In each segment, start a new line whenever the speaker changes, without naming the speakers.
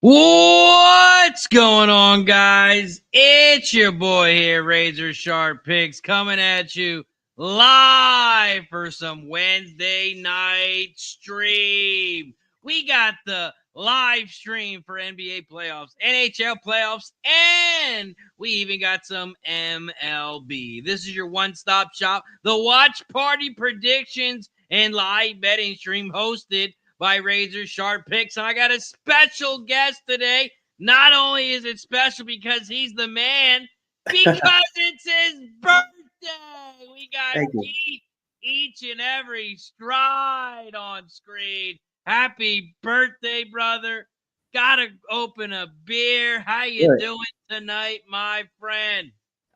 What's going on, guys? It's your boy here, RazorSharpPicks, coming at you live for some Wednesday night stream. We got the live stream for NBA playoffs, NHL playoffs, and we even got some MLB. This is your one-stop shop, the watch party predictions and live betting stream hosted by RazorSharpPicks. And I got a special guest today. Not only is it special because he's the man, because it's his birthday. We got each and every stride on screen. Happy birthday, brother. Gotta open a beer. How you doing tonight, my friend?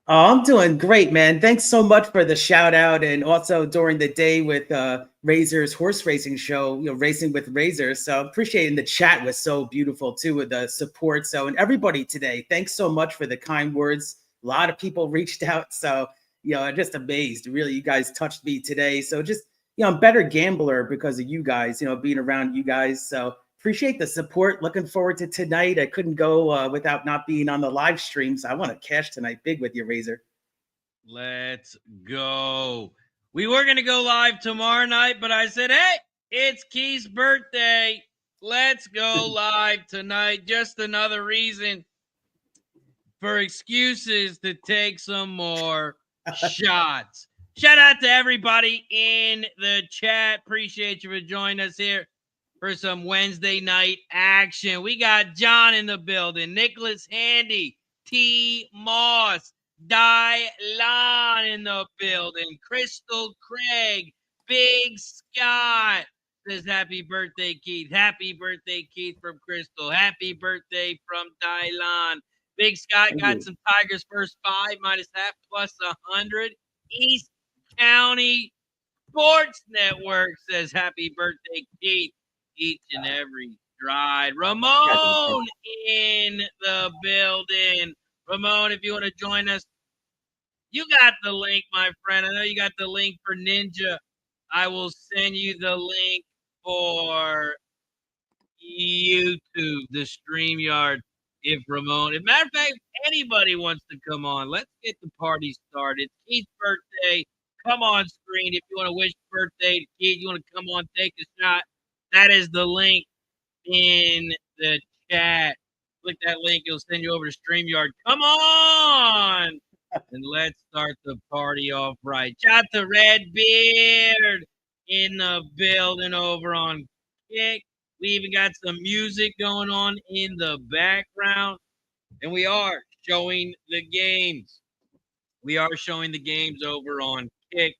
Oh, I'm doing great, man. Thanks so much for the shout out, and also during the day with Razor's horse racing show, Racing with Razor. So appreciating the chat was so beautiful too with the support. So and everybody today, thanks so much for the kind words. A lot of people reached out, so I'm just amazed. Really, you guys touched me today. So just I'm a better gambler because of you guys. Being around you guys. So appreciate the support. Looking forward to tonight. I couldn't go without not being on the live stream. So I want to cash tonight big with you, Razor.
Let's go. We were going to go live tomorrow night, but I said, hey, it's Keith's birthday. Let's go live tonight. Just another reason for excuses to take some more shots. Shout out to everybody in the chat. Appreciate you for joining us here for some Wednesday night action. We got John in the building, Nicholas Handy, T. Moss, Dylan in the building, Crystal Craig, Big Scott says happy birthday, Keith. Happy birthday, Keith, from Crystal. Happy birthday from Dylan. Big Scott got some Tigers first 5 minus half plus 100. East County Sports Network says happy birthday, Keith. Each and every stride. Ramon in the building. Ramon, if you want to join us, you got the link, my friend. I know you got the link for Ninja. I will send you the link for YouTube, the StreamYard. If Ramon, as a matter of fact, if anybody wants to come on, let's get the party started. Keith's birthday. Come on screen if you want to wish birthday to Keith. You want to come on, take a shot. That is the link in the chat. Click that link. It'll send you over to StreamYard. Come on! And let's start the party off right. Shout out to Redbeard in the building over on Kick. We even got some music going on in the background. And we are showing the games. We are showing the games over on Kick.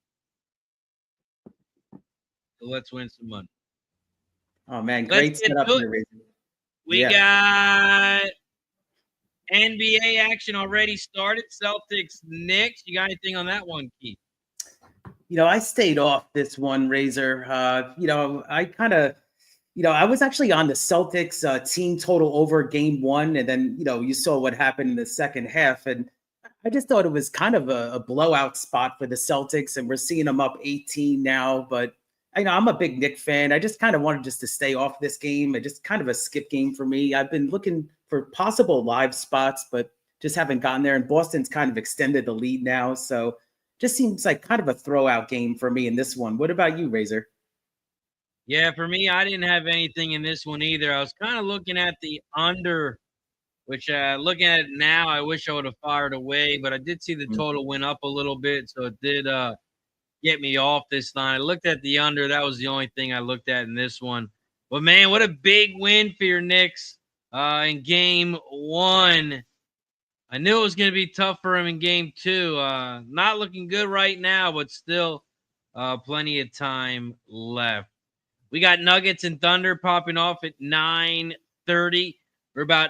So let's win some money.
Oh, man, great setup here.
We got NBA action already started. Celtics, Knicks. You got anything on that one, Keith?
I stayed off this one, Razor. I kind of, I was actually on the Celtics team total over game 1. And then, you saw what happened in the second half. And I just thought it was kind of a blowout spot for the Celtics. And we're seeing them up 18 now. But I'm a big Knicks fan. I just kind of wanted just to stay off this game. It just kind of a skip game for me. I've been looking for possible live spots, but just haven't gotten there. And Boston's kind of extended the lead now. So just seems like kind of a throwout game for me in this one. What about you, Razor?
Yeah, for me, I didn't have anything in this one either. I was kind of looking at the under, which looking at it now, I wish I would have fired away. But I did see the total went up a little bit. So it did get me off this line. I looked at the under. That was the only thing I looked at in this one. But, man, what a big win for your Knicks in game 1. I knew it was going to be tough for him in game 2. Not looking good right now, but still plenty of time left. We got Nuggets and Thunder popping off at 9:30. We're about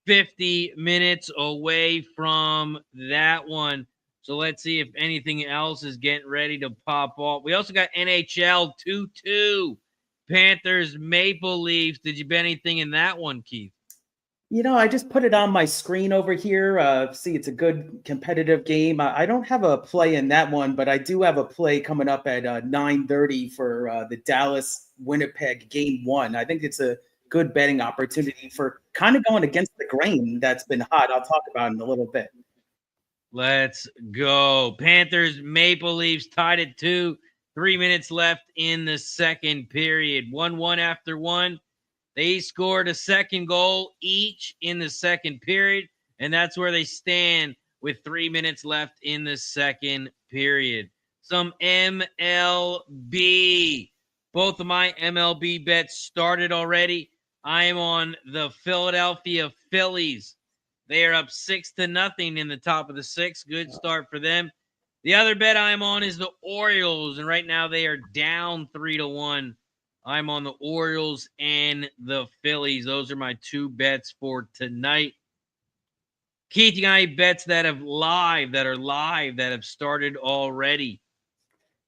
50 minutes away from that one. So let's see if anything else is getting ready to pop off. We also got NHL 2-2. Panthers, Maple Leafs. Did you bet anything in that one, Keith?
I just put it on my screen over here. See, it's a good competitive game. I don't have a play in that one, but I do have a play coming up at 9:30 for the Dallas-Winnipeg game 1. I think it's a good betting opportunity for kind of going against the grain that's been hot. I'll talk about it in a little bit.
Let's go. Panthers, Maple Leafs tied at 2. 3 minutes left in the second period. 1-1 after one. They scored a second goal each in the second period, and that's where they stand with 3 minutes left in the second period. Some MLB. Both of my MLB bets started already. I am on the Philadelphia Phillies. They are up 6-0 in the top of the sixth. Good start for them. The other bet I'm on is the Orioles, and right now they are down 3-1. I'm on the Orioles and the Phillies. Those are my two bets for tonight. Keith, you got any bets that are live, that have started already?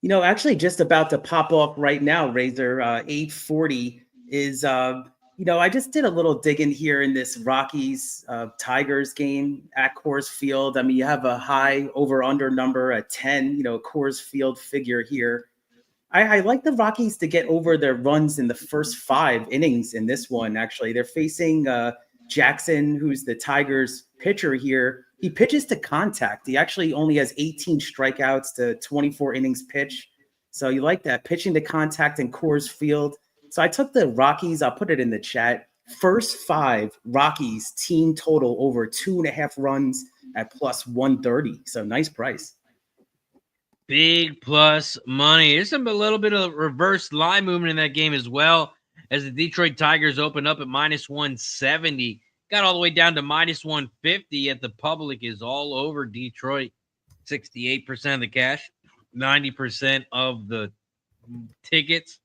Actually just about to pop off right now, Razor. 8:40 is, I just did a little digging here in this Rockies Tigers game at Coors Field. I mean, you have a high over-under number at 10, Coors Field figure here. I like the Rockies to get over their runs in the first 5 innings in this one, actually. They're facing Jackson, who's the Tigers pitcher here. He pitches to contact. He actually only has 18 strikeouts to 24 innings pitch. So you like that, pitching to contact in Coors Field. So I took the Rockies. I'll put it in the chat. First 5 Rockies team total over 2.5 runs at plus 130. So nice price.
Big plus money. There's a little bit of reverse line movement in that game as well, as the Detroit Tigers opened up at minus 170. Got all the way down to minus 150, yet the public is all over Detroit. 68% of the cash, 90% of the tickets,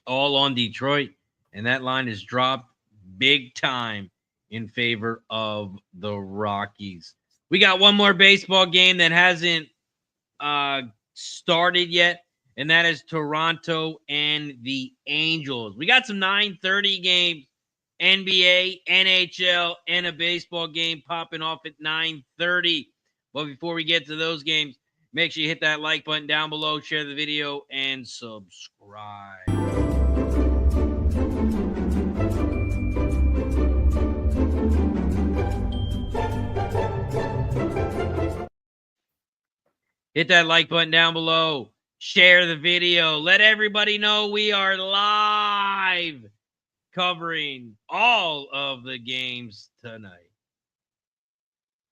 all on Detroit. And that line is dropped big time in favor of the Rockies. We got one more baseball game that hasn't started yet, and that is Toronto and the Angels. We got some 9:30 games, NBA, NHL, and a baseball game popping off at 9:30. But before we get to those games, make sure you hit that like button down below, share the video, and subscribe. Hit that like button down below. Share the video. Let everybody know we are live covering all of the games tonight.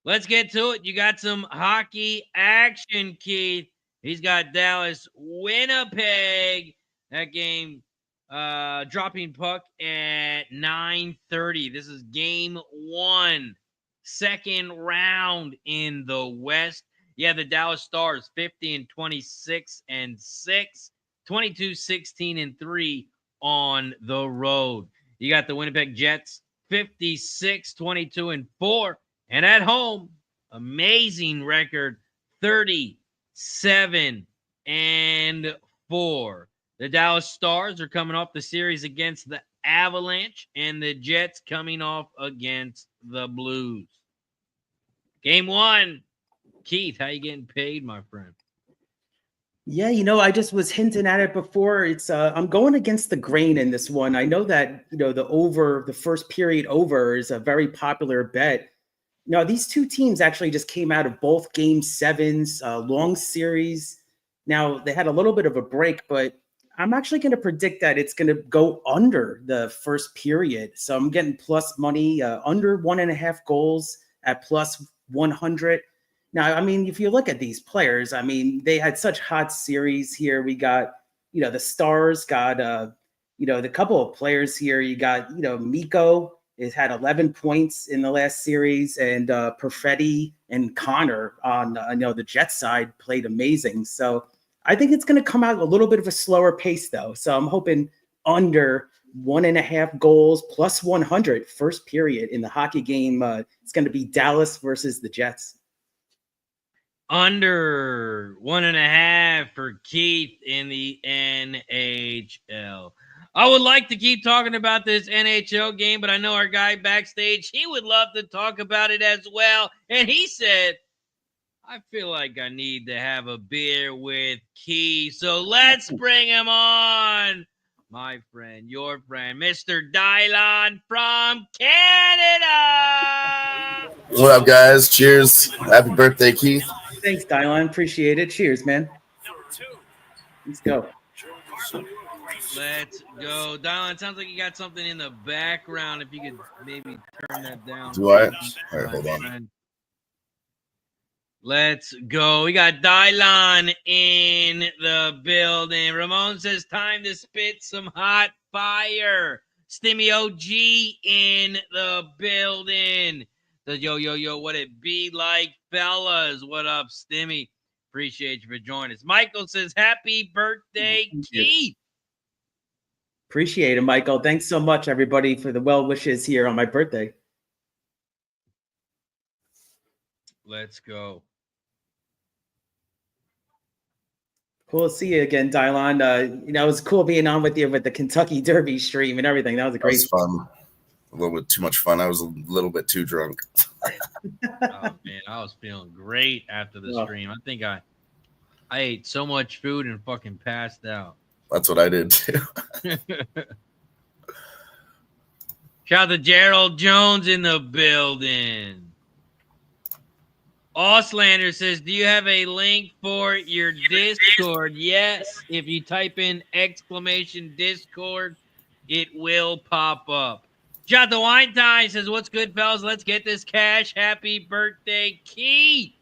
Let's get to it. You got some hockey action, Keith. He's got Dallas, Winnipeg. That game dropping puck at 9:30. This is game 1, second round in the West. Yeah, the Dallas Stars 50-26-6, 22-16-3 on the road. You got the Winnipeg Jets 56-22-4, and at home, amazing record 37-4. The Dallas Stars are coming off the series against the Avalanche, and the Jets coming off against the Blues. Game 1. Keith, how you getting paid, my friend?
Yeah, I just was hinting at it before. It's I'm going against the grain in this one. I know that, the first period over is a very popular bet. These two teams actually just came out of both game 7s, long series. Now, they had a little bit of a break, but I'm actually going to predict that it's going to go under the first period. So I'm getting plus money, under 1.5 goals at plus 100. Now, I mean, if you look at these players, I mean, they had such hot series here. We got, the Stars got, the couple of players here. You got, Mikko has had 11 points in the last series, and Perfetti and Connor on, the Jets side played amazing. So I think it's going to come out a little bit of a slower pace, though. So I'm hoping under 1.5 goals plus 100 first period in the hockey game. It's going to be Dallas versus the Jets.
Under 1.5 for Keith in the NHL. I would like to keep talking about this NHL game, but I know our guy backstage, he would love to talk about it as well. And he said, I feel like I need to have a beer with Keith. So let's bring him on. my friend, your friend, Mr. Dylan from Canada.
What up, guys? Cheers. Happy birthday, Keith.
Thanks, Dylan. Appreciate it. Cheers, man. Let's go.
Let's go. Dylan, it sounds like you got something in the background. If you could maybe turn that down.
Do I? All right, hold on.
Friend. Let's go. We got Dylan in the building. Ramon says, time to spit some hot fire. Stimmy OG in the building. The yo, what it be like, fellas? What up, Stimmy? Appreciate you for joining us. Michael says, happy birthday, Keith.
Appreciate it, Michael. Thanks so much, everybody, for the well wishes here on my birthday.
Let's go.
Cool to see you again, Dylan. It was cool being on with you with the Kentucky Derby stream and everything. That was a great.
That was fun. A little bit too much fun. I was a little bit too drunk.
Oh man, I was feeling great after the stream. I think I ate so much food and fucking passed out.
That's what I did too.
Shout out to Gerald Jones in the building. Auslander says, do you have a link for your Discord? Yes. If you type in ! Discord, it will pop up. Shout out to Wine Time says, what's good, fellas? Let's get this cash. Happy birthday, Keith.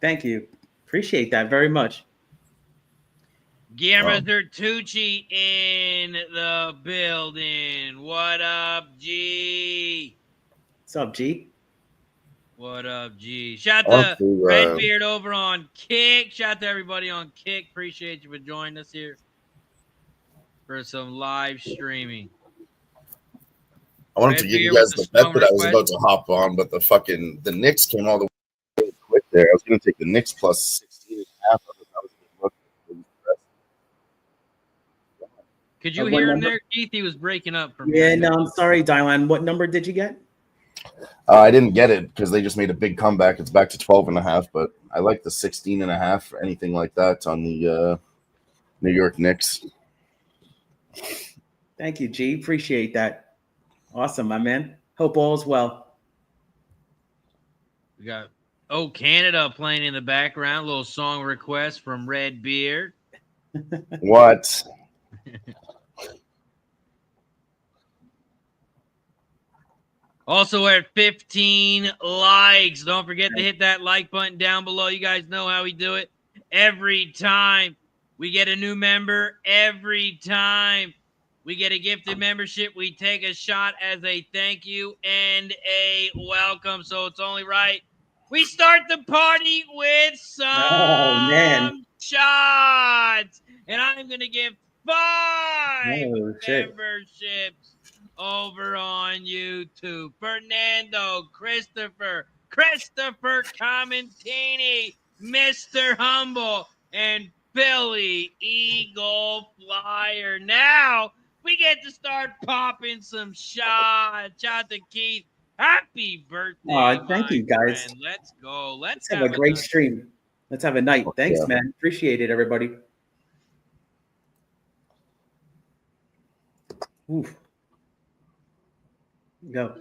Thank you. Appreciate that very much.
Guillermo Zertucci in the building. What up, G?
What's up, G?
What up, G? Shout out to Redbeard over on Kick. Shout out to everybody on Kick. Appreciate you for joining us here for some live streaming.
I wanted to give you guys the bet that I was about to hop on, but the Knicks came all the way quick there. I was going to take the Knicks plus 16.5.
Could you hear him there, Keith? He was breaking up for me.
Yeah, no, I'm sorry, Dylan. What number did you get?
I didn't get it because they just made a big comeback. It's back to 12.5, but I like the 16.5 or anything like that on the New York Knicks.
Thank you, G. Appreciate that. Awesome, my man. Hope all's well.
We got Canada playing in the background. Little song request from Redbeard.
What?
Also, we're at 15 likes. Don't forget to hit that like button down below. You guys know how we do it. Every time we get a new member, every time we get a gifted membership, we take a shot as a thank you and a welcome. So it's only right we start the party with some shots. And I'm going to give 5 memberships over on YouTube. Fernando, Christopher Commentini, Mr. Humble, and Billy Eagle Flyer. Now we get to start popping some shots. Shout out to Keith. Happy birthday.
Thank you, guys.
Friend. Let's go. Let's
have a great stream. Let's have a night. Thanks, man. Appreciate it, everybody. Oof. Go.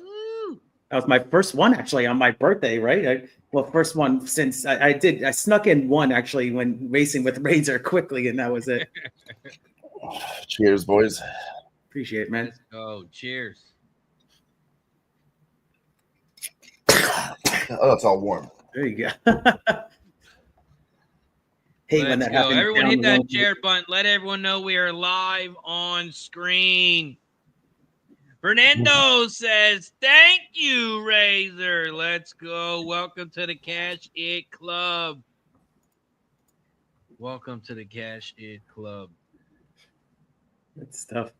That was my first one actually on my birthday, right? First one since I snuck in one actually when racing with Razor quickly, and that was it.
Cheers, boys.
Appreciate it, man.
Let's go. Cheers.
Oh, it's all warm.
There you go. Hey, when that happens.
Everyone hit that share button. Let everyone know we are live on screen. Fernando says, thank you, Razor. Let's go. Welcome to the Cash It Club. Welcome to the Cash It Club.
Good stuff.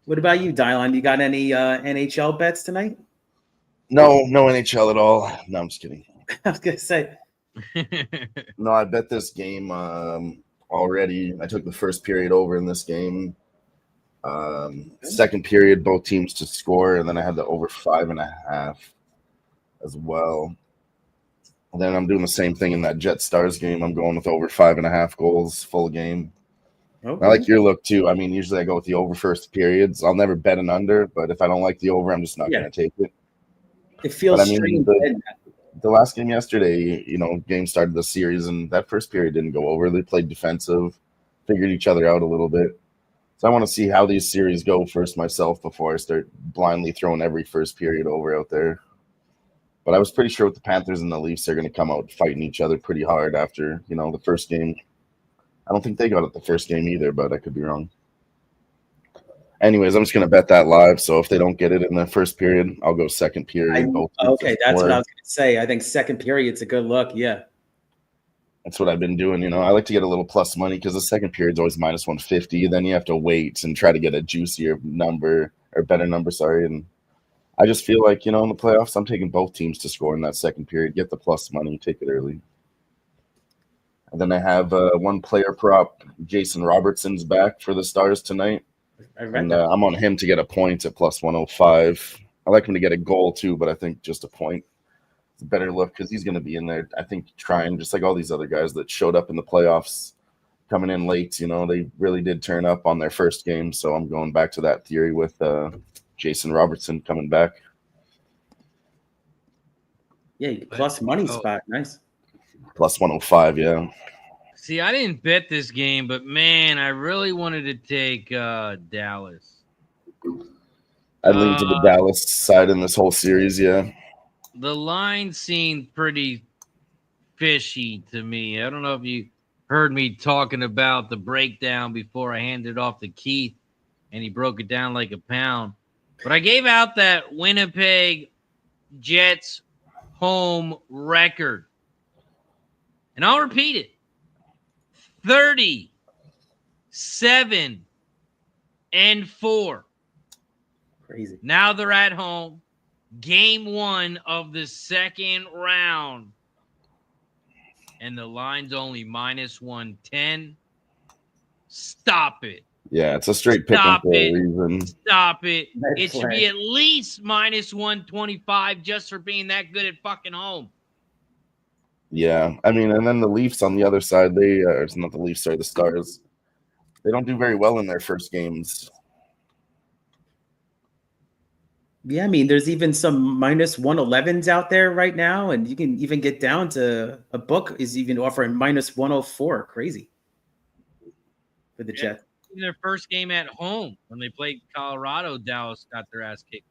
What about you, Dylan? You got any NHL bets tonight?
No NHL at all. No, I'm just kidding.
I was going to say.
No, I bet this game already. I took the first period over in this game. Second period, both teams to score, and then I had the over 5.5 as well. And then I'm doing the same thing in that Jet Stars game. I'm going with over 5.5 goals full game.
Okay.
I like your look too. I mean, usually I go with the over first periods. I'll never bet an under, but if I don't like the over, I'm just not going to take it.
It feels
But I mean,
strange.
the last game yesterday, game started the series, and that first period didn't go over. They played defensive, figured each other out a little bit. So I want to see how these series go first myself before I start blindly throwing every first period over out there. But I was pretty sure with the Panthers and the Leafs, they're going to come out fighting each other pretty hard after, the first game. I don't think they got it the first game either, but I could be wrong. Anyways, I'm just going to bet that live. So if they don't get it in the first period, I'll go second period.
Okay, that's what I was going to say. I think second period's a good look. Yeah.
That's what I've been doing. I like to get a little plus money because the second period's always minus 150. Then you have to wait and try to get a juicier number or better number, sorry. And I just feel like, in the playoffs, I'm taking both teams to score in that second period. Get the plus money, take it early. And then I have one player prop. Jason Robertson's back for the Stars tonight. And I'm on him to get a point at plus 105. I like him to get a goal too, but I think just a point. It's a better look because he's going to be in there, I think, trying just like all these other guys that showed up in the playoffs coming in late. They really did turn up on their first game. So I'm going back to that theory with Jason Robertson coming back.
Yeah, plus money spot. Nice.
Plus 105, yeah.
See, I didn't bet this game, but man, I really wanted to take Dallas.
I lean to the Dallas side in this whole series, yeah.
The line seemed pretty fishy to me. I don't know if you heard me talking about the breakdown before I handed off to Keith, and he broke it down like a pound. But I gave out that Winnipeg Jets home record. And I'll repeat it. 37-4.
Crazy.
Now they're at home. Game 1 of the second round. And the line's only minus 110. Stop it.
Yeah, it's a straight pick for a reason.
Stop it. It should be at least minus 125 just for being that good at fucking home.
Yeah, I mean, and then the Leafs on the other side, it's not the Leafs, sorry, the Stars. They don't do very well in their first games.
Yeah, I mean, there's even some minus 111s out there right now, and you can even get down to a book is even offering minus 104. Crazy for the Jets.
In their first game at home, when they played Colorado, Dallas got their ass kicked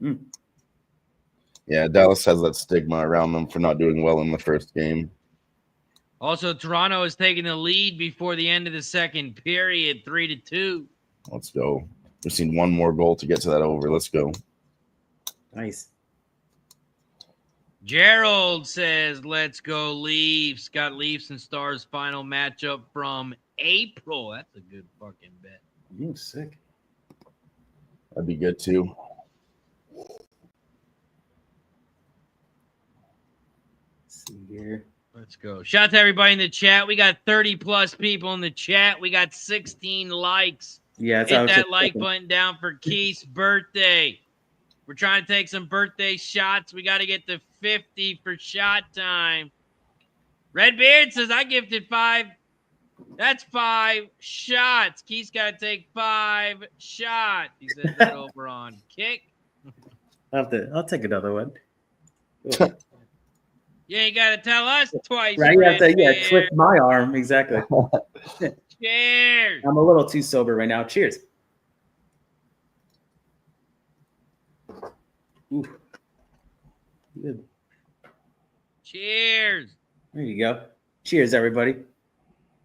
5-1.
Yeah, Dallas has that stigma around them for not doing well in the first game.
Also, Toronto is taking the lead before the end of the second period, 3-2.
Let's go. We've seen one more goal to get to that over. Let's go.
Nice.
Gerald says, let's go Leafs. Got Leafs and Stars final matchup from April. That's a good fucking bet.
Ooh, sick.
That'd be good too.
Let's see here.
Let's go. Shout out to everybody in the chat. We got 30 plus people in the chat. We got 16 likes.
Yeah,
hit that like button down for Keith's birthday. We're trying to take some birthday shots. We got to get to 50 for shot time. Redbeard says, I gifted 5. That's 5 shots. Keith's got to take 5 shots. He says that over on Kick.
I'll take another one.
You ain't got to tell us twice.
Right, you have to twist my arm. Exactly.
Cheers.
I'm a little too sober right now. Cheers. Ooh. Good.
Cheers.
There you go. Cheers, everybody.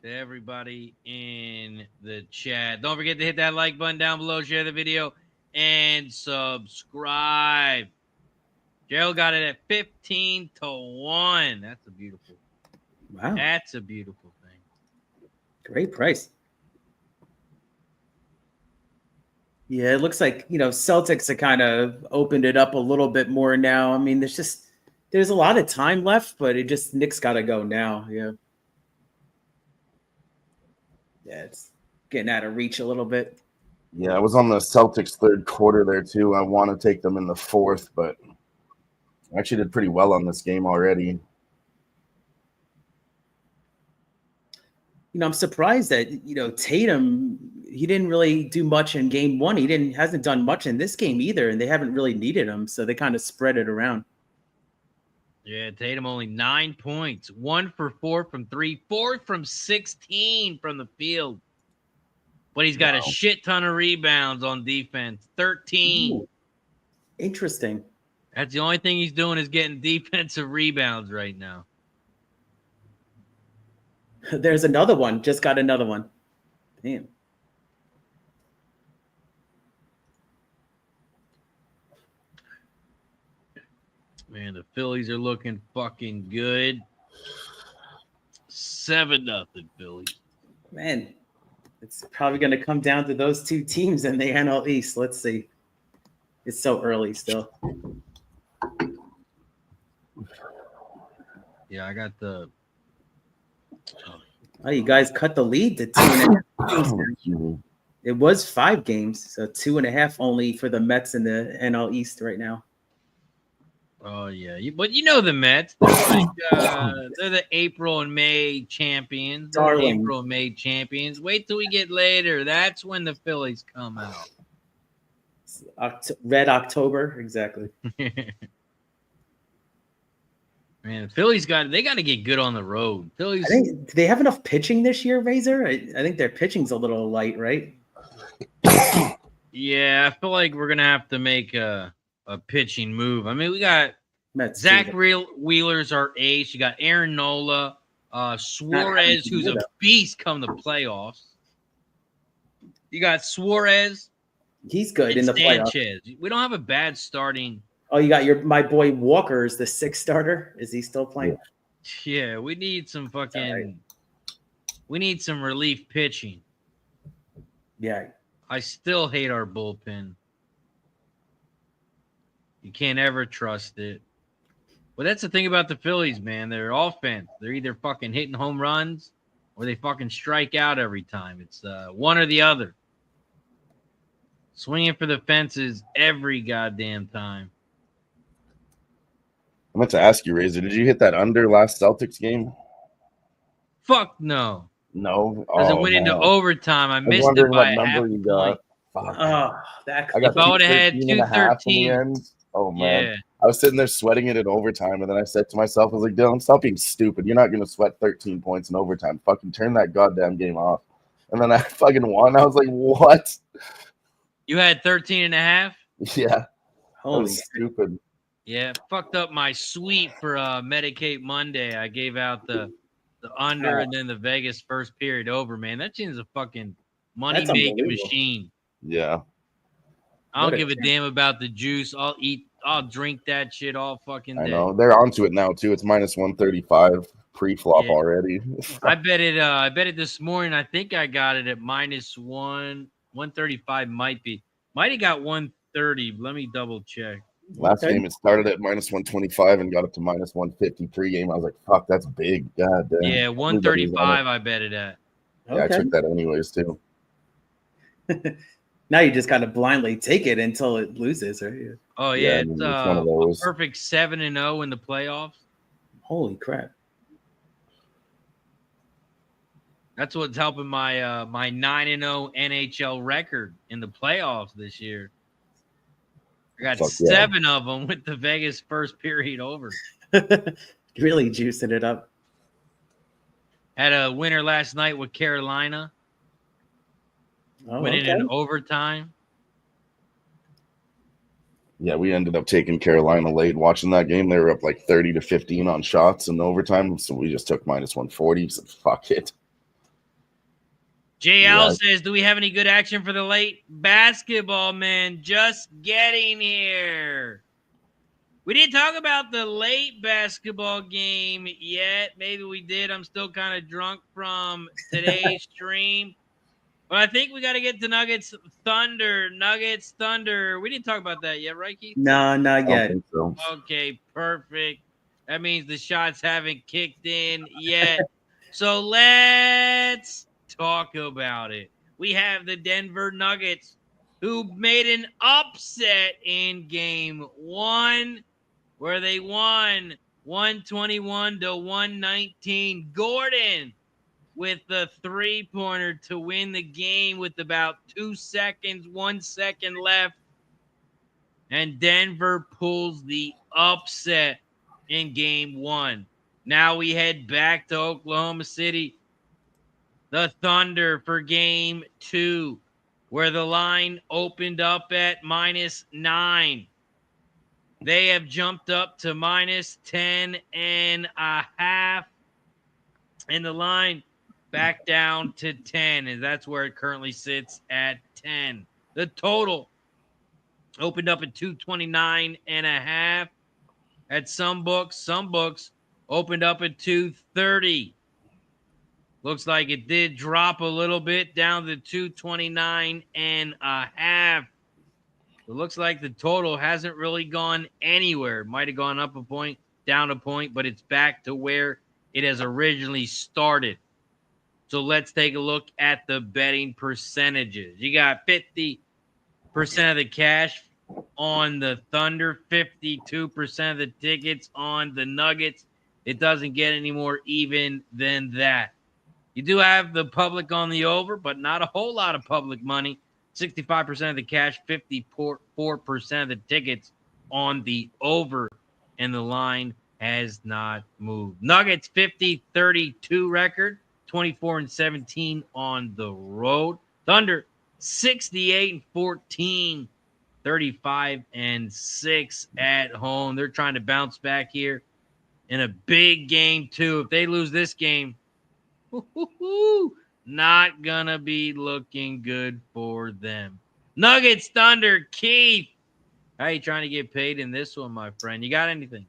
To everybody in the chat. Don't forget to hit that like button down below, share the video, and subscribe. Gerald got it at 15-1. That's a beautiful.
Wow.
That's a beautiful thing.
Great price. Yeah, it looks like, Celtics have kind of opened it up a little bit more now. I mean, there's a lot of time left, but Nick's got to go now. Yeah. Yeah, it's getting out of reach a little bit.
Yeah, I was on the Celtics third quarter there too. I want to take them in the fourth, but I actually did pretty well on this game already.
I'm surprised that, Tatum, he didn't really do much in game one. He hasn't done much in this game either, and they haven't really needed him. So they kind of spread it around.
Yeah, Tatum only 9 points, 1 for 4 from 3, 4 from 16 from the field. But he's got a shit ton of rebounds on defense, 13.
Ooh, interesting.
That's the only thing he's doing is getting defensive rebounds right now.
There's another one. Just got another one. Damn.
Man, the Phillies are looking fucking good. 7-0 Phillies.
Man, it's probably going to come down to those two teams in the NL East. Let's see. It's so early still.
Yeah, I got the...
Oh, you guys cut the lead to 2.5 games. It was 5 games, so 2.5 only for the Mets in the NL East right now.
Oh, yeah. But you know the Mets. They're like, they're the April and May champions.
Darling.
April and May champions. Wait till we get later. That's when the Phillies come out.
Red October, exactly.
Man, the Phillies got to get good on the road. Phillies.
Do they have enough pitching this year, Razor? I think their pitching's a little light, right?
Yeah, I feel like we're gonna have to make a pitching move. I mean, we got
Mets
Zach Wheeler's our ace. You got Aaron Nola, Suarez, who's a beast come the playoffs. You got Suarez.
He's good in the
Sanchez.
playoffs.
We don't have a bad starting.
Oh, you got my boy Walker is the 6th starter. Is he still playing?
Yeah, we need some fucking.
Right.
We need some relief pitching.
Yeah.
I still hate our bullpen. You can't ever trust it. Well, that's the thing about the Phillies, man. Their offense, they're either fucking hitting home runs or they fucking strike out every time. It's one or the other. Swinging for the fences every goddamn time.
I meant to ask you, Razor, did you hit that under last Celtics game?
Fuck no.
No.
Because it went into overtime. I missed it by a half
you
point.
Fuck.
I
If I would have had 213.
Oh, man.
Yeah.
I was sitting there sweating it in overtime, and then I said to myself, I was like, Dylan, stop being stupid. You're not going to sweat 13 points in overtime. Fucking turn that goddamn game off. And then I fucking won. I was like, what?
You had 13 and a half?
Yeah. That
Holy
was stupid.
Yeah, fucked up my sweep for Medicate Monday. I gave out the under and then the Vegas first period over, man. That team's a fucking money-making machine.
Yeah.
I don't give a damn about the juice. I'll drink that shit all fucking day.
I know. They're onto it now, too. It's minus 135 pre-flop already.
I bet it this morning. I think I got it at minus 135 might have got 130. Let me double check.
Last game, it started at minus 125 and got up to minus 150 pregame. I was like, fuck, that's big. God damn.
Yeah, 135 I bet it at.
Yeah, I took that anyways, too.
Now you just got to blindly take it until it loses, right?
Oh, yeah.
It's
one
of those.
A perfect 7-0 in the playoffs.
Holy crap.
That's what's helping my my 9-0 NHL record in the playoffs this year. I got 7 of them with the Vegas first period over.
Really juicing it up.
Had a winner last night with Carolina. Winning in overtime.
Yeah, we ended up taking Carolina late watching that game. They were up like 30-15 on shots in overtime, so we just took minus 140. So fuck it.
JL says, do we have any good action for the late basketball, man? Just getting here. We didn't talk about the late basketball game yet. Maybe we did. I'm still kind of drunk from today's stream. But I think we got to get to Nuggets Thunder. We didn't talk about that yet, right, Keith?
No, not yet.
I don't think so.
Okay, perfect. That means the shots haven't kicked in yet. So let's talk about it. We have the Denver Nuggets who made an upset in game 1 where they won 121-119. Gordon, with the three-pointer to win the game with about 1 second left. And Denver pulls the upset in game 1. Now we head back to Oklahoma City. The Thunder for game 2, where the line opened up at -9. They have jumped up to -10.5. And the line back down to 10. And that's where it currently sits at 10. The total opened up at 229.5 at some books opened up at 230. Looks like it did drop a little bit down to 229.5. It looks like the total hasn't really gone anywhere. Might have gone up a point, down a point, but it's back to where it has originally started. So let's take a look at the betting percentages. You got 50% of the cash on the Thunder, 52% of the tickets on the Nuggets. It doesn't get any more even than that. You do have the public on the over, but not a whole lot of public money. 65% of the cash, 54% of the tickets on the over, and the line has not moved. Nuggets 50-32 record, 24-17 on the road. Thunder 68-14, 35-6 at home. They're trying to bounce back here in a big game too. If they lose this game, not gonna be looking good for them. Nuggets, Thunder, Keith. How are you trying to get paid in this one, my friend? You got anything?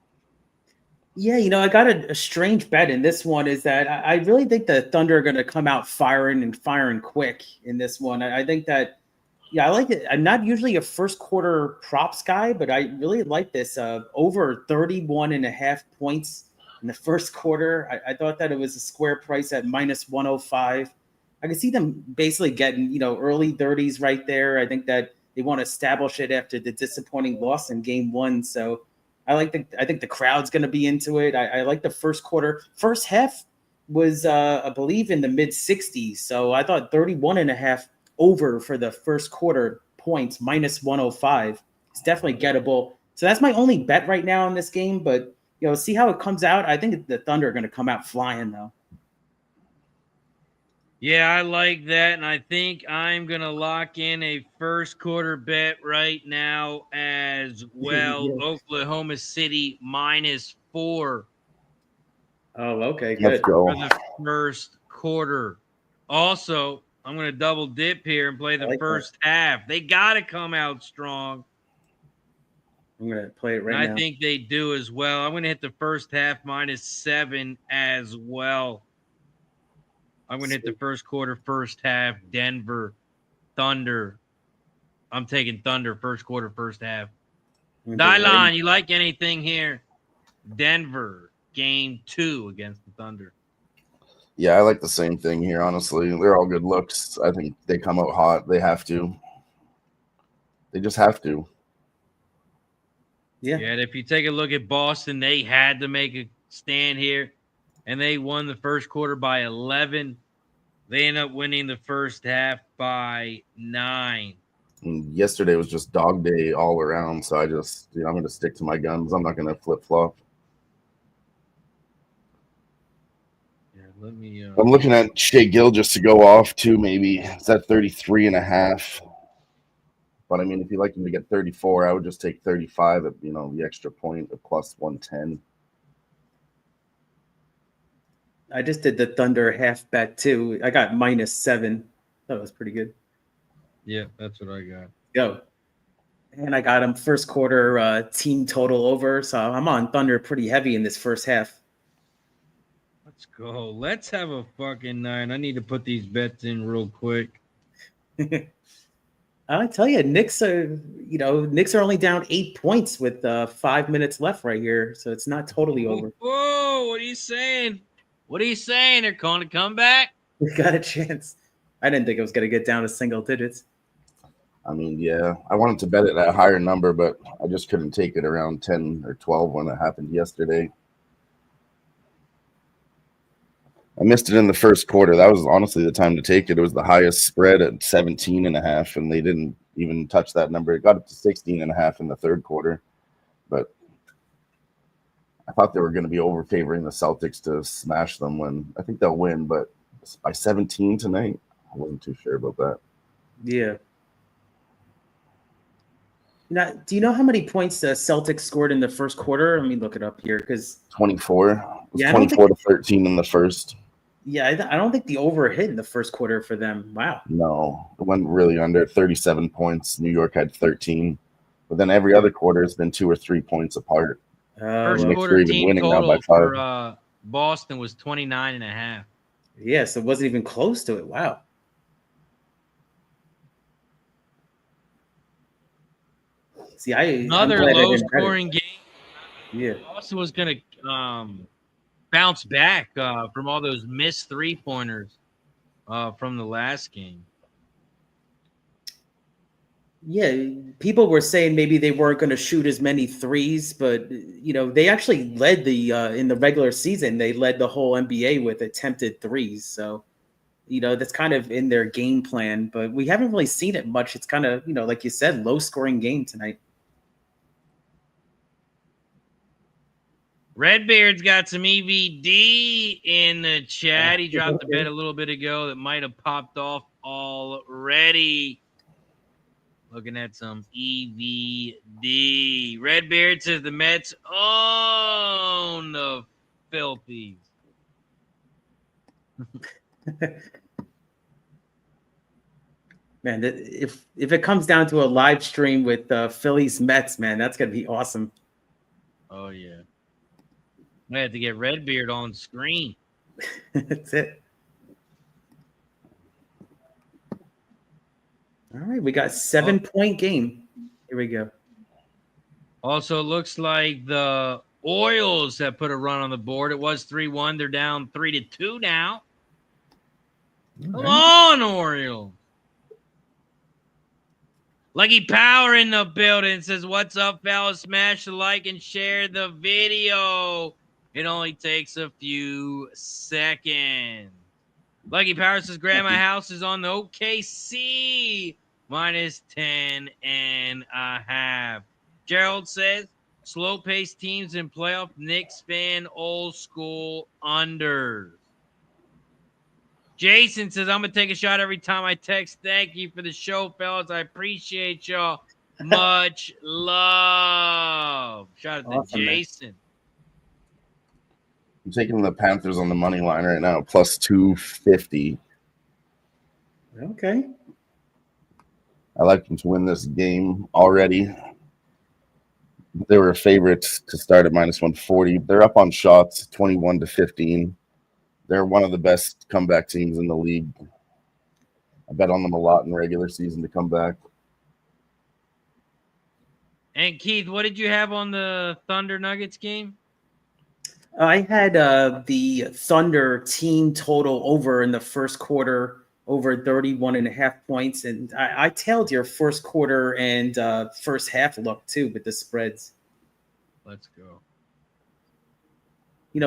Yeah, I got a strange bet in this one is that I really think the Thunder are going to come out firing quick in this one. I think that, I like it. I'm not usually a first quarter props guy, but I really like this over 31.5 points in the first quarter. I thought that it was a square price at -105. I can see them basically getting, early 30s right there. I think that they want to establish it after the disappointing loss in game 1. So I think the crowd's going to be into it. I like the first quarter. First half was, I believe, in the mid 60s. So I thought 31.5 over for the first quarter points, -105. It's definitely gettable. So that's my only bet right now in this game. But, see how it comes out. I think the Thunder are going to come out flying, though.
Yeah, I like that, and I think I'm going to lock in a first quarter bet right now as well.
Yeah.
Oklahoma City -4.
Oh, okay, good.
Let's go.
For the first quarter. Also, I'm going to double dip here and play the first half. They got to come out strong.
I'm going to play it right now.
I think they do as well. I'm going to hit the first half -7 as well. I'm going to hit the first quarter, first half, Denver, Thunder. I'm taking Thunder, first quarter, first half. Dylon, you like anything here? Denver, game 2 against the Thunder.
Yeah, I like the same thing here, honestly. They're all good looks. I think they come out hot. They have to. They just have to.
Yeah, and if you take a look at Boston, they had to make a stand here, and they won the first quarter by 11. They end up winning the first half by 9.
And yesterday was just dog day all around, so I'm going to stick to my guns. I'm not going to flip-flop.
Yeah, let me.
I'm looking at Shea Gilgeous to go off too. Maybe it's at 33.5. But I mean, if you like him to get 34, I would just take 35 at the extra point of +110.
I just did the Thunder half bet too. I got -7. That was pretty good.
Yeah, that's what I got.
Go. And I got him first quarter team total over. So I'm on Thunder pretty heavy in this first half.
Let's go. Let's have a fucking 9. I need to put these bets in real quick.
I tell you, Knicks are only down 8 points with 5 minutes left right here. So it's not totally over.
Whoa, what are you saying? What are you saying? They're calling a comeback?
We got a chance. I didn't think it was going to get down to single digits.
I mean, yeah, I wanted to bet it at a higher number, but I just couldn't take it around 10 or 12 when it happened yesterday. I missed it in the first quarter. That was honestly the time to take it. It was the highest spread at 17.5, and they didn't even touch that number. It got up to 16.5 in the third quarter, but I thought they were going to be over favoring the Celtics to smash them. When I think they'll win, but by 17 tonight, I wasn't too sure about that.
Yeah. Now, do you know how many points the Celtics scored in the first quarter? Let me look it up here because
24. It was
Yeah, I don't
24
think-
to 13 in the first.
yeah, I don't think the over hit in the first quarter for them. Wow.
No, it went really under 37 points. New York had 13, but then every other quarter has been 2 or 3 points apart.
First
Knicks
quarter
are even
team
winning now
total
by 5.
for Boston was 29.5.
Yeah, so it wasn't even close to it. Wow. See,
Another low-scoring game.
Yeah.
Boston was going to bounce back from all those missed three-pointers from the last game.
Yeah, people were saying maybe they weren't going to shoot as many threes, but they actually led the in the regular season. They led the whole NBA with attempted threes. So, that's kind of in their game plan, but we haven't really seen it much. It's kind of, like you said, low-scoring game tonight.
Redbeard's got some EVD in the chat. He dropped a bet a little bit ago that might have popped off already. Looking at some EVD. Redbeard says the Mets own the Filthies.
Man, if it comes down to a live stream with Phillies Mets, man, that's gonna be awesome.
Oh yeah, I had to get Redbeard on screen.
That's it. All right, we got 7-point game. Here we go.
Also, looks like the Orioles have put a run on the board. It was 3-1. They're down 3-2 now. Come on, Orioles. Lucky Power in the building says, "What's up, fellas? Smash the like and share the video. It only takes a few seconds." Lucky Power says, "Grandma House is on the OKC minus 10.5. Gerald says, "Slow-paced teams in playoff. Knicks fan old school unders." Jason says, "I'm going to take a shot every time I text. Thank you for the show, fellas. I appreciate y'all. Much love." Shout out to Jason.
I'm taking the Panthers on the money line right now, plus 250.
Okay.
I like them to win this game already. They were favorites to start at minus 140. They're up on shots, 21-15. They're one of the best comeback teams in the league. I bet on them a lot in the regular season to come back.
And Keith, what did you have on the Thunder Nuggets game?
I had the Thunder team total over in the first quarter, over 31.5 points. And I tailed your first quarter and first half look too with the spreads.
Let's go.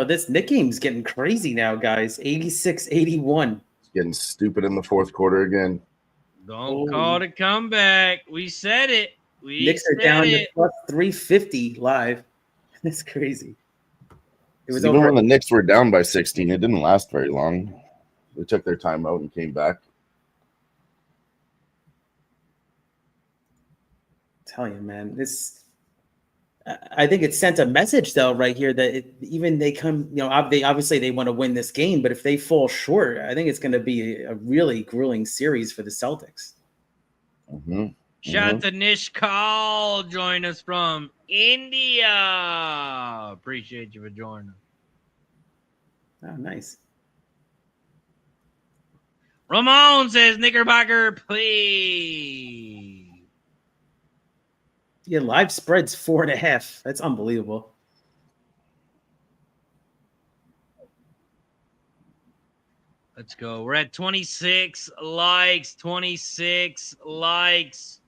This Knick game's getting crazy now, guys. 86-81.
It's getting stupid in the fourth quarter again.
Don't call it a comeback. We said it.
Knicks are down to plus 350 live. That's crazy. It was
even when the Knicks were down by 16, it didn't last very long. They took their time out and came back.
I'm telling you, man, I think it sent a message though right here that they come, they obviously want to win this game, but if they fall short, I think it's going to be a really grueling series for the Celtics.
Mm-hmm.
Shout out to Nish Kaul, join us from India. Appreciate you for joining us.
Oh, nice.
Ramon says, "Knickerbocker, please."
Yeah, live spreads 4.5. That's unbelievable.
Let's go. We're at 26 likes. 26 likes.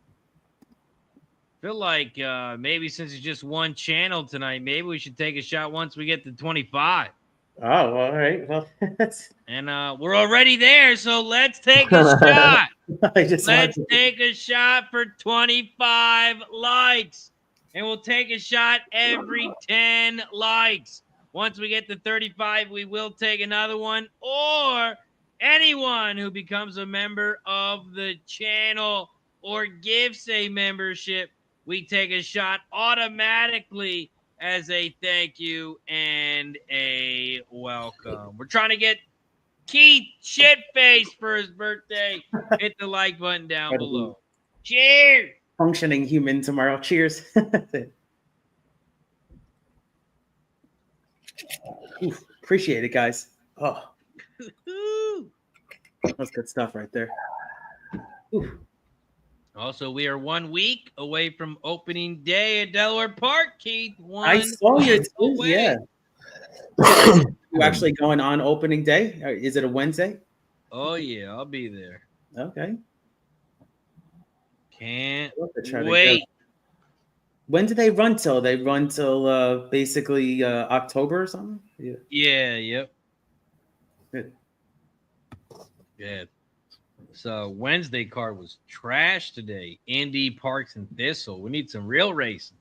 Feel like maybe since it's just one channel tonight, maybe we should take a shot once we get to 25.
Oh, all right. Well,
And we're already there, so let's take a shot.
I just wanted
Let's
to.
take a shot for 25 likes. And we'll take a shot every 10 likes. Once we get to 35, we will take another one. Or anyone who becomes a member of the channel or gives a membership, we take a shot automatically as a thank you and a welcome. We're trying to get Keith shitface for his birthday. Hit the like button down below. Cheers.
Functioning human tomorrow. Cheers. Oof, appreciate it, guys. Oh, that's good stuff right there. Oof.
Also, we are 1 week away from opening day at Delaware Park, Keith.
I saw you too. Yeah. You actually going on opening day? Is it a Wednesday?
Oh, yeah. I'll be there.
Okay.
Can't wait.
When do they run till? They run till basically October or something? Yeah.
Yeah, yep.
Good.
Yeah. So Wednesday card was trash today. Indy, Parks, and Thistle. We need some real racing.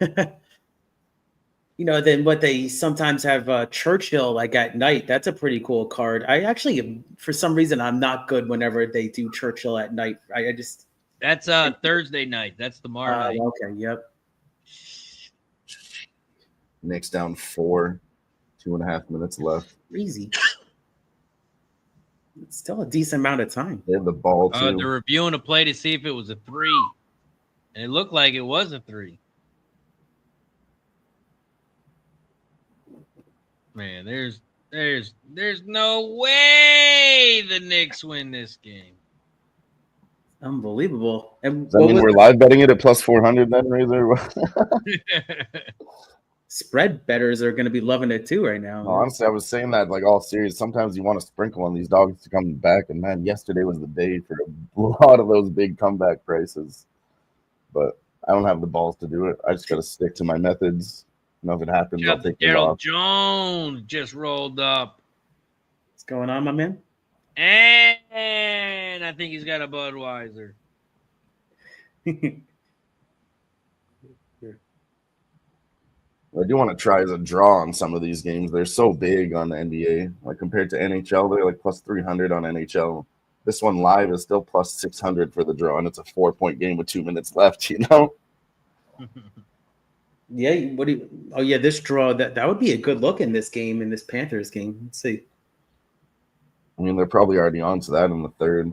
You know, then what they sometimes have Churchill like at night. That's a pretty cool card. I actually, for some reason, I'm not good whenever they do Churchill at night. I just.
That's Thursday night. That's tomorrow night.
Okay. Yep.
Nick's down 4, 2.5 minutes left.
Easy. It's still a decent amount of time.
They have the ball too.
They're reviewing a play to see if it was a 3, and it looked like it was a 3. Man, there's no way the Knicks win this game.
Unbelievable. And
Does that mean we're live betting it at plus 400 then, Razor?
Spread bettors are going to be loving it too right now.
No, honestly, I was saying that like all serious. Sometimes you want to sprinkle on these dogs to come back, and man, yesterday was the day for a lot of those big comeback prices. But I don't have the balls to do it. I just got to stick to my methods. You know, if it happens, I'll take it off.
Jones just rolled up.
What's going on, my man?
And I think he's got a Budweiser.
What I do want to try is a draw on some of these games. They're so big on the NBA. Like compared to NHL, they're like plus 300 on NHL. This one live is still plus 600 for the draw, and it's a 4-point game with 2 minutes left, you know?
Yeah, this draw, that would be a good look in this game, in this Panthers game. Let's see.
I mean, they're probably already on to that in the third.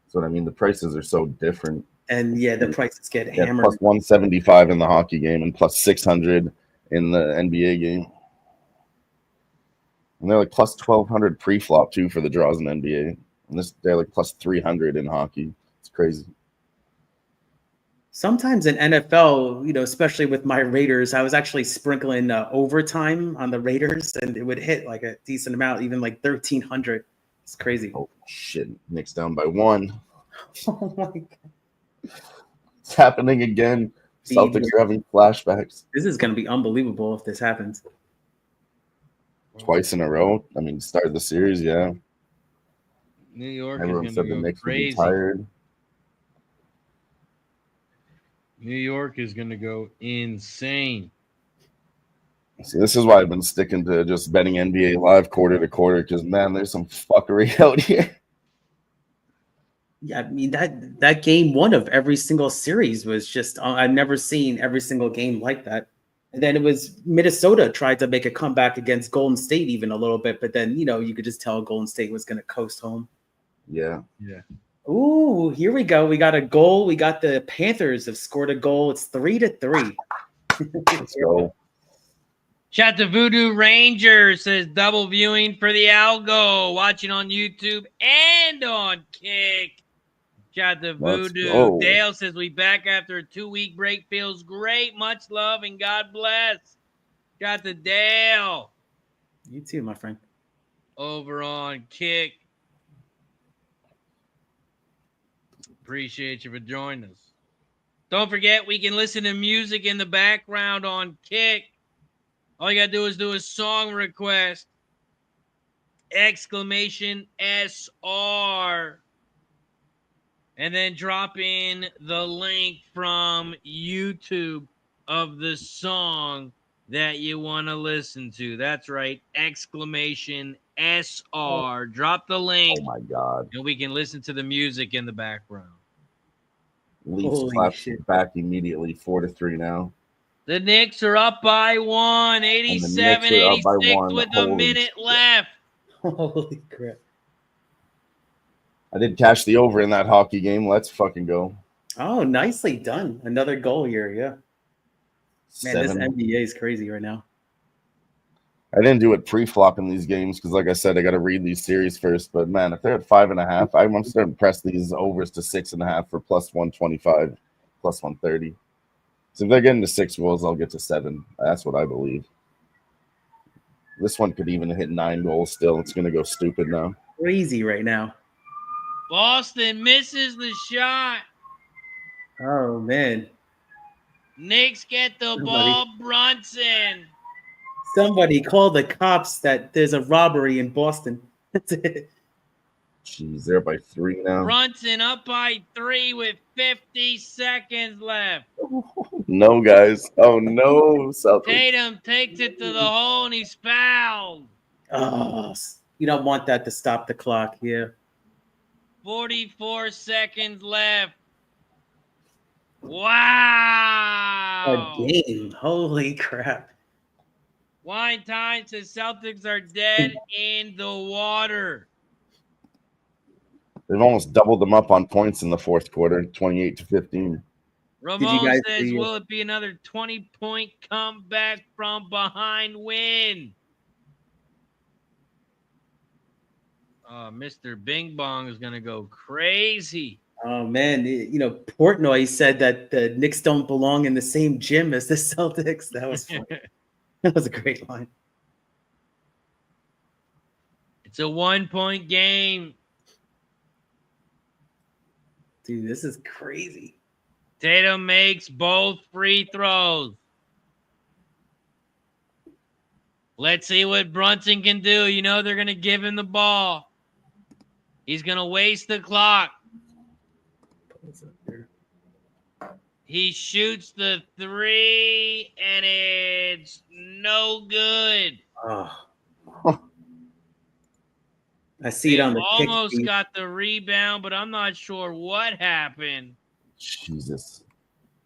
That's what I mean. The prices are so different.
And yeah, the prices get hammered.
Plus 175 in the hockey game and plus 600 in the NBA game. And they're like plus 1,200 pre-flop too for the draws in NBA. And they're like plus 300 in hockey. It's crazy.
Sometimes in NFL, you know, especially with my Raiders, I was actually sprinkling overtime on the Raiders, and it would hit like a decent amount, even like 1,300. It's crazy.
Oh shit! Nick's down by 1.
Oh my god!
It's happening again. Celtics are having flashbacks.
This is going to be unbelievable if this happens.
Twice in a row. I mean, start the series, yeah.
New York
Everyone
is
said
going to
the
go
Knicks would be
crazy.
tired.
New York is going to go insane.
See, this is why I've been sticking to just betting NBA live quarter to quarter because, man, there's some fuckery out here.
Yeah, I mean, that game one of every single series was just I've never seen every single game like that. And then it was Minnesota tried to make a comeback against Golden State even a little bit, but then, you know, you could just tell Golden State was going to coast home.
Yeah.
Ooh, here we go. We got a goal. We got the Panthers have scored a goal. It's 3-3.
Let's go.
Shout to Voodoo Ranger, says double viewing for the Algo, watching on YouTube and on Kick. Shout to Voodoo. Dale says we back after a 2-week break. Feels great. Much love and God bless. Shout to Dale.
You too, my friend.
Over on Kick. Appreciate you for joining us. Don't forget, we can listen to music in the background on Kick. All you got to do is do a song request. Exclamation SR. And then drop in the link from YouTube of the song that you want to listen to. That's right. Exclamation SR. Drop the link.
Oh my God.
And we can listen to the music in the background.
Leafs
Holy
clap
shit.
back immediately, 4-3 now.
The Knicks are up by 1, 87, 86 with a minute left.
Holy crap.
I did cash the over in that hockey game. Let's fucking go.
Oh, nicely done. Another goal here, yeah. Man, this
7.
NBA is crazy right now.
I didn't do it pre-flop in these games because, like I said, I got to read these series first. But man, if they're at 5.5, I'm starting to press these overs to 6.5 for plus 125, plus 130. So if they're getting to 6 goals, I'll get to 7. That's what I believe. This one could even hit 9 goals still. It's going to go stupid now.
Crazy right now.
Boston misses the shot.
Oh, man.
Knicks get the ball. Brunson.
Somebody call the cops that there's a robbery in Boston.
Jeez, they're by 3 now.
Brunson up by 3 with 50 seconds left.
No, guys. Oh, no. Celtics.
Tatum takes it to the hole, and he's fouled.
Oh, you don't want that to stop the clock here.
44 seconds left. Wow.
A game. Holy crap.
Wine time says Celtics are dead in the water.
They've almost doubled them up on points in the fourth quarter, 28-15.
Ramon says, will it be another 20-point comeback from behind win? Mr. Bing Bong is going to go crazy.
Oh, man. Portnoy said that the Knicks don't belong in the same gym as the Celtics. That was funny. That was a great line.
It's a 1-point game.
Dude, this is crazy.
Tatum makes both free throws. Let's see what Brunson can do. You know they're going to give him the ball. He's going to waste the clock. He shoots the 3, and it's no good.
Oh. I see it on the kick.
Almost got the rebound, but I'm not sure what happened.
Jesus.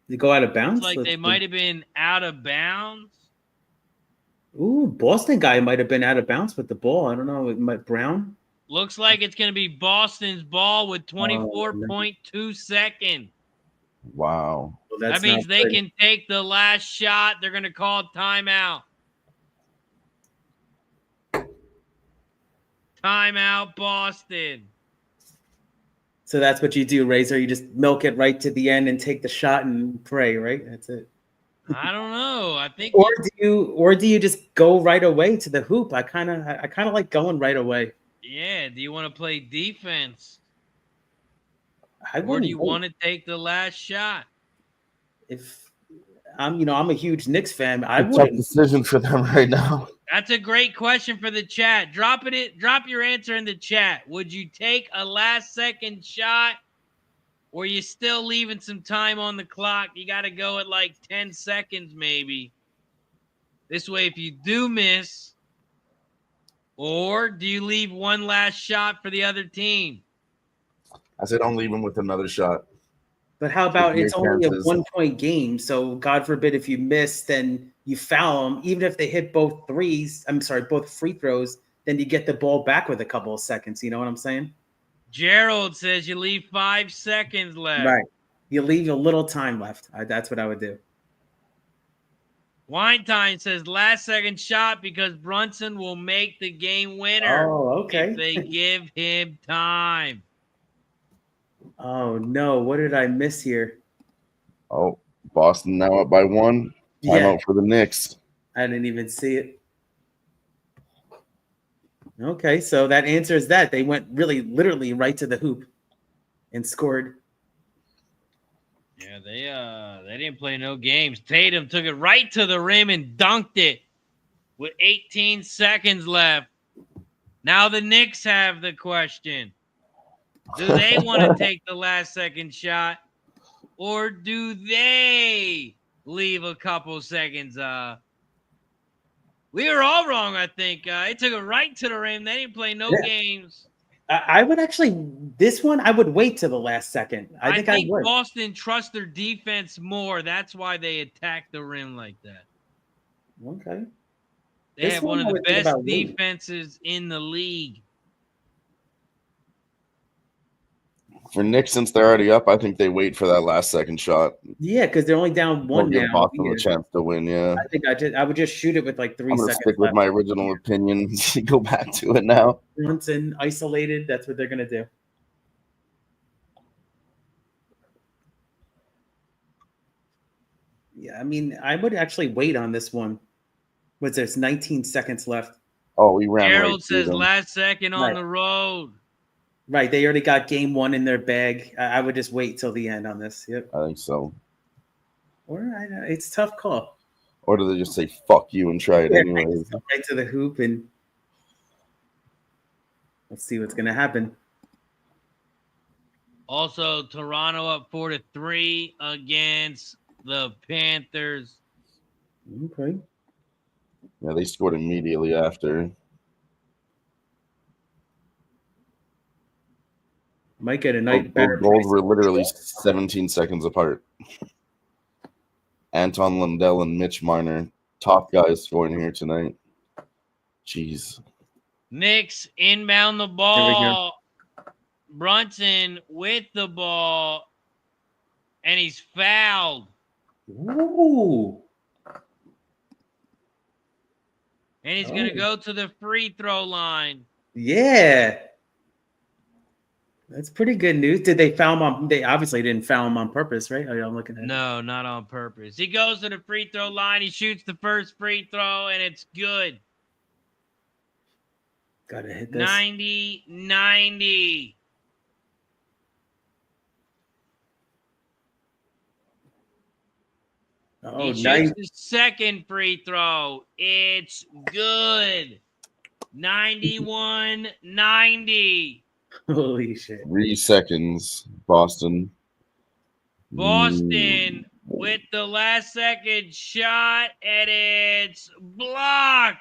You go out of bounds?
It's like they might have been out of bounds.
Ooh, Boston guy might have been out of bounds with the ball. I don't know. Brown?
Looks like it's going to be Boston's ball with 24.2 seconds.
Wow.
Well,
that means they can take the last shot. They're going to call timeout. Timeout, Boston.
So that's what you do, Razor. You just milk it right to the end and take the shot and pray, right? That's it.
I don't know. I think
or do you just go right away to the hoop? I kind of like going right away.
Yeah, do you want to play defense?
Or
do you want to take the last shot?
If I'm a huge Knicks fan, I
would. Tough decision for them right now.
That's a great question for the chat. Drop your answer in the chat. Would you take a last-second shot, or are you still leaving some time on the clock? You got to go at like 10 seconds maybe. This way, if you do miss, or do you leave one last shot for the other team?
I said don't leave them with another shot.
But how about it's only a 1-point game? So God forbid if you miss, then you foul them. Even if they hit both free throws, then you get the ball back with a couple of seconds. You know what I'm saying?
Gerald says you leave 5 seconds left.
Right. You leave a little time left. That's what I would do.
Wine Time says last second shot because Brunson will make the game winner.
Oh, okay.
If they give him time.
Oh, no. What did I miss here?
Oh, Boston now up by 1. Timeout for the Knicks.
I didn't even see it. Okay, so that answers that. They went literally right to the hoop and scored.
Yeah, they didn't play no games. Tatum took it right to the rim and dunked it. with 18 seconds left. Now the Knicks have the question. Do they want to take the last second shot, or do they leave a couple seconds? We were all wrong, I think. It took it right to the rim. They didn't play no games.
I would actually, this one, I would wait till the last second. I think I would.
Boston trusts their defense more. That's why they attack the rim like that.
Okay.
They have one of the best defenses in the league.
For Knicks, since they're already up, I think they wait for that last second shot.
Yeah, because they're only down one now.
Give Boston a chance to win. Yeah,
I think I would just shoot it with like 3 seconds.
Stick with my original opinion. Go back to it now.
Brunson isolated. That's what they're gonna do. Yeah, I mean, I would actually wait on this one. What's there's 19 seconds left.
Oh, we ran.
Harold says last second on the road.
Right, they already got game one in their bag. I would just wait till the end on this. Yep,
I think so.
Or it's a tough call.
Or do they just say "fuck you" and try it anyway?
Right to the hoop, and let's see what's gonna happen.
Also, Toronto up 4-3 against the Panthers.
Okay.
Yeah, they scored immediately after.
Might get a night.
Both goals were literally 17 seconds apart. Anton Lundell and Mitch Marner, top guys scoring here tonight. Jeez.
Knicks inbound the ball. Brunson with the ball, and he's fouled.
Ooh.
And he's going to go to the free throw line.
Yeah. That's pretty good news. Did they foul him on? They obviously didn't foul him on purpose, right? Are y'all looking at it?
No, not on purpose. He goes to the free throw line. He shoots the first free throw, and it's good.
Gotta hit this.
90-90.
Oh,
he shoots the second free throw. It's good. 91-90.
Holy shit.
3 seconds, Boston.
Boston with the last second shot, and it's blocked.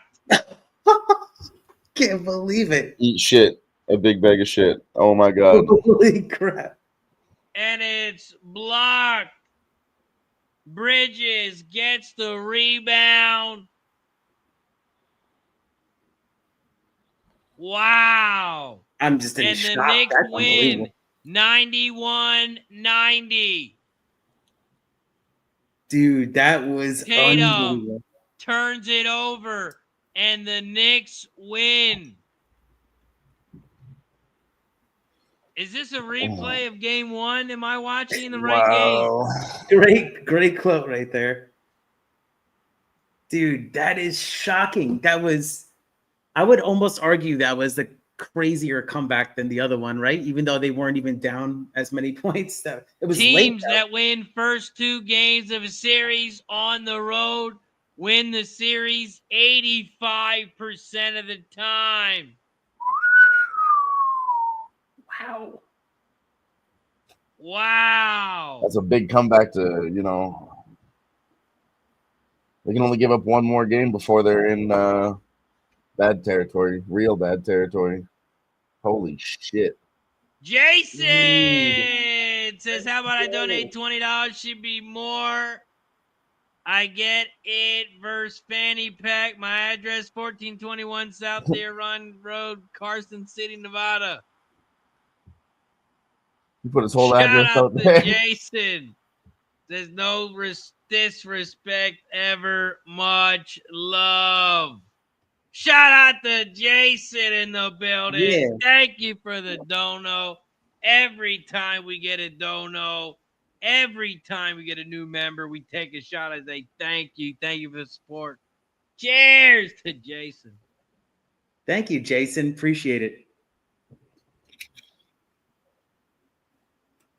Can't believe it.
Eat shit. A big bag of shit. Oh, my God.
Holy crap.
And it's blocked. Bridges gets the rebound. Wow.
I'm just in shock.
And the Knicks win 91-90.
Dude, that was unbelievable.
Turns it over, and the Knicks win. Is this a replay of game one? Am I watching the right game?
Great quote right there. Dude, that is shocking. That was, I would almost argue that was the crazier comeback than the other one, right? Even though they weren't even down as many points. It was
teams that win first 2 games of a series on the road win the series 85% of the time. Wow.
That's a big comeback to, they can only give up one more game before they're in bad territory, real bad territory. Holy shit.
Jason says, how about I donate $20? Should be more. I get it versus Fanny Pack. My address, 1421 South Deer Run Road, Carson City, Nevada.
You put his whole address out there.
Jason says, no disrespect ever. Much love. Shout out to Jason in the building. Yeah. Thank you for the dono. Every time we get a dono, every time we get a new member, we take a shot. I say thank you. Thank you for the support. Cheers to Jason.
Thank you, Jason. Appreciate it.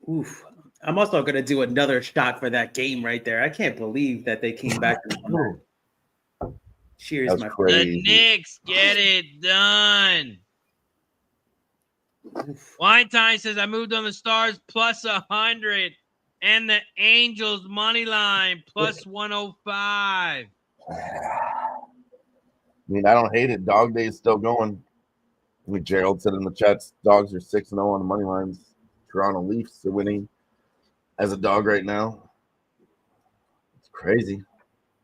Oof. I'm also going to do another shot for that game right there. I can't believe that they came back. Cheers,
That's
my
crazy.
The Knicks get it done. Wine Time says, I moved on the Stars plus 100 and the Angels money line plus 105.
I mean, I don't hate it. Dog day is still going. I mean, Gerald said in the chats, dogs are 6-0 on the money lines. Toronto Leafs are winning as a dog right now. It's crazy.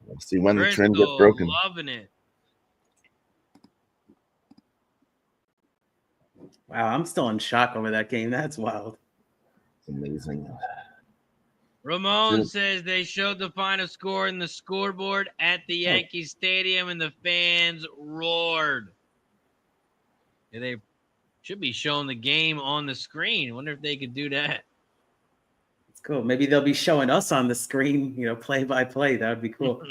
We'll see when the trend gets
Crystal
broken.
loving it.
Wow, I'm still in shock over that game. That's wild.
It's amazing.
Ramon
Dude.
says they showed the final score in the scoreboard at the Yankee Stadium and the fans roared. Yeah, they should be showing the game on the screen. I wonder if they could do that.
It's cool. Maybe they'll be showing us on the screen, play by play. That would be cool.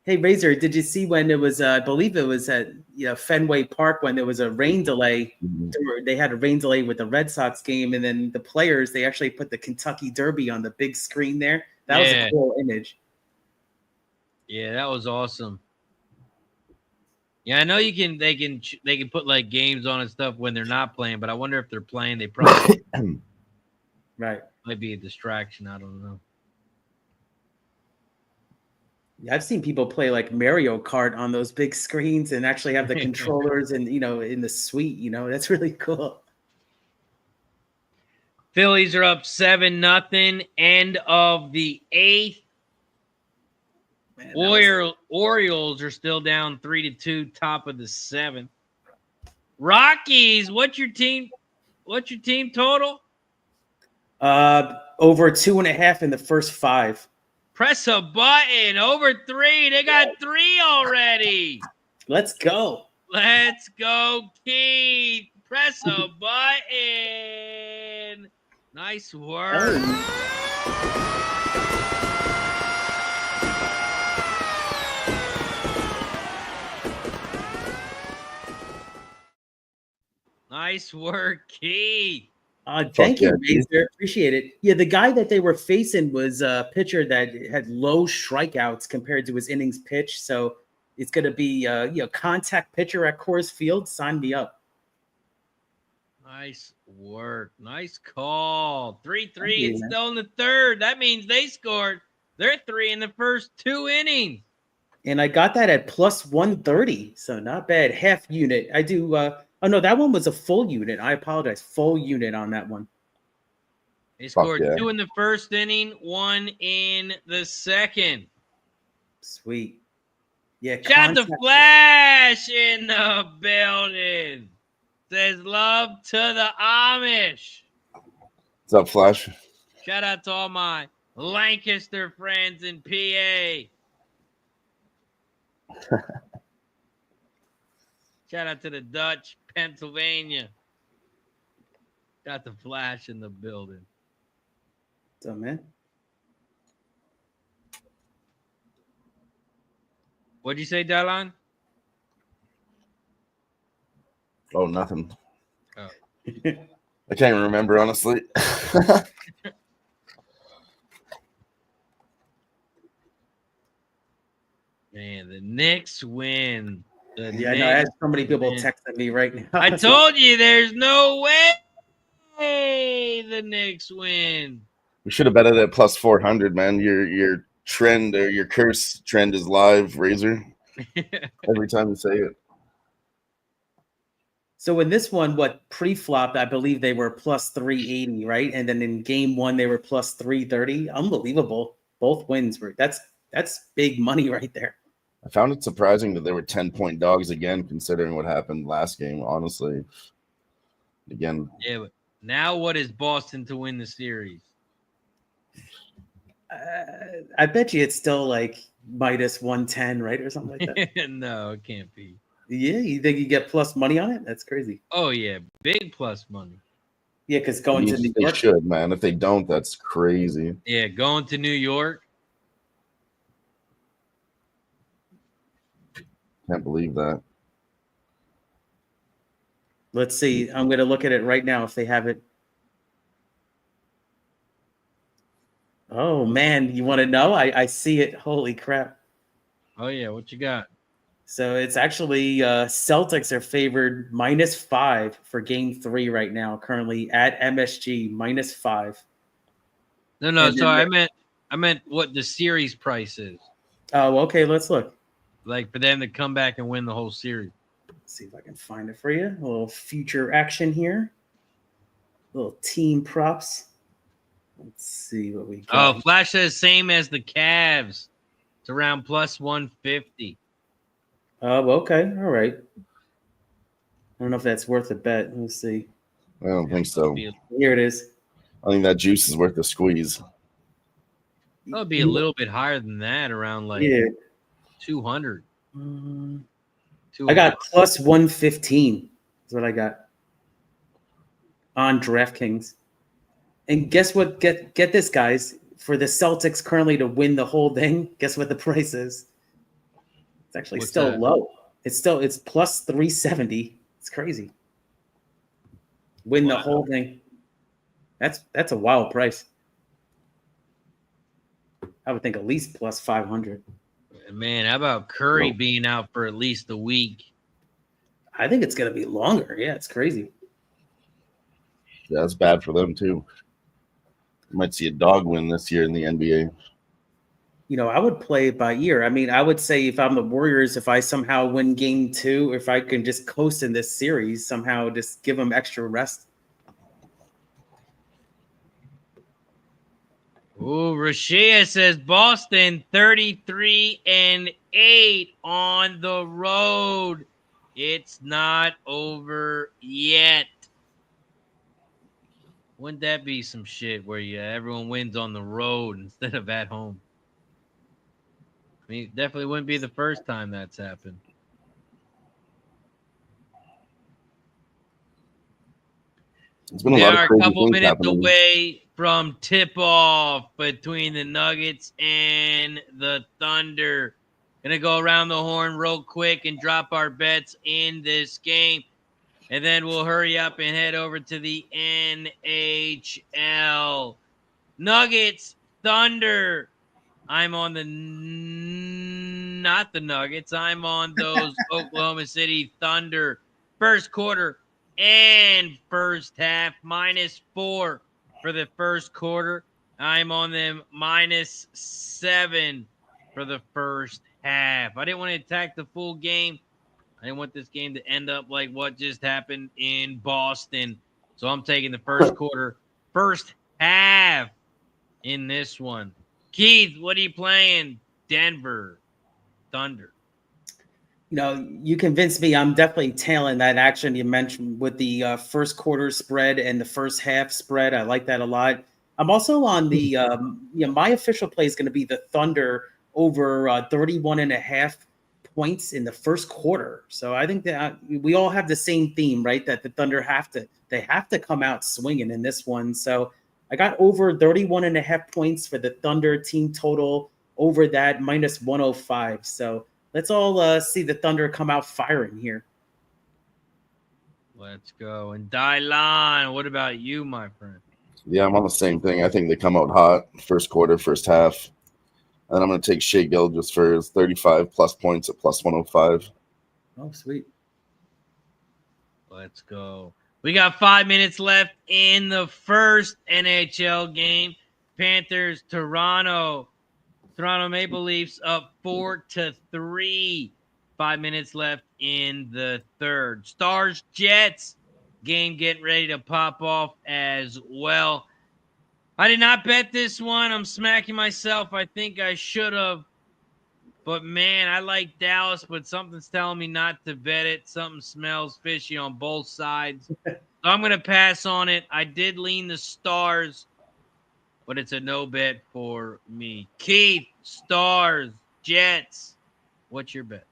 Hey, Razor, did you see when it was, I believe it was at Fenway Park when there was a rain delay?
Mm-hmm.
They had a rain delay with the Red Sox game, and then the players, they actually put the Kentucky Derby on the big screen there. That was a cool image.
Yeah, that was awesome. Yeah, I know they can put like games on and stuff when they're not playing, but I wonder if they're playing, they probably
right.
Might be a distraction. I don't know.
Yeah, I've seen people play like Mario Kart on those big screens and actually have the controllers and in the suite. That's really cool.
Phillies are up 7-0. End of the 8th. Man, Orioles are still down 3-2. Top of the 7th. Rockies, what's your team total?
Over 2.5 in the first 5.
Press a button. Over 3. They got 3 already.
Let's go.
Let's go, Keith. Press a button. Nice work. Nice work, Keith.
Thank you, Razor. Appreciate it. Yeah, the guy that they were facing was a pitcher that had low strikeouts compared to his innings pitched. So it's going to be contact pitcher at Coors Field. Sign me up.
Nice work. Nice call. 3-3. It's still in the 3rd. That means they scored. They're 3 in the first 2 innings.
And I got that at plus 130. So not bad. Half unit. I do. Oh, no, that one was a full unit. I apologize. Full unit on that one.
They scored 2 in the first inning, 1 in the 2nd.
Sweet. Yeah.
Shout the Flash in the building. Says love to the Amish.
What's up, Flash?
Shout out to all my Lancaster friends in PA. Shout out to the Dutch, Pennsylvania. Got the Flash in the building.
What's up, man?
What'd you say, Dylan?
Oh, nothing.
Oh.
I can't even remember, honestly.
Man, the Knicks win.
I had so many people texting me right now.
I told you there's no way the Knicks win.
We should have bet it at plus 400, man. Your trend or your curse trend is live, Razor. Every time you say it.
So in this one, pre-flop, I believe they were plus 380, right? And then in game 1, they were plus 330. Unbelievable. Both wins were that's big money right there.
I found it surprising that they were 10-point dogs again, considering what happened last game, honestly. Again.
Yeah, but now what is Boston to win the series?
I bet you it's still like minus 110, right? Or something like that.
No, it can't be.
Yeah, you think you get plus money on it? That's crazy.
Oh, yeah. Big plus money.
Yeah, because going to New York.
They should, man. If they don't, that's crazy.
Yeah, going to New York.
Can't believe that.
Let's see. I'm going to look at it right now if they have it. Oh, man. You want to know? I see it. Holy crap.
Oh, yeah. What you got?
So it's actually Celtics are favored -5 for game 3 right now, currently at MSG -5.
No.
And
Sorry,
then
I meant what the series price is.
oh, okay, let's look.
Like for them to come back and win the whole series.
Let's see if I can find it for you. A little future action here. Little team props. Let's see what we got.
Oh, Flash says same as the Cavs. It's around +150.
Oh, okay. All right. I don't know if that's worth a bet. Let's see.
I don't think so.
Here it is.
I think that juice is worth the squeeze.
It'll be a little bit higher than that, around like 200.
I got +115 is what I got on DraftKings. And guess what? Get this, guys. For the Celtics currently to win the whole thing, guess what the price is? It's actually still low. It's +370. It's crazy. Win the whole thing. That's a wild price. I would think at least +500.
Man, how about Curry being out for at least a week?
I think it's gonna be longer. Yeah, it's crazy.
Yeah, that's bad for them too. Might see a dog win this year in the NBA.
You know, I would play it by ear. I mean, I would say if I'm the Warriors, if I somehow win game 2, if I can just coast in this series, somehow just give them extra rest.
Ooh, Rashia says Boston 33-8 on the road. It's not over yet. Wouldn't that be some shit where everyone wins on the road instead of at home? I mean, it definitely wouldn't be the first time that's happened.
It's been
They
a lot
are
of crazy
a couple
things
minutes
happening.
away from tip-off between the Nuggets and the Thunder. Gonna go around the horn real quick and drop our bets in this game. And then we'll hurry up and head over to the NHL. Nuggets, Thunder. I'm on not the Nuggets. I'm on those Oklahoma City Thunder. First quarter and first half, -4 for the first quarter. I'm on them -7 for the first half. I didn't want to attack the full game. I didn't want this game to end up like what just happened in Boston. So I'm taking the first quarter, first half in this one. Keith, what are you playing? Denver Thunder.
You know, you convinced me. I'm definitely tailing that action you mentioned with the first quarter spread and the first half spread. I like that a lot. I'm also on the, my official play is going to be the Thunder over 31.5 points in the first quarter. So I think that we all have the same theme, right? That the Thunder have to come out swinging in this one. So I got over 31.5 points for the Thunder team total, over that -105. So let's all see the Thunder come out firing here.
Let's go. And Dylan, what about you, my friend?
Yeah, I'm on the same thing. I think they come out hot first quarter, first half. And I'm going to take Shea Gilgeous for his 35+ points at +105.
Oh, sweet.
Let's go. We got 5 minutes left in the first NHL game. Panthers, Toronto. Toronto Maple Leafs up 4-3. 5 minutes left in the third. Stars, Jets. Game getting ready to pop off as well. I did not bet this one. I'm smacking myself. I think I should have. But, man, I like Dallas, but something's telling me not to bet it. Something smells fishy on both sides. So I'm going to pass on it. I did lean the Stars, but it's a no bet for me. Keith, Stars, Jets, what's your bet?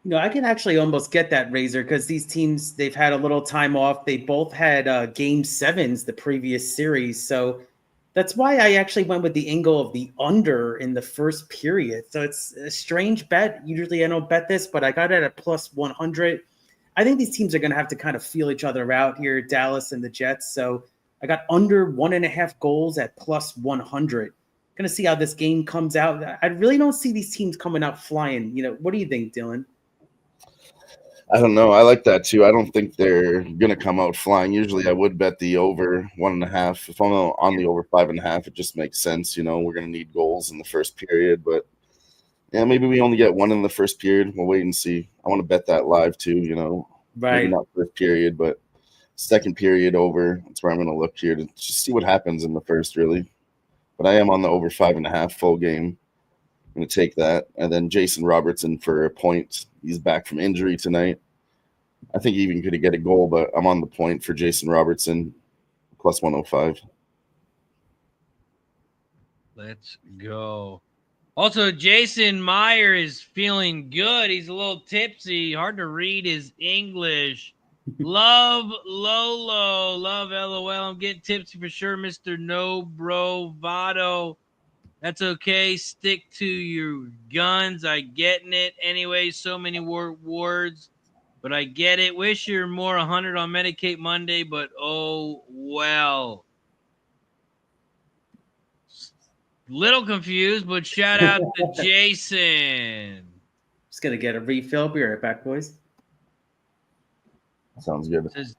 You know, I can actually almost get that, Razor, because these teams, they've had a little time off. They both had game 7s the previous series. So that's why I actually went with the angle of the under in the first period. So it's a strange bet. Usually I don't bet this, but I got it at +100. I think these teams are going to have to kind of feel each other out here, Dallas and the Jets. So I got under 1.5 goals at +100. Gonna see how this game comes out. I really don't see these teams coming out flying. What do you think, Dylan?
I don't know. I like that too. I don't think they're gonna come out flying. Usually, I would bet the over 1.5. If I'm on the over 5.5, it just makes sense. We're gonna need goals in the first period, but yeah, maybe we only get one in the first period. We'll wait and see. I want to bet that live too.
Right.
Maybe not first period, but second period over. That's where I'm gonna look here to just see what happens in the first, really. But I am on the over 5.5 full game. I'm going to take that. And then Jason Robertson for a point. He's back from injury tonight. I think he even could get a goal, but I'm on the point for Jason Robertson, plus 105.
Let's go. Also, Jason Meyer is feeling good. He's a little tipsy. Hard to read his English. Love Lolo. Love LOL. I'm getting tipsy for sure, Mr. No Brovado. That's okay. Stick to your guns. I getting it. Anyway, so many words, but I get it. Wish you're more 100 on Medicate Monday, but oh well. Little confused, but shout out to Jason.
Just gonna get a refill. Be right back, boys.
Sounds good.
Says,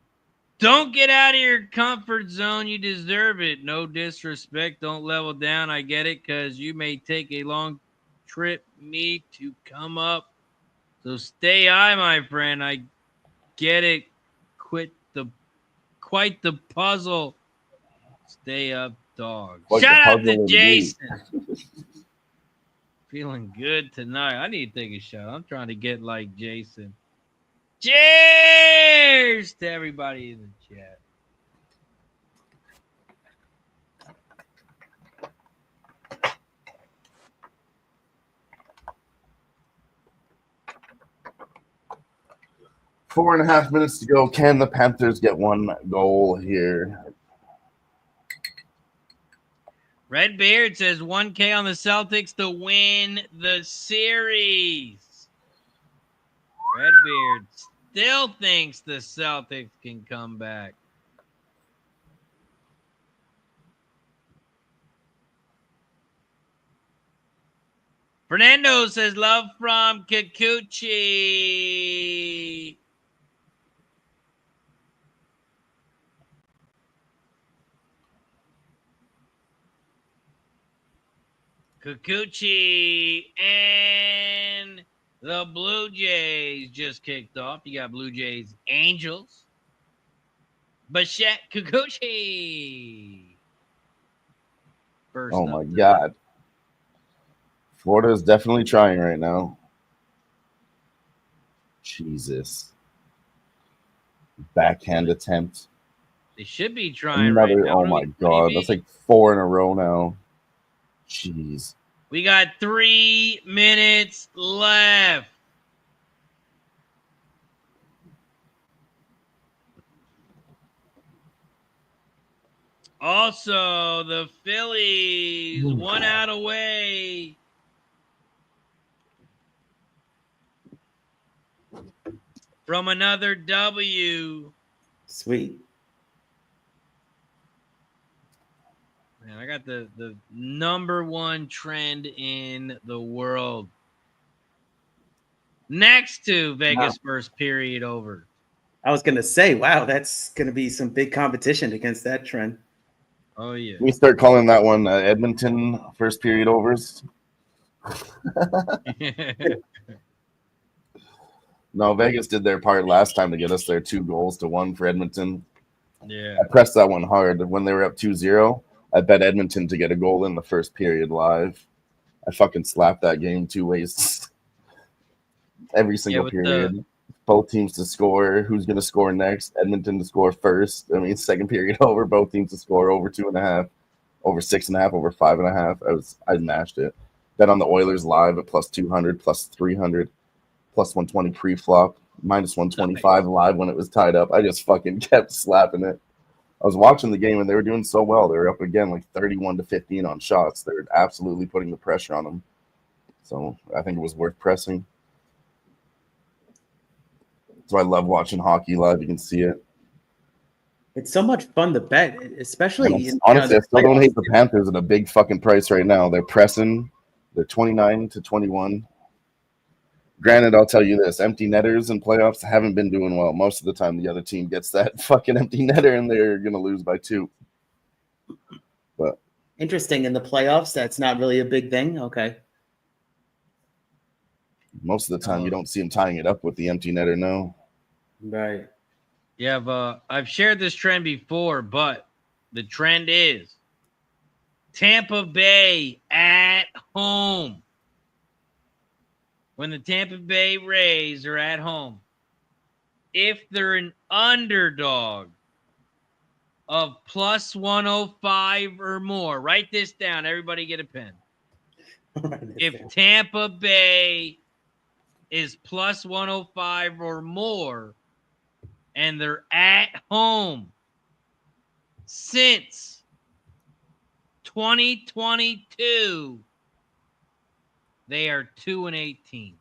don't get out of your comfort zone. You deserve it. No disrespect. Don't level down. I get it, because you may take a long trip me to come up. So stay high, my friend. I get it. Quite the puzzle. Stay up, dog. Shout out to Jason. Feeling good tonight. I need to take a shot. I'm trying to get like Jason. Cheers to everybody in the chat.
Four and a half minutes to go. Can the Panthers get one goal here?
Redbeard says 1K on the Celtics to win the series. Redbeard still thinks the Celtics can come back. Fernando says love from Kikuchi. Kikuchi and the Blue Jays just kicked off. You got Blue Jays Angels. Bichette Kikuchi. First
oh my God. Florida is definitely trying right now. Jesus. Backhand attempt.
They should be trying right now.
Oh my God. That's like 4 in a row now. Jeez.
We got 3 minutes left. Also, the Phillies 1 out away. From another W.
Sweet.
Man, I got the number 1 trend in the world. Next to Vegas first period over.
I was going to say, wow, that's going to be some big competition against that trend.
Oh, yeah.
We start calling that one Edmonton first period overs. No, Vegas did their part last time to get us their 2-1 for Edmonton.
Yeah.
I pressed that one hard. When they were up 2-0, I bet Edmonton to get a goal in the first period live. I fucking slapped that game 2 ways. Every single period. Both teams to score. Who's going to score next? Edmonton to score first. I mean, second period over. Both teams to score over 2.5, over 6.5, over 5.5. I mashed it. Bet on the Oilers live at plus 200, plus 300, plus 120 pre-flop, minus 125 live when it was tied up. I just fucking kept slapping it. I was watching the game and they were doing so well. They were up again like 31-15 on shots. They were absolutely putting the pressure on them. So I think it was worth pressing. So I love watching hockey live. You can see it.
It's so much fun to bet, especially
Honestly, I still don't
playoffs.
hate the Panthers at a big fucking price right now. They're pressing. They're 29-21. Granted, I'll tell you this: empty netters in playoffs haven't been doing well. Most of the time, the other team gets that fucking empty netter, and they're gonna lose by 2. But
Interesting, in the playoffs, that's not really a big thing. Okay.
most of the time, you don't see them tying it up with the empty netter. No.
Right.
Yeah, I've shared this trend before, but the trend is Tampa Bay at home. When the Tampa Bay Rays are at home, if they're an underdog of plus 105 or more, write this down. Everybody get a pen. If Tampa Bay is plus 105 or more and they're at home since 2022, they are 2-18.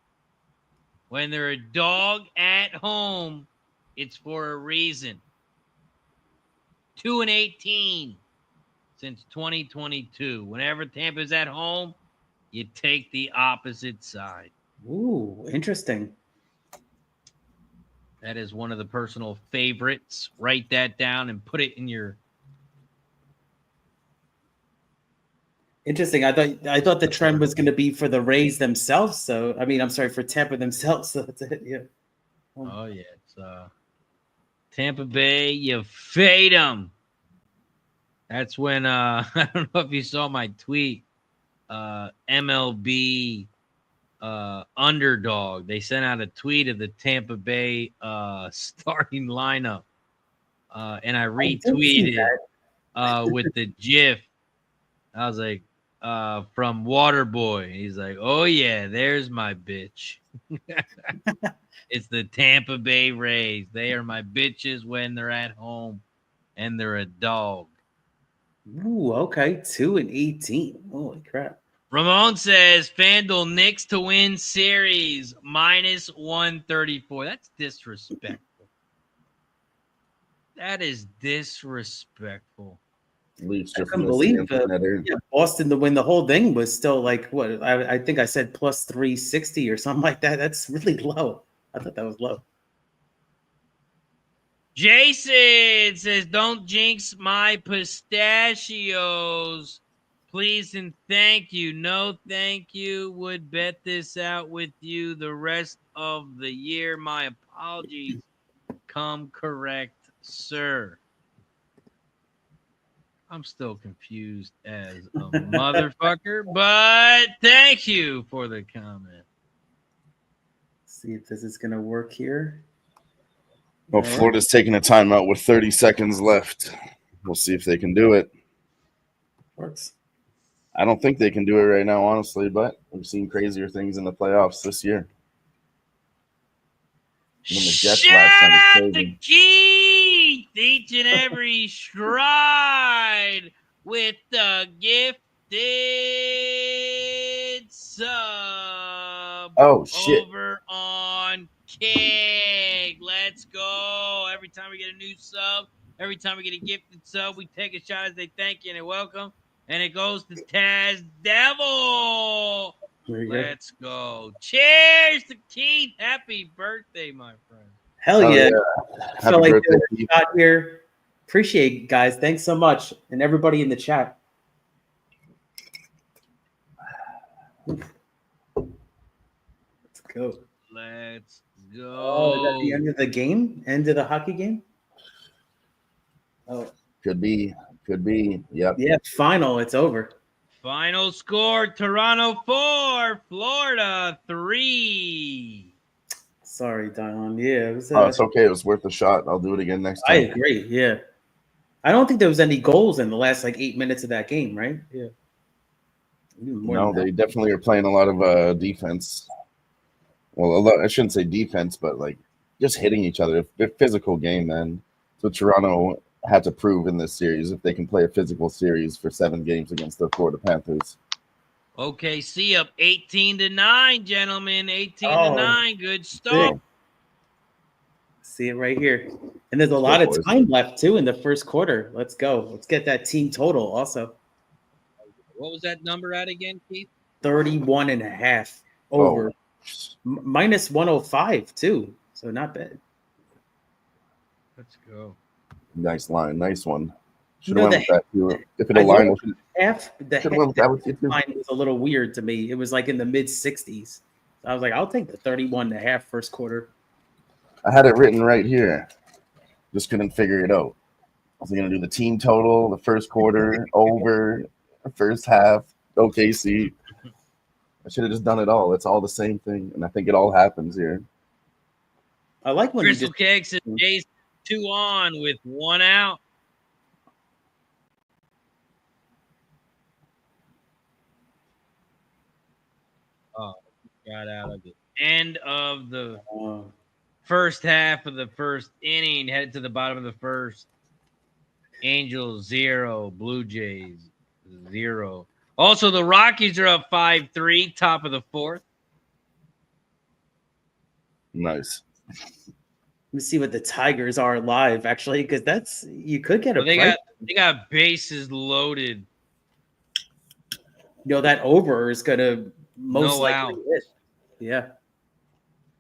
When they're a dog at home, it's for a reason. 2-18 since 2022. Whenever Tampa's at home, you take the opposite side.
Ooh, interesting.
That is one of the personal favorites. Write that down and put it in your.
Interesting. I thought the trend was going to be for the Rays themselves. So I mean, I'm sorry, for Tampa themselves. So that's it. Yeah.
Oh yeah, it's Tampa Bay. You fade them. That's when I don't know if you saw my tweet. MLB underdog. They sent out a tweet of the Tampa Bay starting lineup, and I retweeted with the GIF. I was like, from Waterboy. He's like, oh yeah, there's my bitch. It's the Tampa Bay Rays. They are my bitches when they're at home, and they're a dog.
Ooh, okay. 2-18. Holy crap.
Ramon says FanDuel Knicks to win series minus 134. That's disrespectful. That is disrespectful.
I couldn't believe Boston to win the whole thing was still like what I think I said plus 360 or something like that. That's really low. I thought that was low.
Jason says, don't jinx my pistachios. Please and thank you. No, thank you. Would bet this out with you the rest of the year. My apologies. Come correct, sir. I'm still confused as a motherfucker, but thank you for the comment.
See if this is going to work here.
Well, Florida's taking a timeout with 30 seconds left. We'll see if they can do it.
Works.
I don't think they can do it right now, honestly, but we've seen crazier things in the playoffs this year.
Shout out to Keith each and every stride with the gifted sub.
Oh, shit.
Over on Keg. Let's go. Every time we get a new sub, every time we get a gifted sub, we take a shot as they thank you and they welcome. And it goes to Taz Devil. Let's go. Cheers to Keith. Happy birthday, my friend.
Hell yeah.
Happy birthday,
Keith. Out here. Appreciate it, guys. Thanks so much. And everybody in the chat. Let's go.
Let's go.
Oh, is that the end of the game? End of the hockey game? Oh.
Could be. Yep.
Yeah, final. It's over.
Final score, Toronto 4, Florida 3.
Sorry, Dion. Yeah, it was.
It's okay. It was worth a shot. I'll do it again next time.
I agree. Yeah, I don't think there was any goals in the last 8 minutes of that game, right? Yeah.
No, they definitely are playing a lot of defense. Well, I shouldn't say defense, but just hitting each other. A physical game, man. So Toronto had to prove in this series if they can play a physical series for 7 games against the Florida Panthers.
OKC up 18-9, gentlemen. 18-9. Good stuff.
See it right here. And there's a
Let's
lot
go,
of
boys.
time left, too, in the first quarter. Let's go. Let's get that team total also.
What was that number at again, Keith?
31.5 over. Minus 105, too. So not bad.
Let's go.
Nice line. Nice one. Should
You
have
know,
went with that too. If it
I
aligned with
the
went with that with you too.
line was a little weird to me. It was like in the mid 60s. So I was like, I'll take the 31.5 first quarter.
I had it written right here. Just couldn't figure it out. Was I going to do the team total, the first quarter, over, the first half, OKC? I should have just done it all. It's all the same thing, and I think it all happens here.
I like when
Crystal Cake says Jason 2 on with 1 out. Oh, got out of it. End of the first half of the first inning. Headed to the bottom of the first. Angels 0, Blue Jays 0. Also, the Rockies are up 5-3, top of the fourth.
Let
Nice.
me see what the Tigers are live, actually, because that's you could get a.
Well, they got bases loaded.
You know, that over is gonna most likely hit. Yeah.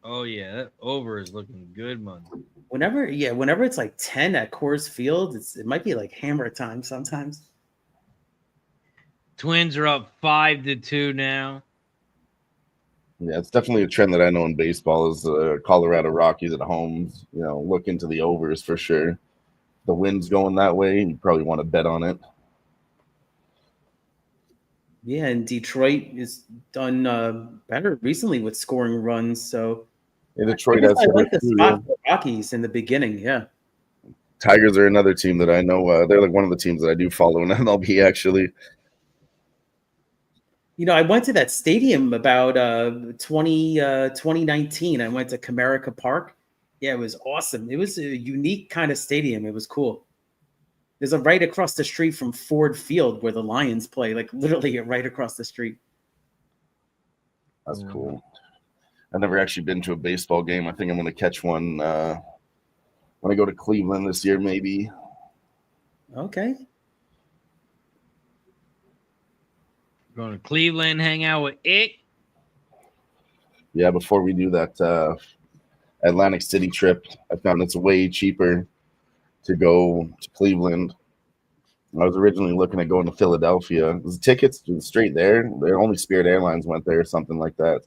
Oh yeah, that over is looking good, man.
Whenever it's like 10 at Coors Field, it might be like hammer time sometimes.
Twins are up 5-2 now.
Yeah, it's definitely a trend that I know in baseball is Colorado Rockies at home. You know, look into the overs for sure. The wind's going that way, you probably want to bet on it.
Yeah, and Detroit has done better recently with scoring runs. So
yeah, Detroit has
I like the
too,
spot for the Rockies in the beginning. Yeah,
Tigers are another team that I know. They're like one of the teams that I do follow in MLB actually.
You know, I went to that stadium about 2019. I went to Comerica Park. Yeah, it was awesome. It was a unique kind of stadium. It was cool. There's a right across the street from Ford Field where the Lions play, like literally right across the street.
That's cool. I've never actually been to a baseball game. I think I'm going to catch one when I go to Cleveland this year, maybe.
Okay.
Going to Cleveland, hang out with it.
Yeah, before we do that Atlantic City trip, I found it's way cheaper to go to Cleveland. I was originally looking at going to Philadelphia. The tickets straight there. Only Spirit Airlines went there or something like that.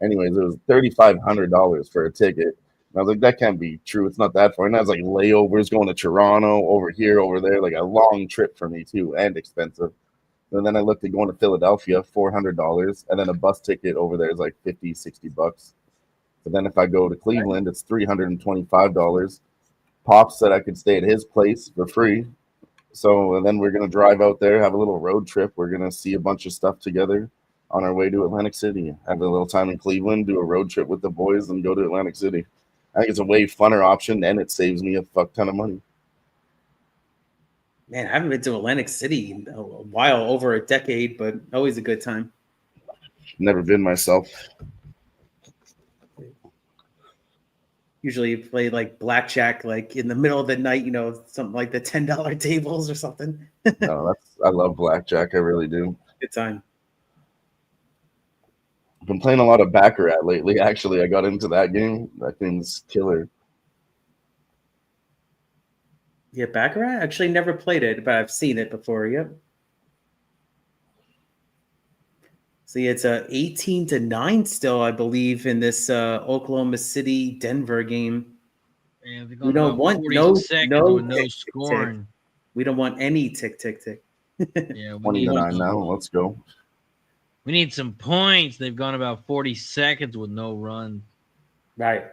Anyways, it was $3,500 for a ticket. And I was like, that can't be true. It's not that far. And I was like layovers going to Toronto, over here, over there, like a long trip for me too, and expensive. And then I looked at going to Philadelphia, $400, and then a bus ticket over there is like $50, $60. But then if I go to Cleveland, it's $325. Pop said I could stay at his place for free. So and then we're gonna drive out there, have a little road trip. We're gonna see a bunch of stuff together on our way to Atlantic City. Have a little time in Cleveland, do a road trip with the boys, and go to Atlantic City. I think it's a way funner option, and it saves me a fuck ton of money.
Man, I haven't been to Atlantic City in a while, over a decade, but always a good time.
Never been myself.
Usually play like blackjack, like in the middle of the night, you know, something like the $10 tables or something.
No, I love blackjack. I really do.
Good time.
I've been playing a lot of Baccarat lately. Actually, I got into that game. That thing's killer.
Yeah, Baccarat? Actually never played it, but I've seen it before. Yep. See, it's a 18-9 still, I believe, in this Oklahoma City Denver game.
Man,
We don't want no
scoring.
Tick. We don't want any tick.
Yeah,
20-9 now. Let's go.
We need some points. They've gone about 40 seconds with no run.
Right.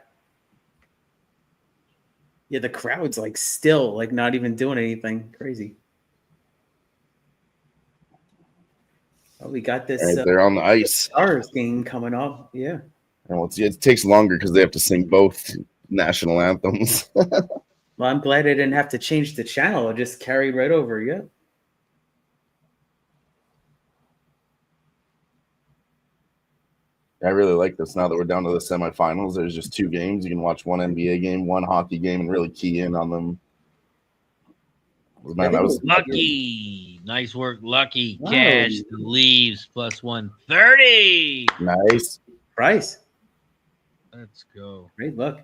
Yeah, the crowd's like still like not even doing anything. Crazy. Oh, we got this.
Right, they're on the ice.
Stars game coming up. Yeah.
And it takes longer because they have to sing both national anthems.
Well, I'm glad I didn't have to change the channel. It just carried right over. Yeah.
I really like this. Now that we're down to the semifinals, there's just 2 games. You can watch one NBA game, one hockey game, and really key in on them. Man, that was
Lucky. Nice work, Lucky.
Wow.
Cash the leaves plus 130.
nice.
Price.
Let's go.
Great look.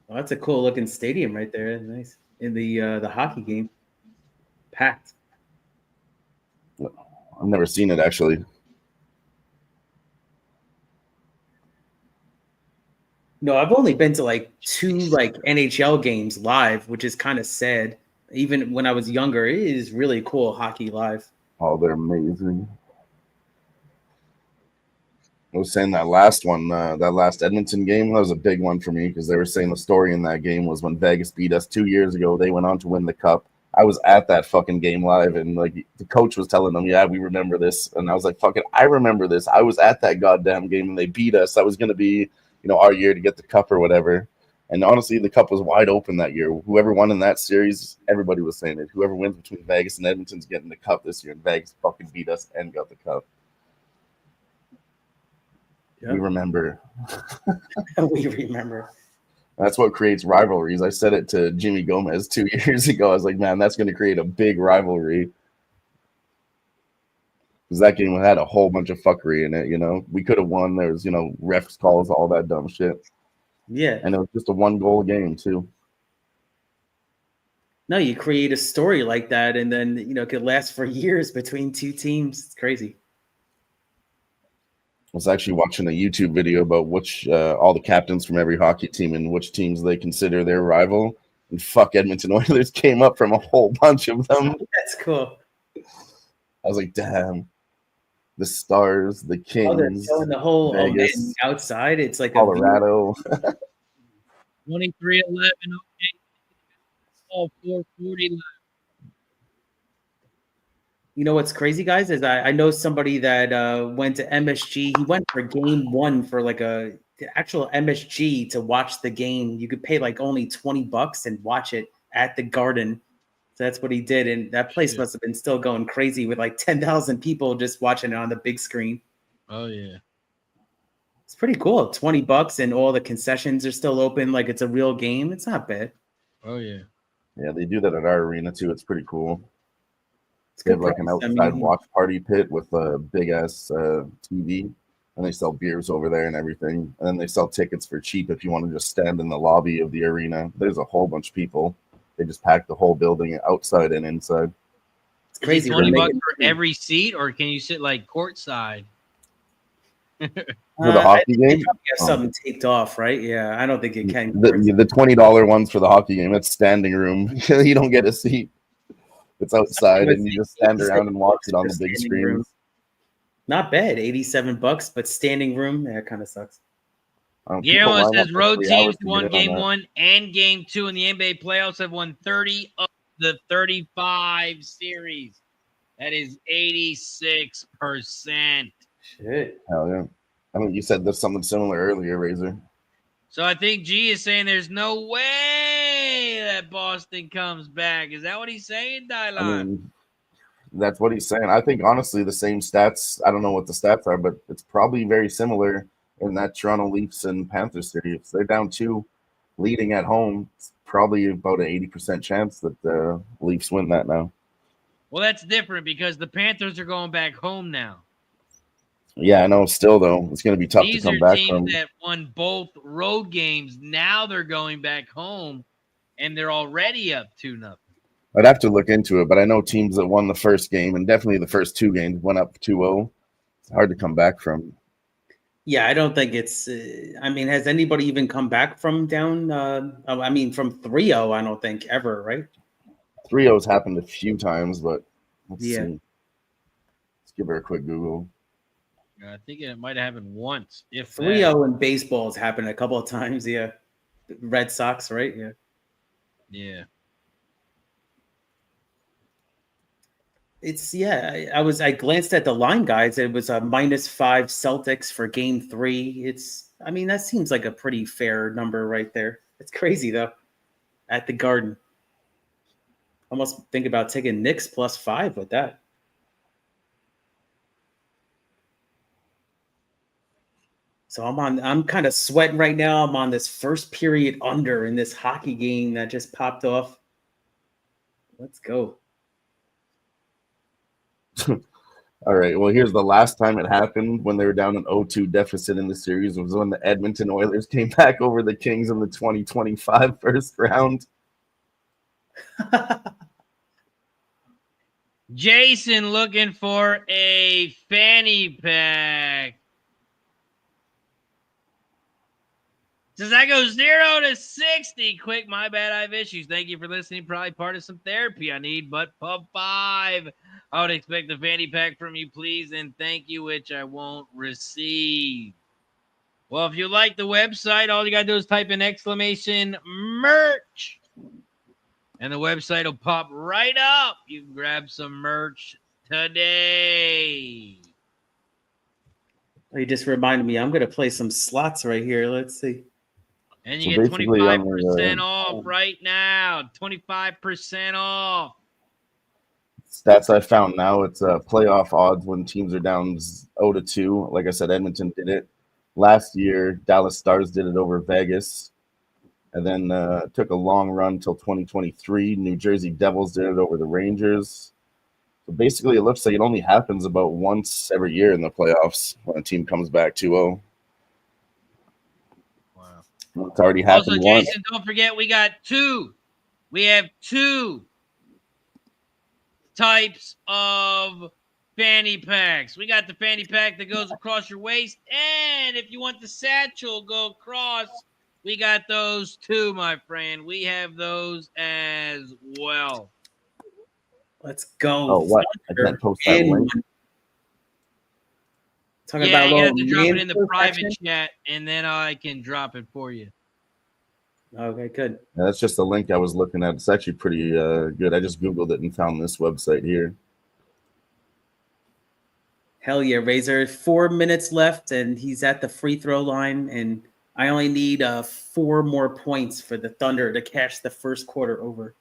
Well, that's a cool looking stadium right there. Nice. In the hockey game. Packed.
I've never seen it actually.
No, I've only been to like 2 like NHL games live, which is kind of sad. Even when I was younger, it is really cool hockey live.
Oh, they're amazing. I was saying that last one, that last Edmonton game, that was a big one for me because they were saying the story in that game was when Vegas beat us 2 years ago. They went on to win the cup. I was at that fucking game live, and like the coach was telling them, "Yeah, we remember this," and I was like, "Fucking, I remember this. I was at that goddamn game, and they beat us. That was gonna be, our year to get the cup or whatever." And honestly, the cup was wide open that year. Whoever won in that series, everybody was saying it. Whoever wins between Vegas and Edmonton's getting the cup this year, and Vegas fucking beat us and got the cup.
Yep.
We remember.
We remember.
That's what creates rivalries. I said it to Jimmy Gomez 2 years ago. I was like, man, that's going to create a big rivalry. Because that game had a whole bunch of fuckery in it, We could have won. There was, refs calls, all that dumb shit.
Yeah.
And it was just a 1-goal game, too.
No, you create a story like that, and then, it could last for years between 2 teams. It's crazy.
I was actually watching a YouTube video about which all the captains from every hockey team and which teams they consider their rival. And fuck, Edmonton Oilers came up from a whole bunch of them.
That's cool.
I was like, damn. The Stars, the Kings,
they're showing the whole
Vegas,
outside. It's like
Colorado.
23-11. Okay. All 440 left.
You know what's crazy, guys, is I know somebody that went to MSG. He went for game 1 for like the actual MSG to watch the game. You could pay like only $20 and watch it at the Garden. So that's what he did. And that place must have been still going crazy with like 10,000 people just watching it on the big screen.
Oh, yeah.
It's pretty cool. $20 and all the concessions are still open. Like it's a real game. It's not bad.
Oh, yeah.
Yeah, they do that at our arena, too. It's pretty cool.
It's
They have like an outside watch party pit with a big-ass TV, and they sell beers over there and everything. And then they sell tickets for cheap if you want to just stand in the lobby of the arena. There's a whole bunch of people. They just pack the whole building outside and inside.
It's crazy.
$20 for every seat, or can you sit like courtside?
For the hockey game?
You have something taped off, right? Yeah, I don't think it can.
The $20 ones for the hockey game, it's standing room. You don't get a seat. It's outside, and you just stand around and watch it on the big screens.
Not bad, $87, but standing room, that kind of sucks.
Guillermo says road teams won game 1 and game 2 in the NBA playoffs have won 30 of the 35 series. That is 86%.
Shit.
Hell yeah. I mean, you said there's something similar earlier, Razor.
So I think G is saying there's no way that Boston comes back. Is that what he's saying, Dylan?
I mean, that's what he's saying. I think, honestly, the same stats. I don't know what the stats are, but it's probably very similar in that Toronto Leafs and Panthers series. They're down 2, leading at home. It's probably about an 80% chance that the Leafs win that now.
Well, that's different because the Panthers are going back home now.
Yeah, I know. Still, though, it's going to be tough to come back from.
These are teams that won both road games. Now they're going back home, and they're already up 2-0.
I'd have to look into it, but I know teams that won the first game and definitely the first 2 games went up 2-0. It's hard to come back from.
Yeah, I don't think it's. I mean, has anybody even come back from down? I mean, from 3-0, I don't think ever, right?
3-0's happened a few times, but let's see. Let's give her a quick Google.
I think it might have happened once. If
3-0 in baseball has happened a couple of times. Yeah, Red Sox, right? Yeah.
Yeah.
It's I glanced at the line, guys. It was a -5 Celtics for game 3. I mean, that seems like a pretty fair number right there. It's crazy though. At the Garden. Almost think about taking Knicks +5 with that. So I'm kind of sweating right now. I'm on this first period under in this hockey game that just popped off. Let's go.
All right. Well, here's the last time it happened when they were down an 0-2 deficit in the series. It was when the Edmonton Oilers came back over the Kings in the 2025 first round.
Jason looking for a fanny pack. Says I go 0 to 60. Quick, my bad, I have issues. Thank you for listening. Probably part of some therapy I need, but pub 5. I would expect a fanny pack from you, please, and thank you, which I won't receive. Well, if you like the website, all you got to do is type in exclamation merch, and the website will pop right up. You can grab some merch today.
You just reminded me. I'm going to play some slots right here. Let's see.
And you get 25% off right now. 25% off.
Stats I found now, it's playoff odds when teams are down 0-2. Like I said, Edmonton did it. Last year, Dallas Stars did it over Vegas. And then took a long run till 2023. New Jersey Devils did it over the Rangers. So basically, it looks like it only happens about once every year in the playoffs when a team comes back 2-0. Wow. It's already happened
also,
once.
Jason, don't forget we have two types of fanny packs. We got the fanny pack that goes across your waist, and if you want the satchel go across, we got those too, my friend. We have those as well.
Let's go.
Oh, what? I can't post that link.
Talking about
you have to drop it in the private chat, and then I can drop it for you.
Okay, good.
Yeah, that's just the link I was looking at. It's actually pretty good. I just Googled it and found this website here.
Hell yeah, Razor. 4 minutes left, and he's at the free throw line, and I only need 4 more points for the Thunder to cash the first quarter over.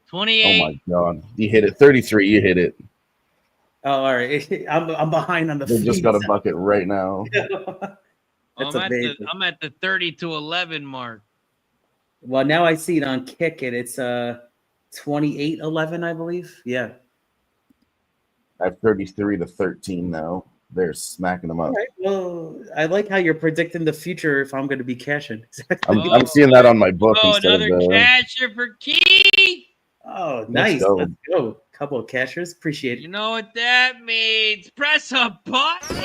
28.
Oh, my God. You hit it. 33, you hit it.
Oh, all right. I'm behind on the
They just got a bucket right now.
That's amazing.
I'm at the 30-11 mark.
Well, now I see it on Kick It. It's 28-11, I believe. Yeah.
I have 33-13 now. They're smacking them up.
All right. Well, I like how you're predicting the future if I'm going to be cashing.
I'm seeing that on my book. instead
another
of
casher for Keith.
Oh, nice. Let's go. Couple of cashers. Appreciate it.
You know what that means. Press a button.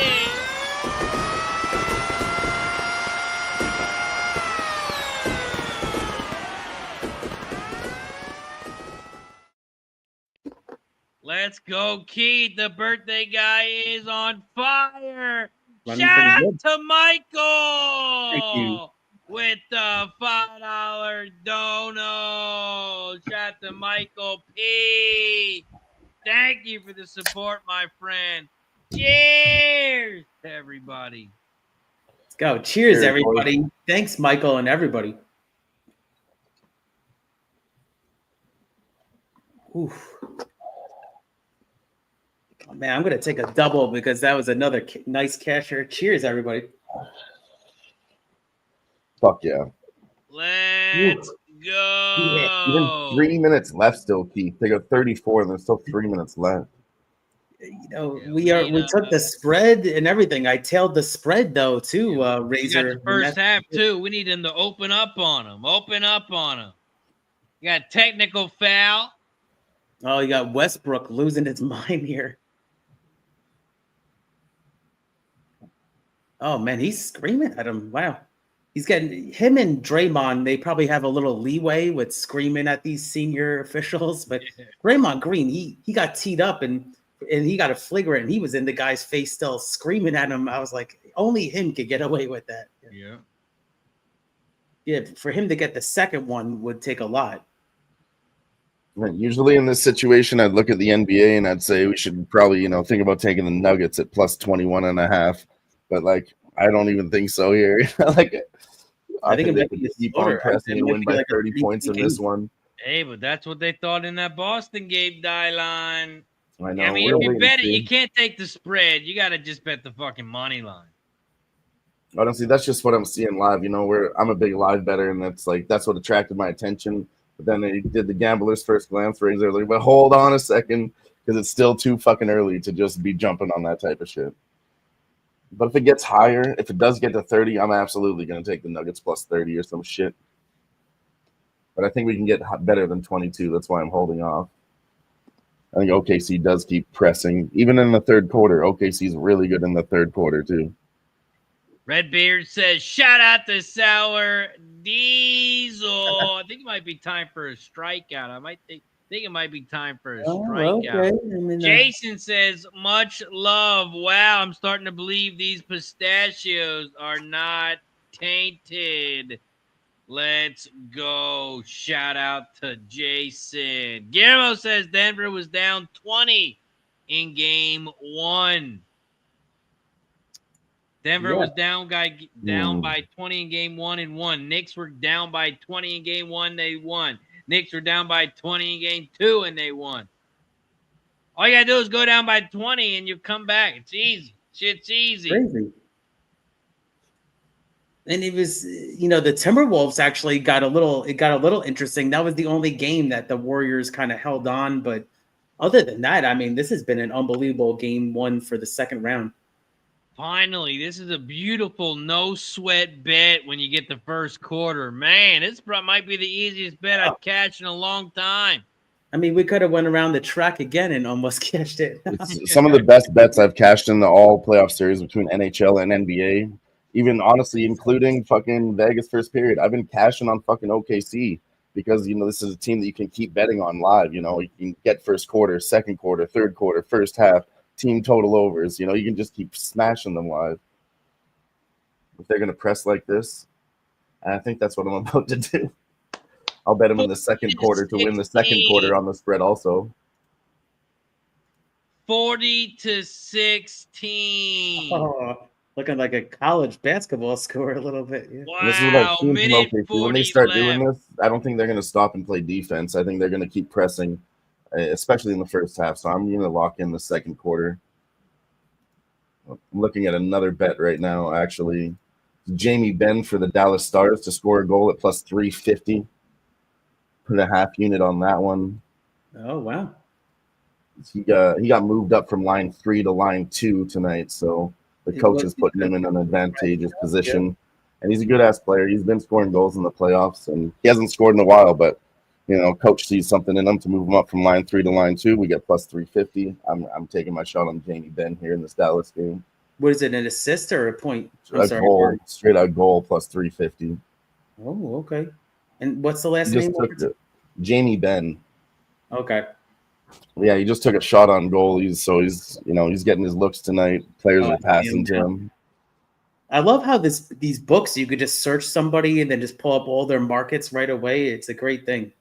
Let's go, Keith. The birthday guy is on fire. Shout out to Michael.
Thank you.
With the $5 dono. Shout out to Michael P. Thank you for the support, my friend. Cheers to everybody.
Let's go. Cheers, everybody. Boy. Thanks, Michael, and everybody. Oof. Oh, man, I'm going to take a double because that was another nice casher. Cheers, everybody.
Fuck yeah.
Let's go.
Even 3 minutes left still, Keith. They got 34 and there's still 3 minutes left.
You know, we took the spread and everything. I tailed the spread though too, Razor.
We got the first half too. We need them to open up on them. You got technical foul.
Oh, you got Westbrook losing his mind here. Oh man, he's screaming at him. Wow. He's getting him and Draymond. They probably have a little leeway with screaming at these senior officials, but Draymond Green, he got teed up and he got a flagrant. And he was in the guy's face, still screaming at him. I was like, only him could get away with that. Yeah. For him to get the second one would take a lot.
Usually in this situation, I'd look at the NBA and I'd say we should probably, think about taking the Nuggets at plus 21.5. But I don't even think so here. I think they could keep on pressing and win by 30 points in this one.
Hey, but that's what they thought in that Boston game, Dylan.
I know.
I mean, if you bet it, you can't take the spread. You got to just bet the fucking money line.
Honestly, that's just what I'm seeing live. You know, where I'm a big live bettor, and that's what attracted my attention. But then they did the gambler's first glance Razor. Like, but hold on a second, because it's still too fucking early to just be jumping on that type of shit. But if it gets higher, if it does get to 30, I'm absolutely going to take the Nuggets plus 30 or some shit. But I think we can get better than 22. That's why I'm holding off. I think OKC does keep pressing. Even in the third quarter, OKC is really good in the third quarter, too.
Redbeard says, shout out to Sour Diesel. I think it might be time for a strikeout. I think it might be time for a strikeout.
Okay.
Jason says, much love. Wow, I'm starting to believe these pistachios are not tainted. Let's go. Shout out to Jason. Guillermo says Denver was down 20 in game 1. Denver was down by 20 in game 1 and won. Knicks were down by 20 in game 1. They won. Knicks were down by 20 in game 2 and they won. All you got to do is go down by 20 and you come back. It's easy. Shit's easy.
Crazy. And it was, the Timberwolves actually got a little interesting. That was the only game that the Warriors kind of held on. But other than that, I mean, this has been an unbelievable game 1 for the second round.
Finally, this is a beautiful no sweat bet when you get the first quarter. Man, this might be the easiest bet I've cashed in a long time.
I mean, we could have went around the track again and almost cashed it.
It's some of the best bets I've cashed in the all playoff series between NHL and NBA. Even honestly, including fucking Vegas first period. I've been cashing on fucking OKC because, this is a team that you can keep betting on live. You can get first quarter, second quarter, third quarter, first half, team total overs. You can just keep smashing them live. If they're going to press like this, and I think that's what I'm about to do. I'll bet them in the second quarter to win the second quarter on the spread also.
40-16.
Oh, looking like a college basketball score a little bit. Yeah.
Wow,
this is what I've seen from
minute
OKC.
40
When they start
left.
doing this, I don't think they're going to stop and play defense. I think they're going to keep pressing, especially in the first half. So I'm going to lock in the second quarter. I'm looking at another bet right now, actually. Jamie Benn for the Dallas Stars to score a goal at plus 350. Put a half unit on that one.
Oh, wow.
He got moved up from line 3 to line 2 tonight, so the coach is putting him in an advantageous position. And he's a good ass player. He's been scoring goals in the playoffs, and he hasn't scored in a while. But coach sees something in him to move him up from line 3 to line 2. We get plus 350. I'm taking my shot on Jamie Benn here in this Dallas game.
What is it? An assist or a point?
Goal, straight out goal plus 350.
Oh, okay. And what's the last name?
Jamie Benn.
Okay.
Yeah, he just took a shot on goal. He's getting his looks tonight. Players are passing to him.
I love how these books, you could just search somebody and then just pull up all their markets right away. It's a great thing.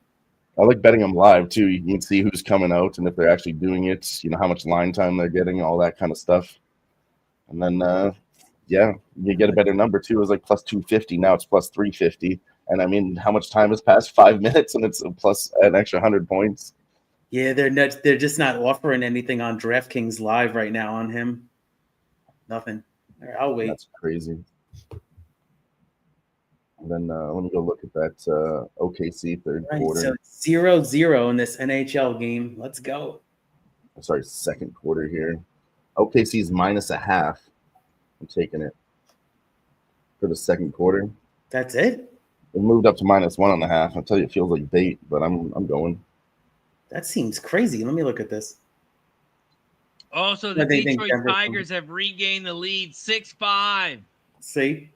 I like betting them live too. You can see who's coming out and if they're actually doing it, how much line time they're getting, all that kind of stuff. And then you get a better number too. It was like plus 250. Now it's plus 350. And I mean, how much time has passed? 5 minutes and it's plus an extra 100 points.
Yeah, they're just not offering anything on DraftKings Live right now on him. Nothing. I'll wait.
That's crazy. And then let me go look at that OKC third quarter.
So it's 0-0 in this NHL game. Let's go.
Sorry, second quarter here. OKC's minus a half. I'm taking it for the second quarter.
That's it?
It moved up to minus 1.5. I'll tell you, it feels like bait, but I'm going.
That seems crazy. Let me look at this.
Also, the Detroit Tigers have regained the lead 6-5.
See?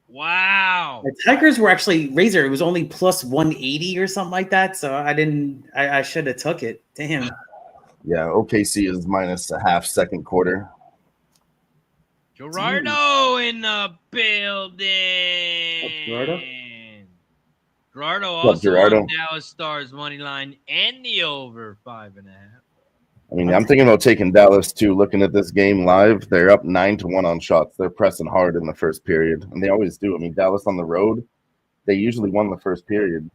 Wow.
The Tigers were actually, Razor, it was only plus 180 or something like that. So I should have took it. Damn.
Yeah, OKC is minus a half second quarter.
Gerardo in the building. Gerardo also on Dallas Stars money line and the over 5.5.
I mean, I'm thinking about taking Dallas too. Looking at this game live, they're up 9-1 on shots. They're pressing hard in the first period, and they always do. I mean, Dallas on the road, they usually won the first period.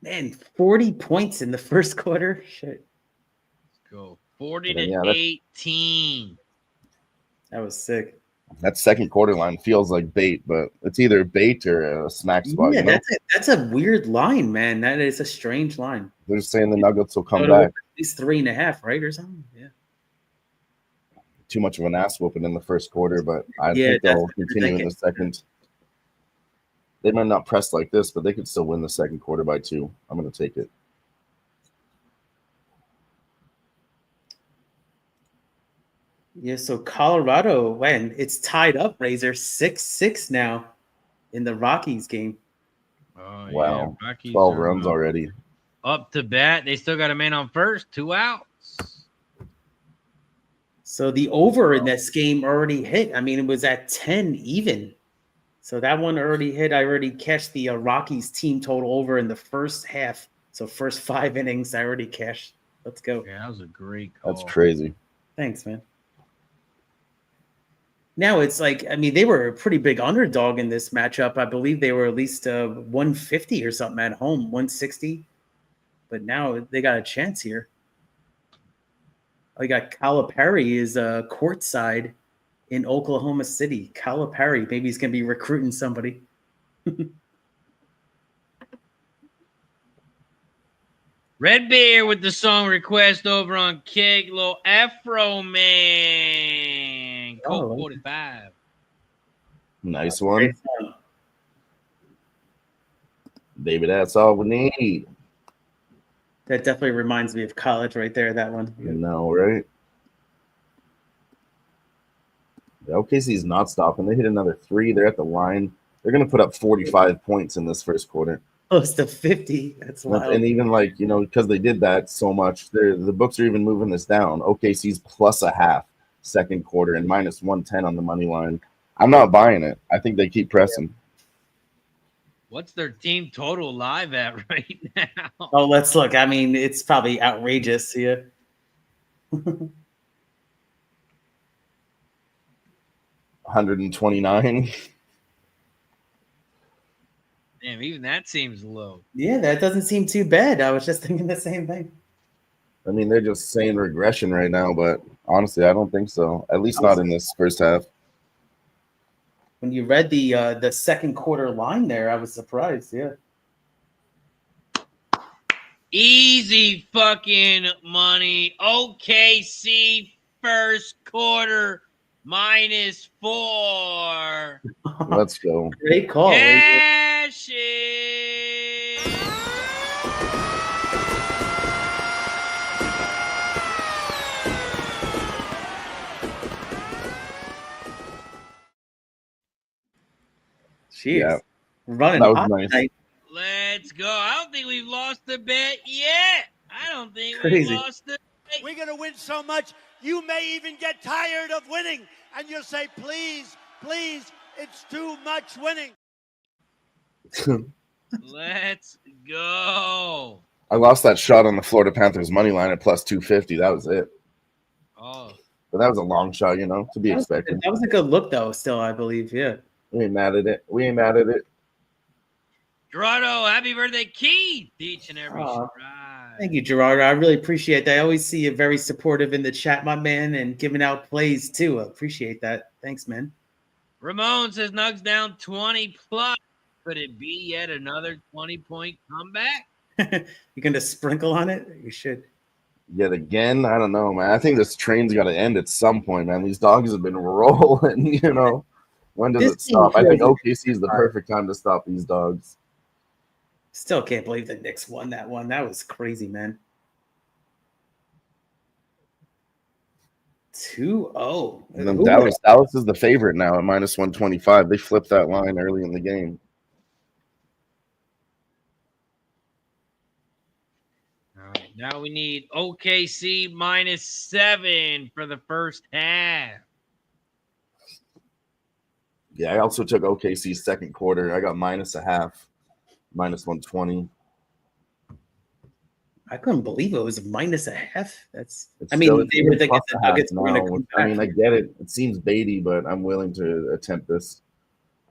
Man, 40 points in the first quarter. Shit.
Let's go. 40-18.
That was sick.
That second quarter line feels like bait, but it's either bait or a smack spot.
Yeah,
You know?
that's a weird line, man. That is a strange line.
They're just saying the Nuggets will come
Go to
back.
At least 3.5, right, or something. Yeah.
Too much of an ass whooping in the first quarter, but I
Yeah,
think
that's
they'll
what they're
continue in the second. They might not press like this, but they could still win the second quarter by 2. I'm going to take it.
Yeah, so Colorado, when it's tied up, Razor 6-6 now in the Rockies game.
Oh,
Wow.
yeah. Rockies
12
are
runs already.
up to bat. They still got a man on first, 2 outs.
So the over in this game already hit. I mean, it was at 10 even. So that one already hit. I already cashed the Rockies team total over in the first half. So first 5 innings, I already cashed. Let's go.
Yeah, that was a great call.
That's crazy.
Thanks, man. Now it's like, I mean, they were a pretty big underdog in this matchup. I believe they were at least 150 or something at home, 160. But now they got a chance here. We got Calipari is courtside in Oklahoma City. Calipari, maybe he's going to be recruiting somebody.
Red Bear with the song request over on Kick. Little Afro Man. Colt 45.
Nice one. David, that's all we need.
That definitely reminds me of college right there, that one.
You know, right? The OKC's not stopping. They hit another 3. They're at the line. They're going to put up 45 points in this first quarter.
Close to 50. That's wild.
And even like, you know, because they did that so much, the books are even moving this down. OKC's +0.5 second quarter and -110 on the money line. I'm not buying it. I think they keep pressing.
What's their team total live at right now?
Oh, let's look. I mean, it's probably outrageous. Yeah.
129.
Damn, even that seems low.
Yeah, that doesn't seem too bad. I was just thinking the same thing.
I mean, they're just saying regression right now, but honestly, I don't think so. At least not in this first half.
When you read the second quarter line there, I was surprised. Yeah.
Easy fucking money. OKC first quarter -4.
Let's go.
Great call.
Cash it.
Jeez.
Yeah.
Running
That was
hot
nice.
tonight.
Let's go. I don't think we've lost a bet yet. I don't think
Crazy.
we lost a bet.
We're going to win so much, you may even get tired of winning. And you'll say, please, please, it's too much winning.
Let's go.
I lost that shot on the Florida Panthers money line at +250. That was it.
Oh,
But that was a long shot, you know, to be expected.
That was a good look, though, still, I believe. Yeah.
We ain't mad at it.
Gerardo, happy birthday, Keith. Each and every
Aw.
stride.
Thank you, Gerard. I really appreciate that. I always see you very supportive in the chat, my man, and giving out plays, too. I appreciate that. Thanks, man.
Ramon says Nugs down 20 plus. Could it be yet another 20-point comeback?
You going to sprinkle on it? You should.
Yet again, I don't know, man. I think this train's got to end at some point, man. These dogs have been rolling, you know. When does it stop? I think OKC is the perfect time to stop these dogs.
Still can't believe the Knicks won that one. That was crazy, man. 2-0.
And then Dallas is the favorite now at -125. They flipped that line early in the game.
All right, now we need OKC -7 for the first half.
Yeah, I also took OKC's second quarter. I got -0.5, -120.
I couldn't believe it was a -0.5. That's.
It's
I mean,
still-
they were
it's
thinking
plus
the
a half
Nuggets were going to
now.
come
I
back.
mean, I get it. It seems baity, but I'm willing to attempt this.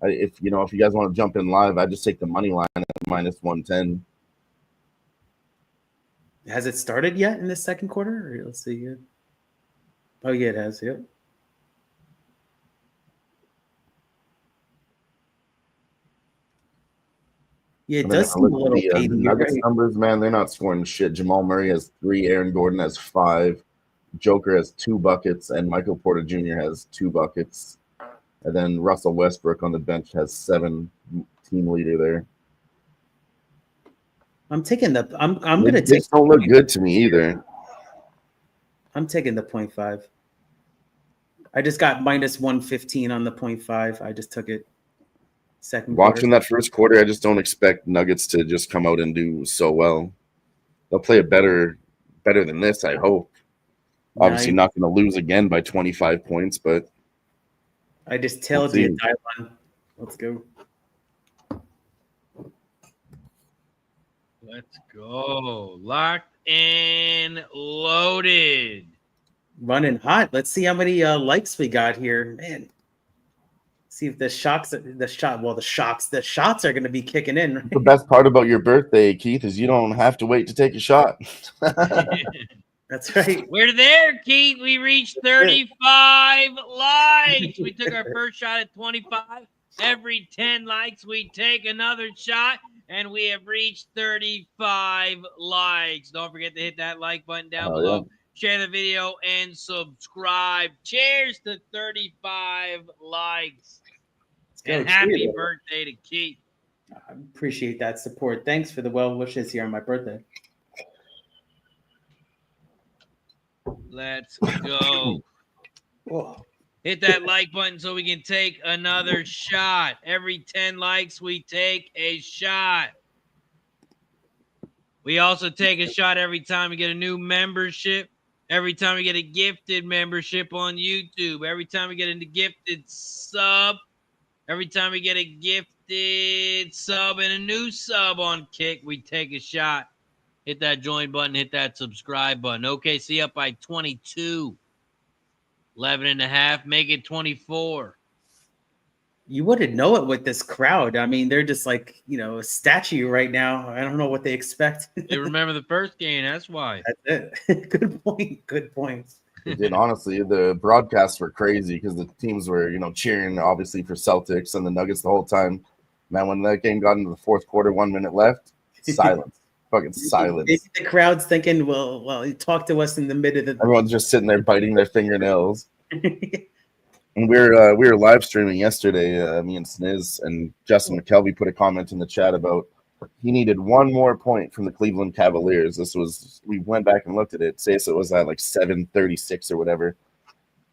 If you guys want to jump in live, I just take the money line at -110.
Has it started yet in the second quarter? Or let's see. Oh, yeah, it has. Yep. Yeah, it
And then if
does
I
seem
look
a
at
little
the
fading. You're
Nuggets
right.
numbers, man, they're not scoring shit. Jamal Murray has 3, Aaron Gordon has 5, Joker has 2 buckets, and Michael Porter Jr. has 2 buckets. And then Russell Westbrook on the bench has 7, team leader there.
I'm taking the. I'm
They
gonna take.
just don't look good to me either.
I'm taking the 0.5. I just got minus 115 on the 0.5. I just took it second quarter.
Watching that first quarter, I just don't expect Nuggets to just come out and do so well. They'll play it better than this, I hope. Obviously, not going to lose again by 25 points, but
I just
we'll
told you,
see.
Dylan. Let's go.
Let's go. Locked and loaded.
Running hot. Let's see how many likes we got here, man. See if the shots are going to be kicking in. Right?
The best part about your birthday, Keith, is you don't have to wait to take a shot.
That's right.
We're there, Keith. We reached 35 likes. We took our first shot at 25. Every 10 likes, we take another shot, and we have reached 35 likes. Don't forget to hit that like button down below.
Yeah.
Share the video and subscribe. Cheers to 35 likes. And happy birthday to Keith.
I appreciate that support. Thanks for the well wishes here on my birthday.
Let's go. Hit that like button so we can take another shot. Every 10 likes, we take a shot. We also take a shot every time we get a new membership. Every time we get a gifted membership on YouTube. Every time we get a gifted sub. Every time we get a gifted sub and a new sub on Kick, we take a shot. Hit that join button. Hit that subscribe button. OKC up by 22. 11.5. Make it 24.
You wouldn't know it with this crowd. I mean, they're just like, a statue right now. I don't know what they expect.
They remember the first game. That's why.
That's it. Good point. Good point.
Dude, honestly, the broadcasts were crazy because the teams were, cheering obviously for Celtics and the Nuggets the whole time. Man, when that game got into the fourth quarter, 1 minute left, silence. Fucking silence.
Maybe the crowd's thinking, well, talk to us in the middle of the.
Everyone's just sitting there biting their fingernails. And we were live streaming yesterday, me and Sniz, and Justin McKelvey put a comment in the chat about he needed 1 more point from the Cleveland Cavaliers. We went back and looked at it. Say so it was at like 7:36 or whatever.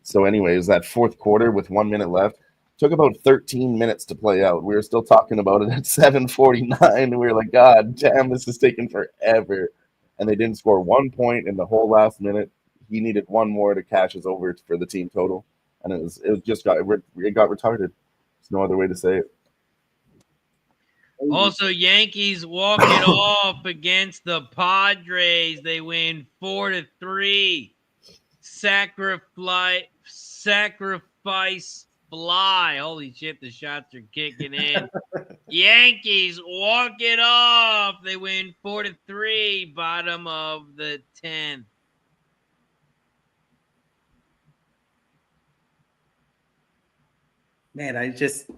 So anyways, that fourth quarter with 1 minute left took about 13 minutes to play out. We were still talking about it at 7:49, and we were like, God damn, this is taking forever. And they didn't score 1 point in the whole last minute. He needed 1 more to cash us over for the team total. And it got retarded. There's no other way to say it.
Also, Yankees walk it off against the Padres. They win 4-3. Sacrifice fly. Holy shit, the shots are kicking in. Yankees walk it off. They win 4-3. Bottom of the 10th.
Man, I just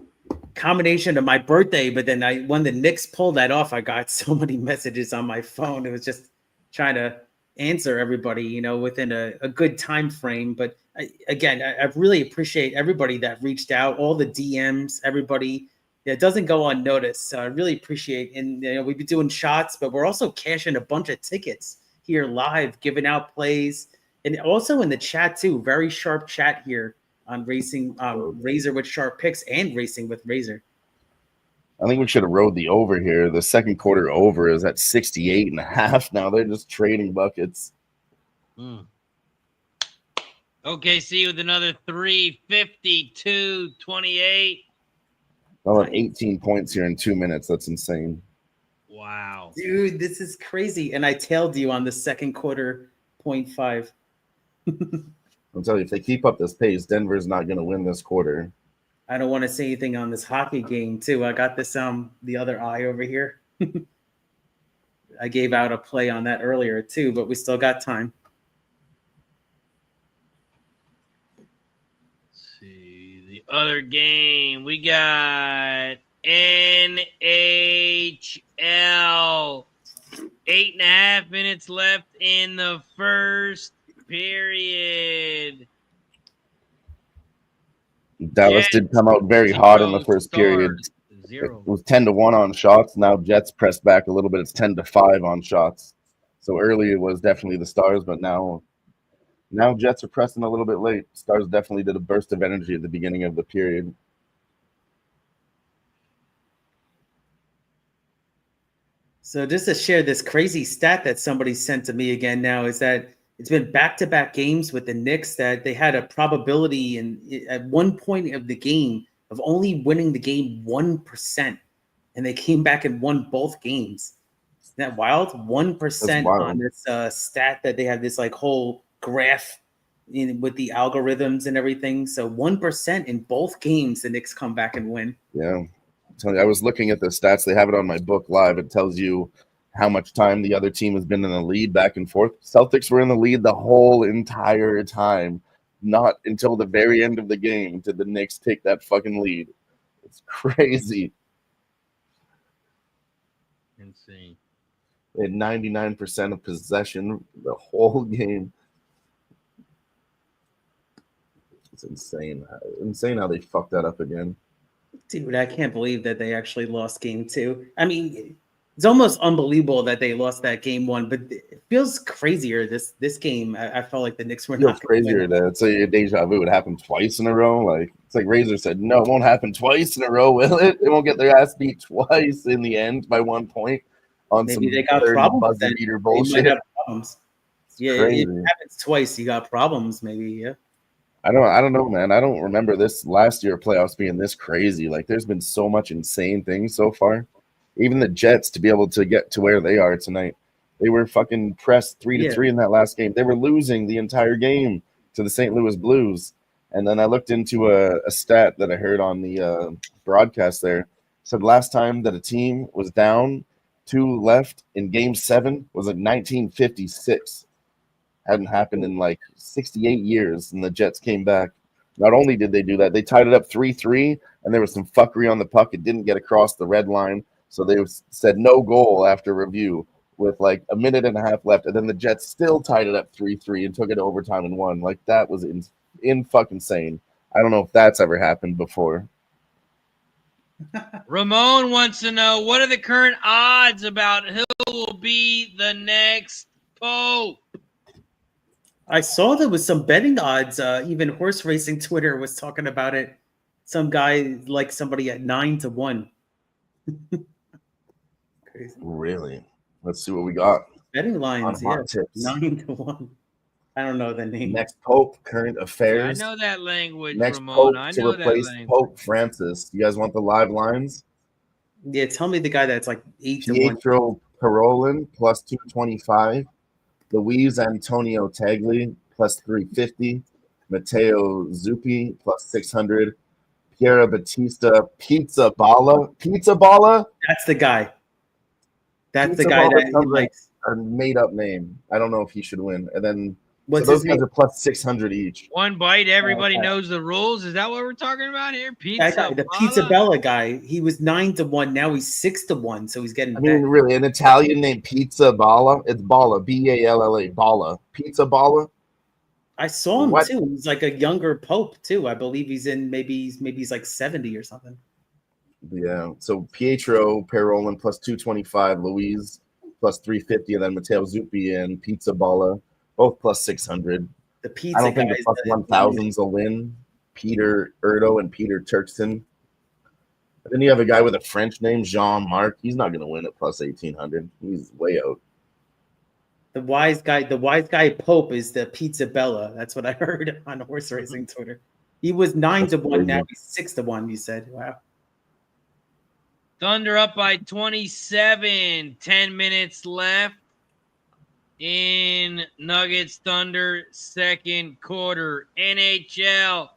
combination of my birthday, but then when the Knicks pulled that off, I got so many messages on my phone. It was just trying to answer everybody, within a good time frame. But I really appreciate everybody that reached out, all the DMs, everybody that doesn't go unnoticed. So I really appreciate, and we've been doing shots, but we're also cashing a bunch of tickets here live, giving out plays, and also in the chat too. Very sharp chat here on Racing, Razor with Sharp Picks and Racing with Razor.
I think we should have rode the over here. The second quarter over is at 68.5 now. They're just trading buckets.
OKC with another 3, 52-28.
Well, 18 points here in 2 minutes. That's insane.
Wow.
Dude, this is crazy. And I tailed you on the second quarter 0.5.
I'll tell you, if they keep up this pace, Denver's not going to win this quarter.
I don't want to say anything on this hockey game, too. I got this the other eye over here. I gave out a play on that earlier, too, but we still got time.
see the other game. We got NHL. 8.5 minutes left in the first period.
Dallas
Jets,
did come out very hot in the first period.
Stars, 0.
It was 10-1 on shots. Now Jets pressed back a little bit. It's 10-5 on shots. So early it was definitely the Stars, but now Jets are pressing a little bit late. Stars definitely did a burst of energy at the beginning of the period.
So just to share this crazy stat that somebody sent to me again now is that it's been back-to-back games with the Knicks that they had a probability at one point of the game of only winning the game 1%, and they came back and won both games. Isn't that wild? 1% on this stat that they have this like whole graph with the algorithms and everything. So 1% in both games, the Knicks come back and win.
Yeah. I was looking at the stats. They have it on my book live. It tells you how much time the other team has been in the lead back and forth. Celtics were in the lead the whole entire time. Not until the very end of the game did the Knicks take that fucking lead. It's crazy.
Insane.
They had 99% of possession the whole game. It's insane. Insane how they fucked that up again.
Dude, I can't believe that they actually lost game 2. I mean, it's almost unbelievable that they lost that game 1, but it feels crazier this game. I felt like the Knicks were not
crazier. It's a deja vu. It happened twice in a row. Like it's like Razor said, no, it won't happen twice in a row, will it? They won't get their ass beat twice in the end by 1 point on
Maybe
some
they got problems.
buzzer beater bullshit.
They might have problems. Yeah,
crazy.
if it happens twice, you got problems. Maybe, yeah.
I don't know, man. I don't remember this last year playoffs being this crazy. Like, there's been so much insane things so far. Even the Jets to be able to get to where they are tonight, they were fucking pressed 3-3 in that last game. They were losing the entire game to the St. Louis Blues. And then I looked into a stat that I heard on the broadcast there. It said last time that a team was down 2 left in Game 7 was in 1956. Hadn't happened in like 68 years, and the Jets came back. Not only did they do that, they tied it up 3-3, and there was some fuckery on the puck. It didn't get across the red line, so they said no goal after review with like a minute and a half left, and then the Jets still tied it up 3-3 and took it to overtime and won. Like, that was in fucking insane. I don't know if that's ever happened before.
Ramon wants to know, what are the current odds about who will be the next Pope?
I saw there was some betting odds. Even horse racing Twitter was talking about it. Some guy like somebody at 9-1. Crazy.
Really? Let's see what we got.
Betting lines,
on
yeah.
hot tips.
9-1. I don't know the name.
Next Pope, current affairs.
I know that language,
Next
Ramon.
Pope
I
to
know
replace
that language.
Pope Francis. You guys want the live lines?
Yeah, tell me the guy that's like 8-1.
Pietro Parolin plus 225. Luis Antonio Tagli plus 350. Matteo Zuppi plus 600. Piera Batista Pizza Balla.
That's the guy. That's
Pizza
the guy
Balla
that
sounds like
likes.
a made-up name. I don't know if he should win. And then
What's
so those
his
guys
name?
are plus 600 each.
One bite, everybody knows the rules. Is that what we're talking about here?
That guy, the Pizza Bella guy. He was 9-1. Now he's 6-1. So he's getting.
I mean, really, an Italian named Pizza Balla. It's Balla, Balla, Balla. Pizza Balla.
I saw him too. He's like a younger Pope too. I believe he's in maybe he's like 70 or something.
Yeah. So Pietro Parolin plus 225, Luis plus 350, and then Matteo Zuppi and Pizza Balla both plus 600.
The pizza
I don't think
guys,
the plus 1000s will win. Peter Erdo and Peter Turkson. And then you have a guy with a French name, Jean-Marc. He's not going to win at plus 1800. He's way out.
The wise guy Pope is the Pizza Bella. That's what I heard on horse racing Twitter. He was 9-1. Now he's 6-1. You said, wow.
Thunder up by 27. 10 minutes left in Nuggets Thunder second quarter. NHL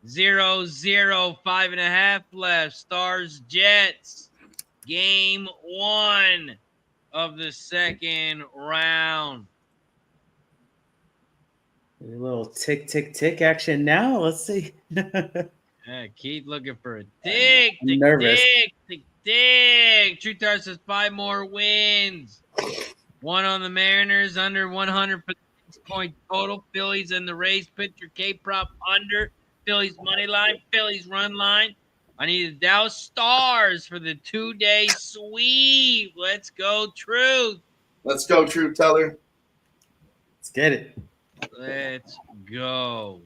0-0. 5.5 left. Stars Jets. Game 1 of the second round.
A little tick, tick, tick action now. Let's see.
Yeah, Keith looking for a tick,
I'm
tick,
nervous.
tick, tick, tick. True Tar says 5 more wins. 1 on the Mariners, under 100 point total. Phillies and the Rays pitcher K-prop under. Phillies money line, Phillies run line. I need the Dallas Stars for the 2-day sweep. Let's go, Truth.
Let's go, True Teller.
Let's get it.
Let's go.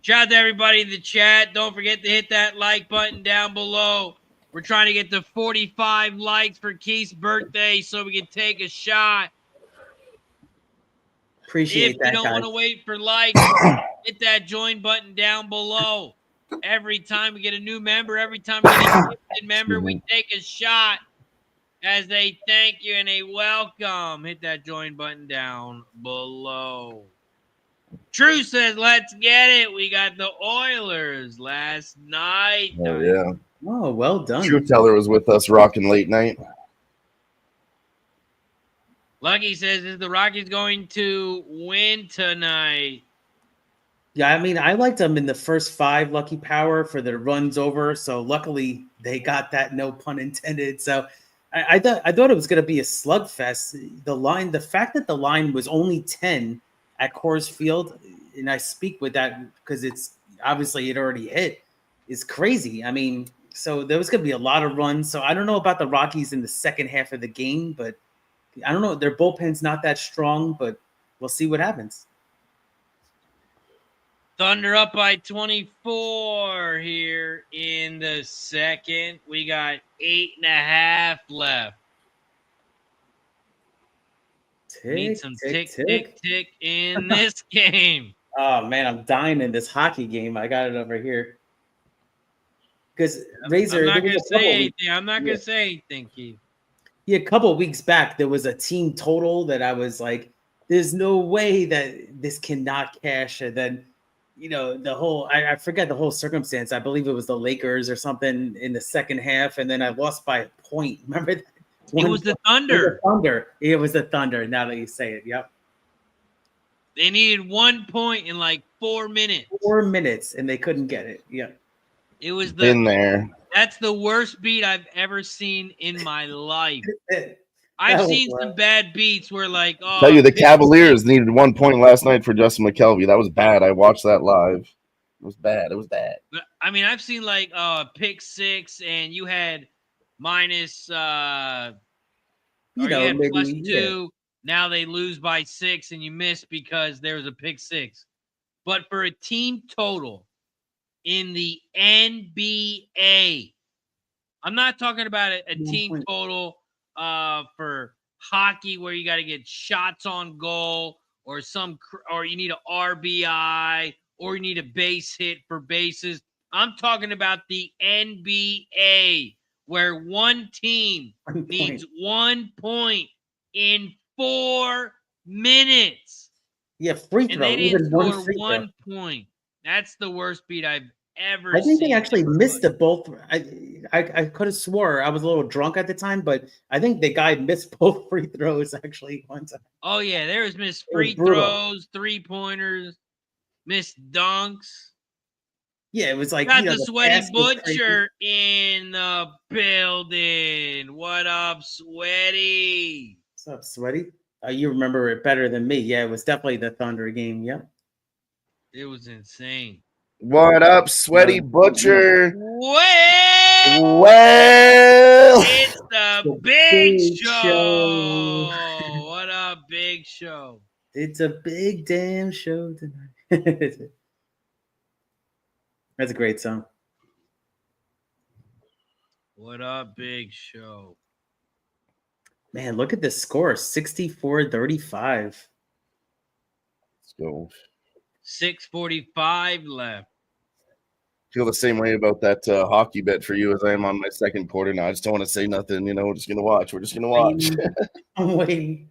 Shout out to everybody in the chat. Don't forget to hit that like button down below. We're trying to get to 45 likes for Keith's birthday so we can take a shot.
Appreciate
If
that,
you don't
guys.
want to wait for likes, hit that join button down below. Every time we get a new member, every time we get a gifted member, we take a shot as a thank you and a welcome. Hit that join button down below. True says, let's get it. We got the Oilers last night.
Oh, yeah.
Oh, well done.
True Teller was with us rocking late night.
Lucky says, is the Rockies going to win tonight?
Yeah, I mean, I liked them in the first 5 Lucky Power for their runs over. So luckily they got that, no pun intended. So I thought it was going to be a slugfest. The fact that the line was only 10 at Coors Field, and I speak with that because it's obviously it already hit, is crazy. I mean, so there was going to be a lot of runs. So I don't know about the Rockies in the second half of the game, but I don't know. Their bullpen's not that strong, but we'll see what happens.
Thunder up by 24 here in the second. We got 8.5 left. Need some tick in this game.
Oh, man, I'm dying in this hockey game. I got it over here. Because Razor,
I'm not going to say anything. I'm not going to say anything, Keith.
Yeah, a couple of weeks back, there was a team total that I was like, there's no way that this cannot cash. And then, you know, the whole, I forget the whole circumstance. I believe it was the Lakers or something in the second half. And then I lost by a point. Remember that?
It was the Thunder.
It was the Thunder. Now that you say it. Yep.
They needed 1 point in like 4 minutes.
4 minutes, and they couldn't get it. Yep.
It was the
in there.
That's the worst beat I've ever seen in my life. I've seen some bad beats where like, oh,
Tell you the Cavaliers needed 1 point last night for Justin McKelvey. That was bad. I watched that live. It was bad. It was bad.
I mean, I've seen like pick 6 and you had minus you had maybe, +2. Yeah. Now they lose by 6 and you miss because there was a pick 6. But for a team total in the NBA, I'm not talking about a team total for hockey where you got to get shots on goal or you need an RBI or you need a base hit for bases. I'm talking about the NBA where one team needs 1 point in 4 minutes.
Yeah, free throw.
And they didn't score 1 point. That's the worst beat I've ever seen.
I think they actually missed the both. I could have swore I was a little drunk at the time, but I think the guy missed both free throws actually one time.
Oh yeah, there was missed free throws, 3-pointers, missed dunks.
Yeah, it was like
got the Sweaty Butcher in the building. What up, Sweaty?
What's up, Sweaty? You remember it better than me. Yeah, it was definitely the Thunder game. Yep.
It was insane.
What up, Sweaty Butcher?
Well, it's the big show. What up, Big Show?
It's a big damn show tonight. That's a great song.
What up, Big Show?
Man, look at this score, 64-35.
Let's go.
6:45 left.
Feel the same way about that hockey bet for you as I am on my second quarter now. I just don't want to say nothing. You know, we're just gonna watch. We're just gonna watch.
I'm waiting.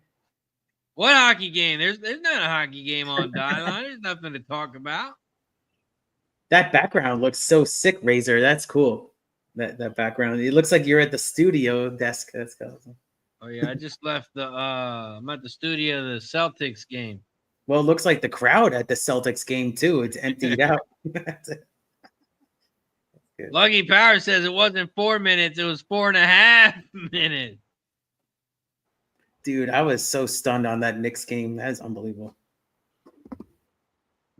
What hockey game? There's not a hockey game on Dial. There's nothing to talk about.
That background looks so sick, Razor. That's cool. That background. It looks like you're at the studio desk. That's cool.
Oh yeah, I just left I'm at the studio of the Celtics game.
Well, it looks like the crowd at the Celtics game too. It's emptied out.
Lucky Power says it wasn't 4 minutes, it was 4.5 minutes.
Dude, I was so stunned on that Knicks game. That is unbelievable.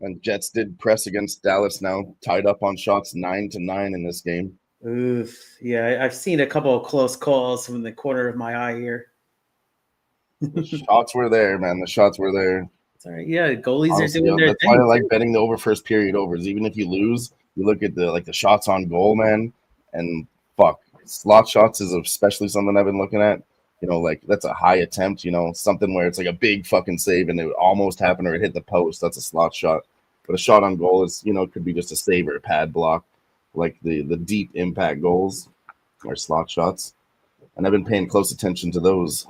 And Jets did press against Dallas now, tied up on shots 9-9 in this game.
Oof. Yeah, I've seen a couple of close calls from the corner of my eye here.
The shots were there, man. The shots were there.
It's all right. Yeah, goalies
Honestly,
are doing their
that's
thing.
why I like betting the over first period overs. Even if you lose, you look at the shots on goal, man, and fuck. Slot shots is especially something I've been looking at. You know, like that's a high attempt, you know, something where it's like a big fucking save and it almost happened or it hit the post. That's a slot shot. But a shot on goal is, you know, it could be just a save or a pad block. Like the deep impact goals or slot shots. And I've been paying close attention to those.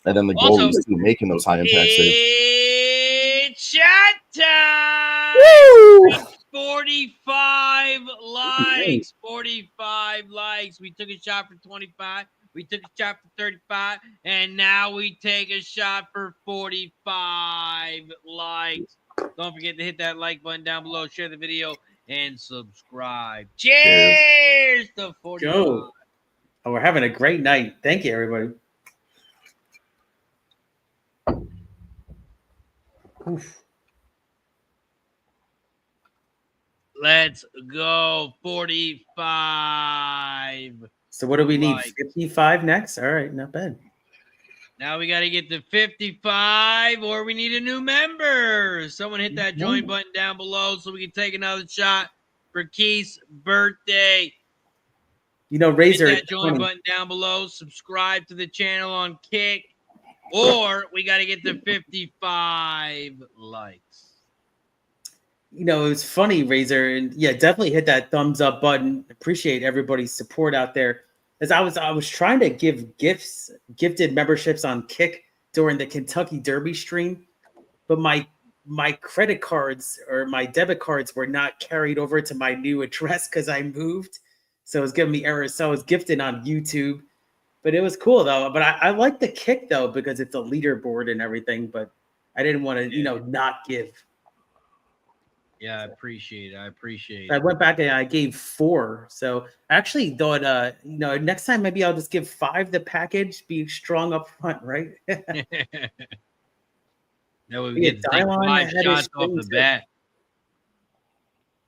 And then the goalies making those high impact saves.
It's shot time!
Woo!
45 likes. 45 likes. We took a shot for 25. We took a shot for 35. And now we take a shot for 45 likes. Don't forget to hit that like button down below. Share the video and subscribe. Cheers to 45.
Go. Oh, we're having a great night. Thank you, everybody. Oof.
Let's go. 45.
So what do we need?
Likes.
55 next? All right, not bad.
Now we got to get to 55 or we need a new member. Someone hit that join button down below so we can take another shot for Keith's birthday.
You know, Razor.
Hit that join button down below. Subscribe to the channel on Kick. Or we got to get to 55 likes.
You know, it was funny, Razor, and yeah, definitely hit that thumbs up button. Appreciate everybody's support out there. As I was trying to give gifted memberships on Kick during the Kentucky Derby stream, but my credit cards or my debit cards were not carried over to my new address because I moved, so it was giving me errors. So I was gifted on YouTube, but it was cool though. But I like the Kick though because it's a leaderboard and everything. But I didn't want to, not give.
Yeah, I appreciate it.
I went back and I gave 4. So I actually thought, next time maybe I'll just give 5 the package, be strong up front, right?
That way we get to take 5 shots off the bat.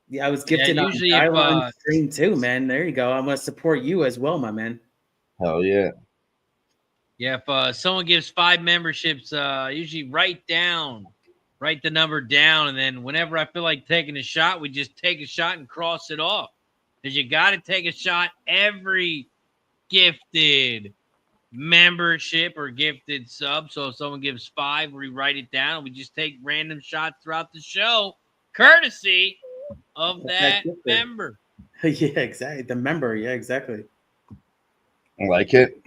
Yeah, I was gifted on Dylon stream too, man. There you go. I'm going to support you as well, my man.
Hell yeah.
Yeah, if someone gives 5 memberships, usually write the number down, and then whenever I feel like taking a shot, we just take a shot and cross it off. Because you got to take a shot every gifted membership or gifted sub. So if someone gives 5, we write it down. We just take random shots throughout the show, courtesy of that member.
Yeah, exactly. The member. Yeah, exactly.
I like it.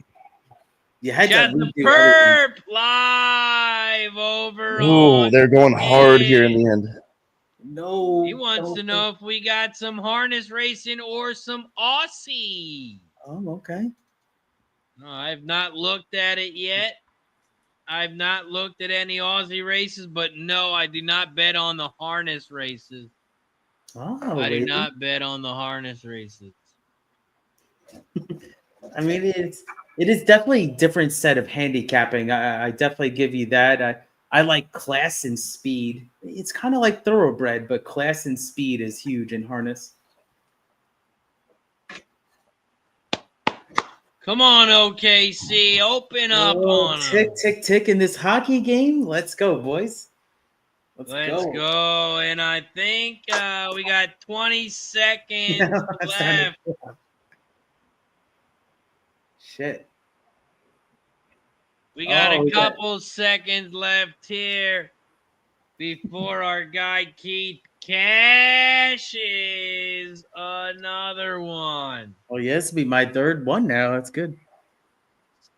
You had
to the perp live over.
Oh, they're going hard here in the end.
No.
He wants to know if we got some harness racing or some Aussie.
Oh, okay.
No, I have not looked at it yet. I've not looked at any Aussie races, but no, I do not bet on the harness races.
Oh,
I do not bet on the harness races.
I mean, it is definitely a different set of handicapping. I definitely give you that. I like class and speed. It's kind of like thoroughbred, but class and speed is huge in harness.
Come on, OKC. Open up on
tick,
them.
tick, tick in this hockey game. Let's go, boys.
Let's go. And I think we got 20 seconds left.
Shit.
We got a couple seconds left here before our guy Keith cashes another one.
Oh, yeah, this will be my 3rd one now. That's good.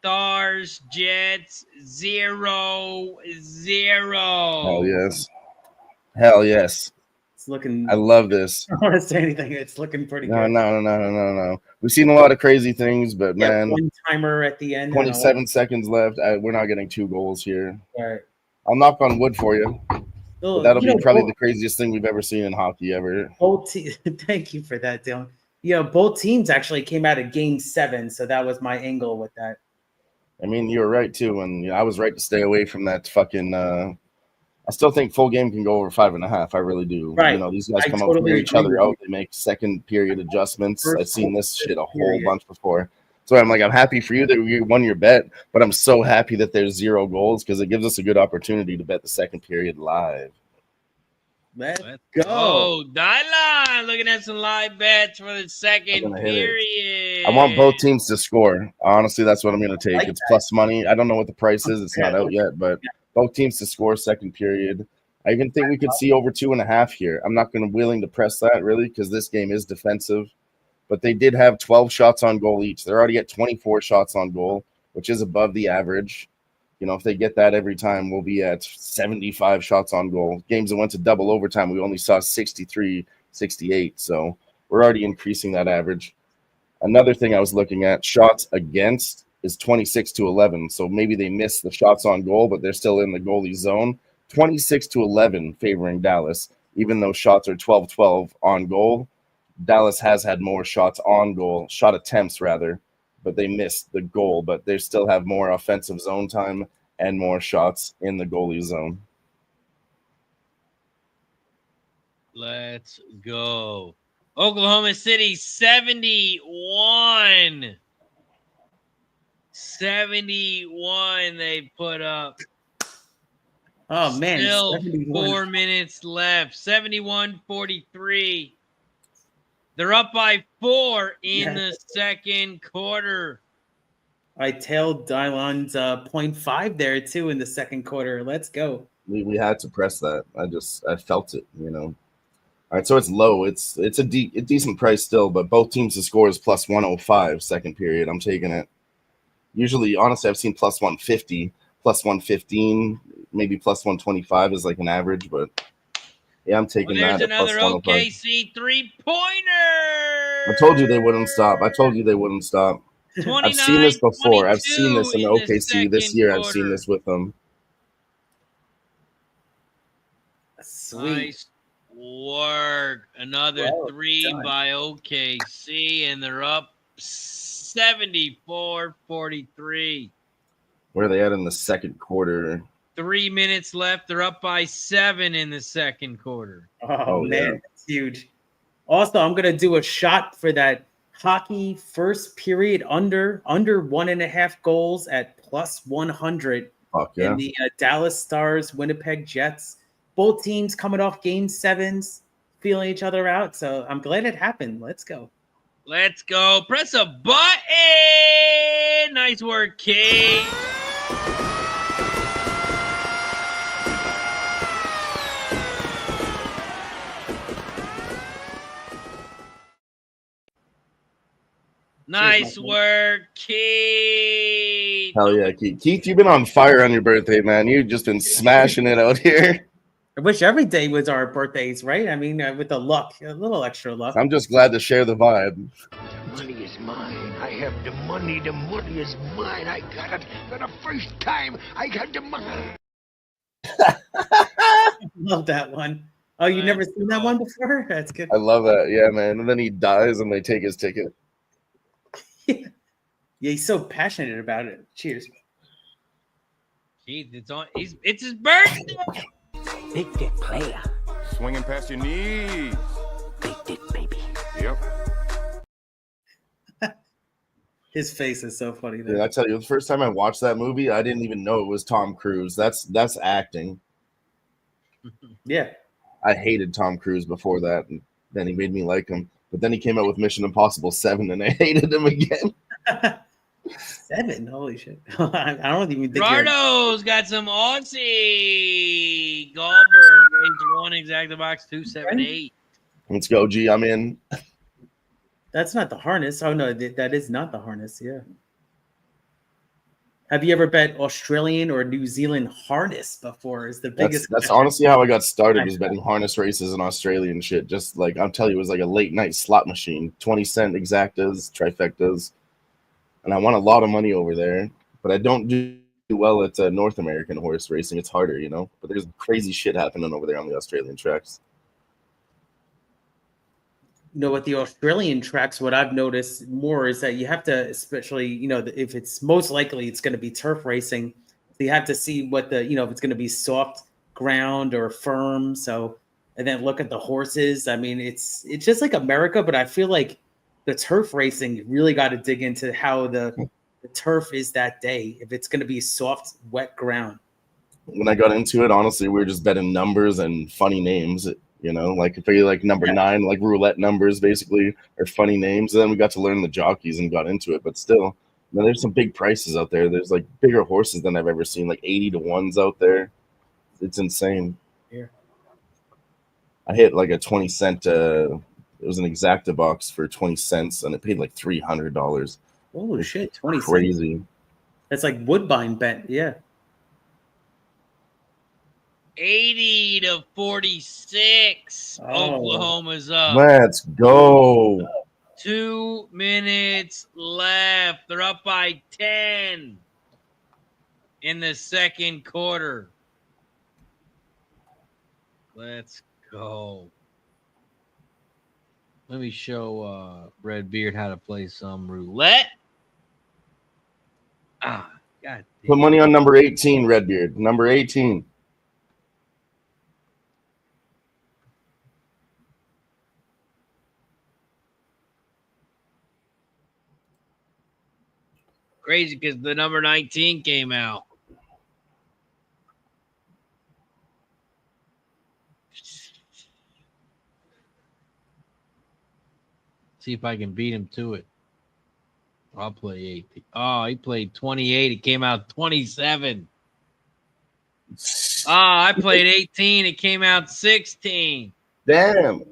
Stars, Jets, 0-0.
Hell yes. Hell yes.
It's looking.
I love this.
I don't want to say anything. It's looking pretty
No,
good.
no. We've seen a lot of crazy things, but man,
one timer at the end.
27 seconds left. We're not getting 2 goals here.
All right.
I'll knock on wood for you. But that'll be probably the craziest thing we've ever seen in hockey ever.
Thank you for that, Dylan. Both teams actually came out of Game 7, so that was my angle with that.
I mean, you were right too, and I was right to stay away from that fucking. I still think full game can go over 5.5. I really do.
Right.
These guys come up to wear each other out. They make second period adjustments. I've seen this shit a whole bunch before. So I'm happy for you that you won your bet, but I'm so happy that there's 0 goals because it gives us a good opportunity to bet the second period live.
Let's go.
Dylan, looking at some live bets for the second period.
I want both teams to score. Honestly, that's what I'm going to take. It's plus money. I don't know what the price is. It's not out yet, but both teams to score second period. I even think we could see over 2.5 here. I'm not willing to press that really because this game is defensive. But they did have 12 shots on goal each. They're already at 24 shots on goal, which is above the average. If they get that every time, we'll be at 75 shots on goal. Games that went to double overtime, we only saw 63, 68. So we're already increasing that average. Another thing I was looking at, shots against is 26-11. So maybe they missed the shots on goal, but they're still in the goalie zone. 26-11 favoring Dallas, even though shots are 12-12 on goal. Dallas has had more shots on goal, shot attempts rather, but they missed the goal. But they still have more offensive zone time and more shots in the goalie zone.
Let's go. Oklahoma City 71. 71 they put up.
Oh, man.
Still 4 minutes left. 71-43. They're up by 4 in the second quarter.
I tailed Dylan's 0.5 there, too, in the second quarter. Let's go.
We had to press that. I felt it, All right, so it's low. It's a decent price still, but both teams to score is plus 105 second period. I'm taking it. Usually, honestly, I've seen plus 150, plus 115, maybe plus 125 is like an average, but yeah, I'm taking that.
There's another OKC three-pointer.
I told you they wouldn't stop. I've seen this before. I've seen this in OKC this year. I've seen this with them.
Sweet.
Nice work. Another 3 by OKC, and they're up 74-43.
Where are they at in the second quarter?
3 minutes left. They're up by 7 in the second quarter.
Oh man, that's huge. Also, I'm gonna do a shot for that hockey first period under 1.5 goals at plus 100 in the Dallas Stars Winnipeg Jets. Both teams coming off game 7s, feeling each other out. So I'm glad it happened. Let's go.
Let's go. Press a button. Nice work, Kate. Nice work, Keith.
Hell yeah, Keith. Keith, you've been on fire on your birthday, man. You've just been smashing it out here.
I wish every day was our birthdays, right? I mean, with the luck, a little extra luck.
I'm just glad to share the vibe.
The money is mine. I have the money. The money is mine. I got it for the first time. I got the money.
Love that one. Oh, you never seen that one before? That's good.
I love that. Yeah, man. And then he dies and they take his ticket.
Yeah, he's so passionate about it. Cheers.
Keith, it's his birthday.
Big dick player.
Swinging past your knees.
Big dick baby.
Yep.
His face is so funny.
Dude, I tell you, the first time I watched that movie, I didn't even know it was Tom Cruise. That's acting.
Yeah.
I hated Tom Cruise before that, and then he made me like him. But then he came out with Mission Impossible 7, and I hated him again.
7? Holy shit. I don't even think
Gerardo's got some Aussie. Goldberg, raised 1, exacta box 278.
Let's go, G. I'm in.
That's not the harness. Oh, no, that is not the harness. Yeah. Have you ever bet Australian or New Zealand harness before? Is the biggest.
That's honestly how I got started, was betting harness races and Australian shit. Just like, I'm telling you, it was like a late night slot machine. 20-cent exactas, trifectas. And I won a lot of money over there. But I don't do well at North American horse racing. It's harder, you know? But there's crazy shit happening over there on the Australian tracks.
You know, with the Australian tracks, what I've noticed more is that you have to, especially, you know, if it's most likely it's going to be turf racing, so you have to see what the, you know, if it's going to be soft ground or firm. So, and then look at the horses. I mean, it's just like America, but I feel like the turf racing, you really got to dig into how the turf is that day. If it's going to be soft, wet ground.
When I got into it, honestly, we were just betting numbers and funny names. You know, like if you like number 9, like roulette numbers, basically, or funny names. And then we got to learn the jockeys and got into it. But still, man, there's some big prices out there. There's like bigger horses than I've ever seen, like 80 to 1s out there. It's insane.
Yeah.
I hit like a 20-cent. It was an exacta box for 20 cents, and it paid like $300.
Oh shit, 20
Crazy.
cents. That's like Woodbine bet, yeah.
80 to 46. Oklahoma's up.
Let's go.
2 minutes left. They're up by 10 in the second quarter. Let's go. Let me show Redbeard how to play some roulette. God damn.
Put money on number 18, Redbeard. Number 18.
Crazy because the number 19 came out. See if I can beat him to it. I'll play 18. Oh, he played 28. It came out 27. Oh, I played 18. It came out 16.
Damn.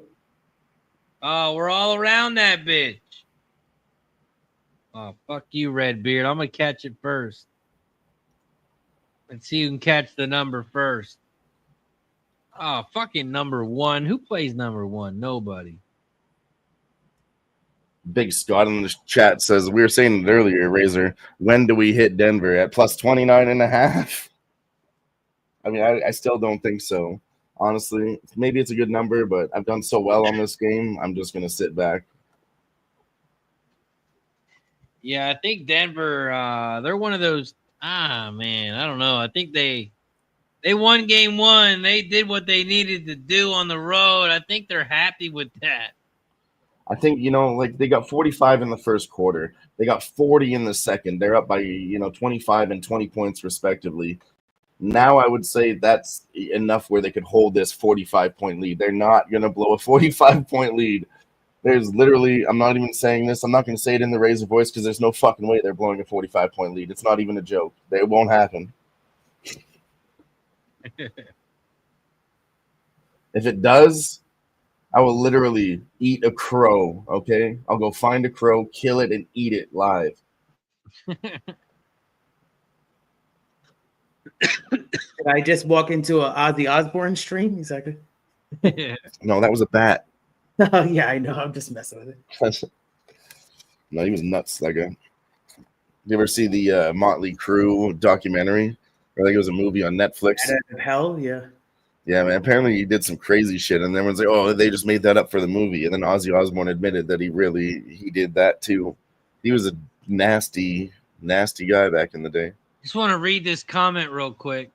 Oh, we're all around that bitch. Oh, fuck you, Redbeard. I'm going to catch it first. Let's see who can catch the number first. Oh, fucking number 1. Who plays number 1? Nobody.
Big Scott in the chat says, we were saying it earlier, Razor, when do we hit Denver? At plus 29.5? I mean, I still don't think so. Honestly, maybe it's a good number, but I've done so well on this game, I'm just going to sit back.
Yeah, I think Denver, they're one of those, man, I don't know. I think they won game 1. They did what they needed to do on the road. I think they're happy with that.
I think, you know, like they got 45 in the first quarter. They got 40 in the second. They're up by, you know, 25 and 20 points respectively. Now I would say that's enough where they could hold this 45-point lead. They're not going to blow a 45-point lead. There's literally, I'm not even saying this. I'm not going to say it in the Razor voice because there's no fucking way they're blowing a 45-point lead. It's not even a joke. It won't happen. If it does, I will literally eat a crow, okay? I'll go find a crow, kill it, and eat it live.
Did I just walk into an Ozzy Osbourne stream? Exactly.
No, that was a bat.
Oh, yeah, I know. I'm just messing with it.
No, he was nuts. Like you ever see the Motley Crue documentary? Or like it was a movie on Netflix.
Out of hell, yeah.
Yeah, man. Apparently he did some crazy shit, and everyone's like, "Oh, they just made that up for the movie." And then Ozzy Osbourne admitted that he did that too. He was a nasty, nasty guy back in the day.
Just want to read this comment real quick.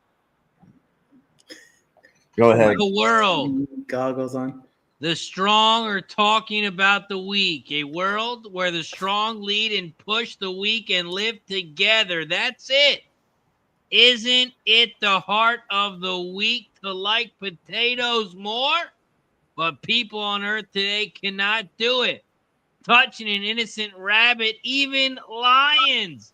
Go ahead.
The world.
Goggles on.
The strong are talking about the weak. A world where the strong lead and push the weak and live together. That's it. Isn't it the heart of the weak to like potatoes more? But people on earth today cannot do it. Touching an innocent rabbit, even lions.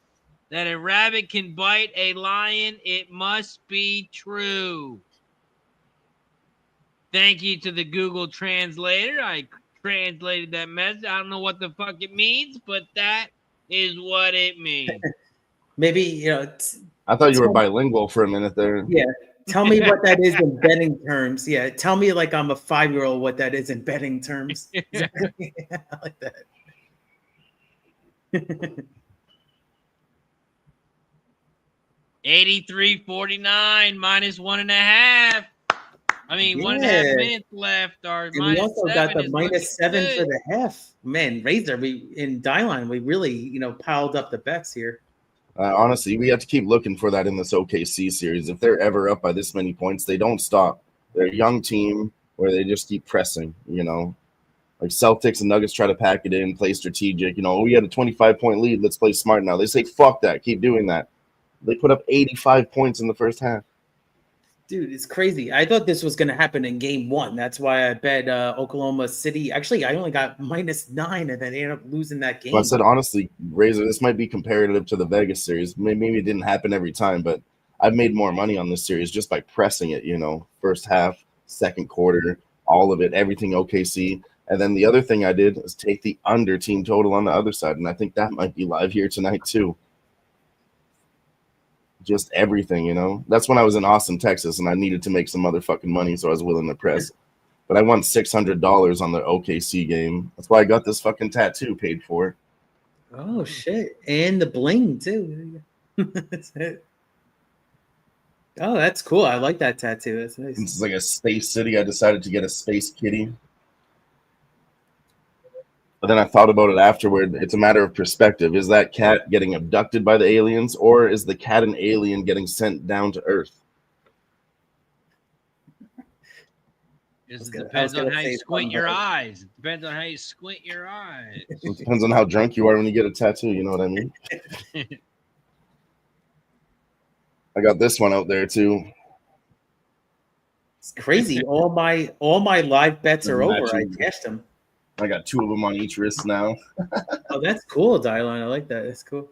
That a rabbit can bite a lion, it must be true. Thank you to the Google translator. I translated that message. I don't know what the fuck it means, but that is what it means.
Maybe,
I thought you were bilingual for a minute there.
yeah. Tell me what that is in betting terms. Yeah. Tell me like I'm a 5-year-old what that is in betting terms. Exactly. I like that.
83.49 minus 1.5. I mean, 1.5 minutes left. Or
and we also got the -7
good
for the half. Man, Razor, in Dyline, we really, piled up the bets here.
Honestly, we have to keep looking for that in this OKC series. If they're ever up by this many points, they don't stop. They're a young team where they just keep pressing, Like Celtics and Nuggets try to pack it in, play strategic. We had a 25-point lead. Let's play smart now. They say, fuck that. Keep doing that. They put up 85 points in the first half.
Dude, it's crazy. I thought this was going to happen in game 1. That's why I bet Oklahoma City. Actually, I only got -9 and then ended up losing that game.
So I said, honestly, Razor, this might be comparative to the Vegas series. Maybe it didn't happen every time, but I've made more money on this series just by pressing it, first half, second quarter, all of it, everything OKC. And then the other thing I did is take the under team total on the other side, and I think that might be live here tonight too. Just everything, That's when I was in Austin, Texas, and I needed to make some motherfucking money, so I was willing to press. But I won $600 on the OKC game. That's why I got this fucking tattoo paid for.
Oh, shit. And the bling, too. That's it. Oh, that's cool. I like that tattoo. That's nice.
It's like a space city. I decided to get a space kitty. But then I thought about it afterward. It's a matter of perspective. Is that cat getting abducted by the aliens, or is the cat an alien getting sent down to Earth?
It depends on how you squint your eyes. It depends on how you squint your eyes.
It depends on how drunk you are when you get a tattoo. You know what I mean? I got this one out there too.
It's crazy. All my live bets are over. I cashed them.
I got 2 of them on each wrist now.
Oh, that's cool, Dylan. I like that. That's cool.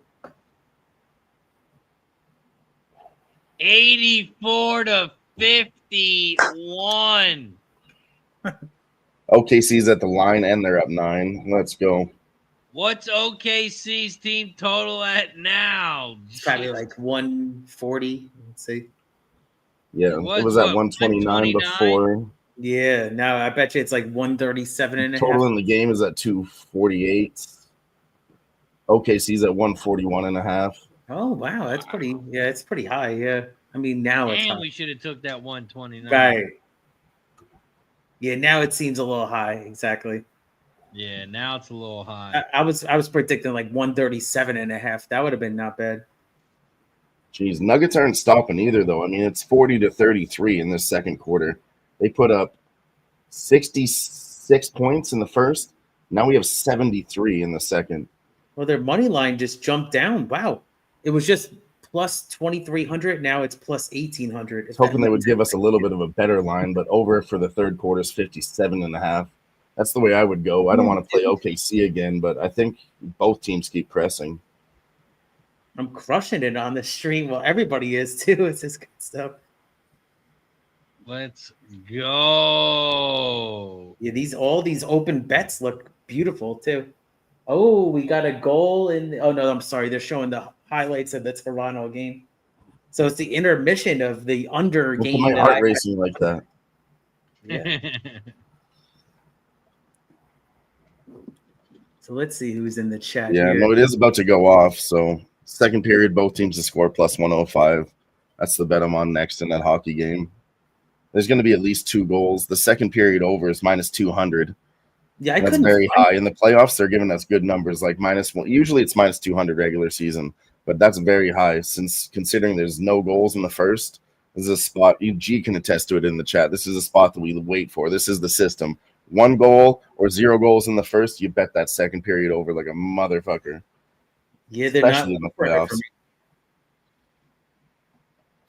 84-51.
OKC's at the line and they're up 9. Let's go.
What's OKC's team total at now?
It's probably like 140. Let's see.
Yeah, it was at 129 before.
Yeah, now I bet you it's like 137 and a half.
Total in the game is at 248. OKC's at 141 and a half.
Oh, wow. That's pretty. Yeah, it's pretty high. Yeah. I mean, now it's high.
We should have took that 129.
Right. Yeah, now it seems a little high. Exactly.
Yeah, now it's a little high.
I was predicting like 137 and a half. That would have been not bad.
Jeez, Nuggets aren't stopping either, though. I mean, it's 40-33 in this second quarter. They put up 66 points in the first. Now we have 73 in the second.
Well, their money line just jumped down. Wow. It was just plus 2,300. Now it's plus 1,800.
I was hoping they would give us a little bit of a better line, but over for the third quarter is 57.5. That's the way I would go. I don't want to play OKC again, but I think both teams keep pressing.
I'm crushing it on the stream. Well, everybody is too. It's just good stuff.
Let's go.
Yeah, all these open bets look beautiful too. Oh, we got a goal in. Oh no, I'm sorry. They're showing the highlights of the Toronto game. So it's the intermission of the under game.
My heart racing like that.
Yeah. So let's see who's in the chat.
Yeah,
here.
no, it is about to go off. So second period, both teams to score plus 105. That's the bet I'm on next in that hockey game. There's going to be at least 2 goals. The second period over is minus 200.
Yeah,
that's very high. In the playoffs, they're giving us good numbers, like -1. Usually it's minus 200 regular season, but that's very high since considering there's no goals in the first. This is a spot. G can attest to it in the chat. This is a spot that we wait for. This is the system. 1 goal or 0 goals in the first, you bet that second period over like a motherfucker.
Yeah, they're
especially in the playoffs.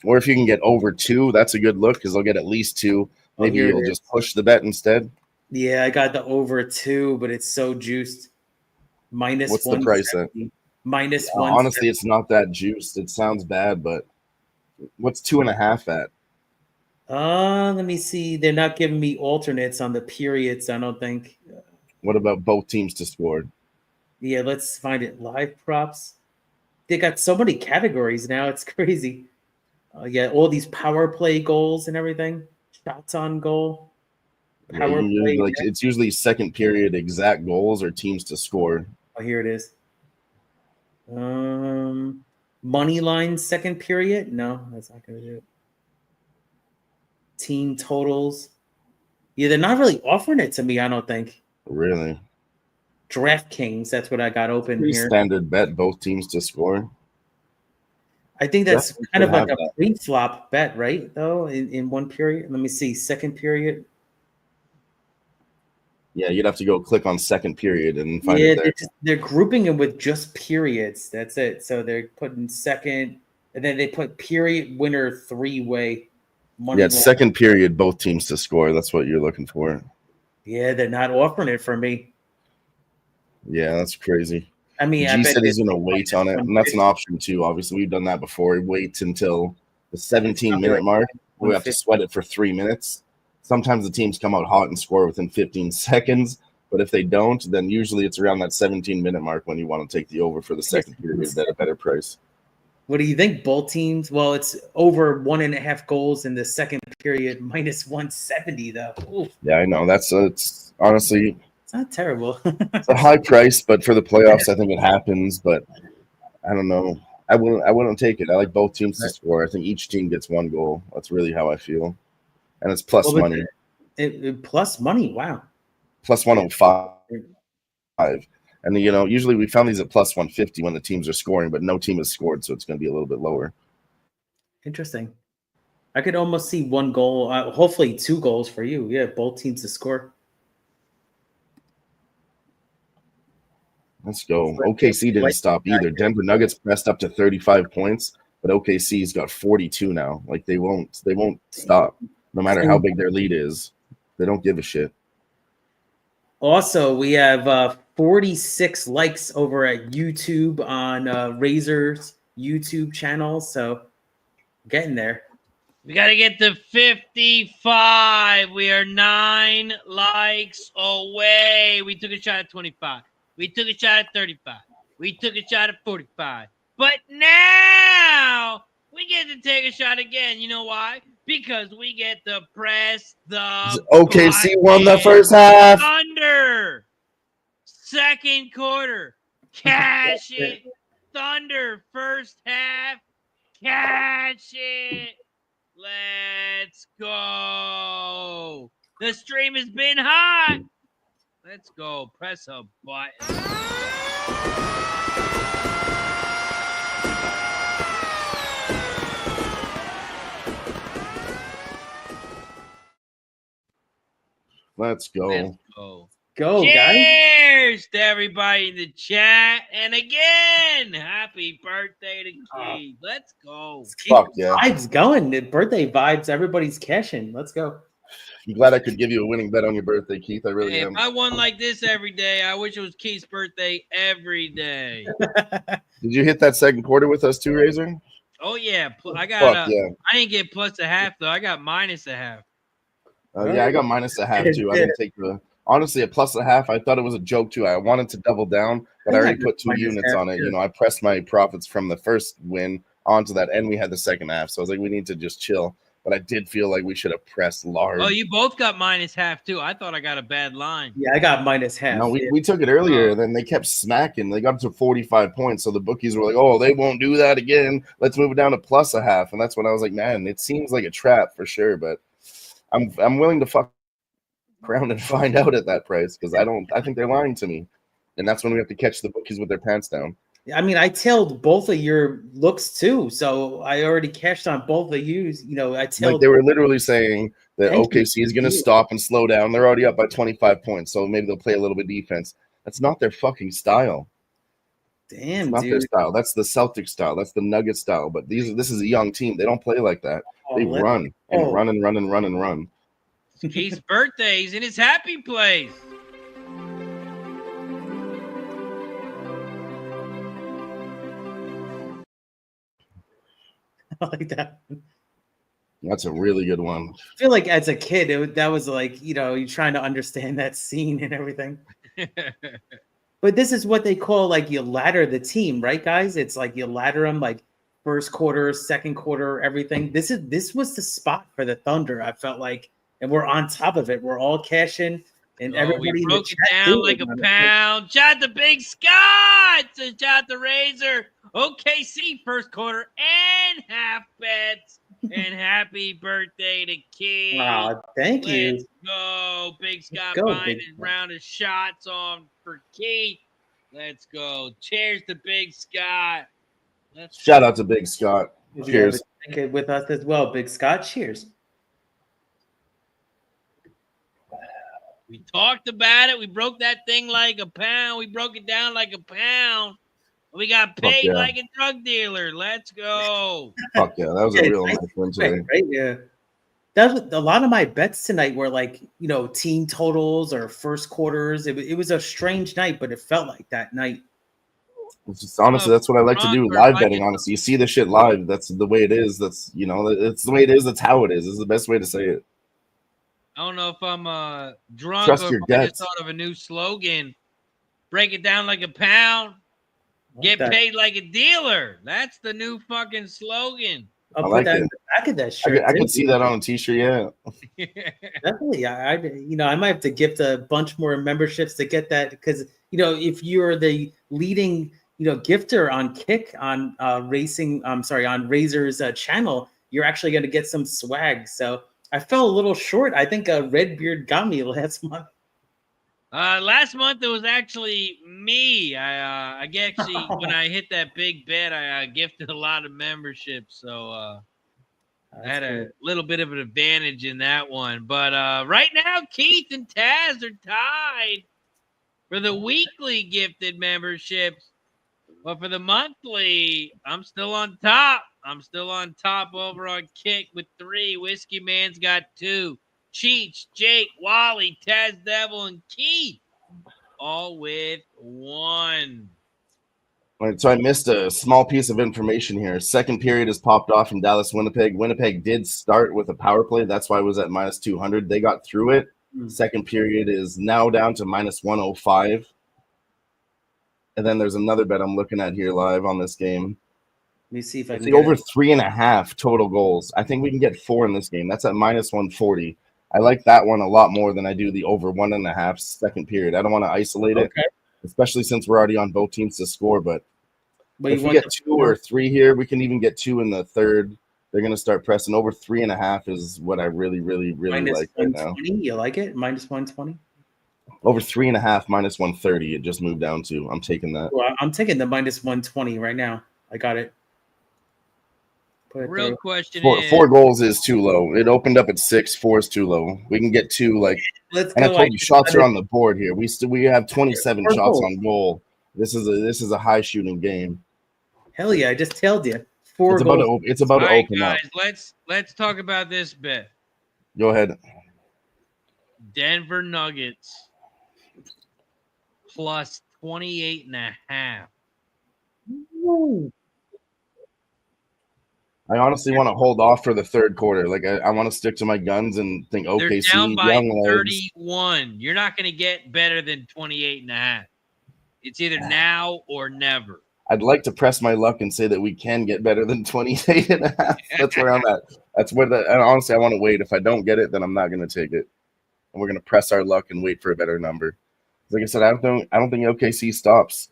Or if you can get over 2, that's a good look because they'll get at least 2. Maybe you'll just push the bet instead.
Yeah, I got the over 2, but it's so juiced. Minus
what's the price at?
Minus
yeah, 1. Honestly, it's not that juiced. It sounds bad, but what's 2.5 at?
Let me see. They're not giving me alternates on the periods, I don't think.
What about both teams to score?
Yeah, let's find it. Live props. They got so many categories now. It's crazy. Yeah, all these power play goals and everything. Shots on goal.
Yeah,
Power play.
like it's usually second period exact goals or teams to score.
Oh, here it is. Money line second period. No, that's not gonna do it. Team totals. Yeah, they're not really offering it to me. I don't think.
Really?
DraftKings. That's what I got open
Pretty
here.
standard bet, both teams to score.
I think that's
Definitely
kind of
could
like
have
a pre-flop bet, right? Though in one period. Let me see. Second period.
Yeah, you'd have to go click on second period and find
Yeah,
it there.
they're grouping it with just periods. That's it. So they're putting second, and then they put period winner three-way money.
Yeah, it's
line.
second period, both teams to score. That's what you're looking for.
Yeah, they're not offering it for me.
Yeah, that's crazy.
I mean, I
G
bet
said he's
they-
going to wait on it, and that's an option too. Obviously, we've done that before. Wait until the 17-minute mark. We have to sweat it for 3 minutes. Sometimes the teams come out hot and score within 15 seconds, but if they don't, then usually it's around that 17-minute mark when you want to take the over for the second period at a better price.
What do you think? Both teams? Well, it's over 1.5 goals in the second period, minus 170 though. Oof,
Yeah, I know. It's honestly
it's not terrible.
it's a high price, but for the playoffs, I think it happens. But I don't know. I wouldn't take it. I like both teams to score. I think each team gets 1 goal. That's really how I feel, and it's plus
Well, but
money.
Plus money. Wow.
Plus 105. And usually we found these at plus 150 when the teams are scoring, but no team has scored, so it's going to be a little bit lower.
Interesting. I could almost see 1 goal, hopefully 2 goals for you. Yeah, both teams to score.
Let's go. OKC didn't stop either. Denver Nuggets pressed up to 35 points, but OKC's got 42 now. Like they won't stop, no matter how big their lead is. They don't give a shit.
Also, we have 46 likes over at YouTube on Razor's YouTube channel. So getting there.
We got to get to 55. We are 9 likes away. We took a shot at 25. We took a shot at 35. We took a shot at 45. But now we get to take a shot again. You know why? Because we get to press the
OKC won the first half.
Thunder. Second quarter. Cash it. Thunder first half. Cash it. Let's go. The stream has been hot. Let's go. Press a button.
Let's go.
Let's go.
Go, guys.
Cheers to everybody in the chat. And again, happy birthday to Keith. Let's go.
Fuck yeah.
Vibes going. The birthday vibes. Everybody's cashing. Let's go.
I'm glad I could give you a winning bet on your birthday, Keith. I really
Hey,
am.
if I won like this every day, I wish it was Keith's birthday every day.
Did you hit that second quarter with us too, Razor?
Oh, yeah. I got.
Fuck yeah.
I didn't get plus a half, though. I got minus a half.
Yeah, I got minus a half too. I didn't take honestly a plus a half. I thought it was a joke too. I wanted to double down, but I already put 2 units on it. You know, I pressed my profits from the first win onto that, and we had the second half. So I was like, we need to just chill. But I did feel like we should have pressed large.
Oh, you both got minus half too. I thought I got a bad line.
Yeah, I got minus half.
No, we took it earlier. Then they kept smacking. They got up to 45 points. So the bookies were like, oh, they won't do that again. Let's move it down to plus a half. And that's when I was like, man, it seems like a trap for sure. But I'm willing to fuck around and find out at that price because I think they're lying to me. And that's when we have to catch the bookies with their pants down.
I mean, I tailed both of your looks too, so I already cashed on both of you. You know, I tailed.
Like they were literally saying that OKC is going to stop and slow down. They're already up by 25 points, so maybe they'll play a little bit defense. That's not their fucking style.
Damn,
it's not
dude.
their style. That's the Celtics style. That's the Nuggets style. But this is a young team. They don't play like that. They run and run and run and run and run.
Keith's birthday. He's in his happy place.
I like that.
That's a really good one.
I feel like as a kid, that was like, you know, you're trying to understand that scene and everything. But this is what they call like you ladder the team, right, guys? It's like you ladder them like first quarter, second quarter, everything. This was the spot for the Thunder. I felt like, and we're on top of it. We're all cashing, and
We
everybody in the
broke it
chat
down
too
like a
is on it.
pound. Shout to Big Scott. Shout to Razor. OKC first quarter and half bets. And happy birthday to Keith.
Aw, thank you.
Let's go. Big Scott
go,
buying
Big
his
Scott.
round of shots on for Keith. Let's go. Cheers to Big Scott.
Shout out to Big Scott. Cheers.
Yeah, with us as well, Big Scott. Cheers.
We talked about it. We broke that thing like a pound. We broke it down like a pound. We got paid
yeah.
like a drug dealer. Let's go.
Fuck yeah, that was a real nice one today.
Right, yeah. That was a lot of my bets tonight were like, team totals or first quarters. It was a strange night, but it felt like that night.
It's just, honestly, that's what I like to do. Live betting, honestly. You see the shit live. That's the way it is. That's, it's the way it is. That's how it is. This is the best way to say it.
I don't know if I'm drunk
Trust
or
your
if I just
guts.
thought of a new slogan. Break it down like a pound. Get paid like a dealer. That's the new fucking slogan.
I'll
like
put that
it.
in the back of that shirt.
I can see that on a t-shirt, yeah.
Definitely. I might have to gift a bunch more memberships to get that because, if you're the leading, gifter on Kick on on Razor's channel, you're actually going to get some swag. So I fell a little short. I think Redbeard got me last month.
Last month it was actually me. I actually when I hit that big bet, I gifted a lot of memberships, so I had a little bit of an advantage in that one. But right now, Keith and Taz are tied for the weekly gifted memberships, but for the monthly, I'm still on top. I'm still on top over on Kick with 3. Whiskey Man's got 2. Cheech, Jake, Wally, Taz Devil, and Keith, all with 1.
All right, so I missed a small piece of information here. Second period has popped off in Dallas, Winnipeg. Winnipeg did start with a power play. That's why it was at minus 200. They got through it. Second period is now down to minus 105. And then there's another bet I'm looking at here live on this game.
Let me see if I can
get over 3.5 total goals. I think we can get 4 in this game. That's at minus 140. I like that one a lot more than I do the over 1.5 second period. I don't want to isolate it, especially since we're already on both teams to score. But if we get 2 or 3 here, we can even get 2 in the third. They're going to start pressing. Over 3.5 is what I really, really, really like right now.
You like it? Minus 120?
Over 3.5, minus 130. It just moved down to. I'm taking that.
Well, I'm taking the minus 120 right now. I got it.
Real question
is 4 goals is too low. It opened up at 6. 4 is too low. We can get 2
Let's
and
go.
I told you shots are on the board here. We have 27 shots on goal. This is a high shooting game.
Hell yeah! I just told you 4
it's
goals.
It's about to open
guys,
up.
Let's talk about this bet.
Go ahead.
Denver Nuggets plus 28.5.
I honestly want to hold off for the third quarter. Like I want to stick to my guns and think OKC.
They're down by
young
31. You're not going to get better than 28.5. It's either now or never.
I'd like to press my luck and say that we can get better than 28.5. That's where I'm at. That's where and honestly, I want to wait. If I don't get it, then I'm not going to take it. And we're going to press our luck and wait for a better number. Like I said, I don't think OKC stops.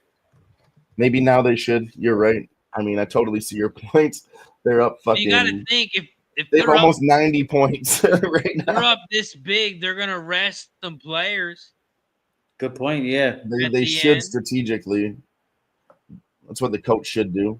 Maybe now they should. You're right. I mean, I totally see your points. They're up fucking.
You got to think if
they're almost 90 points right now.
They're up this big. They're going to rest some players.
Good point. Yeah,
they should strategically. That's what the coach should do.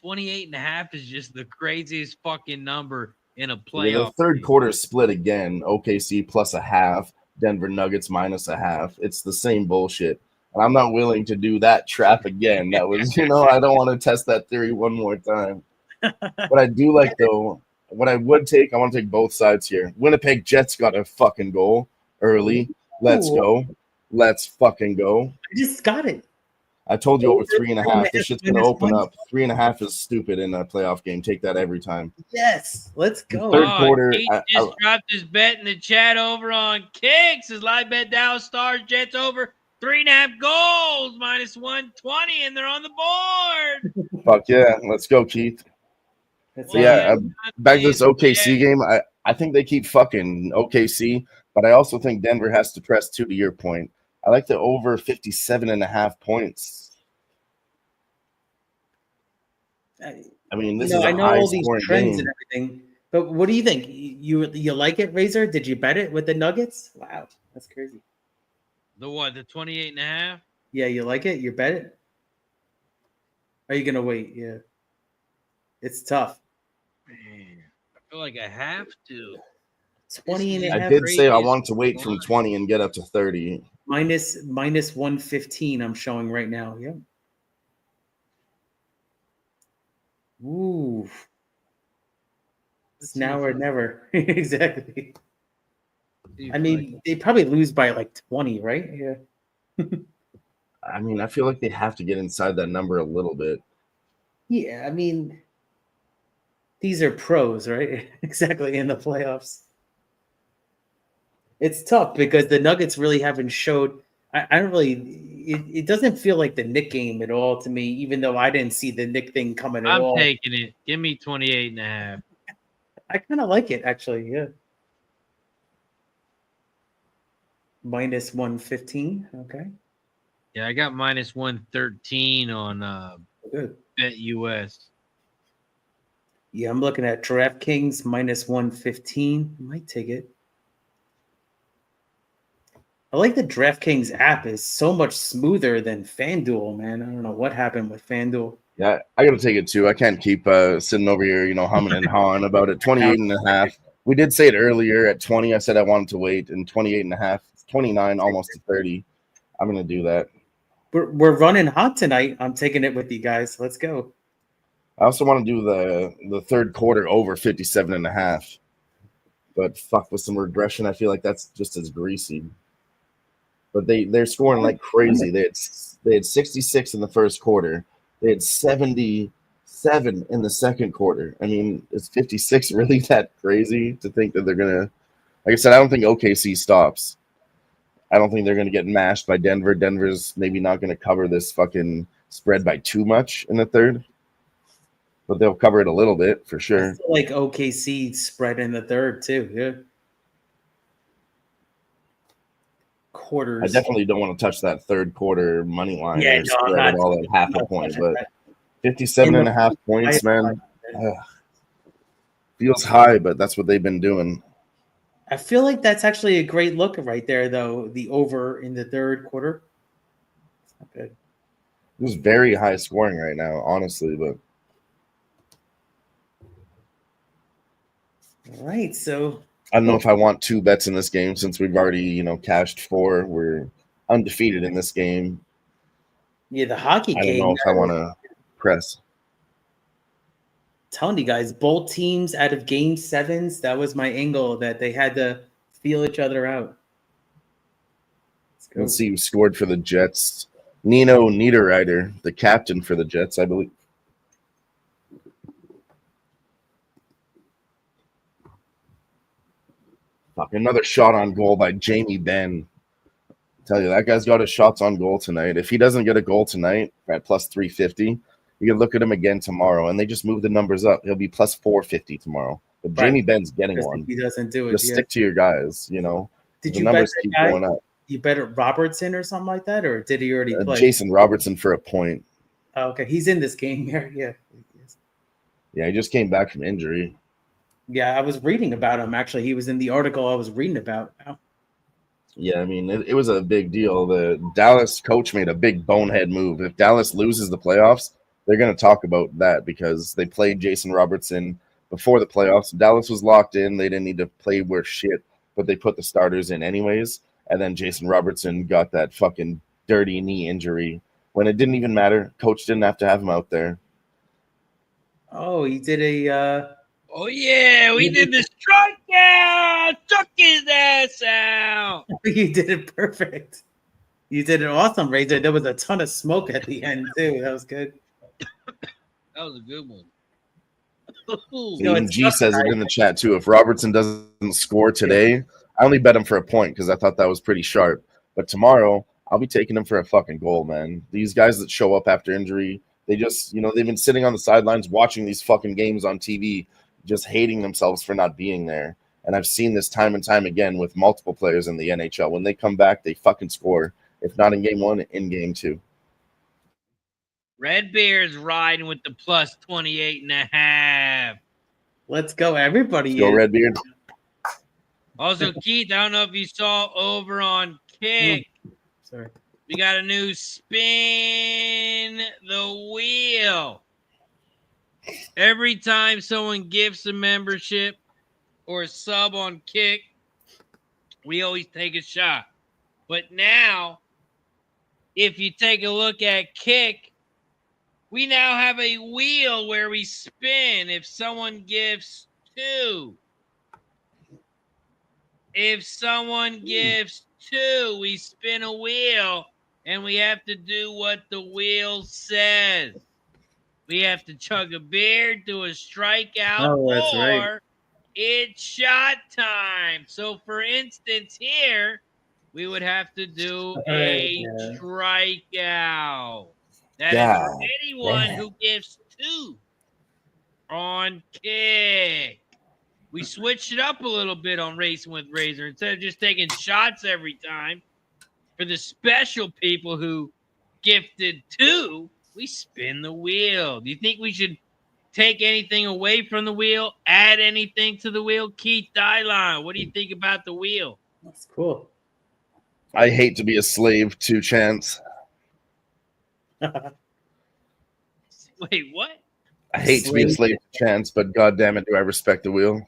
28.5 is just the craziest fucking number in a playoff.
The third quarter split again. OKC plus a half. Denver Nuggets minus a half. It's the same bullshit. And I'm not willing to do that trap again. That was, I don't want to test that theory one more time. But I do like, though, what I would take, I want to take both sides here. Winnipeg Jets got a fucking goal early. Let's go. Let's fucking go.
I just got it.
I told you over 3.5. This shit's going to open up. 3.5 is stupid in a playoff game. Take that every time.
Yes. Let's go.
Third quarter.
He just dropped his bet in the chat over on Kicks. His live bet Dallas Stars Jets over 3.5 goals, minus 120, and they're on the board.
Fuck yeah. Let's go, Keith.
That's
Back to this OKC game. I think they keep fucking OKC, but I also think Denver has to press 2 to your point. I like the over 57.5 points. I mean, this is a
I know all these
high-scoring
trends
game.
and everything, but what do you think? You like it, Razor? Did you bet it with the Nuggets? Wow, that's crazy.
The what? The 28.5?
Yeah, you like it? You bet it? Are you gonna wait? Yeah, it's tough.
Man, I feel like I have to.
20 and a
I
half.
did say I
crazy
wanted to wait from
line.
20 and get up to 30.
minus 115. I'm showing right now. Yep. Ooh. It's now or never. Exactly. I mean, they probably lose by like 20, right? Yeah.
I mean, I feel like they have to get inside that number a little bit.
Yeah, I mean, these are pros, right? Exactly, in the playoffs. It's tough because the Nuggets really haven't showed. I don't really. It doesn't feel like the Knick game at all to me, even though I didn't see the Knick thing coming at all.
I'm taking it. Give me 28.5.
I kind of like it, actually. Yeah. Minus 115. Okay.
Yeah, I got minus 113 on
Good.
Bet US.
Yeah, I'm looking at DraftKings minus 115. Might take it. I like the DraftKings app is so much smoother than FanDuel, man. I don't know what happened with FanDuel.
Yeah, I got to take it too. I can't keep sitting over here, humming and hawing about it. 28.5. We did say it earlier at 20. I said I wanted to wait, and 28.5, 29, almost to 30. I'm going to do that.
We're running hot tonight. I'm taking it with you guys. Let's go.
I also want to do the third quarter over 57.5. But fuck, with some regression, I feel like that's just as greasy. But they're scoring like crazy. They had 66 in the first quarter. They had 77 in the second quarter. I mean, is 56 really that crazy to think that they're gonna? Like I said, I don't think OKC stops. I don't think they're gonna get mashed by Denver. Denver's maybe not gonna cover this fucking spread by too much in the third, but they'll cover it a little bit for sure.
I feel like OKC spread in the third too. Yeah. Quarters.
I definitely don't want to touch that third quarter money line.
Yeah,
or spread it all at half a point, but 57.5 points, man. Feels high, but that's what they've been doing.
I feel like that's actually a great look right there, though. The over in the third quarter. It's not good.
It was very high scoring right now, honestly, but
All right, so
I don't know if I want 2 bets in this game since we've already, cashed 4. We're undefeated in this game.
yeah, the hockey
I
game.
don't know if I want to press.
Telling you guys, both teams out of game 7s. That was my angle, that they had to feel each other out.
Let's see who scored for the Jets. Nino Niederreiter, the captain for the Jets, I believe. Fuck, another shot on goal by Jamie Benn. Tell you, that guy's got his shots on goal tonight. If he doesn't get a goal tonight at plus 350, you can look at him again tomorrow, and they just move the numbers up. He'll be plus 450 tomorrow. But Jamie Benn's getting one.
He doesn't do it.
Just stick to your guys,
Did
the
you bet
numbers
that
keep
guy?
going up.
You bet it Robertson or something like that, or did he already play?
Jason Robertson for a point.
Oh, okay, he's in this game here. Yeah.
Yeah, he just came back from injury.
Yeah, I was reading about him. Actually, he was in the article I was reading about. Oh.
Yeah, I mean, it was a big deal. The Dallas coach made a big bonehead move. If Dallas loses the playoffs, they're going to talk about that because they played Jason Robertson before the playoffs. Dallas was locked in. They didn't need to play worth shit, but they put the starters in anyways. And then Jason Robertson got that fucking dirty knee injury when it didn't even matter. Coach didn't have to have him out there.
Oh, he did a
Oh, yeah, we did the strikeout. Took his ass out.
you did it perfect. You did it awesome, Razor. There was a ton of smoke at the end, too. That was good.
That was a good one.
Even G says it in the chat, too. If Robertson doesn't score today, I only bet him for a point because I thought that was pretty sharp. But tomorrow, I'll be taking them for a fucking goal, man. These guys that show up after injury, they just, they've been sitting on the sidelines watching these fucking games on TV, just hating themselves for not being there. And I've seen this time and time again with multiple players in the NHL. When they come back, they fucking score. If not in game 1, in game 2.
Redbeard's riding with the plus 28.5.
Let's go, everybody.
Go Redbeard.
Also, Keith, I don't know if you saw over on Kick.
Sorry.
We got a new spin the wheel. Every time someone gifts a membership or a sub on Kick, we always take a shot. But now, if you take a look at Kick, we now have a wheel where we spin if someone gifts 2. If someone gives 2, we spin a wheel, and we have to do what the wheel says. We have to chug a beer, do a strikeout, or it's shot time. So, for instance, here, we would have to do a strikeout. That is for anyone who gives 2 on Kick. We switched it up a little bit on Racing with Razor. Instead of just taking shots every time, for the special people who gifted 2, we spin the wheel. Do you think we should take anything away from the wheel, add anything to the wheel? Keith Dylon, what do you think about the wheel?
That's cool.
I hate to be a slave to chance.
Wait, what?
I hate to be a slave to chance, but goddamn it, do I respect the wheel?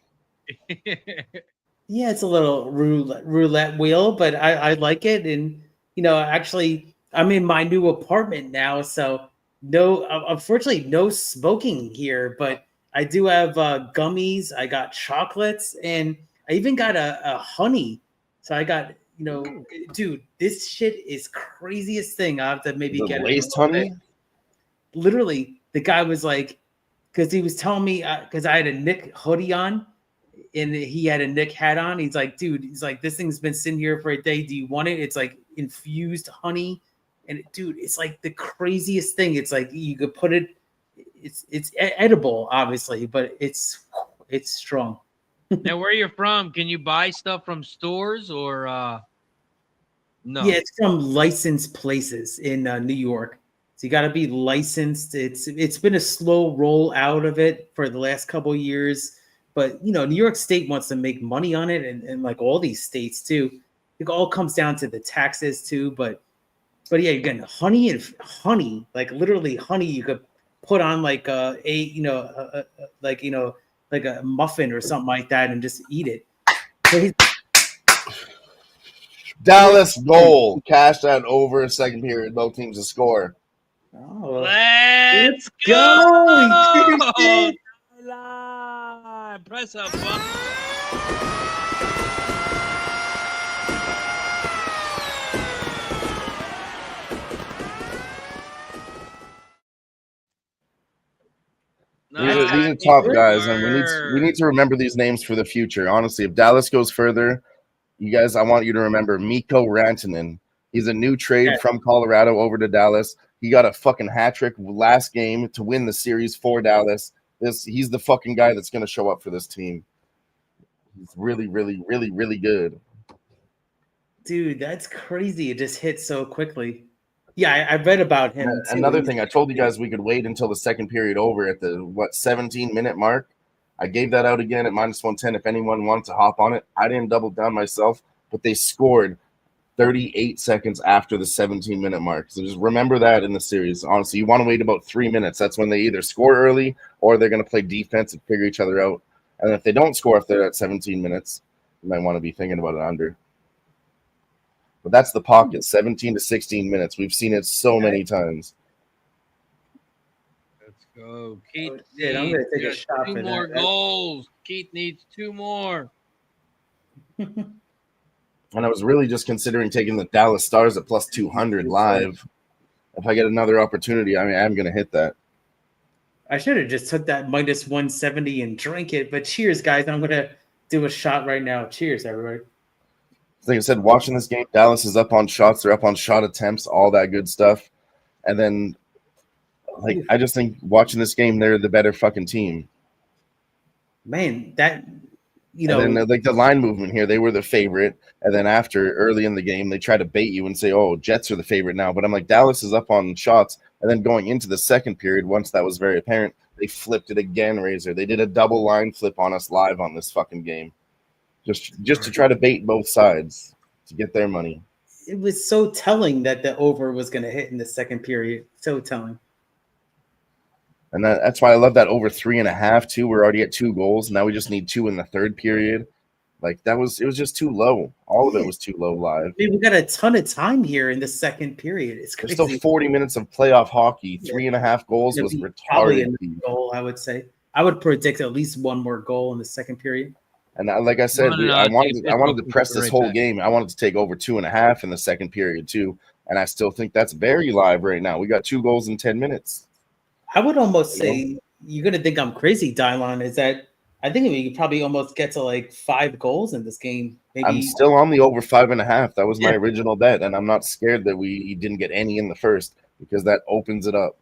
Yeah, it's a little roulette wheel, but I like it. And, actually, I'm in my new apartment now, so unfortunately, no smoking here, but I do have gummies. I got chocolates, and I even got a honey. So I got, dude, this shit is craziest thing. I have to maybe get
laced honey.
Literally, the guy was like, because he was telling me, because I had a Nick hoodie on, and he had a Nick hat on. He's like, dude, this thing's been sitting here for a day. Do you want it? It's like infused honey. And dude, it's like the craziest thing. It's like you could put it, it's edible, obviously, but it's strong.
Now, where you're from, can you buy stuff from stores or no?
Yeah, it's from licensed places in New York. So you got to be licensed. It's been a slow roll out of it for the last couple of years. But, New York State wants to make money on it, and like all these states too. It all comes down to the taxes too. But yeah, again, honey, like literally honey, you could put on like like a muffin or something like that and just eat it. So
Dallas goal, cash that over second period, both teams to score.
Oh,
let's go! Press up button.
These are top guys, and we need to remember these names for the future. Honestly, if Dallas goes further, you guys, I want you to remember Mikko Rantanen. He's a new trade from Colorado over to Dallas. He got a fucking hat trick last game to win the series for Dallas. He's the fucking guy that's going to show up for this team. He's really, really, really, really good.
Dude, that's crazy. It just hit so quickly. Yeah, I read about him.
Another thing, I told you guys we could wait until the second period over at the 17-minute mark. I gave that out again at -110 if anyone wanted to hop on it. I didn't double down myself, but they scored 38 seconds after the 17-minute mark. So just remember that in the series. Honestly, you want to wait about 3 minutes. That's when they either score early or they're going to play defense and figure each other out. And if they don't score if they're at 17 minutes, you might want to be thinking about it under. But that's the pocket, 17 to 16 minutes. We've seen it so many times.
Let's go. Keith
I'm gonna take a shot for
2 more goals. Keith needs 2 more.
And I was really just considering taking the Dallas Stars at +200 live. If I get another opportunity, I'm going to hit that.
I should have just took that -170 and drank it. But cheers, guys. I'm going to do a shot right now. Cheers, everybody.
like I said, watching this game, Dallas is up on shots. They're up on shot attempts, all that good stuff. And then, like, I just think watching this game, they're the better fucking team.
Man, that, you
And
know,
then, like, the line movement here, they were the favorite. And then after, early in the game, they try to bait you and say, oh, Jets are the favorite now. But I'm like, Dallas is up on shots. And then going into the second period, once that was very apparent, they flipped it again, Razor. They did a double line flip on us live on this fucking game. Just to try to bait both sides to get their money.
it was so telling that the over was going to hit in the second period. So telling.
And that's why I love that over 3.5 too. We're already at 2 goals. Now we just need 2 in the third period. Like it was just too low. All of it was too low live.
I mean, we got a ton of time here in the second period. It's
There's
crazy.
still 40 minutes of playoff hockey. 3.5 goals was
Probably
retarded.
a goal, I would say. I would predict at least one more goal in the second period.
And like I said, I wanted to press this
right
whole
back.
game. I wanted to take over 2.5 in the second period too. And I still think that's very live right now. We got 2 goals in 10 minutes.
I would almost say you're going to think I'm crazy, Dylon, is that I think we could probably almost get to like 5 goals in this game. Maybe.
I'm still on the over 5.5. That was my original bet. And I'm not scared that we didn't get any in the first because that opens it up.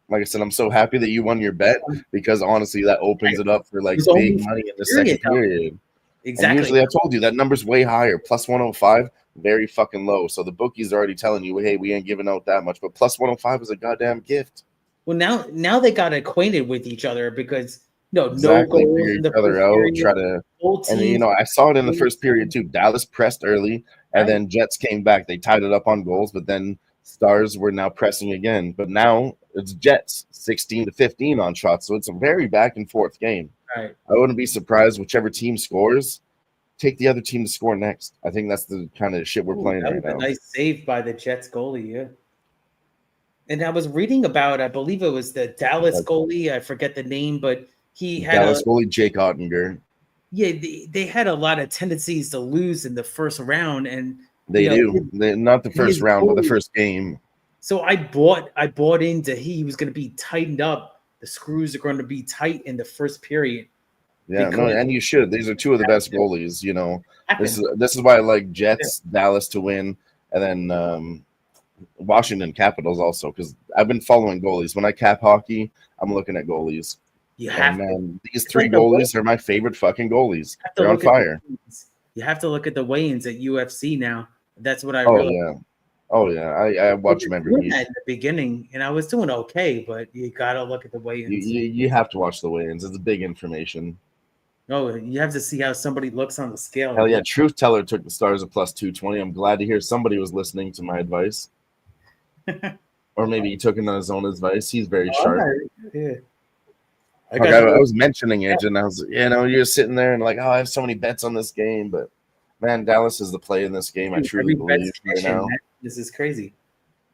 Like I said, I'm so happy that you won your bet because honestly, that opens it up for like big money in the second period.
Exactly.
And usually I told you that number's way higher. Plus 105, very fucking low. So the bookies are already telling you, hey, we ain't giving out that much. But plus 105 is a goddamn gift.
Well, now they got acquainted with each other because
Exactly.
no goals
Figure
in the
each other
first
out,
period.
try to
Both
and
teams-
I saw it in the first period too. Dallas pressed early, and
Right.
then Jets came back. They tied it up on goals, but then Stars were now pressing again. But now it's Jets 16-15 on shots, so it's a very back and forth game.
Right.
I wouldn't be surprised whichever team scores, take the other team to score next. I think that's the kind of shit we're playing
That
right
was
now.
a nice save by the Jets goalie, yeah. And I was reading about, I believe it was the Dallas goalie. I forget the name, but he had
Dallas goalie Jake Ottinger.
Yeah, they had a lot of tendencies to lose in the first round, and
They do. Not the first
his
round, but the
goalie-
first game.
So I bought into he was going to be tightened up. The screws are going to be tight in the first period.
Yeah, no,
Because-
and you should. These are 2 of the best goalies. This
Happened.
is why I like Jets, Dallas to win, and then Washington Capitals also because I've been following goalies. When I cap hockey, I'm looking at goalies.
You have
And
to.
man, these
It's
3
like the
goalies are my favorite fucking goalies.
have to
They're on
look at the
fire.
weigh-ins. You have to look at the weigh-ins at UFC now. That's what I
Oh
realized.
yeah, oh yeah. I watch them every
Doing
week.
that in the beginning, and I was doing okay, but you got to look at the
You,
weigh-ins.
you have to watch the weigh-ins. It's big information.
Oh, you have to see how somebody looks on the scale.
Hell yeah, Truth Teller took the Stars at plus 220. I'm glad to hear somebody was listening to my advice. Or maybe he took it on his own advice. He's very sharp.
Yeah. I
Like,
got
I was mentioning it, and I was, you're sitting there and like, oh, I have so many bets on this game, but man, Dallas is the play in this game. I truly
every bet's
believe right
commission,
now.
man. This is crazy.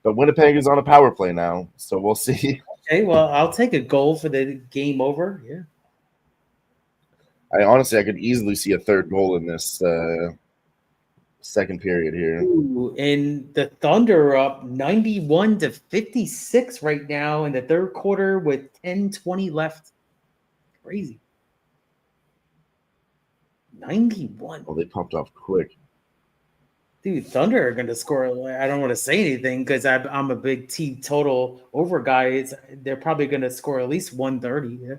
But Winnipeg is on a power play now, so we'll see.
Okay, well, I'll take a goal for the game over. Yeah.
I could easily see a third goal in this second period here.
Ooh, and the Thunder are up 91-56 right now in the third quarter with 10:20 left. Crazy. 91.
Oh, they popped off quick.
Dude, Thunder are going to score. I don't want to say anything because I'm a big team total over guy. They're probably going to score at least 130. Yeah.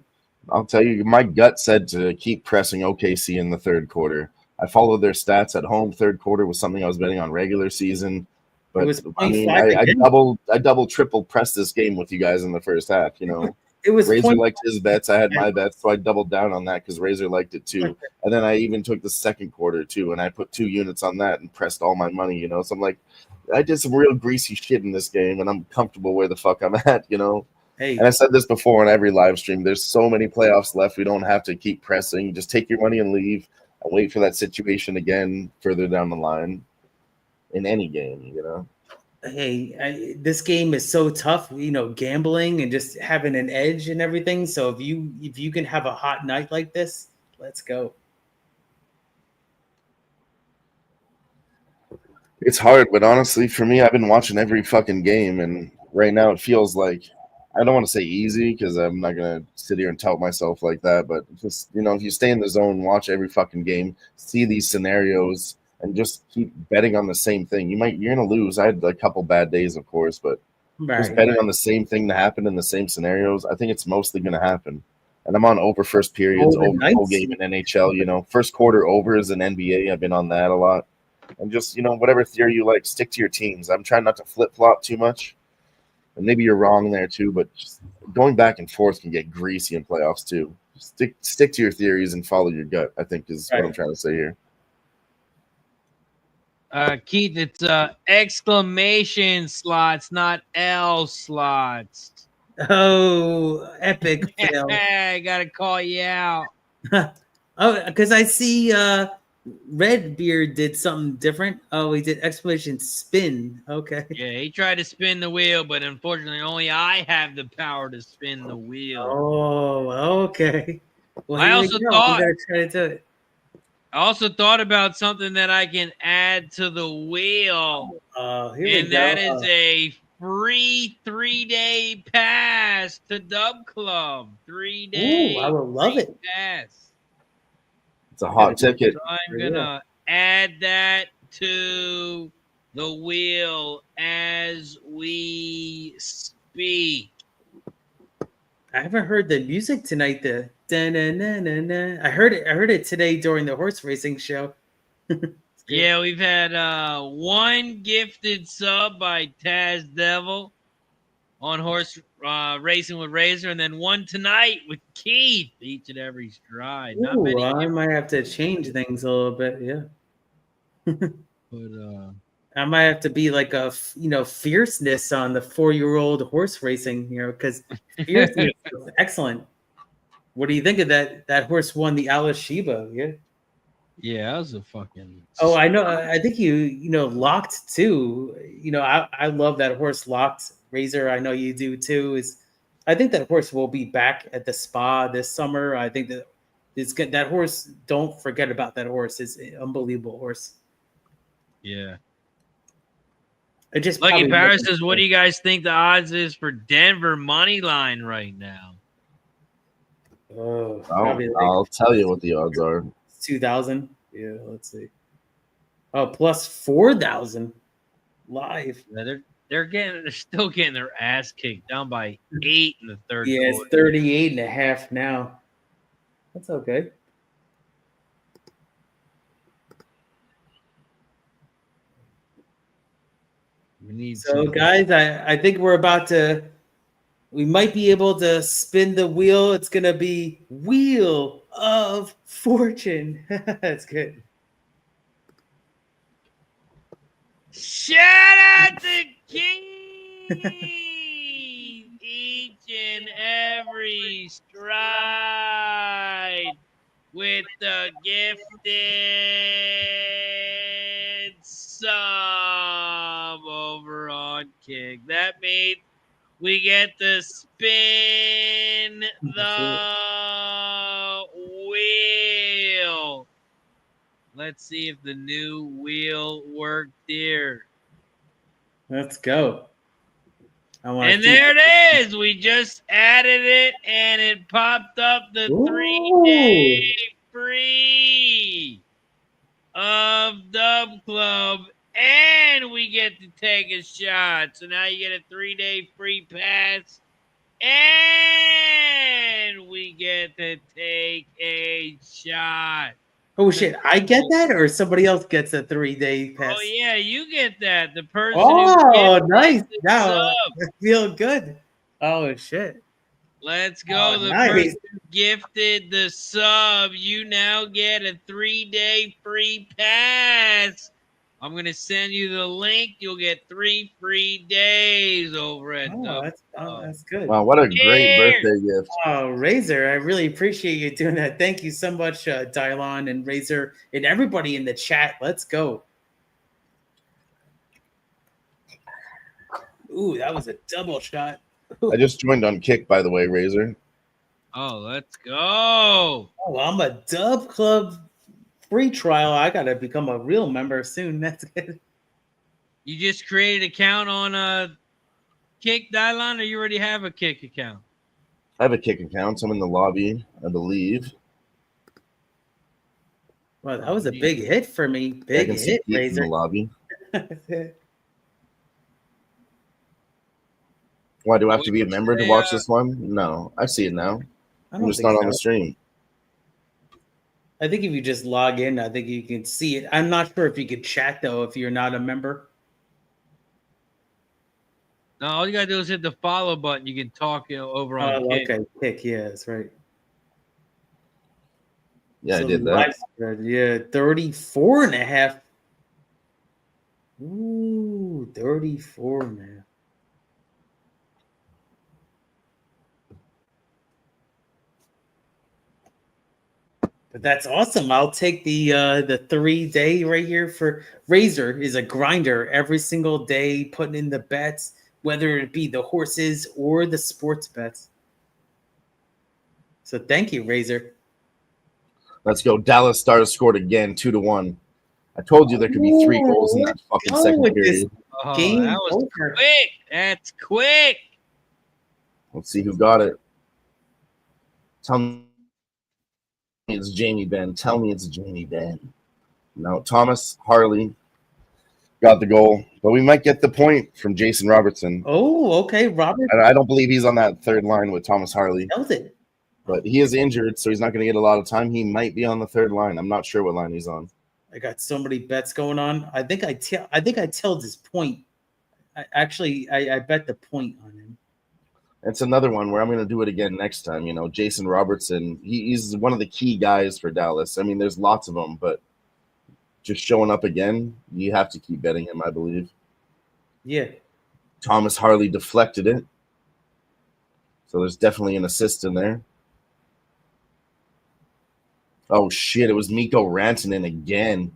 I'll tell you, my gut said to keep pressing OKC in the third quarter. I followed their stats at home. Third quarter was something I was betting on regular season. But
was
I mean,
0.5
I
again.
double, triple pressed this game with you guys in the first half.
It was
Razor
point-
liked his bets. I had my bets, so I doubled down on that because Razor liked it too. And then I even took the second quarter too, and I put 2 units on that and pressed all my money. So I'm like, I did some real greasy shit in this game, and I'm comfortable where the fuck I'm at.
Hey,
And I said this before on every live stream. There's so many playoffs left. We don't have to keep pressing. Just take your money and leave and wait for that situation again further down the line in any game,
hey, this game is so tough, gambling and just having an edge and everything. So if you can have a hot night like this, let's go.
It's hard, but honestly, for me, I've been watching every fucking game, and right now it feels like I don't want to say easy because I'm not gonna sit here and tout myself like that, but just if you stay in the zone, watch every fucking game, see these scenarios, and just keep betting on the same thing. You're gonna lose. I had a couple bad days, of course, but just betting on the same thing to happen in the same scenarios, I think it's mostly gonna happen. And I'm on over first periods, over full game in NHL. You know, first quarter overs in NBA. I've been on that a lot. And just, you know, whatever theory you like, stick to your teams. I'm trying not to flip flop too much. And maybe you're wrong there too, but just going back and forth can get greasy in playoffs too. Stick to your theories and follow your gut, I think is what I'm trying to say here.
Keith, it's exclamation slots, not L slots.
Oh, epic fail.
I gotta call you out.
Oh, because I see Redbeard did something different. Oh, he did exclamation spin. Okay.
Yeah, he tried to spin the wheel, but unfortunately only I have the power to spin the wheel.
Oh, okay. Well,
I also thought
try to do it.
I also thought about something that I can add to the wheel.
And
that is a free 3-day pass to Dub Club. 3-day.
Ooh, I would love it.
Pass.
It's a hot ticket.
So I'm gonna add that to the wheel as we speak.
I haven't heard the music tonight. The da-na-na-na-na. I heard it today during the horse racing show.
Yeah, we've had one gifted sub by Taz Devil on horse racing with Razor, and then one tonight with Keith, each and every stride.
Ooh, I might have to change things a little bit. Yeah.
But
I might have to be like a fierceness on the 4-year-old horse racing, because fierceness is excellent. What do you think of that? That horse won the Alice Sheba, yeah.
Yeah, that was a fucking.
Oh, I know. I think you locked too. I love that horse locked. Razor, I know you do too. I think that horse will be back at the spa this summer. I think that it's good. That horse, don't forget about that horse. It's an unbelievable horse.
Yeah.
It just
Lucky Paris says, "What do you guys think the odds is for Denver money line right now?"
Oh,
I'll tell you what the odds are.
2,000. Yeah, let's see. Oh, plus 4,000 live.
Yeah, they're still getting their ass kicked, down by 8 in the third quarter.
Yeah, it's 38.5 now. That's okay. So, guys, I think we might be able to spin the wheel. It's going to be Wheel of Fortune. That's good.
Shout out to Keith! Each and every stride with the gifted sub over on Kick. That means we get to spin the wheel. Let's see if the new wheel worked here.
Let's go.
And there it is. We just added it, and it popped up the 3-day free of Dub Club, and we get to take a shot. So now you get a 3-day free pass, and we get to take a shot.
Oh, shit. I get that, or somebody else gets a 3-day pass?
Oh, yeah, you get that. The person
nice. Now I feel good. Oh, shit.
Let's go. The person who gifted the sub, you now get a 3-day free pass. I'm going to send you the link. You'll get 3 free days over at
that's good.
Wow, what a great birthday gift.
Oh, Razor, I really appreciate you doing that. Thank you so much, Dylon and Razor and everybody in the chat. Let's go. Ooh, that was a double shot.
I just joined on Kick, by the way, Razor.
Oh, let's go.
Oh, I'm a Dub Club free trial. I got to become a real member soon. That's good.
You just created an account on Kick, Dylon, or you already have a Kick account?
I have a Kick account. I'm in the lobby, I believe.
Well, that was a big hit for me.
I
Big
can see
hit,
Keith in the
Razor.
lobby. Why do I have to be a member to watch this one? No, I see it now.
I
I'm
don't
just
think
not on the
so.
stream.
I think if you just log in, I think you can see it. I'm not sure if you could chat though if you're not a member.
No, all you gotta do is hit the follow button. You can talk over on
Oh,
Kick.
okay. Kick, yeah, that's right.
Yeah,
So
I did
the
that.
live spread, yeah, 34 and a half. Ooh, 34 man. But that's awesome. I'll take the 3-day right here for Razor is a grinder every single day, putting in the bets, whether it be the horses or the sports bets. So thank you, Razor.
Let's go. Dallas Stars scored again, 2-1. I told you there could be 3 goals in that fucking
Go
second
with this
period.
Oh,
game
that was
over.
quick. That's quick.
Let's see who got it. Tell me it's Jamie Benn. Tell me it's Jamie Benn. No, Thomas Harley got the goal, but we might get the point from Jason Robertson.
Oh, okay, Robert
I don't believe he's on that third line with Thomas Harley,
nailed it.
but he is injured, so he's not going to get a lot of time. He might be on the third line. I'm not sure what line he's on.
I got so many bets going on. I think I told his point. I bet the point on him.
It's another one where I'm going to do it again next time. You know, Jason Robertson, he's one of the key guys for Dallas. I mean, there's lots of them, but just showing up again, you have to keep betting him, I believe.
Yeah.
Thomas Harley deflected it. So there's definitely an assist in there. Oh, shit. It was Mikko Rantanen again.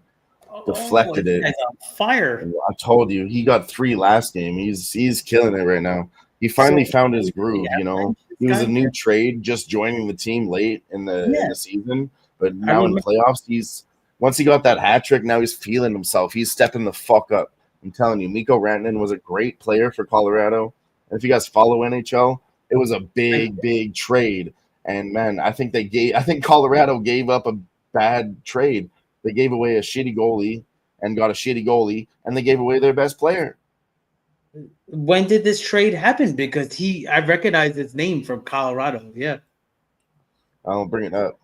Deflected it.
Guy's on fire.
I told you. He got 3 last game. He's killing it right now. He finally found his groove, you know. He was a new trade, just joining the team late in the season. But now in playoffs, once he got that hat trick, now he's feeling himself. He's stepping the fuck up. I'm telling you, Mikko Rantanen was a great player for Colorado. And if you guys follow NHL, it was a big trade. And man, I think Colorado gave up a bad trade. They gave away a shitty goalie and got a shitty goalie, and they gave away their best player.
When did this trade happen? Because I recognize his name from Colorado. Yeah.
I'll bring it up.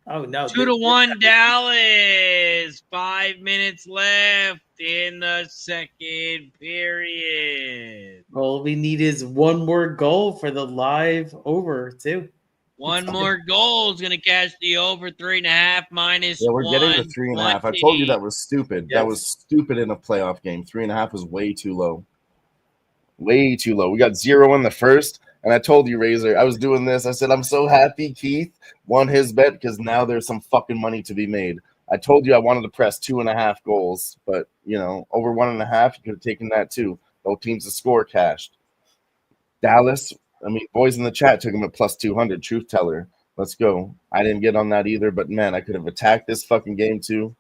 Oh no.
2-1 Dallas. 5 minutes left in the second period.
All we need is one more goal for the live over too.
One more goal is going to cash the over 3.5 minus.
Yeah, we're getting the 3.5. I told you that was stupid.
Yes.
That was stupid in a playoff game. 3.5 was way too low. Way too low. We got 0 in the first, and I told you, Razor, I was doing this. I said, I'm so happy Keith won his bet because now there's some fucking money to be made. I told you I wanted to press 2.5 goals, but, you know, over 1.5, you could have taken that too. Both teams to score cashed. Dallas, I mean, boys in the chat took him at plus 200. Truth teller. Let's go. I didn't get on that either, but, man, I could have attacked this fucking game too.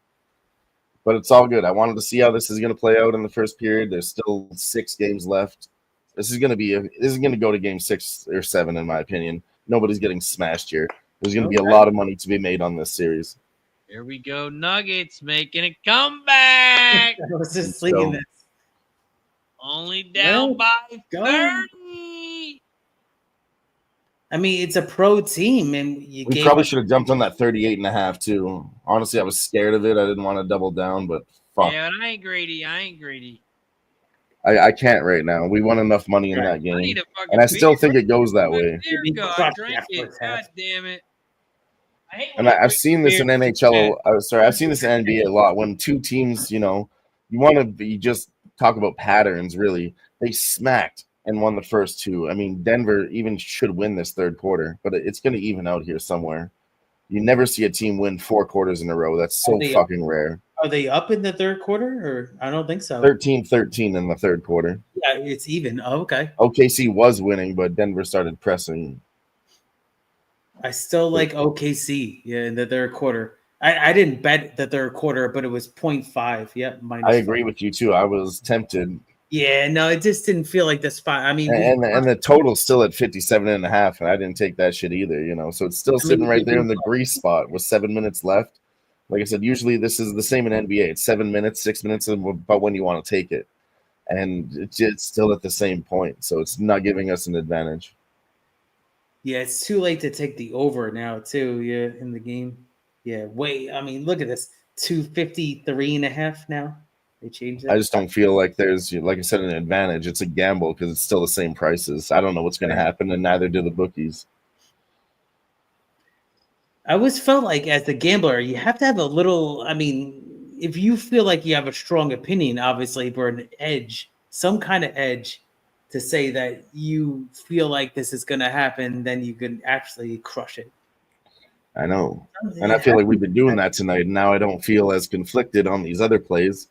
But it's all good. I wanted to see how this is going to play out in the first period. There's still 6 games left. This is going to go to game 6 or 7, in my opinion. Nobody's getting smashed here. There's going to be a lot of money to be made on this series.
Here we go. Nuggets making a comeback.
I was just thinking this.
Only down by 30.
I mean, it's a pro team, and
we probably should have jumped on that 38.5 too. Honestly, I was scared of it. I didn't want to double down, but fuck.
Yeah, but I ain't greedy.
I can't right now. We won enough money in that game, and I still think it goes that way.
I drank it. God damn it.
And I've seen this in NHL. I've seen this in NBA a lot. When 2 teams, you know, you just talk about patterns. Really, they smacked and won the first 2. I mean, Denver even should win this third quarter, but it's going to even out here somewhere. You never see a team win 4 quarters in a row. That's so fucking rare.
Are they up in the third quarter? Or I don't think so.
13-13 in the third quarter.
Yeah, it's even. Oh, okay.
OKC was winning, but Denver started pressing.
I still like OKC in the third quarter. I didn't bet the third quarter, but it was 0.5. Yeah,
I agree with you too. I was tempted.
Yeah, no, it just didn't feel like the spot. I mean,
and the total's still at 57.5, and I didn't take that shit either, you know. So it's still sitting right there in the grease spot with 7 minutes left. Like I said, usually this is the same in NBA. It's 7 minutes, 6 minutes, about when you want to take it. And it's still at the same point. So it's not giving us an advantage.
Yeah, it's too late to take the over now, too. Yeah, in the game. Yeah, wait. I mean, look at this. 253.5 now. They changed it.
I just don't feel like there's, like I said, an advantage. It's a gamble because it's still the same prices. I don't know what's going to happen, and neither do the bookies.
I always felt like as a gambler, you have to have a little, I mean, if you feel like you have a strong opinion, obviously, for an edge, some kind of edge to say that you feel like this is going to happen, then you can actually crush it.
I know. And I feel like we've been doing that tonight, and now I don't feel as conflicted on these other plays.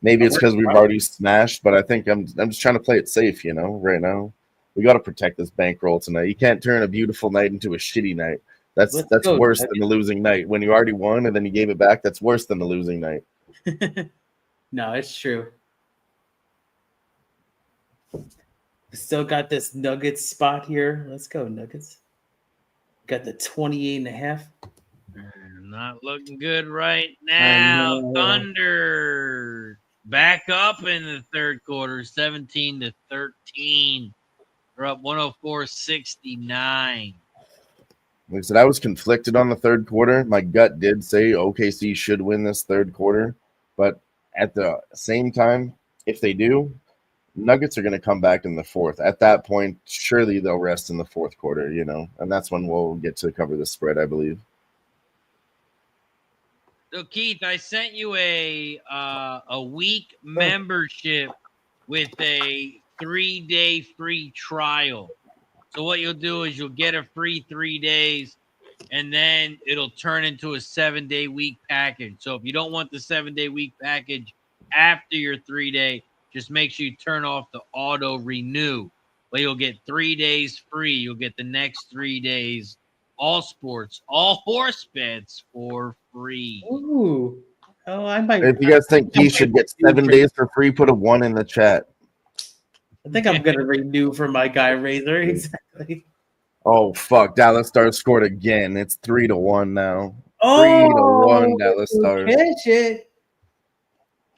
Maybe it's because we've already smashed, but I think I'm just trying to play it safe, right now. We got to protect this bankroll tonight. You can't turn a beautiful night into a shitty night. That's worse than the losing night. When you already won and then you gave it back, that's worse than the losing night.
No, it's true. Still got this Nuggets spot here. Let's go, Nuggets. Got the 28.5.
Not looking good right now. Thunder back up in the third quarter, 17-13. They're up 104-69.
Like I said, I was conflicted on the third quarter. My gut did say OKC should win this third quarter. But at the same time, if they do, Nuggets are going to come back in the fourth. At that point, surely they'll rest in the fourth quarter, and that's when we'll get to cover the spread, I believe.
So, Keith, I sent you a week membership with a 3-day free trial. So what you'll do is you'll get a free 3 days, and then it'll turn into a 7-day week package. So if you don't want the 7-day week package after your 3-day, just make sure you turn off the auto renew. But you'll get 3 days free. You'll get the next 3 days, all sports, all horse bets for free.
Ooh. Oh, I might.
If you guys think he should get 7 days for free, put a 1 in the chat.
I think I'm going to renew for my guy, Razor. Exactly.
Oh, fuck. Dallas Stars scored again. It's 3-1 now.
Oh,
3-1 Dallas Stars.
Catch it.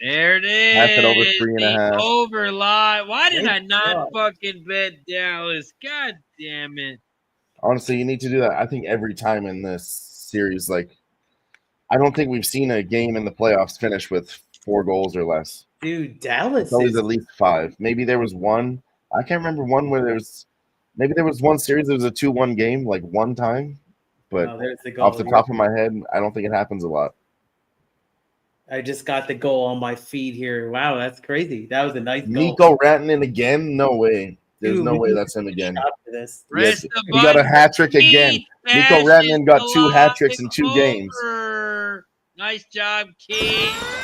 There it is.
Half it over 3.5.
Over live. Why did I not fucking bet Dallas? God damn it.
Honestly, you need to do that. I think every time in this series, I don't think we've seen a game in the playoffs finish with 4 goals or less.
Dude, Dallas
it's always at least 5. Maybe there was one. I can't remember one where maybe there was one series there was a 2-1 game one time. But off the top of my head, I don't think it happens a lot.
I just got the goal on my feed here. Wow, that's crazy. That was a nice goal.
Nico Rantanen again? No way. There's no way that's him again.
Yes,
he got a hat trick again. Nico Rantanen got 2 hat tricks in 2 games.
Nice job, Keith.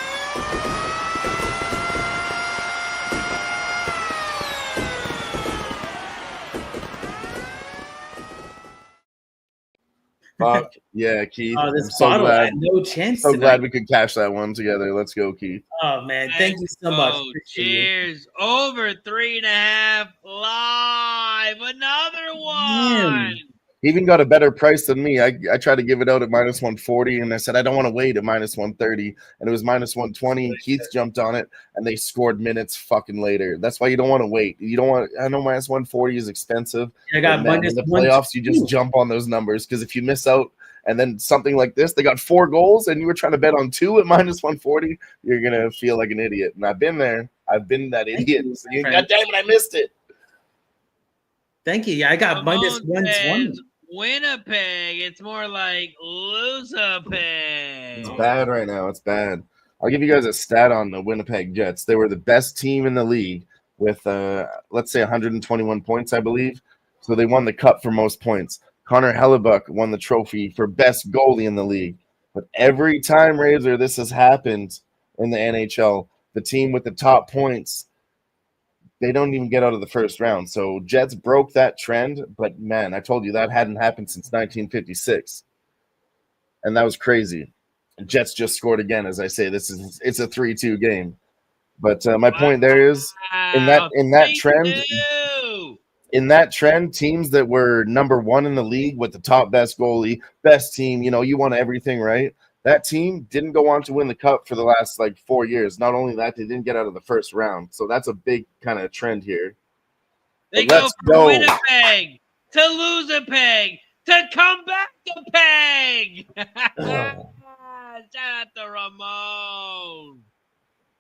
Fuck yeah, Keith.
Oh, this bottle had no chance.
So glad we could cash that one together. Let's go, Keith.
Oh man, thank you so much.
Cheers. Over 3.5 live. Another one.
He even got a better price than me. I tried to give it out at -140, and I said I don't want to wait at -130, and it was -120. Keith jumped on it, and they scored minutes fucking later. That's why you don't want to wait. You don't want. I know -140 is expensive.
I got
in the playoffs. You just jump on those numbers because if you miss out, and then something like this, they got 4 goals, and you were trying to bet on 2 at -140, you're gonna feel like an idiot. And I've been there. I've been that idiot. God damn it, I missed it.
Thank you. Yeah, I got -120.
Winnipeg. It's more like Losapeg.
It's bad right now. It's bad. I'll give you guys a stat on the Winnipeg Jets. They were the best team in the league with, let's say, 121 points, I believe. So they won the cup for most points. Connor Hellebuck won the trophy for best goalie in the league. But every time, Razor, this has happened in the NHL, the team with the top points, they don't even get out of the first round. So Jets broke that trend, but man, I told you that hadn't happened since 1956. And that was crazy. Jets just scored again, as I say. It's a 3-2 game. But my point there is in that trend, teams that were number 1 in the league with the top best goalie, best team, you want everything, right? That team didn't go on to win the cup for the last 4 years. Not only that, they didn't get out of the first round. So that's a big kind of trend here.
They
But
go
let's
from
go.
win a peg to lose a peg to come back a peg. Shout out to Ramon.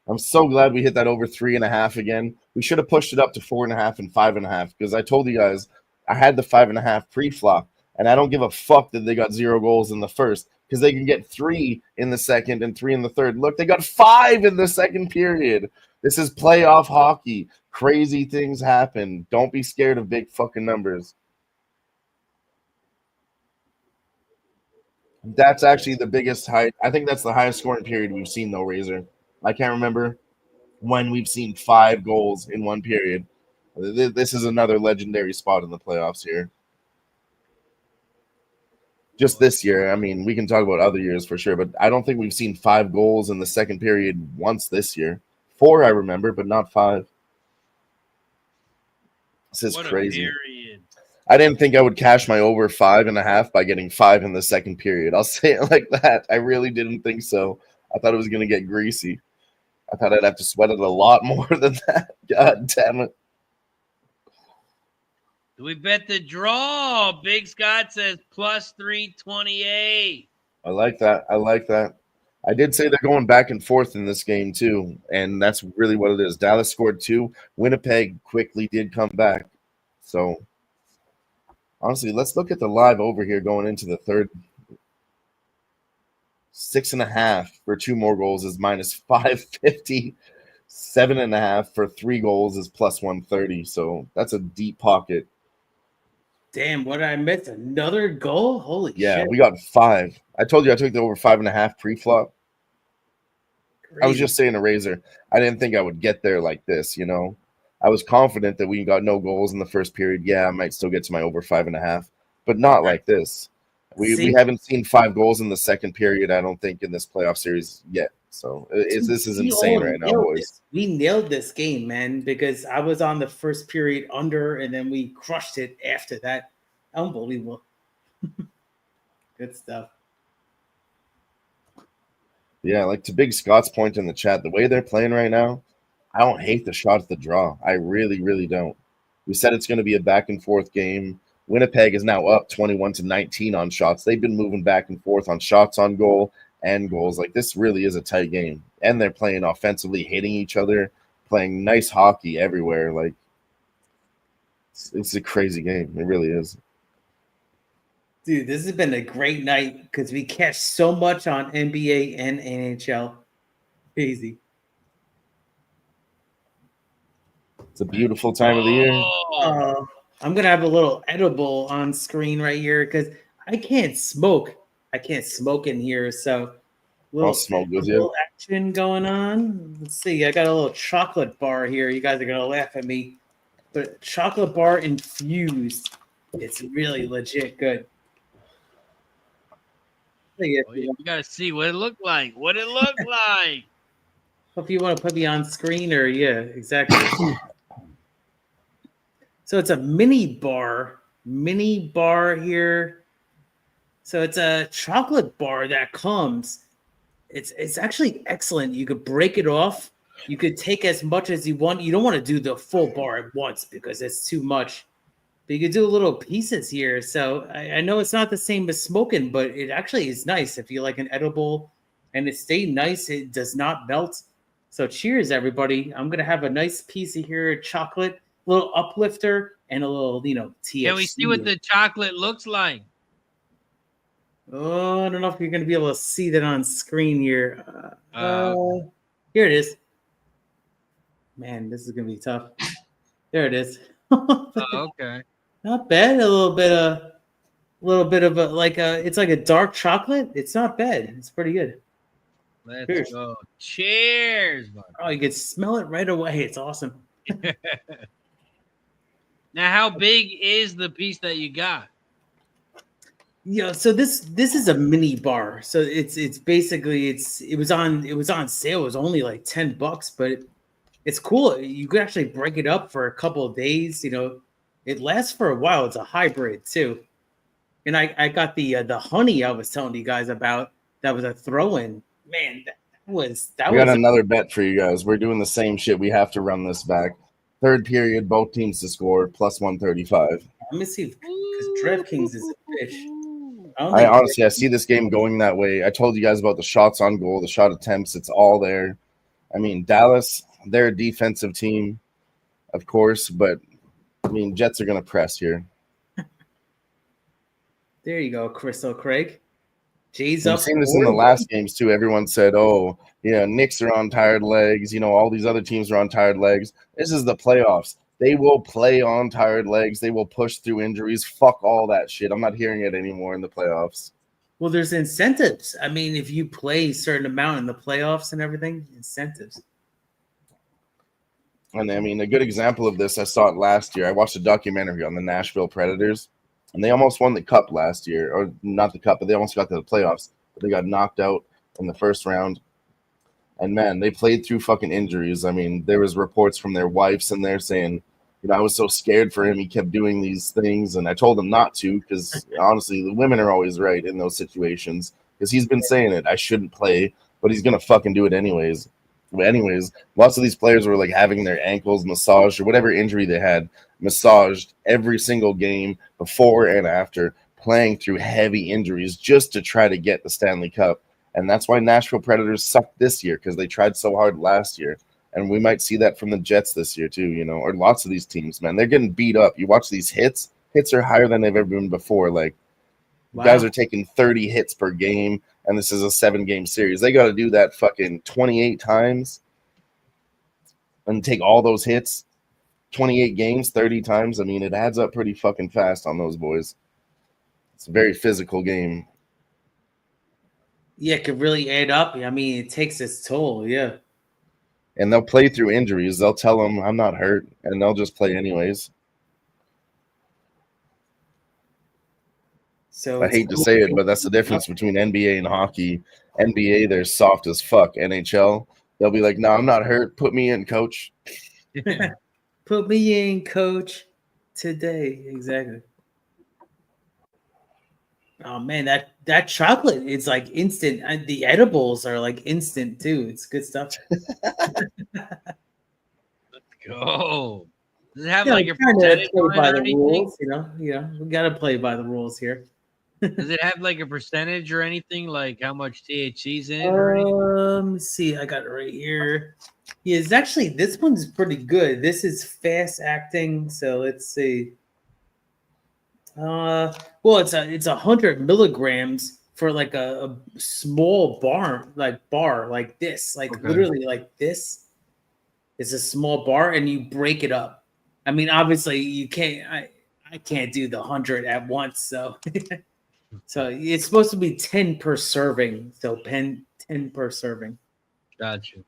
I'm so glad we hit that over 3.5 again. We should have pushed it up to 4.5 and 5.5 because I told you guys I had the 5.5 pre-flop, and I don't give a fuck that they got 0 goals in the first because they can get 3 in the second and 3 in the third. Look, they got 5 in the second period. This is playoff hockey. Crazy things happen. Don't be scared of big fucking numbers. That's actually the biggest height. I think that's the highest scoring period we've seen, though, Razor. I can't remember when we've seen 5 goals in one period. This is another legendary spot in the playoffs here. Just this year. I mean, we can talk about other years for sure, but I don't think we've seen 5 goals in the second period once this year. 4, I remember, but not 5. This is crazy.
Period.
I didn't think I would cash my over 5.5 by getting 5 in the second period. I'll say it like that. I really didn't think so. I thought it was going to get greasy. I thought I'd have to sweat it a lot more than that. God damn it.
Do we bet the draw? Big Scott says plus 328.
I like that. I like that. I did say they're going back and forth in this game too, and that's really what it is. Dallas scored 2. Winnipeg quickly did come back. So, honestly, let's look at the live over here going into the third. 6.5 for 2 more goals is minus 550. 7.5 for 3 goals is plus 130. So that's a deep pocket.
Damn, what did I miss? Another goal? Holy shit.
We got 5. I told you I took the over 5.5 pre-flop. I was just saying to Razor, I didn't think I would get there like this, you know. I was confident that we got no goals in the first period. Yeah, I might still get to my over 5.5, but not like this. We haven't seen 5 goals in the second period, I don't think, in this playoff series yet. So this is insane right now, boys.
We nailed this game, man, because I was on the first period under, and then we crushed it after that. Unbelievable. Good stuff.
Yeah, like to Big Scott's point in the chat, the way they're playing right now, I don't hate the shot at the draw. I really, really don't. We said it's going to be a back and forth game. Winnipeg is now up 21-19 on shots. They've been moving back and forth on shots on goal and goals. Like, this really is a tight game. And they're playing offensively, hitting each other, playing nice hockey everywhere. Like, it's a crazy game. It really is.
Dude, this has been a great night because we cashed so much on NBA and NHL. Crazy.
It's a beautiful time of the year.
I'm going to have a little edible on screen right here because I can't smoke. I can't smoke in here, so
I'll smoke with you.
Little action going on. Let's see. I got a little chocolate bar here. You guys are going to laugh at me, but chocolate bar infused. It's really legit good.
You got to see what it looked like. What it looked like.
Hope you want to put me on screen or exactly. So it's a mini bar here. So it's a chocolate bar that comes. It's actually excellent. You could break it off. You could take as much as you want. You don't want to do the full bar at once because it's too much. But you could do little pieces here. So I know it's not the same as smoking, but it actually is nice if you like an edible and it stayed nice. It does not melt. So cheers, everybody. I'm going to have a nice piece of here, chocolate, a little uplifter, and a little, THC.
Can we see what the chocolate looks like?
Oh, I don't know if you're going to be able to see that on screen here.
Okay.
Here it is. Man, this is going to be tough. There it is.
Okay.
Not bad. A little bit of it's like a dark chocolate. It's not bad. It's pretty good.
Let's go. Cheers. Buddy.
Oh, you can smell it right away. It's awesome.
Now, how big is the piece that you got?
Yeah, so this is a mini bar. So it's basically it was on sale. It was only like $10, but it's cool. You could actually break it up for a couple of days. It lasts for a while. It's a hybrid too. And I got the honey I was telling you guys about. That was a throw-in. Man, that was
We got another bet for you guys. We're doing the same shit. We have to run this back. Third period, both teams to score plus 135.
Let me see, because DraftKings is a fish.
I honestly, I see this game going that way. I told you guys about the shots on goal, the shot attempts. It's all there. I mean, Dallas, they're a defensive team, of course, but I mean, Jets are going to press here.
There you go, Crystal Craig. Jay's
I've
up.
seen this in the last games too. Everyone said, "Oh, yeah, Knicks are on tired legs. You know, all these other teams are on tired legs." This is the playoffs. They will play on tired legs. They will push through injuries. Fuck all that shit. I'm not hearing it anymore in the playoffs.
Well, there's incentives. I mean, if you play a certain amount in the playoffs and everything, incentives.
And I mean, a good example of this, I saw it last year. I watched a documentary on the Nashville Predators, and they almost won the cup last year, or not the cup, but they almost got to the playoffs. But they got knocked out in the first round. And man, they played through fucking injuries. I mean, there was reports from their wives in there saying, you know, I was so scared for him. He kept doing these things, and I told him not to because honestly, the women are always right in those situations. Because he's been saying it, I shouldn't play, but he's gonna fucking do it anyways. But anyways, lots of these players were like having their ankles massaged or whatever injury they had massaged every single game before and after, playing through heavy injuries just to try to get the Stanley Cup. And that's why Nashville Predators sucked this year, because they tried so hard last year. And we might see that from the Jets this year too, you know, or lots of these teams, man. They're getting beat up. You watch these hits. Hits are higher than they've ever been before. Like, wow. Guys are taking 30 hits per game, and this is a 7-game series. They got to do that fucking 28 times and take all those hits, 28 games, 30 times. I mean, it adds up pretty fucking fast on those boys. It's a very physical game.
Yeah, it could really add up. I mean, it takes its toll, yeah.
And they'll play through injuries. They'll tell them, I'm not hurt, and they'll just play anyways.
So
I hate to say it, but that's the difference between NBA and hockey. NBA, they're soft as fuck. NHL, they'll be like, no, I'm not hurt. Put me in, coach.
Put me in, coach, today. Exactly. Oh, man, that chocolate is like instant. And the edibles are like instant, too. It's good stuff.
Let's go. Does it have
Yeah,
like a percentage
play by the
anything?
rules, you know, we got to play by the rules here.
Does it have like a percentage or anything, like how much THC's in it or anything?
Let me see. I got it right here. Yeah, it's actually, this one's pretty good. This is fast acting. So let's see. Well, it's 100 milligrams for like a small bar like this, like okay. Literally like this. It's a small bar, and you break it up. I mean, obviously you can't. I can't do the 100 at once, so. So it's supposed to be 10 per serving. So 10 per serving.
Gotcha.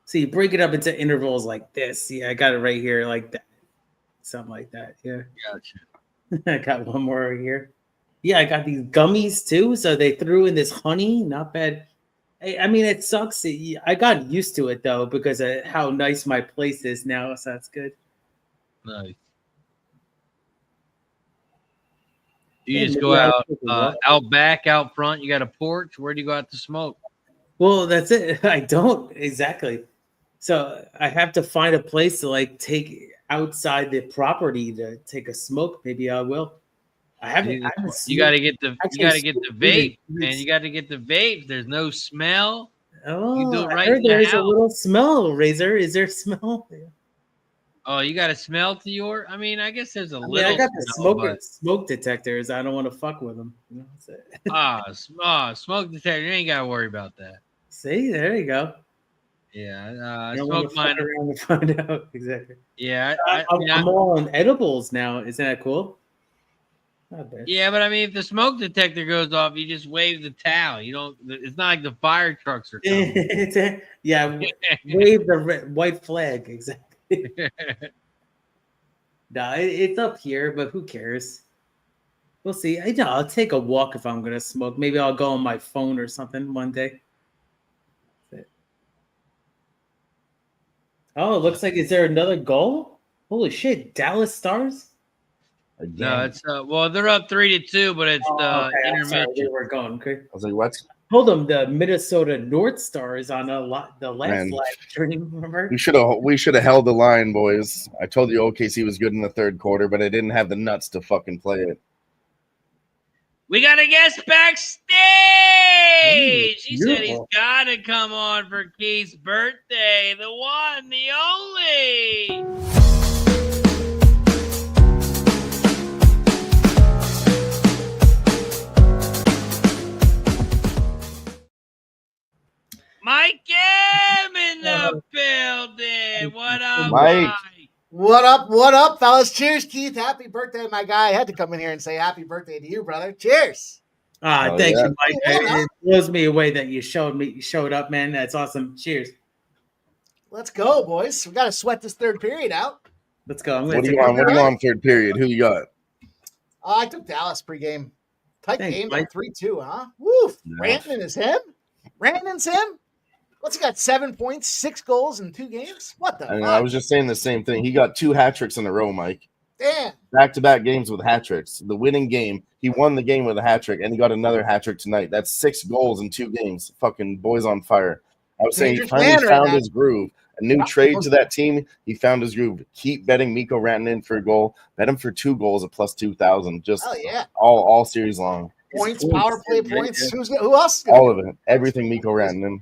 So you break it up into intervals like this. Yeah, I got it right here, like that. Something like that. Yeah.
Gotcha.
I got one more right here. Yeah, I got these gummies too. So they threw in this honey. Not bad. I mean, it sucks. I got used to it though because of how nice my place is now. So that's good.
Nice. You just go out back, out front. You got a porch. Where do you go out to smoke?
Well, that's it. I don't exactly. So I have to find a place to like take outside the property to take a smoke. Maybe I will. I haven't
you got to get the vape, man. You got to get the vape. There's no smell.
Oh,
you do it right
I heard there's a little smell. Razor, is there smell?
Oh, you got to smell to your. I mean, I guess there's a little.
I got the smoke detectors. I don't want to fuck with them. You know,
smoke detector. You ain't got to worry about that.
See, there you go.
Yeah, smoke mine
around to find out exactly.
Yeah,
I'm all on edibles now. Isn't that cool? Not bad.
Yeah, but I mean, if the smoke detector goes off, you just wave the towel. You don't. It's not like the fire trucks are coming.
Yeah, wave the white flag exactly. No, it's up here, but who cares? We'll see. I'll take a walk if I'm gonna smoke. Maybe I'll go on my phone or something one day. Oh, it looks like, is there another goal? Holy shit, Dallas Stars?
Again.
No, it's well, they're up 3-2, but it's the
I'm sorry,
intermission.
we're going. Okay.
I was like, what?
Told them the Minnesota North Star is on the last
Man.
live stream. Remember?
We should have held the line, boys. I told you OKC was good in the third quarter, but I didn't have the nuts to fucking play it.
We got a guest backstage. He said he's
beautiful.
got to come on for Keith's birthday. The one, the only. Mike M in the building. What up,
Mike?
Mike?
What up, fellas? Cheers, Keith. Happy birthday, my guy. I had to come in here and say happy birthday to you, brother. Cheers.
Thank
yeah.
you, Mike. It blows me away that you showed up, man. That's awesome. Cheers.
Let's go, boys. We got to sweat this third period out.
Let's go.
What do you want? What do you want third period? Who you got?
I took Dallas pregame. Tight
Thanks,
game,
Mike.
3-2, huh? Woof.
Yeah.
Rantanen is him? Rantanen's him? What's he got? 7 points, 6 goals in 2 games? What the fuck?
I was just saying the same thing. He got 2 hat tricks in a row, Mike.
Damn.
Back-to-back games with hat tricks. The winning game, he won the game with a hat trick, and he got another hat trick tonight. That's 6 goals in 2 games. Fucking boys on fire. I was saying he
Dangerous
finally
man right
found
now.
his groove. A new trade to that team. He found his groove. Keep betting Mikko Rantanen for a goal. Bet him for 2 goals at plus 2,000. Just
Oh, yeah.
all series long.
Points,
Points,
power play
yeah,
points.
yeah.
Who else?
All of it. Everything Mikko Rantanen.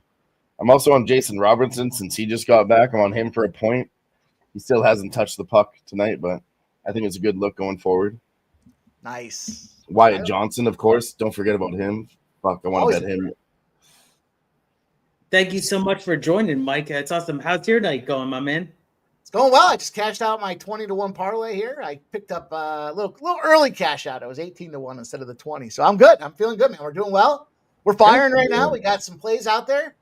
I'm also on Jason Robertson since he just got back. I'm on him for a point. He still hasn't touched the puck tonight, but I think it's a good look going forward.
Nice.
Wyatt Johnson, of course. Don't forget about him. Fuck, I want to bet him.
Thank you so much for joining, Mike. It's awesome. How's your night going, my man?
It's going well. I just cashed out my 20-1 parlay here. I picked up a little early cash out. It was 18-1 instead of the 20. So I'm good. I'm feeling good, man. We're doing well. We're firing right now. We got some plays out there.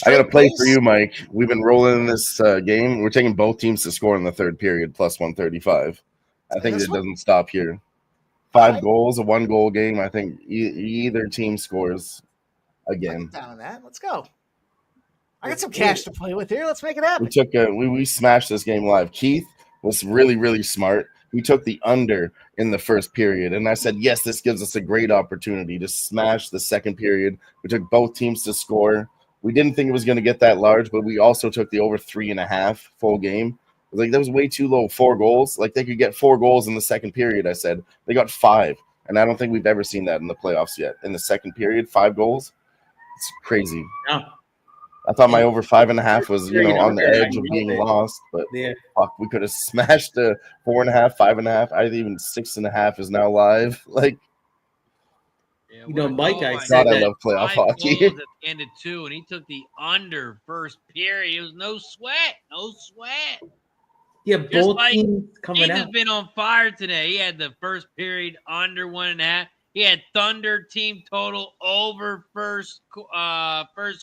I got a play for you, Mike. We've been rolling in this game. We're taking both teams to score in the third period, plus 135. I think it doesn't stop here. 5 goals, a 1-goal game. I think either team scores again.
Down on that. Let's go. I got some cash to play with here. Let's make it happen.
We smashed this game live. Keith was really smart. We took the under in the first period, and I said, yes, this gives us a great opportunity to smash the second period. We took both teams to score. We didn't think it was going to get that large, but we also took the over 3.5 full game. Like, that was way too low. 4 goals. Like, they could get 4 goals in the second period, I said. They got 5, and I don't think we've ever seen that in the playoffs yet. In the second period, 5 goals. It's crazy.
Yeah.
I thought my over 5.5 was, on the edge of being lost, but fuck, we could have smashed the 4.5, 5.5. I think even 6.5 is now live. Like,
Mike, I
God, I love playoff hockey.
At the end of 2, and he took the under first period. It was no sweat.
Yeah,
Just
both
like
teams coming
Keith
out.
has been on fire today. He had the first period under 1.5. He had Thunder team total over first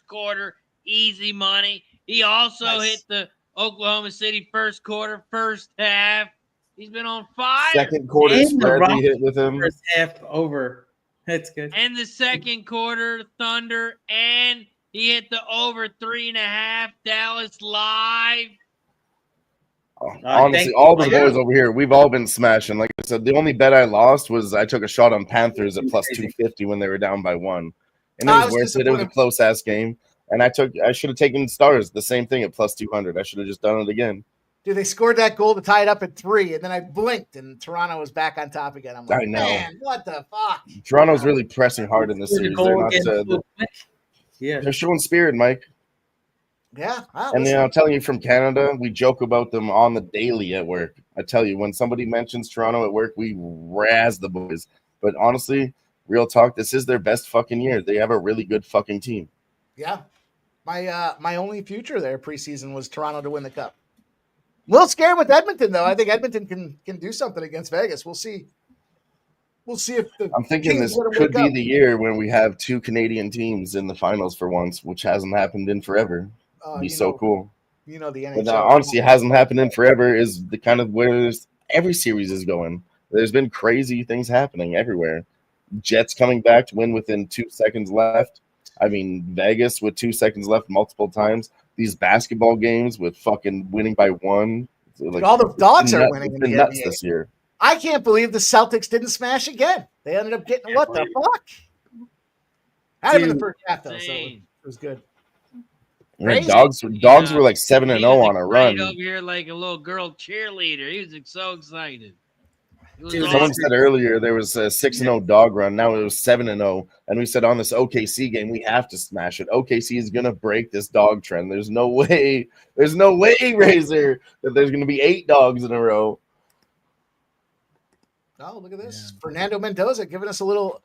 quarter, easy money. He also hit the Oklahoma City first quarter, first half. He's been on fire.
Second quarter
And
spread
the
we hit with him.
First half over. That's good.
And the second quarter, Thunder, and he hit the over 3.5. Dallas live.
Honestly, all the boys over here, we've all been smashing. Like I said, the only bet I lost was I took a shot on Panthers at plus 250 when they were down by 1. And it was worth it. It was a close-ass game. And I should have taken Stars, the same thing at plus 200. I should have just done it again.
Dude, they scored that goal to tie it up at 3, and then I blinked, and Toronto was back on top again. I'm like,
I know.
Man, what the fuck?
Toronto's really pressing hard in this series. They're showing spirit, Mike.
Yeah.
And I'm telling you, from Canada, we joke about them on the daily at work. I tell you, when somebody mentions Toronto at work, we razz the boys. But honestly, real talk, this is their best fucking year. They have a really good fucking team.
Yeah. My only future there preseason was Toronto to win the cup. A little scared with Edmonton, though. I think Edmonton can do something against Vegas. We'll see. We'll see if the
I'm thinking this could be the year when we have 2 Canadian teams in the finals for once, which hasn't happened in forever. It'd be so cool.
The NHL.
But honestly, it hasn't happened in forever is the kind of where every series is going. There's been crazy things happening everywhere. Jets coming back to win within 2 seconds left. I mean, Vegas with 2 seconds left multiple times. These basketball games with fucking winning by 1. Like,
all the dogs are winning.
It's been nuts this year.
I can't believe the Celtics didn't smash again. They ended up getting what the fuck? Had him in the first half though, so it was good.
And
Crazy.
dogs were like 7-0 on a
right
run.
over here like a little girl cheerleader. He was so excited.
Dude,
Someone said earlier there was a 6-0 dog run. Now it was 7-0, and we said on this OKC game we have to smash it. OKC is gonna break this dog trend. There's no way, Razor, that there's gonna be 8 dogs in a row.
Oh, look at this. Yeah. Fernando Mendoza giving us a little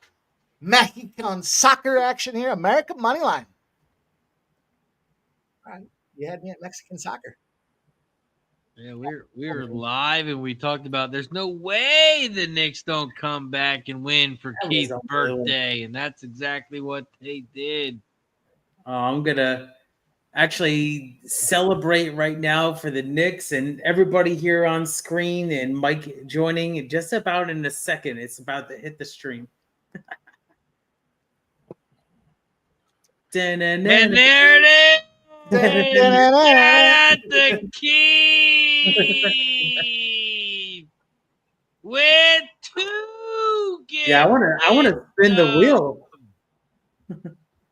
Mexican soccer action here. American money line. All right. You had me at Mexican soccer.
Yeah, we were live and we talked about there's no way the Knicks don't come back and win for Keith's birthday, and that's exactly what they did.
I'm gonna actually celebrate right now for the Knicks and everybody here on screen and Mike joining just about in a second. It's about to hit the stream.
And there it is. At the key with 2 games.
Yeah, I want to spin the wheel.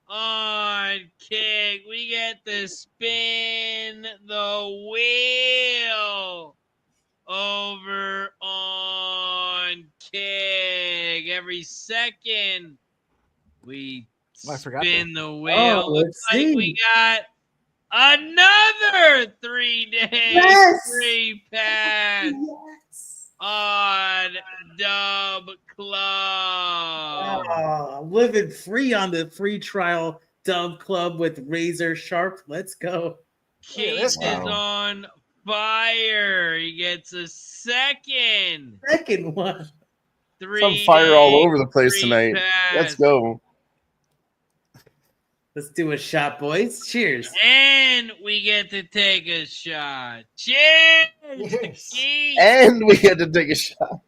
On Kick, we get to spin the wheel over on Kick. Every second we spin the wheel.
Oh,
looks like we got another 3-day free pass on Dub Club.
Oh, living free on the free trial Dub Club with Razor Sharp. Let's go.
Keith is on fire. He gets a second
one.
Some fire all over the place tonight.
Pass.
Let's go.
Let's do a shot, boys. Cheers.
And we get to take a shot. Cheers.
And we get to take a shot.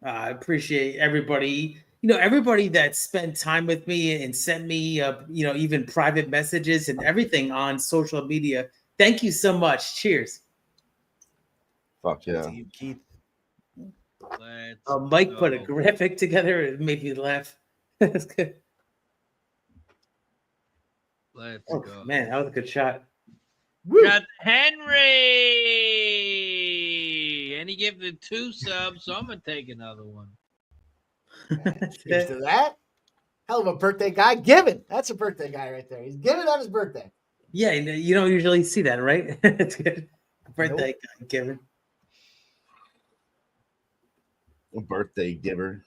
I appreciate everybody. You know, everybody that spent time with me and sent me, even private messages and everything on social media. Thank you so much. Cheers.
Fuck yeah.
Mike put a graphic together. It made me laugh. That's good.
Let's go.
Man, that was a good shot.
Got Henry. And he gave the 2 subs, so I'm going to take another one.
Cheers to that. Hell of a birthday guy. Giving. That's a birthday guy right there. He's giving on his birthday.
Yeah, you don't usually see that, right? It's good. Birthday guy giving.
A birthday giver.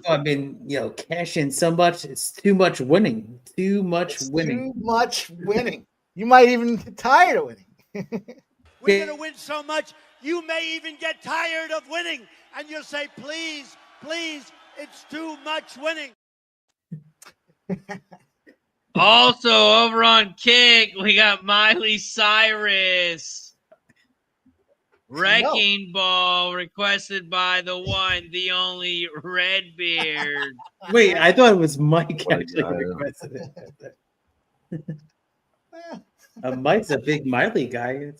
I mean, cash in so much. It's too much winning. Too much winning.
Too much winning. You might even get tired of winning.
We're going to win so much, you may even get tired of winning. And you'll say, please, please, it's too much winning.
Also, over on Kick, we got Miley Cyrus. Wrecking Ball requested by the one, the only Redbeard.
Wait, I thought it was Mike actually requested it. Mike's a big Miley guy.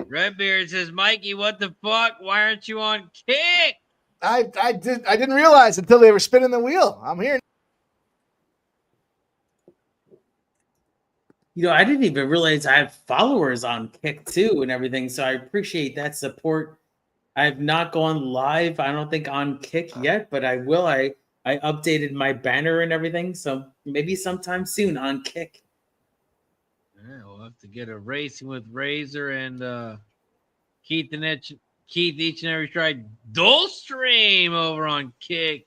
Redbeard says, Mikey, what the fuck? Why aren't you on Kick?
I didn't realize until they were spinning the wheel. I'm here.
I didn't even realize I have followers on Kick too and everything. So I appreciate that support. I have not gone live, I don't think, on Kick yet, but I will. I updated my banner and everything. So maybe sometime soon on Kick.
Yeah, we'll have to get a Racing with Razor and Keith each and every try dual stream over on Kick.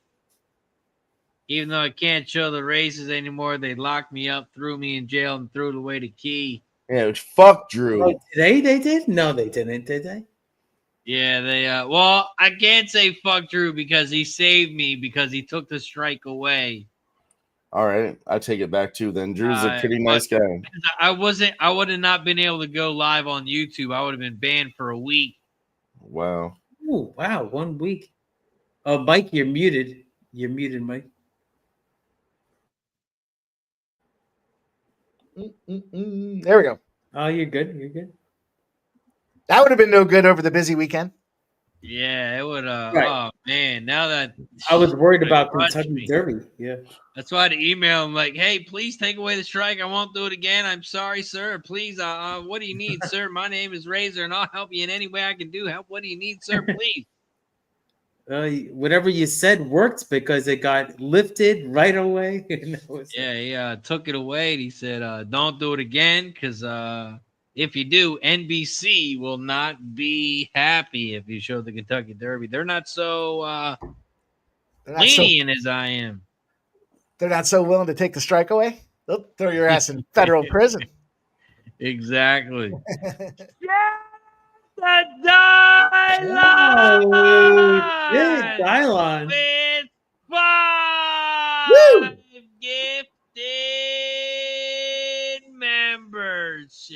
Even though I can't show the races anymore, they locked me up, threw me in jail, and threw it away to Key.
Yeah, fuck Drew.
Oh, today they did? No, they didn't, did they?
Yeah, they well, I can't say fuck Drew because he saved me because he took the strike away.
All right, I take it back too. Then Drew's a pretty nice guy.
I would have not been able to go live on YouTube. I would have been banned for a week.
Wow.
Oh, wow, 1 week. Oh, Mike, you're muted. You're muted, Mike.
There we go.
Oh, you're good. You're good.
That would have been no good over the busy weekend.
Yeah, it would.
Right.
Oh man, now that
I was worried
it
about
crushed
Kentucky
me.
Derby. Yeah.
That's why I had to email him like, "Hey, please take away the strike. I won't do it again. I'm sorry, sir. Please, what do you need, sir? My name is Razor, and I'll help you in any way I can do. Help. What do you need, sir? Please."
Whatever you said worked because it got lifted right away.
Yeah, he took it away. And he said, "Don't do it again, because if you do, NBC will not be happy if you show the Kentucky Derby. They're not so lenient as I am."
They're not so willing to take the strike away. They'll throw your ass in federal prison.
Exactly. The
Dylon.
with 5
Woo!
gifted memberships.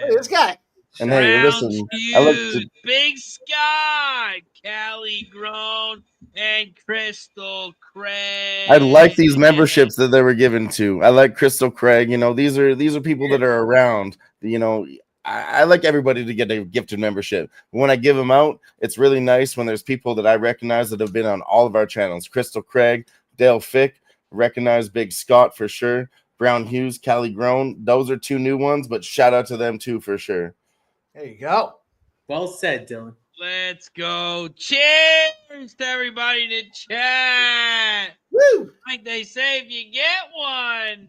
Look at this guy.
And hey,
Browns
listen, I like
Feud,
to.
Big Sky, Callie Grown, and Crystal Craig.
I like these memberships that they were given to. I like Crystal Craig. You know, these are people that are around. You know, I like everybody to get a gifted membership. When I give them out, it's really nice when there's people that I recognize that have been on all of our channels. Crystal Craig, Dale Fick, recognize Big Scott for sure. Brown Hughes, Callie Grown. Those are 2 new ones, but shout out to them too for sure.
There you go.
Well said, Dylan.
Let's go. Cheers to everybody in the chat.
Woo!
Like they say, if you get one,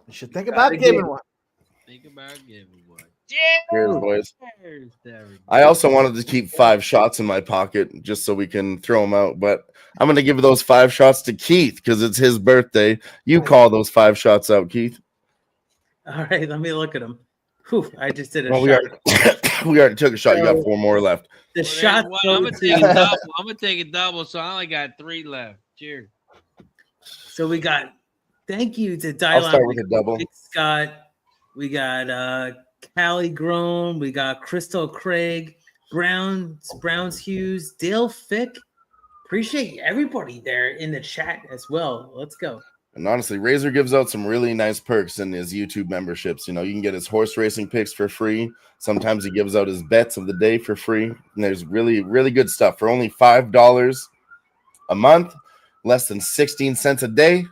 You should think about giving one.
think about giving one.
Cheers, boys.
Cheers to everybody.
I also wanted to keep 5 shots in my pocket just so we can throw them out, but I'm going to give those 5 shots to Keith because it's his birthday. You call those 5 shots out, Keith.
All right, let me look at them. Whew, I just did a
Well,
shot.
we already took a shot. You got 4 more left.
The
Well,
shot.
I'm gonna take a double. I'm gonna take a double, so I only got 3 left. Cheers.
So we got. Thank you to
I'll
Dylon.
start with a double.
Big Scott. We got Callie Grown. We got Crystal Craig. Browns Hughes. Dale Fick. Appreciate everybody there in the chat as well. Let's go.
And honestly, Razor gives out some really nice perks in his YouTube memberships. You know, you can get his horse racing picks for free. Sometimes he gives out his bets of the day for free. And there's really, really good stuff for only $5 a month, less than 16 cents a day.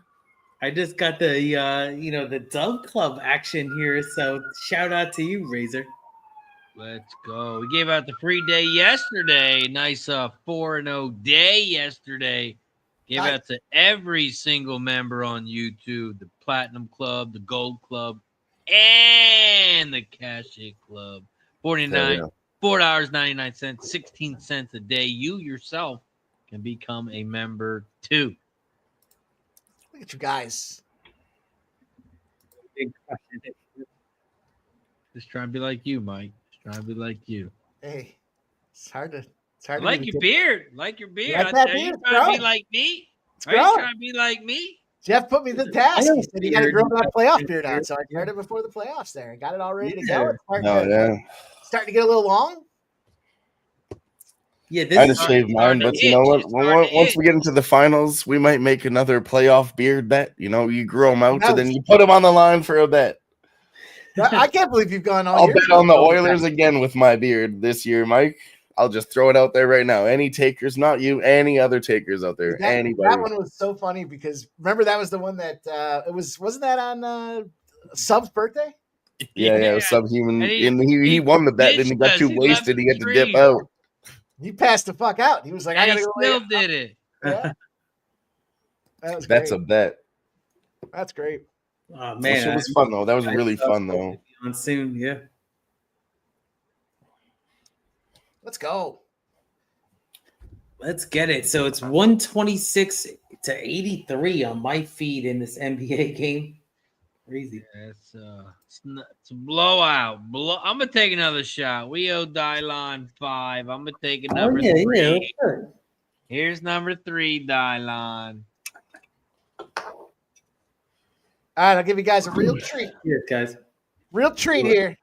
I just got the the Dove Club action here. So shout out to you, Razor.
Let's go. We gave out the free day yesterday. Nice 4-0 day yesterday. Gave out to every single member on YouTube, the Platinum Club, the Gold Club, and the Cash It Club. $4.99, 16 cents a day. You yourself can become a member too.
Look at you guys.
Just trying to be like you, Mike. Just trying to be like you.
Hey, it's hard to.
I like your beard. Like your beard.
Like
I
that
tell you,
beard,
trying to
bro.
be like me.
It's
Are you
growing.
trying to be like me?
Jeff put me to the task. He said you got to grow that playoff beard out, so I started it before the playoffs. There, got it all ready to go. It's starting to get a little long.
Yeah,
I just shaved mine, but you know what? Once we get into the finals, we might make another playoff beard bet. You know, you grow them out, and then you put them on the line for a bet.
I can't believe you've gone all
I'll
year.
bet on the Oilers again with my beard this year, Mike. I'll just throw it out there right now. Any takers, not you, any other takers out there, anybody.
That one was so funny because remember that was the one that wasn't that on Sub's birthday?
Yeah, it was Subhuman. He won the bet, then he got too wasted. He had to dip out.
He passed the fuck out. He was like, I gotta go.
Still did it.
Yeah. That was
That's
great.
a bet.
That's great.
Oh man,
it was fun though. That was really fun though.
On soon, yeah.
Let's go.
Let's get it. So it's 126 to 83 on my feed in this NBA game. Crazy.
Yeah, it's a blowout. I'm gonna take another shot. We owe Dylon 5. I'm gonna take a number 3.
Yeah, sure.
Here's number 3, Dylon.
All right, I'll give you guys a real treat.
Yes, guys.
Real treat here.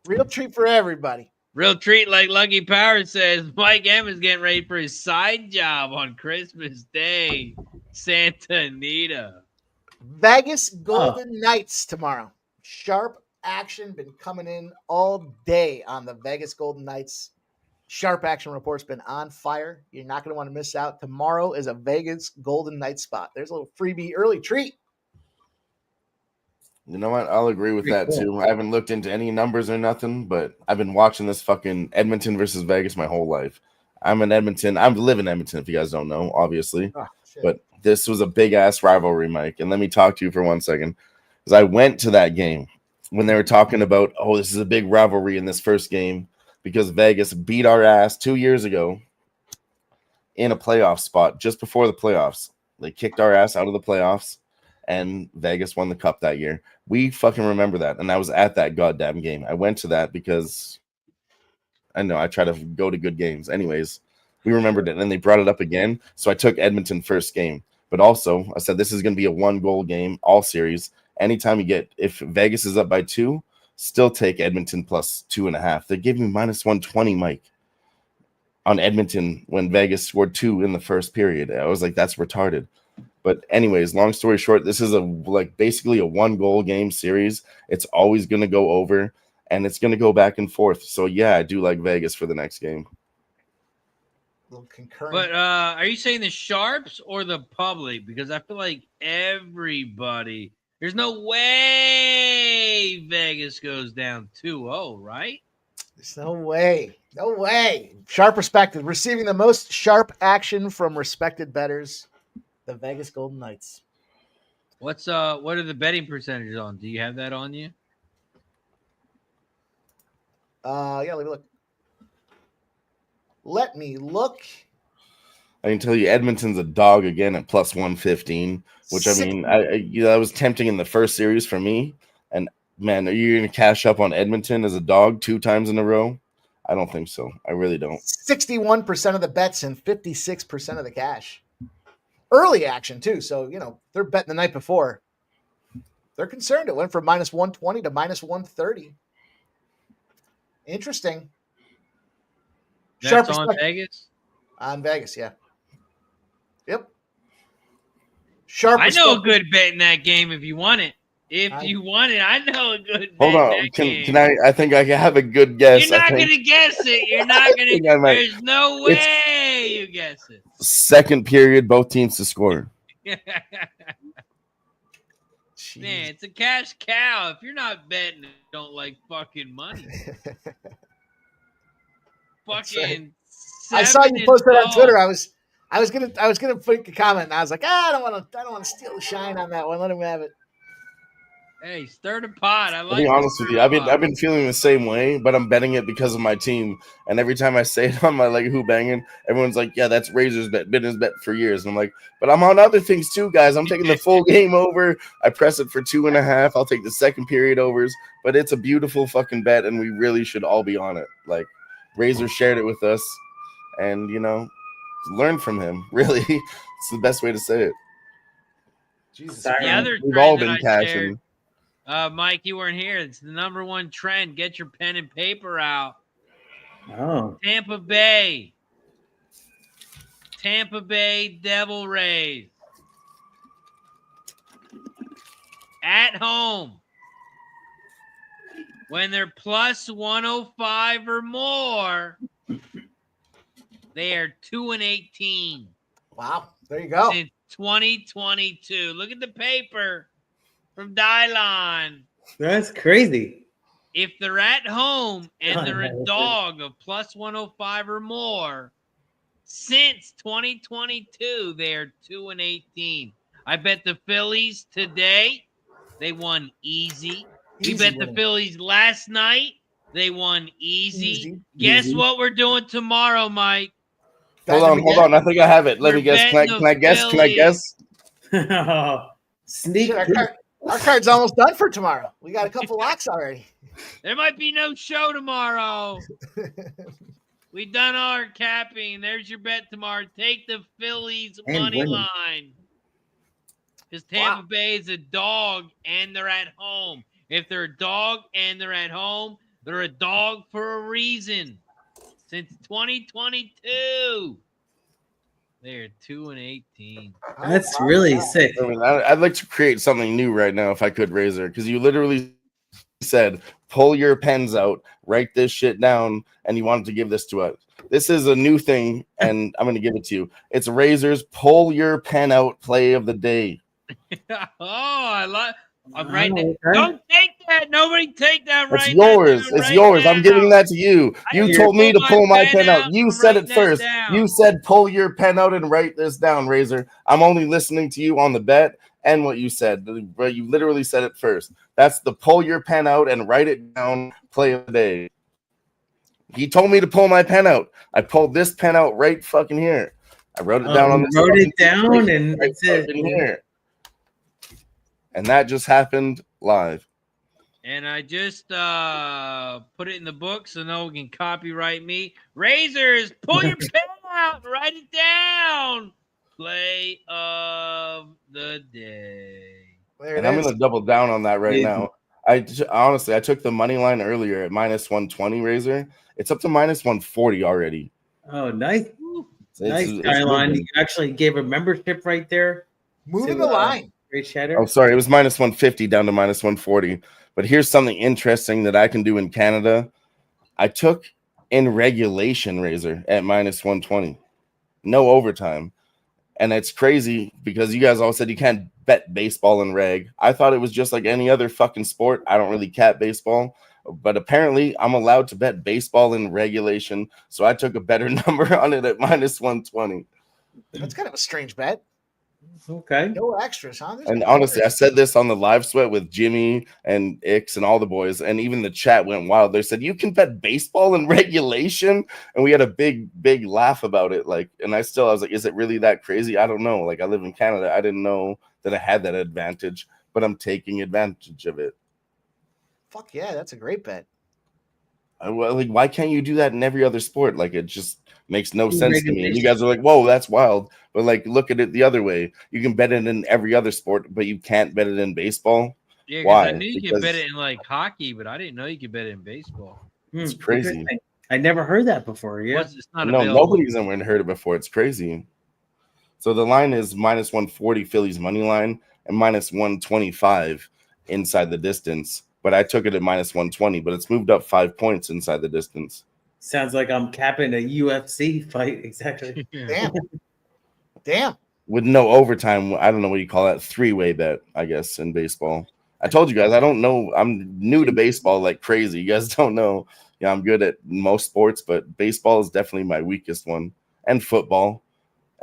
Real treat for everybody.
Real treat, like Lucky Power says. Mike M is getting ready for his side job on Christmas Day. Santa Anita.
Vegas Golden Knights tomorrow. Sharp action been coming in all day on the Vegas Golden Knights. Sharp Action Report's been on fire. You're not going to want to miss out. Tomorrow is a Vegas Golden Knights spot. There's a little freebie early treat.
You know what? I'll agree with that
Pretty
too. I haven't looked into any numbers or nothing, but I've been watching this fucking Edmonton versus Vegas my whole life. I'm in Edmonton. I live in Edmonton, if you guys don't know, obviously.
Oh,
but this was a big-ass rivalry, Mike. And let me talk to you for 1 second. Because I went to that game when they were talking about, oh, this is a big rivalry in this first game because Vegas beat our ass 2 years ago in a playoff spot just before the playoffs. They kicked our ass out of the playoffs, and Vegas won the cup that year. We fucking remember that, and I was at that goddamn game. I went to that because I know I try to go to good games. Anyways, we remembered it, and then they brought it up again, so I took Edmonton first game. But also, I said this is going to be a 1-goal game all series. Anytime you get, if Vegas is up by 2, still take Edmonton plus 2.5. They gave me minus 120, Mike, on Edmonton when Vegas scored 2 in the first period. I was like, that's retarded. But anyways, long story short, this is basically a 1-goal game series. It's always going to go over, and it's going to go back and forth. So yeah, I do like Vegas for the next game.
But are you saying the Sharps or the public? Because I feel like everybody, there's no way Vegas goes down 2-0, right?
There's no way. No way. Sharp respected. Receiving the most sharp action from respected bettors, the Vegas Golden Knights.
What are the betting percentages on? Do you have that on you?
Yeah, let me look. Let me look.
I can tell you Edmonton's a dog again at plus 115, which I mean, that was tempting in the first series for me. And man, are you going to cash up on Edmonton as a dog 2 times in a row? I don't think so. I really don't.
61% of the bets and 56% of the cash. Early action too. So, they're betting the night before. They're concerned. It went from minus 120 to minus 130. Interesting.
That's on Vegas?
On Vegas, yeah. Yep. Sharp.
I know a good bet in that game if you want it. You want it, I know a good bet.
Hold on. Can I think I have a good guess.
You're not going to guess it. You're not going to. There's no way you guess it.
Second period, both teams to score.
Man, it's a cash cow. If you're not betting, you don't like fucking money. Fucking.
I saw you post that on Twitter. I was gonna put a comment, and I was like, I don't want to steal the shine on that one. Let him have it.
Hey, stir the pot.
To be honest with you, I've been feeling the same way, but I'm betting it because of my team. And every time I say it on my who banging, everyone's like, "Yeah, that's Razor's bet, been his bet for years." And I'm like, "But I'm on other things too, guys. I'm taking the full game over. I press it for 2.5. I'll take the second period overs. But it's a beautiful fucking bet, and we really should all be on it. Like Razor shared it with us, and learn from him. Really, it's the best way to say it.
Jesus,
the other
we've all been cashing.
Mike, you weren't here. It's the #1 trend. Get your pen and paper out.
Oh.
Tampa Bay Devil Rays. At home. When they're plus 105 or more, they are 2-18.
Wow. There you go.
Since 2022. Look at the paper from Dylon.
That's crazy.
If they're at home and they're a dog of plus 105 or more, since 2022, they're 2-18. I bet the Phillies today, they won easy. We bet the Phillies last night, they won easy. Guess what we're doing tomorrow, Mike?
Hold on. I think I have it. Let me guess. Can I guess?
Sneak.
Our card's almost done for tomorrow. We got a couple locks already.
There might be no show tomorrow. We done our capping. There's your bet tomorrow. Take the Phillies money line. Because Tampa Bay is a dog and they're at home. If they're a dog and they're at home, they're a dog for a reason. Since 2022, they're 2-18.
That's really sick.
I mean, I'd like to create something new right now if I could, Razor, because you literally said, pull your pens out, write this shit down, and you wanted to give this to us. This is a new thing, and I'm going to give it to you. It's Razor's Pull Your Pen Out Play of the Day.
I like. I'm right
Oh,
there.
okay.
Don't take that. Nobody take that.
It's
Right.
yours. It's yours. I'm giving that to you. You told me to pull my pen out. You said it first. You said pull your pen out and write this down, Razor. I'm only listening to you on the bet and what you said. But you literally said it first. That's the pull your pen out and write it down play of the day. He told me to pull my pen out. I pulled this pen out right fucking here. I wrote it down on this.
Wrote it down, and
right
that's it.
Here. And that just happened live.
And I just put it in the book so no one can copyright me. Razors, pull your pen out, write it down. Play of the day.
And I'm going to double down on that right now. Honestly, I took the money line earlier at minus 120, Razor. It's up to minus 140 already.
Oh, nice. Nice,
it's
Skyline. You actually gave a membership right there.
Moving the line.
Great Shatter.
Oh, sorry. It was minus 150 down to minus 140. But here's something interesting that I can do in Canada. I took in regulation, Razor, at minus 120. No overtime. And it's crazy because you guys all said you can't bet baseball in reg. I thought it was just like any other fucking sport. I don't really cap baseball. But apparently I'm allowed to bet baseball in regulation. So I took a better number on it at minus 120.
That's kind of a strange bet.
Okay.
No extras, huh?
And honestly, I said this on the live sweat with Jimmy and Ix and all the boys, and even the chat went wild. They said, you can bet baseball in regulation? And we had a big laugh about it. Like, and I was like, is it really that crazy? I don't know. Like, I live in Canada. I didn't know that I had that advantage, but I'm taking advantage of it.
Fuck yeah, that's a great bet.
Like, why can't you do that in every other sport? Like, it just makes no sense to me. And you guys are like, whoa, that's wild. But like, look at it the other way. You can bet it in every other sport, but you can't bet it in baseball.
Yeah,
why?
I knew you could bet it in like hockey, but I didn't know you could bet it in baseball.
It's crazy.
I never heard that before. Yeah,
it's not
nobody's ever heard it before. It's crazy. So the line is minus 140 Phillies money line and minus 125 inside the distance. But I took it at minus 120, but it's moved up 5 points inside the distance.
Sounds like I'm capping a UFC fight. Exactly.
Damn.
With no overtime, I don't know what you call that, three-way bet, I guess, in baseball. I told you guys, I don't know. I'm new to baseball like crazy. You guys don't know. Yeah, I'm good at most sports, but baseball is definitely my weakest one. And football.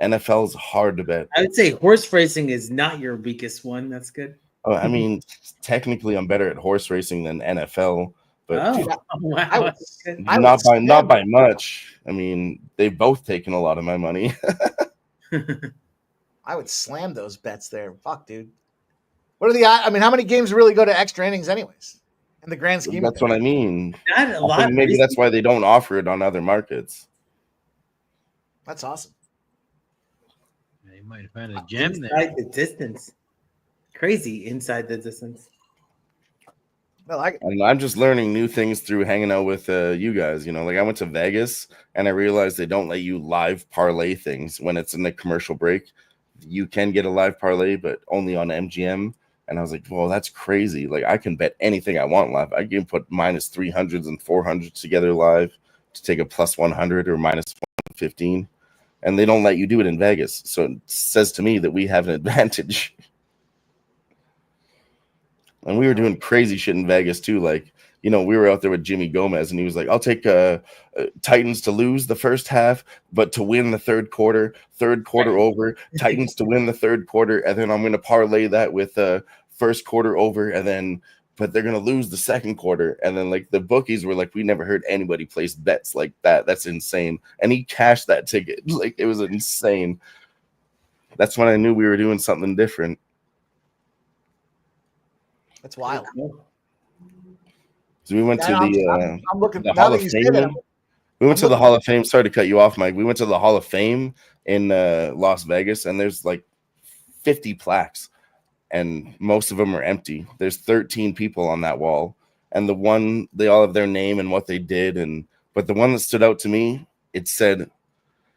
NFL is hard to bet.
I would say horse racing is not your weakest one. That's good.
Oh, I mean, technically, I'm better at horse racing than NFL, but
wow.
not by much. I mean, they've both taken a lot of my money.
I would slam those bets there. Fuck, dude. What are the odds? I mean, how many games really go to extra innings, anyways? In the grand scheme,
that's what I mean.
Not a lot.
Maybe that's why they don't offer it on other markets.
That's awesome.
They might have found a gem
inside the distance. Crazy inside the distance.
And I'm just learning new things through hanging out with you guys. You know, like I went to Vegas and I realized they don't let you live parlay things when it's in the commercial break. You can get a live parlay, but only on MGM. And I was like, well, that's crazy. Like I can bet anything I want live. I can put minus 300s and 400s together live to take a plus 100 or minus 115. And they don't let you do it in Vegas. So it says to me that we have an advantage. And we were doing crazy shit in Vegas too. Like, you know, we were out there with Jimmy Gomez and he was like, I'll take Titans to lose the first half, but to win the third quarter over, Titans to win the third quarter. And then I'm going to parlay that with first quarter over but they're going to lose the second quarter. And then like the bookies were like, we never heard anybody place bets like that. That's insane. And he cashed that ticket. Like it was insane. That's when I knew we were doing something different.
That's wild.
So we went to the
Hall of Fame.
We went to the Hall of Fame. Sorry to cut you off, Mike. We went to the Hall of Fame in Las Vegas, and there's like 50 plaques, and most of them are empty. There's 13 people on that wall, and they all have their name and what they did, but the one that stood out to me, it said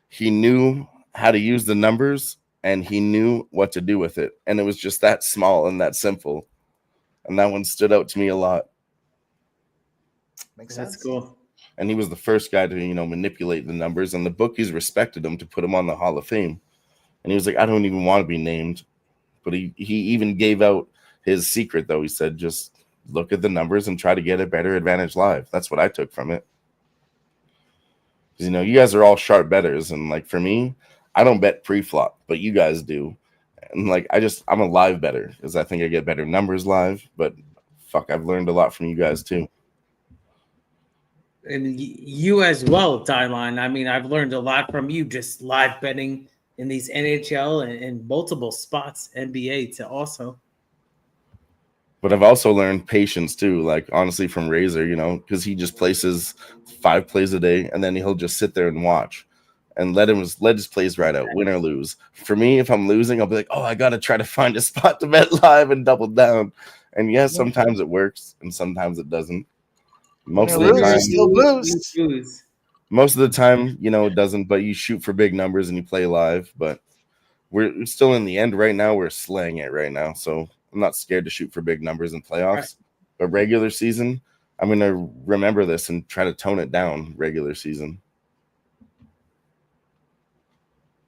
he knew how to use the numbers and he knew what to do with it, and it was just that small and that simple. And that one stood out to me a lot.
Makes
That's
sense.
cool.
And he was the first guy to, manipulate the numbers, and the bookies respected him to put him on the Hall of Fame. And he was like, I don't even want to be named. But he even gave out his secret, though. He said, just look at the numbers and try to get a better advantage live. That's what I took from it. Because, you guys are all sharp bettors. And, like, for me, I don't bet pre-flop, but you guys do. And, like, I'm a live bettor because I think I get better numbers live. But, fuck, I've learned a lot from you guys, too.
And you as well, Dylan. I mean, I've learned a lot from you just live betting in these NHL and multiple spots, NBA to also.
But I've also learned patience too, like honestly from Razor, because he just places 5 plays a day and then he'll just sit there and watch and let his plays ride out, win or lose. For me, if I'm losing, I'll be like, oh, I got to try to find a spot to bet live and double down. And yes, sometimes it works and sometimes it doesn't. Most of the time,
still lose.
Most of the time, it doesn't, but you shoot for big numbers and you play live. But we're still in the end right now. We're slaying it right now. So I'm not scared to shoot for big numbers in playoffs. Right. But regular season, I'm going to remember this and try to tone it down regular season.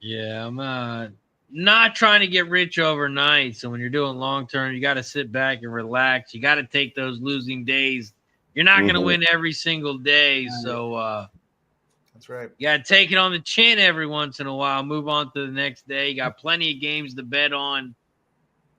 Yeah, I'm not trying to get rich overnight. So when you're doing long term, you got to sit back and relax. You got to take those losing days. You're not going to win every single day. So
that's right.
You got to take it on the chin every once in a while. Move on to the next day. You got plenty of games to bet on.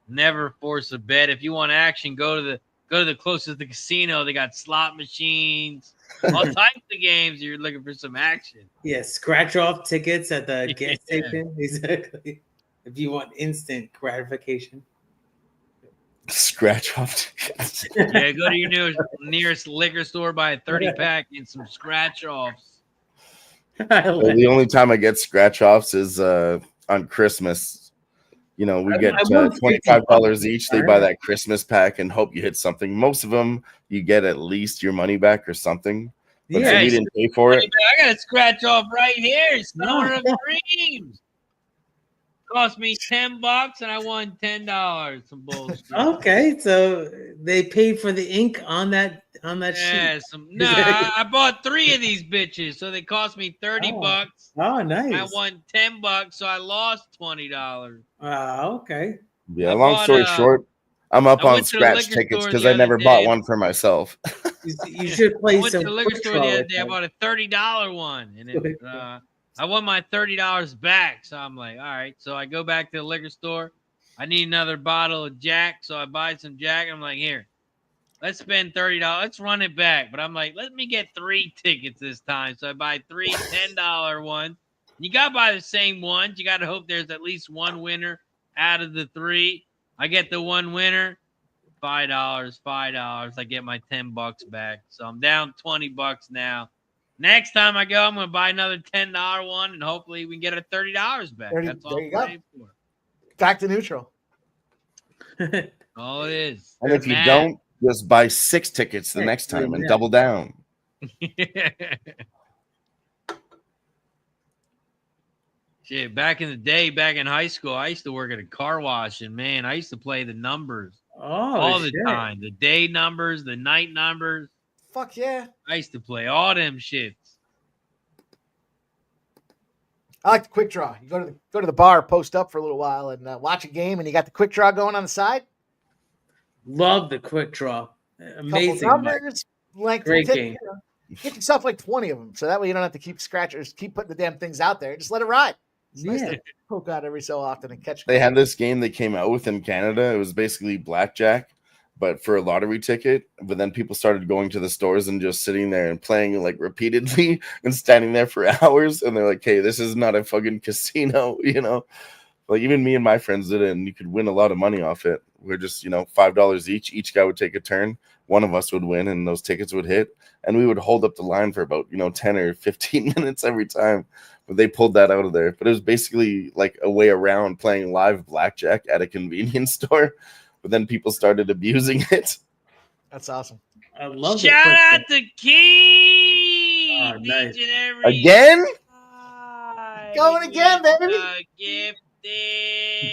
Never force a bet. If you want action, go to the closest the casino. They got slot machines, all types of games. You're looking for some action.
Yeah, scratch off tickets at the gas station. Exactly. If you want instant gratification.
Scratch off tickets.
Yeah, go to your nearest liquor store, buy a 30-pack and some scratch offs.
The only time I get scratch offs is on Christmas. We get $25 each. They buy that Christmas pack and hope you hit something. Most of them, you get at least your money back or something. But
yeah,
we didn't pay for it.
I got a scratch off right here. Star of Dreams. Cost me $10 and I won $10. Some bullshit.
Okay, so they paid for the ink on that sheet.
I bought 3 of these bitches, so they cost me $30.
Oh, nice.
I won $10, so I lost $20.
Okay.
Yeah. Long story short, I'm up on scratch tickets because I never bought one for myself.
You should play some.
I went to the liquor store the other day. I bought a $30 one, and I won my $30 back. So I'm like, all right. So I go back to the liquor store. I need another bottle of Jack, so I buy some Jack. I'm like, here, let's spend $30. Let's run it back. But I'm like, let me get 3 tickets this time. So I buy 3 $10 ones. You got to buy the same ones. You got to hope there's at least one winner out of the 3. I get the one winner, $5. I get my $10 back. So I'm down $20 now. Next time I go, I'm going to buy another $10 one, and hopefully we can get our $30 back. That's all I'm paying for.
Back to neutral.
All it is.
And if you don't, just buy 6 tickets the next time and double down.
Shit, back in the day, back in high school, I used to work at a car wash, and man, I used to play the numbers all the time. The day numbers, the night numbers.
Fuck yeah.
I used to play all them shits.
I like the quick draw. You go to the bar, post up for a little while, and watch a game, and you got the quick draw going on the side.
Love the quick draw. Amazing.
Numbers,
great game.
Get yourself like 20 of them, so that way you don't have to keep scratchers, keep putting the damn things out there. Just let it ride. It's nice to poke out every so often and catch.
They had this game they came out with in Canada. It was basically blackjack, but for a lottery ticket. But then people started going to the stores and just sitting there and playing like repeatedly and standing there for hours. And they're like, hey, this is not a fucking casino, Like even me and my friends did it, and you could win a lot of money off it. We're just, $5 each. Each guy would take a turn. One of us would win, and those tickets would hit. And we would hold up the line for about, 10 or 15 minutes every time. But they pulled that out of there. But it was basically like a way around playing live blackjack at a convenience store. But then people started abusing it.
That's awesome.
I love it.
Shout out to Key.
Oh, nice.
Again?
Going again, baby.
Gifted.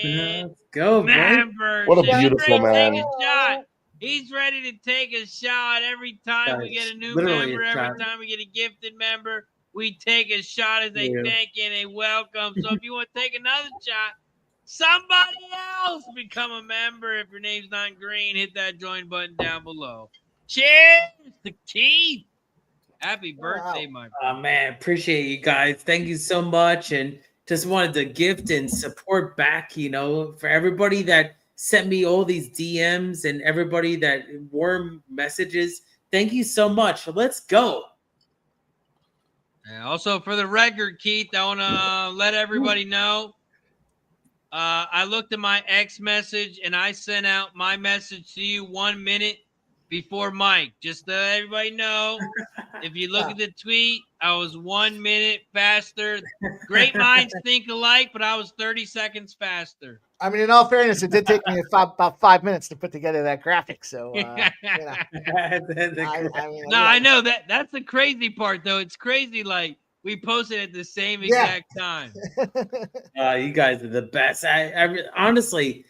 Let's go,
Members.
What a beautiful man.
He's ready to take a shot every time we get a new
Literally a
member. Every
shot.
time we get a gifted member, we take a shot as a
Yeah.
thank you and a welcome. So if you want to take another shot, somebody else become a member. If your name's not green, hit that join button down below. Cheers to Keith. Happy birthday, my
Oh
friend.
man, appreciate you guys. Thank you so much. And just wanted to gift and support back, for everybody that sent me all these DMs and everybody that warm messages. Thank you so much. Let's go.
And also, for the record, Keith, I want to let everybody know. I looked at my X message and I sent out my message to you 1 minute before Mike. Just to let everybody know, if you look at the tweet, I was 1 minute faster. Great minds think alike, but I was 30 seconds faster.
I mean, in all fairness, it did take me about 5 minutes to put together that graphic. So,
I know that's the crazy part, though. It's crazy. Like, we posted at the same exact time.
You guys are the best. I honestly,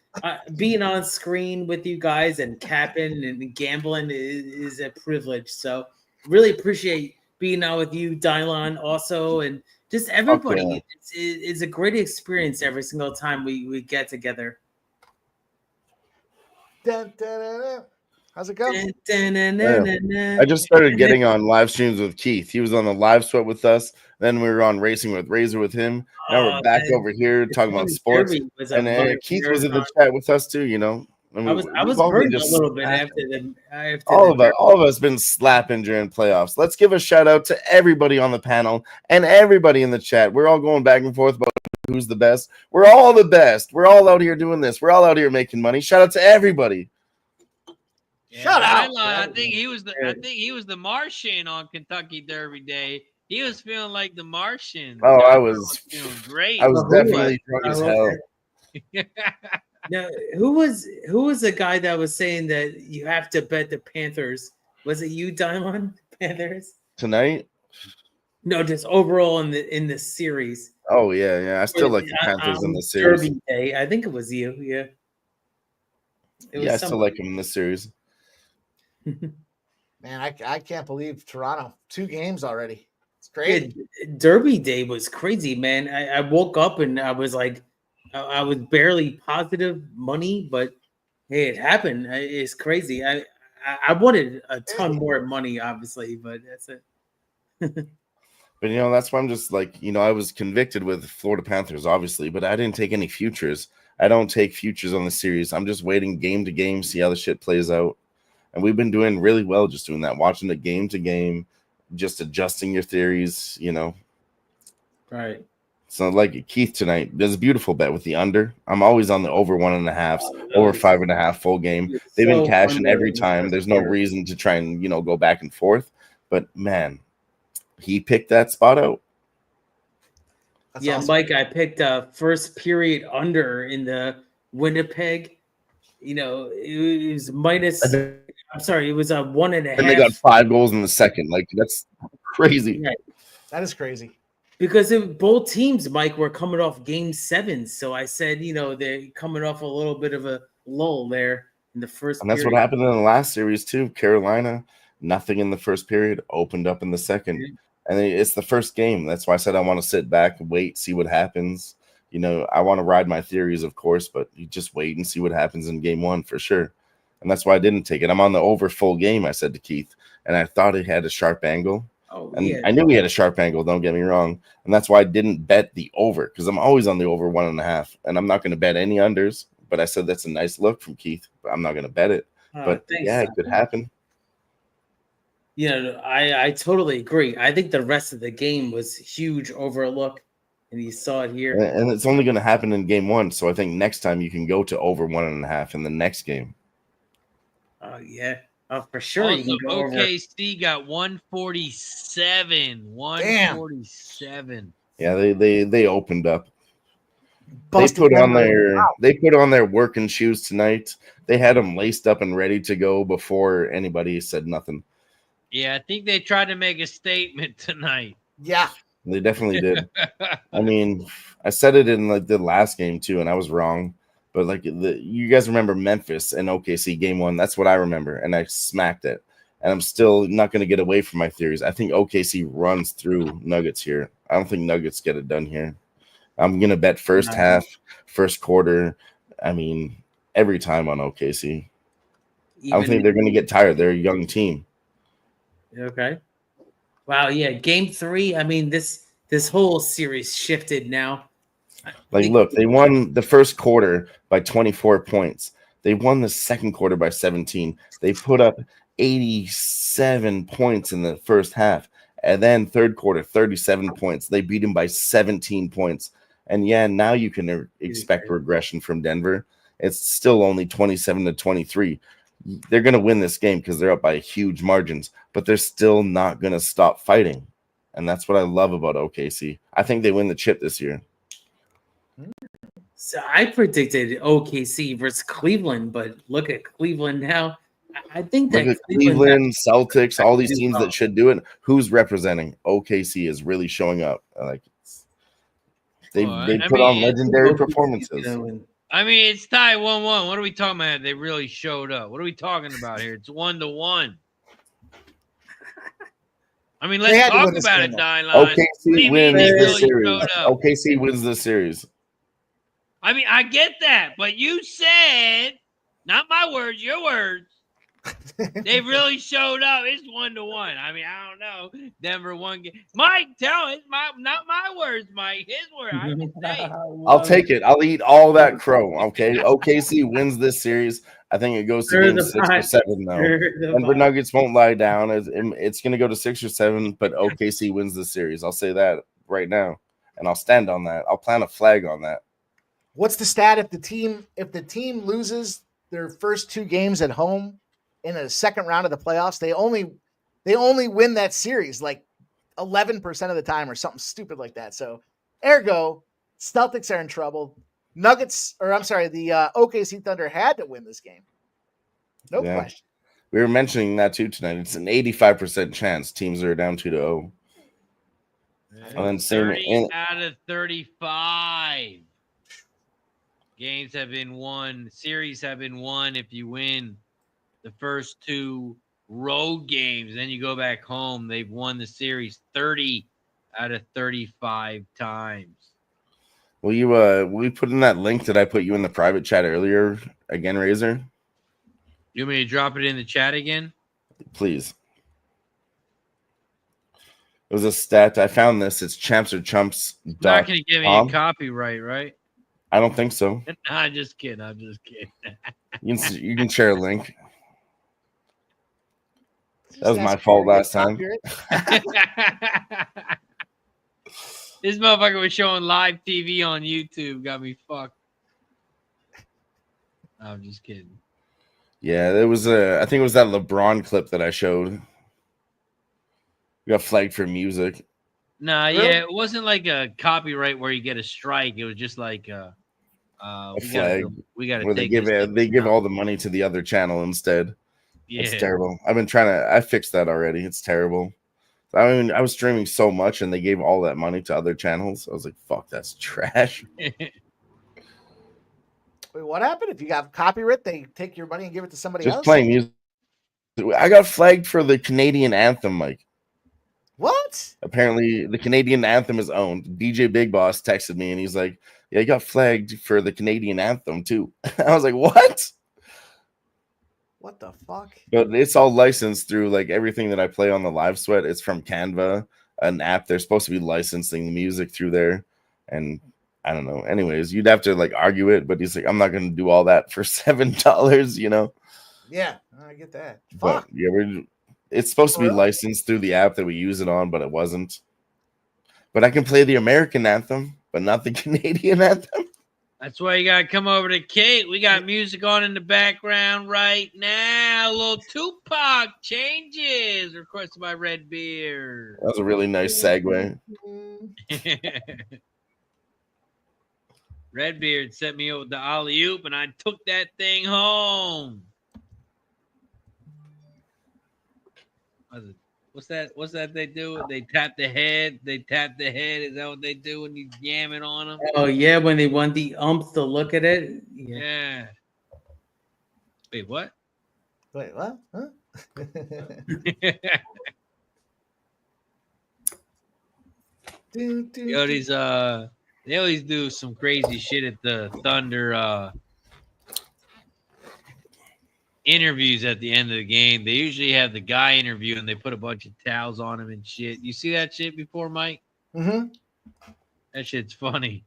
being on screen with you guys and capping and gambling is a privilege. So really appreciate being out with you, Dylon, also, and just everybody.
Okay.
It's a great experience every single time we get together.
Dun, dun, dun, dun. How's it going?
I just started getting on live streams with Keith. He was on the live sweat with us. Then we were on Racing with Razor with him. Now we're back over here talking about sports. And Keith was in the chat with us too, And
I was burned a little bit after
all of us been slapping during playoffs. Let's give a shout out to everybody on the panel and everybody in the chat. We're all going back and forth about who's the best. We're all the best. We're all out here doing this. We're all out here making money. Shout out to everybody.
Shut up!
I think he was the Martian on Kentucky Derby Day. He was feeling like the Martian.
Oh, I was
feeling great.
I was definitely drunk as hell.
Now, who was the guy that was saying that you have to bet the Panthers? Was it you, Diamond? Panthers
tonight?
No, just overall in the series.
Oh yeah. I still like the Panthers in the series.
Derby Day, I think it was you. Yeah.
I still like him in this series.
Man, I can't believe Toronto 2 games already. It's crazy.
Yeah, Derby Day was crazy, man. I woke up and I was like, I was barely positive money, but hey, it happened. It's crazy. I wanted a ton more money, obviously, but that's it.
But that's why I'm just like, I was convicted with Florida Panthers, obviously, but I didn't take any futures. I don't take futures on the series. I'm just waiting game to game, see how the shit plays out. And we've been doing really well just doing that, watching it game to game, just adjusting your theories,
Right.
So like Keith tonight, there's a beautiful bet with the under. I'm always on the over 1.5, over 5.5 full game. They've been cashing every time. There's no reason to try and, go back and forth. But man, he picked that spot out.
That's
awesome. Mike, I picked first period under in the Winnipeg. It was minus. I'm sorry, it was a 1.5.
And they got 5 goals in the second. Like, that's crazy.
Right.
That is crazy.
Because both teams, Mike, were coming off game 7. So I said, they're coming off a little bit of a lull there in the first
And that's
period.
what happened in the last series, too. Carolina, nothing in the first period, opened up in the second.
Mm-hmm.
And it's the first game. That's why I said I want to sit back, wait, see what happens. I want to ride my theories, of course, but you just wait and see what happens in game 1 for sure. And that's why I didn't take it. I'm on the over full game, I said to Keith. And I thought it had a sharp angle. I knew he had a sharp angle, don't get me wrong. And that's why I didn't bet the over, because I'm always on the over 1.5. And I'm not going to bet any unders. But I said that's a nice look from Keith. But I'm not going to bet it. But
thanks,
yeah, it could happen.
I totally agree. I think the rest of the game was huge overlook. And you saw it here.
And it's only going to happen in game 1. So I think next time you can go to over 1.5 in the next game.
Oh, yeah. Oh, for sure.
Also,
you can go
OKC got 147. 147.
Yeah, they opened up. They put on their working shoes tonight. They had them laced up and ready to go before anybody said nothing.
Yeah, I think they tried to make a statement tonight.
Yeah.
They definitely did. I mean, I said it in the last game too, and I was wrong. But like you guys remember Memphis and OKC game 1? That's what I remember, and I smacked it. And I'm still not going to get away from my theories. I think OKC runs through Nuggets here. I don't think Nuggets get it done here. I'm going to bet first half, first quarter. I mean, every time on OKC. I don't think they're going to get tired. They're a young team.
Okay. Wow. Yeah. Game 3. I mean, this whole series shifted now.
Like, look, they won the first quarter by 24 points. They won the second quarter by 17. They put up 87 points in the first half. And then third quarter, 37 points. They beat him by 17 points. And yeah, now you can expect regression from Denver. It's still only 27-23. They're going to win this game because they're up by huge margins, but they're still not going to stop fighting. And that's what I love about OKC. I think they win the chip this year.
So I predicted OKC versus Cleveland, but look at Cleveland now. I think that
look at Cleveland, Celtics, all these teams that should do it. Who's representing? OKC is really showing up. Like they put on legendary performances.
I mean, it's tied 1-1. What are we talking about? They really showed up. What are we talking about here? It's 1-1. I mean, let's talk about it, Dylan.
OKC wins the series. OKC wins the series.
I mean, I get that, but you said, not my words, your words. They really showed up. It's 1-1. I mean, I don't know. Denver won game. Mike, tell it. Not my words, Mike. His word. I can say.
I'll take it. I'll eat all that crow. Okay. OKC wins this series. I think it goes to game 6 or 7 now. Denver Nuggets won't lie down. It's going to go to 6 or 7, but OKC wins the series. I'll say that right now, and I'll stand on that. I'll plant a flag on that.
What's the stat if the team loses their first 2 games at home in a second round of the playoffs? They only win that series like 11% of the time or something stupid like that. So, ergo, Celtics are in trouble. The OKC Thunder had to win this game. No question.
We were mentioning that too tonight. It's an 85% chance teams are down 2-0. And then
30 out of 35 games have been won. Series have been won if you win the first 2 road games. Then you go back home. They've won the series 30 out of 35 times.
Will you put in that link that I put you in the private chat earlier again, Razor?
You want me to drop it in the chat again?
Please. It was a stat. I found this. It's champsorchumps.
Not going to give me a copyright, right?
I don't think so.
No, I'm just kidding.
You can share a link. That was my fault last time.
This motherfucker was showing live TV on YouTube. Got me fucked. I'm just kidding.
Yeah, there was I think it was that LeBron clip that I showed. We got flagged for music.
Nah, really? Yeah, it wasn't like a copyright where you get a strike. It was just like a
flag.
We got
to take they give all the money to the other channel instead.
Yeah,
it's terrible. I fixed that already. It's terrible. I mean, I was streaming so much, and they gave all that money to other channels. I was like, "Fuck, that's trash."
Wait, what happened? If you got copyright, they take your money and give it to somebody else?
Just playing music. I got flagged for the Canadian anthem, Mike.
What?
Apparently, the Canadian anthem is owned. DJ Big Boss texted me, and he's like, "Yeah, you got flagged for the Canadian anthem too." I was like, "What?
What the fuck?"
But it's all licensed through like everything that I play on the Live Sweat. It's from Canva, an app. They're supposed to be licensing the music through there, and I don't know. Anyways, you'd have to like argue it, but he's like, "I'm not going to do all that for $7." You know?
Yeah, I get that.
But
fuck.
Yeah, it's supposed to be licensed through the app that we use it on, but it wasn't. But I can play the American anthem, but not the Canadian anthem.
That's why you gotta come over to Kate. We got music on in the background right now. A little Tupac Changes requested by Redbeard.
That was a really nice segue.
Redbeard set me up with the alley-oop, and I took that thing home. What's that they do? They tap the head. They tap the head. Is that what they do when you jam it on them?
Oh yeah, when they want the umps to look at it. Yeah.
Yeah. Wait, what?
Wait, what? Huh?
Yo, these they always do some crazy shit at the Thunder interviews at the end of the game. They usually have the guy interview and they put a bunch of towels on him and shit. You see that shit before, Mike?
Mm-hmm.
That shit's funny.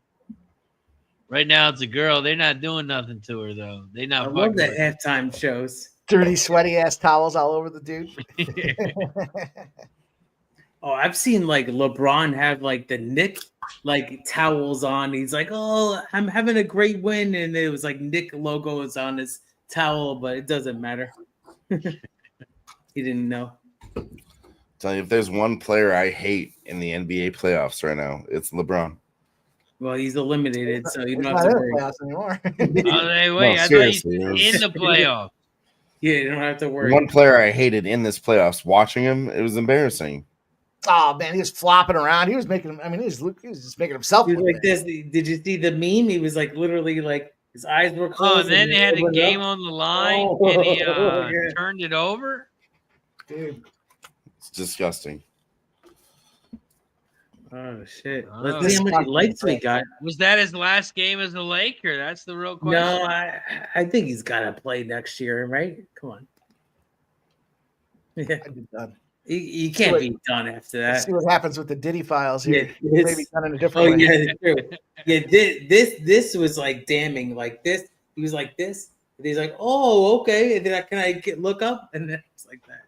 Right now it's a girl. They're not doing nothing to her though. They not
I love
fucking
the
with her.
halftime shows.
Dirty, sweaty ass towels all over the dude.
Oh, I've seen like LeBron have like the Nick like towels on. He's like, "Oh, I'm having a great win," and it was like Nick logos on his towel, but it doesn't matter. He didn't know.
Tell you, if there's one player I hate in the NBA playoffs right now, it's LeBron.
Well, he's eliminated, so you
It's
don't
not
have to
in the
worry.
playoffs anymore.
Oh, hey, wait,
No,
I thought
seriously,
you
it was-
in the playoff.
Yeah, you don't have to
The
worry.
one player I hated in this playoffs, watching him, it was embarrassing.
Oh man, he was flopping around. He was making. I mean, he was just making himself
He was
look
like
bad.
this. Did you see the meme? He was like literally like his eyes were
Oh,
closed.
and then they had a
opened
game
up.
on the line
Oh,
and he
yeah.
turned it over.
Dude.
It's disgusting.
Oh shit!
Oh.
Let's see how many likes we got.
Was that his last game as a Laker? That's the real question.
No, I think he's got to play next year, right? Come on. Yeah,
I'd be done.
you can't be done after
Let's
that.
see what happens with the Diddy files here.
Yeah,
Maybe done in a
Oh
different way.
yeah, true. Yeah, this was like damning. Like this, he was like this. And he's like, oh, okay. And then can I look up? And then it's like that.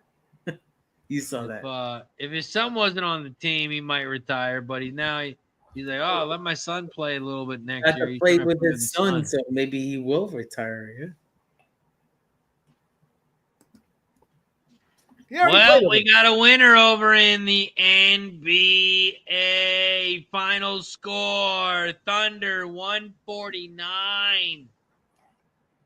You saw that.
If his son wasn't on the team, he might retire. But he's like, oh, let my son play a little bit next
Got
year.
to
He's
play
trying to
with
prove
his son, so maybe he will retire. Yeah.
He already played
Well,
with
we got a winner over in the NBA. Final score: Thunder 149,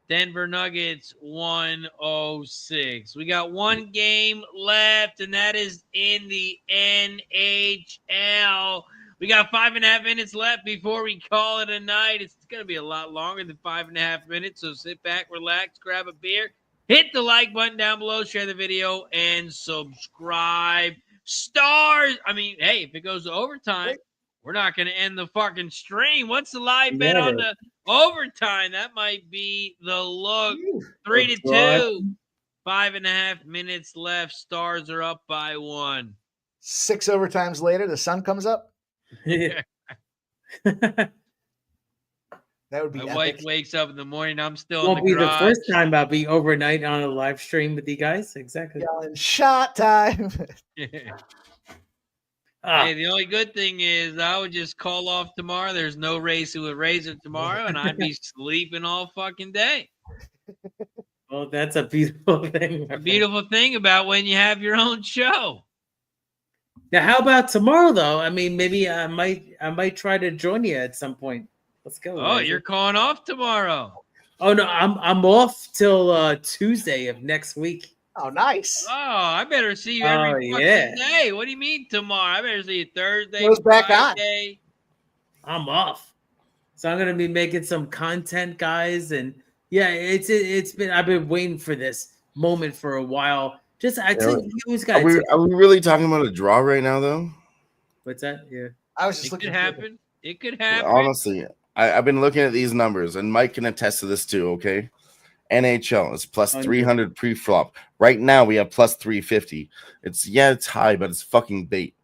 Denver Nuggets 106. We got one game left, and that is in the NHL. We got 5.5 minutes left before we call it a night. It's going to be a lot longer than 5.5 minutes, so sit back, relax, grab a beer. Hit the like button down below, share the video, and subscribe. Stars. I mean, hey, if it goes to overtime, we're not going to end the fucking stream. What's the live bet on the overtime? That might be the look. 3-2. 5.5 minutes left. Stars are up by 1.
6 overtimes later, the sun comes up. That would be
My
epic.
wife wakes up in the morning. I'm still
Won't
in the
be the
garage.
first time I'll be overnight on a live stream with you guys. Exactly.
Yelling shot time.
Hey, the only good thing is I would just call off tomorrow. There's no racing with Razor tomorrow, and I'd be sleeping all fucking day.
Well, that's a beautiful thing.
A beautiful thing about when you have your own show.
Now, how about tomorrow, though? I mean, maybe I might try to join you at some point. Let's go.
Oh,
Razor.
you're calling off tomorrow.
Oh no, I'm off till Tuesday of next week.
Oh, nice.
Oh, I better see you every fucking
yeah.
day. What do you mean tomorrow? I better see you Thursday,
Goes back on.
Friday.
I'm off, so I'm gonna be making some content, guys, and yeah, it's been I've been waiting for this moment for a while. Just I think you always got.
Are we really talking about a draw right now, though?
What's that? Yeah,
I was just
It
looking.
could happen. It could happen.
Honestly, I've been looking at these numbers, and Mike can attest to this too, okay? NHL is plus 300 pre-flop. Right now, we have plus 350. It's high, but it's fucking bait.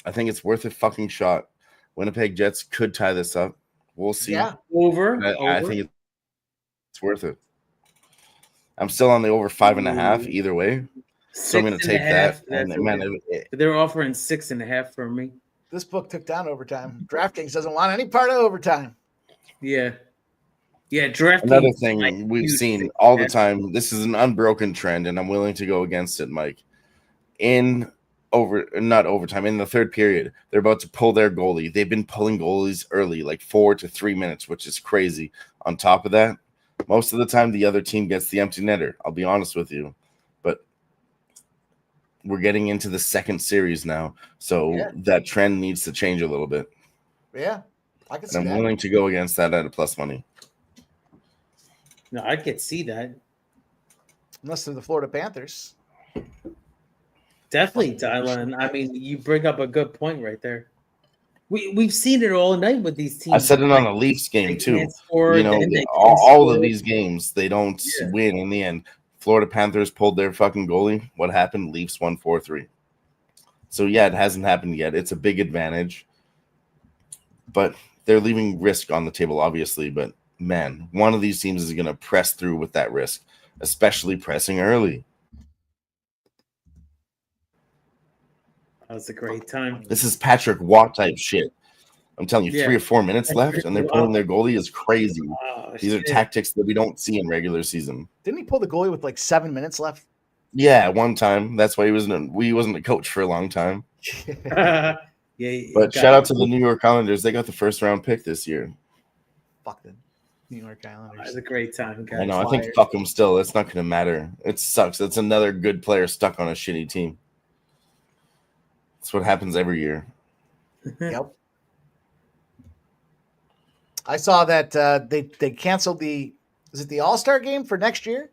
I think it's worth a fucking shot. Winnipeg Jets could tie this up. We'll see.
Yeah.
over.
I think it's worth it. I'm still on the over 5.5 either way. So I'm going to take that. And man,
they're offering 6.5 for me.
This book took down overtime. DraftKings doesn't want any part of overtime.
Yeah. Yeah, DraftKings.
Another thing we've seen all the time. This is an unbroken trend, and I'm willing to go against it, Mike. Not overtime, in the third period, they're about to pull their goalie. They've been pulling goalies early, like 4 to 3 minutes, which is crazy. On top of that, most of the time the other team gets the empty netter. I'll be honest with you. But we're getting into the second series now, so that trend needs to change a little bit.
Yeah, I can see
And I'm
that.
willing to go against that at a plus money.
No, I could see that.
Unless they're the Florida Panthers.
Definitely, Dylan. I mean, you bring up a good point right there. We've seen it all night with these teams.
I said it on a Leafs game too.
Score,
you know, all of these games they don't win in the end. Florida Panthers pulled their fucking goalie. What happened? Leafs won 4-3. So yeah, it hasn't happened yet. It's a big advantage, but they're leaving risk on the table, obviously. But man, one of these teams is going to press through with that risk, especially pressing early.
That was a great time.
This is Patrick Watt type shit. I'm telling you, 3 or 4 minutes left, and they're pulling their goalie is crazy. These are tactics that we don't see in regular season.
Didn't he pull the goalie with like 7 minutes left?
Yeah, one time. That's why he wasn't a coach for a long time. But shout out to the New York Islanders. They got the first round pick this year.
Fuck them. New York Islanders.
That was a great time, guys.
I know. I think fuck them still. It's not going to matter. It sucks. It's another good player stuck on a shitty team. That's what happens every year.
Yep. I saw that they canceled the All-Star game for next year,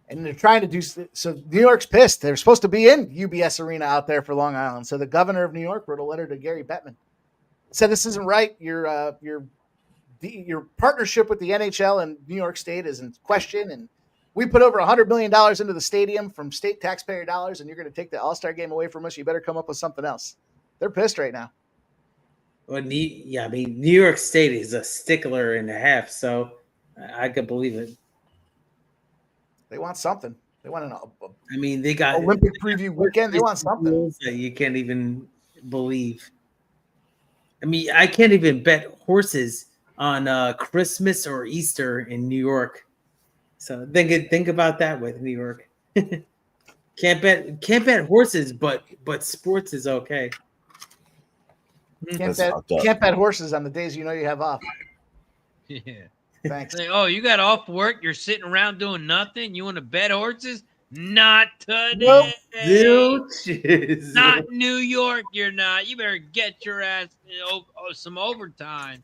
and they're trying to do so. New York's pissed. They're supposed to be in UBS Arena out there for Long Island. So the governor of New York wrote a letter to Gary Bettman, said this isn't right. Your partnership with the NHL and New York State is in question, and we put over $100 million into the stadium from state taxpayer dollars, and you're going to take the All-Star game away from us. You better come up with something else. They're pissed right now.
Well, I mean, New York State is a stickler and a half, so I could believe it.
They want something. They want
I mean, they got
Olympic preview weekend. They want something
that you can't even believe. I mean, I can't even bet horses on Christmas or Easter in New York. So think about that with New York. Can't bet horses, but sports is okay.
Can't bet horses on the days you know you have off.
Yeah.
Thanks.
Like, oh, you got off work. You're sitting around doing nothing. You want to bet horses? Not today. Not New York. You're not. You better get your ass some overtime.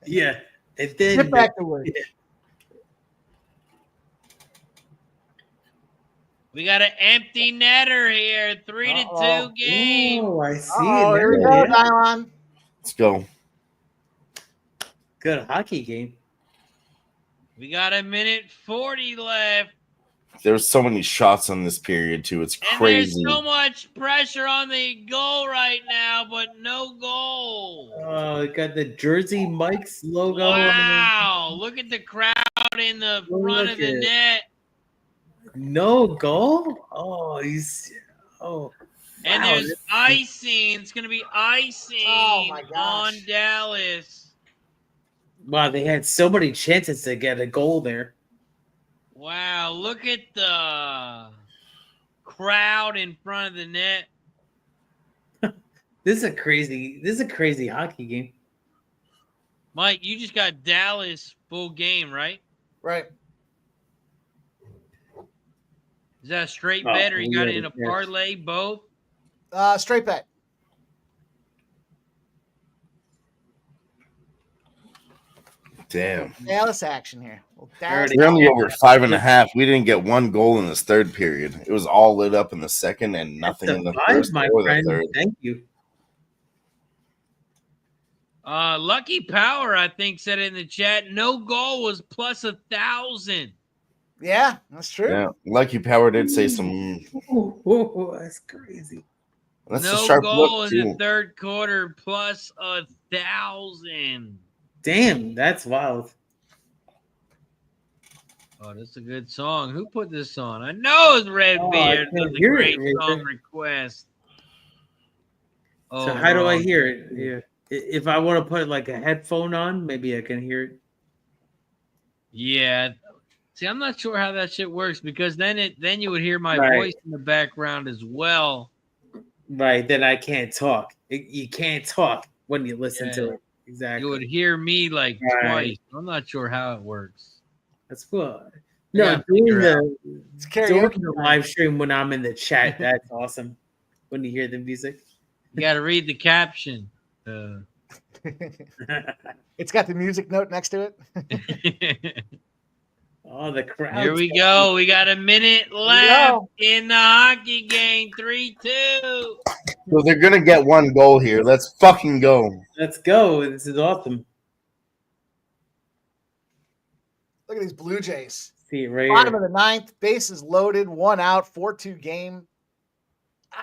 Yeah. And then
get back to work.
Yeah.
We got an empty netter here. 3-2 game.
Oh, I see
it. Here we go, Dylan.
Let's go.
Good hockey game.
We got 1:40 left.
There's so many shots on this period, too. It's crazy.
And there's so much pressure on the goal right now, but no goal.
Oh, got the Jersey Mike's logo.
Wow. Look at the crowd in the front of the net.
No goal? Oh,
and there's icing. It's going to be icing on Dallas.
Wow, they had so many chances to get a goal there.
Wow, look at the crowd in front of the net.
This is a crazy hockey game.
Mike, you just got Dallas full game, right?
Right.
Is that a straight bet, or you got it in a parlay, both?
Straight bet.
Damn.
Dallas action here.
We're only over 5.5. We didn't get one goal in this third period. It was all lit up in the second and nothing in the first or the third.
Thank you.
Lucky Power, I think, said in the chat, no goal was plus 1,000.
Yeah, that's true.
Yeah, Lucky Power did say some.
That's crazy.
That's
no
a sharp
goal
look,
in the third quarter plus 1,000.
Damn, that's wild.
Oh, that's a good song. Who put this on? I know it's Redbeard. That's a great song request.
So how do I hear it? Yeah. If I want to put like a headphone on, maybe I can hear it.
Yeah. See, I'm not sure how that shit works because then you would hear my voice in the background as well.
Right. Then I can't talk. You can't talk when you listen to it. Exactly.
You would hear me like twice. I'm not sure how it works.
That's cool. No,
Yeah,
doing
figure out.
It's
doing
karaoke.
the live stream when I'm in the chat, that's awesome. When you hear the music.
You got to read the caption.
It's got the music note next to it.
Oh, the crowd.
Here we go. We got a minute left in the hockey game. 3-2.
So they're gonna get one goal here. Let's fucking go.
Let's go. This is awesome.
Look at these Blue Jays.
See it right
Bottom
here.
of the ninth, bases loaded, 1 out, 4-2 game.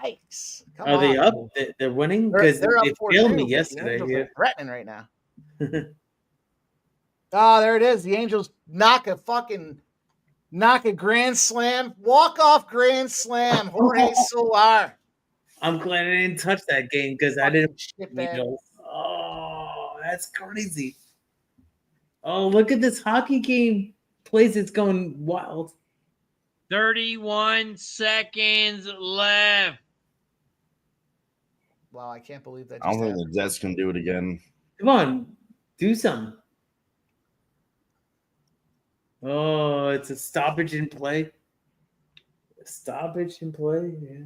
Nice. Come
Are
on.
they up? They're winning? Because
They're up
they
4-2,
failed me
but the
yesterday.
Angels
Yeah.
are threatening right now. Oh, there it is. The Angels knock a grand slam, walk-off grand slam. Jorge Solar.
I'm glad I didn't touch that game because I didn't.
Shitbag.
Oh, that's crazy. Oh, look at this hockey game. Place it's going wild.
31 seconds left.
Wow, I can't believe that
I
just
don't think
happened.
the Jets can do it again.
Come on, do something. Oh, it's a stoppage in play. A stoppage in play, yeah.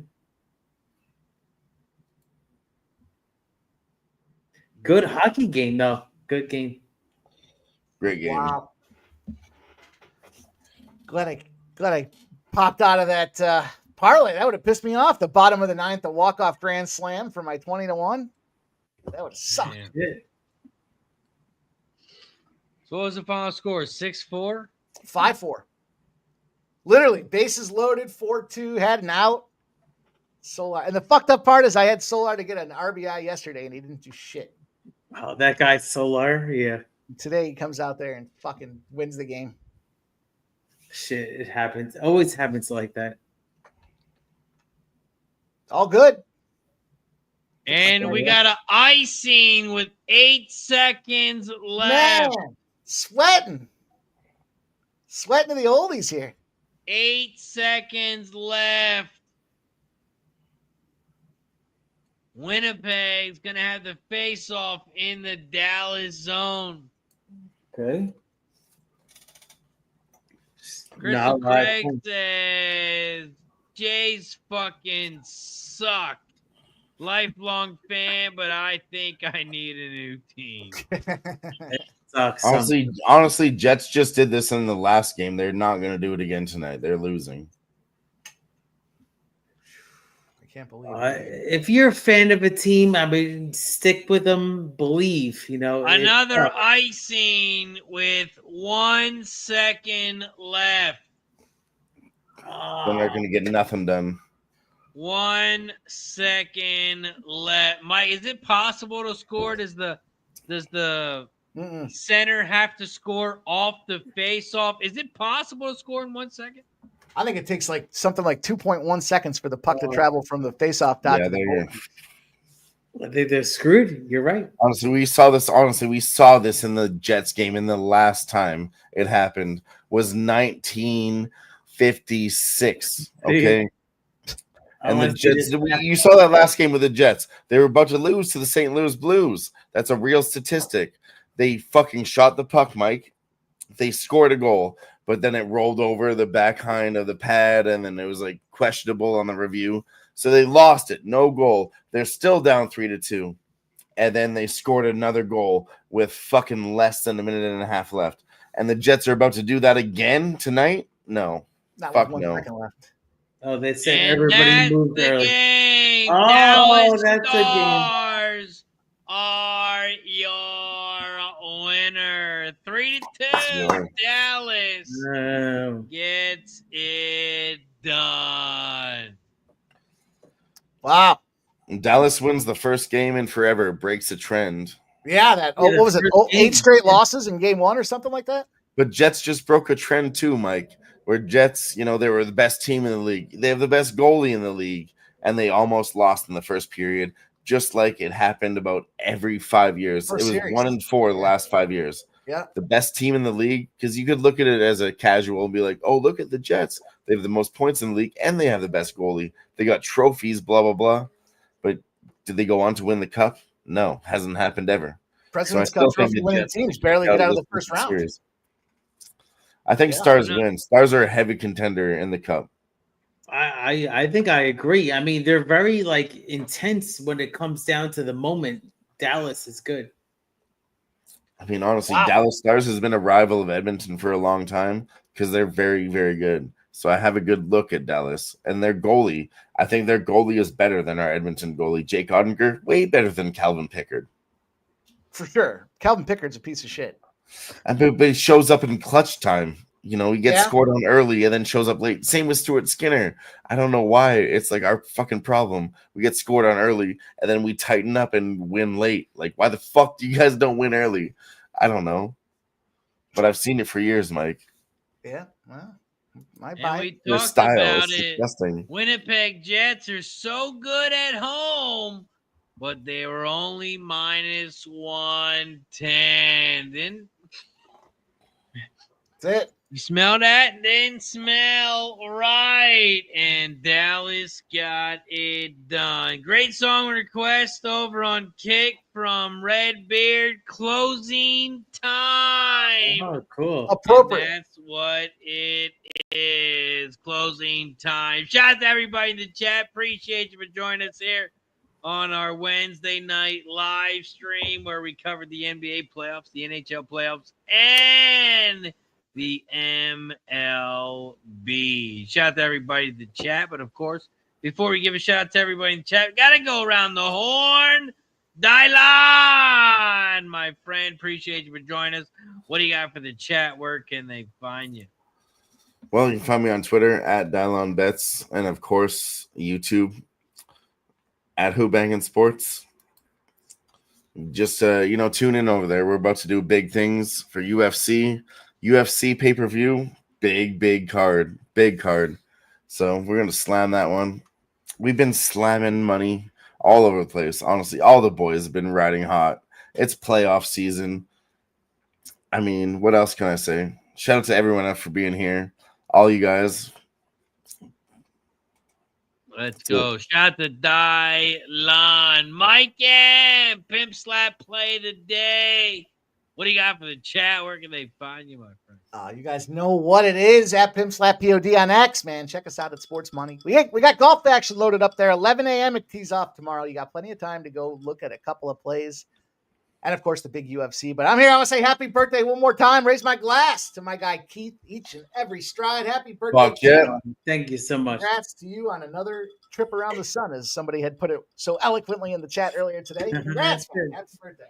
Good hockey game, though. Good game.
Great game.
Wow. Glad I popped out of that parlay. That would have pissed me off. The bottom of the ninth, the walk-off grand slam for my 20-1. That would have sucked.
Man.
Yeah.
So what was the final score? 6-4?
5-4. Literally, bases loaded, 4-2, had an out. Solar. And the fucked up part is I had Solar to get an RBI yesterday, and he didn't do shit.
Oh, that guy Solar, yeah.
Today he comes out there and fucking wins the game.
Shit, it happens. Always happens like that.
All good.
And we got an icing with 8 seconds left.
Man, sweating to the oldies here.
8 seconds left. Winnipeg's going to have the face-off in the Dallas zone.
Okay.
Crystal Craig says, Jays fucking suck. Lifelong fan, but I think I need a new team.
Sucks.
Honestly, Jets just did this in the last game. They're not going to do it again tonight. They're losing.
I can't believe it.
If you're a fan of a team, I mean, stick with them. Believe, you know.
Another icing with 1 second left.
Then they're going to get nothing done.
1 second left. Mike, is it possible to score? Does the center have to score off the face-off? Is it possible to score in 1 second?
I think it takes like something like 2.1 seconds for the puck to travel from the face-off dot to the goal.
They're screwed. You're right.
Honestly, we saw this in the Jets game. In the last time it happened was 1956. Okay. And the Jets, you saw that last game with the Jets. They were about to lose to the St. Louis Blues. That's a real statistic. They fucking shot the puck, Mike. They scored a goal, but then it rolled over the backhand of the pad, and then it was like questionable on the review. So they lost it. No goal. They're still down 3-2. And then they scored another goal with fucking less than a minute and a half left. And the Jets are about to do that again tonight? No.
Not
Fuck
with 1
no.
second left.
Oh, they said
And
everybody
that's
moved
the
early.
game.
Oh,
Dallas
that's the game.
Stars are your winner. 3-2.
Yeah.
Dallas
No.
gets it done.
Wow.
Dallas wins the first game in forever, breaks a trend.
Yeah, that.
Yeah,
What was it?
first game.
8 straight losses in game 1 or something like that?
But Jets just broke a trend too, Mike, where Jets, they were the best team in the league. They have the best goalie in the league, and they almost lost in the first period, just like it happened about every 5 years.
First
It was
series.
1-4 the last 5 years.
Yeah.
The best team in the league, because you could look at it as a casual and be like, oh, look at the Jets. They have the most points in the league, and they have the best goalie. They got trophies, blah, blah, blah. But did they go on to win the cup? No, hasn't happened ever.
President's
So I still
Cup trophy
think the
winning
Jets
teams barely get out of the
this
first round.
series. I think
Yeah.
Stars win. Stars are a heavy contender in the Cup.
I think I agree. I mean, they're very like intense when it comes down to the moment. Dallas is good.
I mean, honestly,
Wow.
Dallas Stars has been a rival of Edmonton for a long time because they're very, very good. So I have a good look at Dallas. And their goalie, I think their goalie is better than our Edmonton goalie. Jake Ottinger, way better than Calvin Pickard.
For sure. Calvin Pickard's a piece of shit.
But he shows up in clutch time. You know, he gets
Yeah.
scored on early and then shows up late. Same with Stuart Skinner. I don't know why. It's like our fucking problem. We get scored on early and then we tighten up and win late. Like, why the fuck do you guys don't win early? I don't know. But I've seen it for years, Mike.
Yeah. Well, my
And
buy.
we
Your
talked
style
about
is
it.
disgusting.
Winnipeg Jets are so good at home, but they were only minus 110. Then
That's it.
you smell that? Didn't smell right. And Dallas got it done. Great song request over on Kick from Redbeard. Closing time.
Oh, cool.
Appropriate.
And that's what it is. Closing time. Shout out to everybody in the chat. Appreciate you for joining us here on our Wednesday night live stream where we covered the NBA playoffs, the NHL playoffs, and the MLB. Shout out to everybody in the chat. But of course, before we give a shout out to everybody in the chat, got to go around the horn. Dylan, my friend, appreciate you for joining us. What do you got for the chat? Where can they find you?
Well, you can find me on Twitter at DylonBets and, of course, YouTube at Hoobangin' Sports. Just, tune in over there. We're about to do big things for UFC. UFC pay-per-view, big card. So we're going to slam that one. We've been slamming money all over the place. Honestly, all the boys have been riding hot. It's playoff season. I mean, what else can I say? Shout out to everyone else for being here. All you guys.
Let's go. Shout out to Dylan. Mike and Pimp Slap play of the day. What do you got for the chat? Where can they find you, my friend?
You guys know what it is at Pimp Slap POD on X, man. Check us out at Sports Money. We got golf action loaded up there. 11 a.m. It tees off tomorrow. You got plenty of time to go look at a couple of plays. And, of course, the big UFC. But I'm here. I want to say happy birthday one more time. Raise my glass to my guy Keith each and every stride. Happy birthday.
Fuck yeah.
Thank you so much.
Congrats to you on another trip around the sun, as somebody had put it so eloquently in the chat earlier today. Congrats, man. Happy birthday.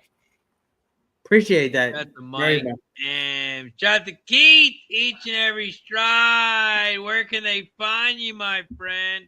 Appreciate that.
Shout out to Mike and shout out to Keith each and every stride. Where can they find you, my friend?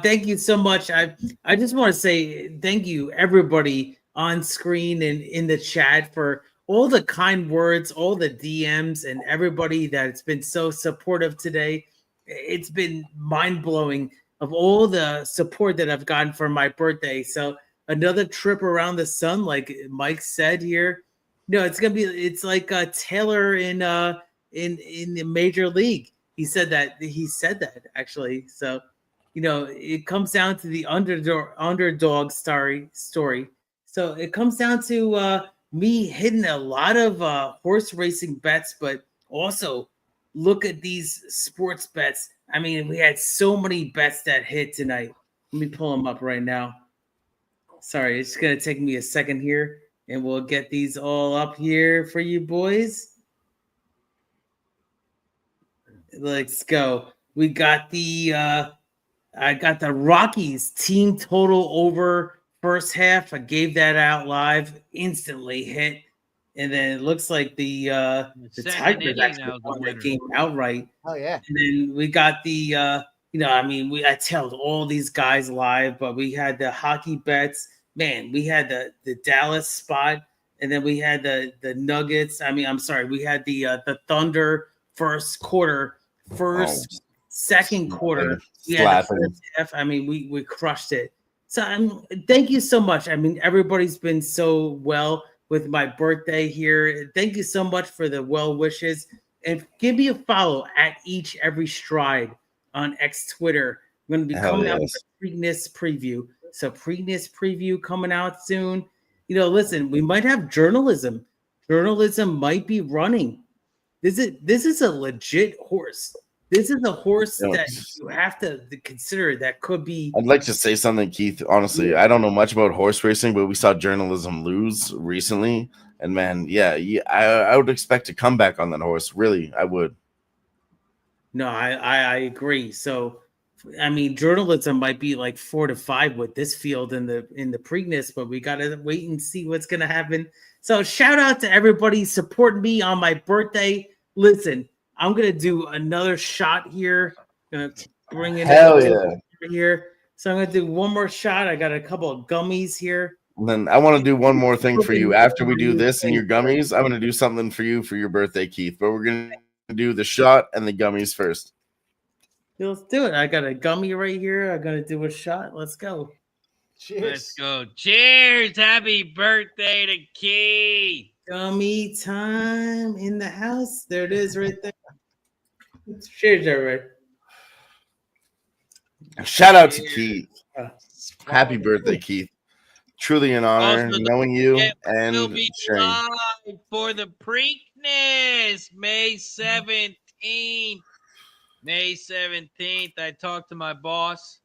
Thank you so much. I just want to say thank you, everybody on screen and in the chat, for all the kind words, all the DMs, and everybody that's been so supportive today. It's been mind-blowing of all the support that I've gotten for my birthday. So another trip around the sun, like Mike said here. It's like Taylor in the Major League. He said that actually. So, it comes down to the underdog story. So it comes down to me hitting a lot of horse racing bets, but also look at these sports bets. I mean, we had so many bets that hit tonight. Let me pull them up right now. Sorry, it's going to take me a second here, and we'll get these all up here for you boys. Let's go. We got I got the Rockies team total over first half. I gave that out live, instantly hit. And then it looks like the Tigers actually won the game outright.
Oh, yeah.
And then we got I tailed all these guys live, but we had the hockey bets. Man, we had the Dallas spot, and then we had the Nuggets. We had the Thunder second quarter. We had the first half. We crushed it. So thank you so much. Everybody's been so well with my birthday here. Thank you so much for the well wishes, and give me a follow at each every stride on X Twitter. I'm going to be coming out with a Preakness preview. So Preakness preview coming out soon. Listen, we might have journalism. Journalism might be running This is a legit horse. This is a horse that you have to consider that could be.
I'd like to say something, Keith. Honestly, I don't know much about horse racing, but we saw journalism lose recently. And man, I would expect a comeback on that horse. Really, I would.
No, I agree. So, I mean, journalism might be like 4 to 5 with this field in the Preakness, but we gotta wait and see what's gonna happen. So, shout out to everybody supporting me on my birthday. Listen, I'm gonna do another shot here. Gonna bring in here. So I'm gonna do one more shot. I got a couple of gummies here.
And then I want to do one more thing for you. After we do this and your gummies, I'm gonna do something for you for your birthday, Keith. But we're gonna do the shot and the gummies first.
Let's do it. I got a gummy right here. I'm gonna do a shot. Let's go.
Cheers.
Let's go. Cheers. Happy birthday to Keith.
Gummy time in the house. There it is right there. Cheers, everybody.
Shout out to Keith. Happy birthday, Keith. Truly an honor knowing you and
we'll be
sharing.
live for the Preakness, May 17th. May 17th, I talked to my boss,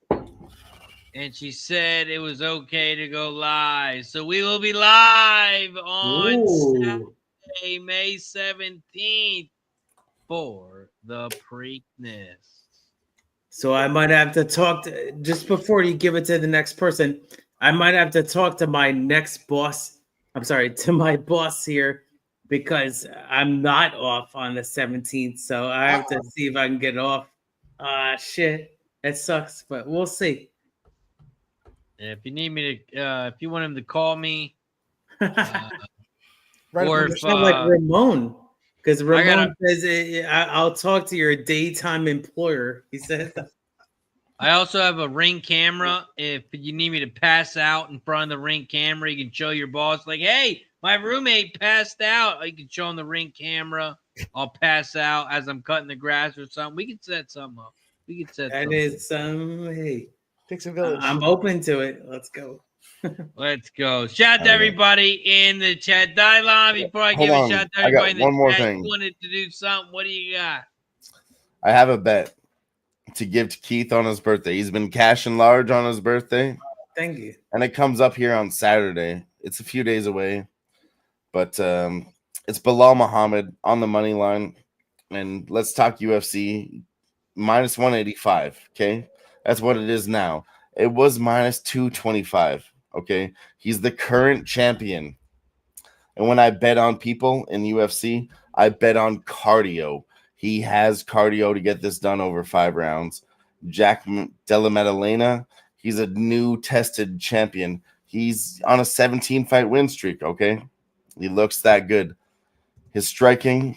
and she said it was okay to go live. So we will be live on Saturday, May 17th for the Preakness.
So I might have to talk to, just before you give it to the next person, I might have to talk to my next boss. I'm sorry, to my boss here, because I'm not off on the 17th. So I have to see if I can get off. Shit, it sucks, but we'll see.
If you need me to, if you want him to call me,
Right,
or
if,
if,
like Ramon, because Ramon says, I'll talk to your daytime employer. He said.
I also have a Ring camera. If you need me to pass out in front of the Ring camera, you can show your boss, like, hey, my roommate passed out. You can show him the Ring camera. I'll pass out as I'm cutting the grass or something. We can set something up. We can set
that is hey,
takes a village.
I'm open to it. Let's go.
Let's go. Shout out to everybody in the chat. Dylon, before I give a shout out to everybody in the
one more
chat,
thing.
you wanted to do something. What do you got?
I have a bet to give to Keith on his birthday. He's been cashing large on his birthday.
Thank you.
And it comes up here on Saturday. It's a few days away. But it's Bilal Muhammad on the money line. And let's talk UFC. Minus 185. Okay. That's what it is now. It was minus 225. Okay. He's the current champion. And when I bet on people in UFC, I bet on cardio. He has cardio to get this done over 5 rounds. Jack Della Maddalena, he's a new tested champion. He's on a 17-fight win streak, okay? He looks that good. His striking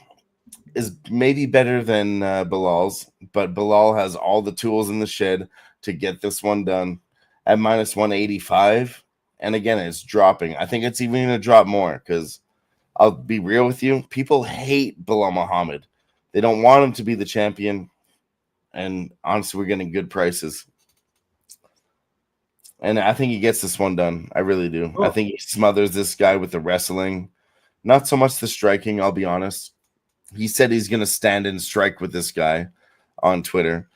is maybe better than Bilal's, but Bilal has all the tools in the shed to get this one done at minus 185. And again, it's dropping. I think it's even going to drop more because I'll be real with you. People hate Bilal Muhammad. They don't want him to be the champion. And honestly, we're getting good prices. And I think he gets this one done. I really do. I think he smothers this guy with the wrestling. Not so much the striking, I'll be honest. He said he's going to stand and strike with this guy on Twitter.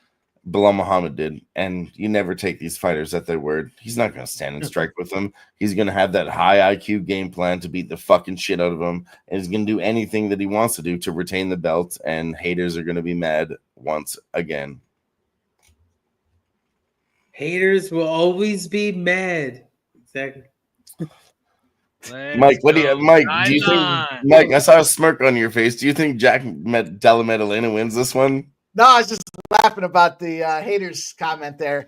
Bilal Muhammad did. And you never take these fighters at their word. He's not going to stand and strike with them. He's going to have that high IQ game plan to beat the fucking shit out of him. And he's going to do anything that he wants to do to retain the belt. And haters are going to be mad once again.
Haters will always be mad. Exactly.
Mike, do you think, Mike, I saw a smirk on your face. Do you think Jack Della Maddalena wins this one?
No, I was just laughing about the haters comment there.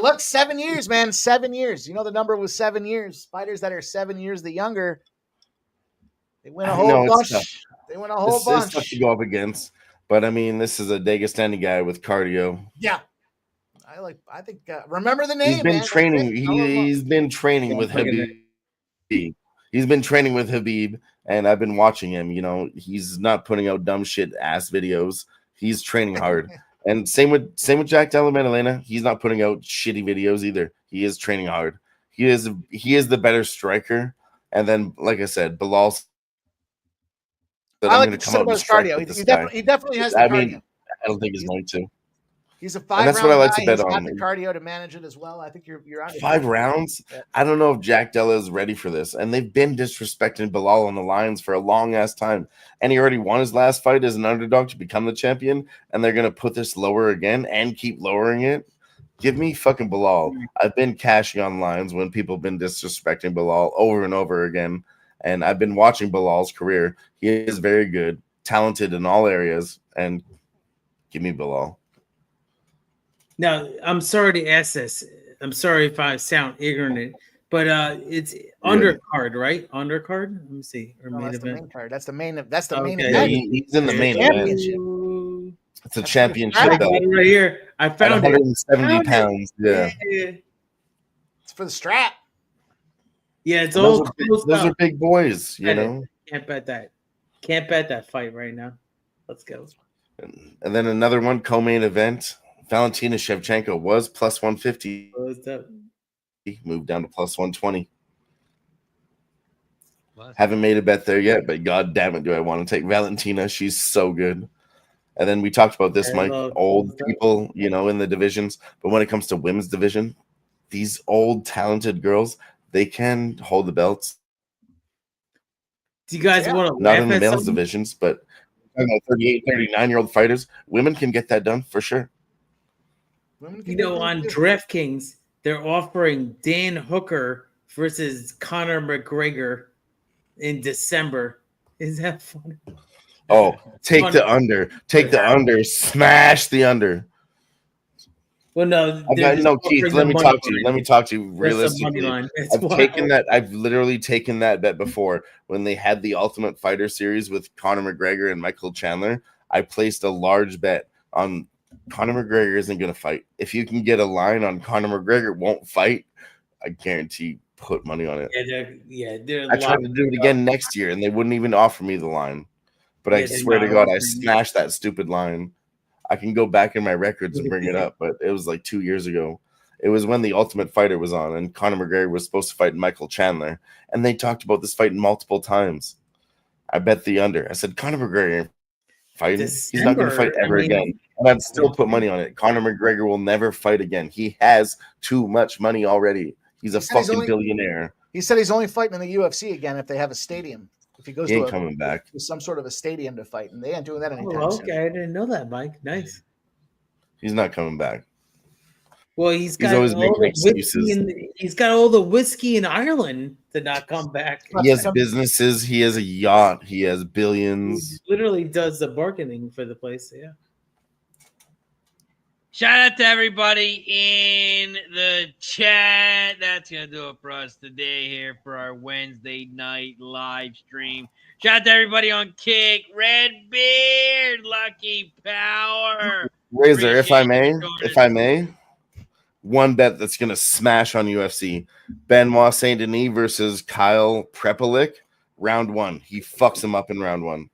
Look, 7 years, man. 7 years. You know the number was 7 years. Fighters that are 7 years the younger, they win a whole bunch. They win a whole bunch.
It's tough to go up against. But, I mean, this is a Dagestani guy with cardio.
Yeah. I think remember the name.
He's been training. He's been training with Habib. He's been training with Habib, and I've been watching him. You know, he's not putting out dumb shit ass videos. He's training hard. And same with Jack Della Maddalena. He's not putting out shitty videos either. He is training hard. He is the better striker. And then, like I said, Bilal's that
I
I'm
like
going
what
to
you
come
said
out
about
and
his
strike
cardio.
with this
He
guy.
definitely has the
I
cardio.
mean, I don't think he's going to.
He's a
And that's what I
5-round
like
guy.
to bet
He's got
on.
the cardio to manage it as well. I think you're on
5 rounds?
Yeah.
I don't know if Jack Della is ready for this. And they've been disrespecting Bilal on the lines for a long ass time. And he already won his last fight as an underdog to become the champion. And they're going to put this lower again and keep lowering it. Give me fucking Bilal. I've been cashing on lines when people have been disrespecting Bilal over and over again. And I've been watching Bilal's career. He is very good, talented in all areas. And give me Bilal.
Now, I'm sorry to ask this. I'm sorry if I sound ignorant, but it's undercard, right? Undercard. Let me see. Or
No,
main
that's the
event.
main card. That's the main. That's the main
Okay.
Yeah,
event.
he's in the main
Championship.
event. It's a
That's
championship
for the
belt.
Right here. I
At
found it.
170 pounds. Yeah.
It's for the strap.
Yeah, it's
And
all
those
close
are
up.
big boys, you
Bet it.
know.
Can't bet that. Can't bet that fight right now. Let's go.
And then another one, co-main event. Valentina Shevchenko was plus 150.
Closed up.
Moved down to plus 120. Haven't made a bet there yet, but god damn it, do I want to take Valentina. She's so good. And then we talked about this, Mike. Old people, you know, in the divisions. But when it comes to women's division, these old talented girls, they can hold the belts.
Do you guys want to
Not
laugh
in the
at
males
something?
divisions, but 38, 39-year-old fighters, women can get that done for sure.
You know, on DraftKings, they're offering Dan Hooker versus Conor McGregor in December. Is that funny?
Oh, take
Funny.
the under. Take the under. Smash the under.
Well, no,
No, Keith, let me talk to you. Let me talk to you realistically. I've literally taken that bet before when they had the Ultimate Fighter series with Conor McGregor and Michael Chandler. I placed a large bet on Conor McGregor isn't going to fight. If you can get a line on Conor McGregor won't fight, I guarantee put money on it. I tried to do it again next year, and they wouldn't even offer me the line. But I swear to God, I smashed that stupid line. I can go back in my records and bring it up, but it was like 2 years ago. It was when the Ultimate Fighter was on, and Conor McGregor was supposed to fight Michael Chandler, and they talked about this fight multiple times. I bet the under. I said, Conor McGregor fighting. He's not going to fight ever again. And I'd still put money on it. Conor McGregor will never fight again. He has too much money already. He's a fucking billionaire.
He said he's only fighting in the UFC again if they have a stadium. If he goes
he ain't coming back.
To some sort of a stadium to fight, and they ain't doing that anytime soon.
Okay, I didn't know that, Mike. Nice.
He's not coming back.
Well, he's got
always
all
making
the
excuses.
he's got all the whiskey in Ireland to not come back.
He has businesses. He has a yacht. He has billions.
He literally does the marketing for the place. Yeah.
Shout out to everybody in the chat. That's going to do it for us today here for our Wednesday night live stream. Shout out to everybody on Kick, Redbeard, Lucky Power.
Razor, if I may, one bet that's going to smash on UFC. Benoit Saint Denis versus Kyle Prepelic, round 1. He fucks him up in round 1.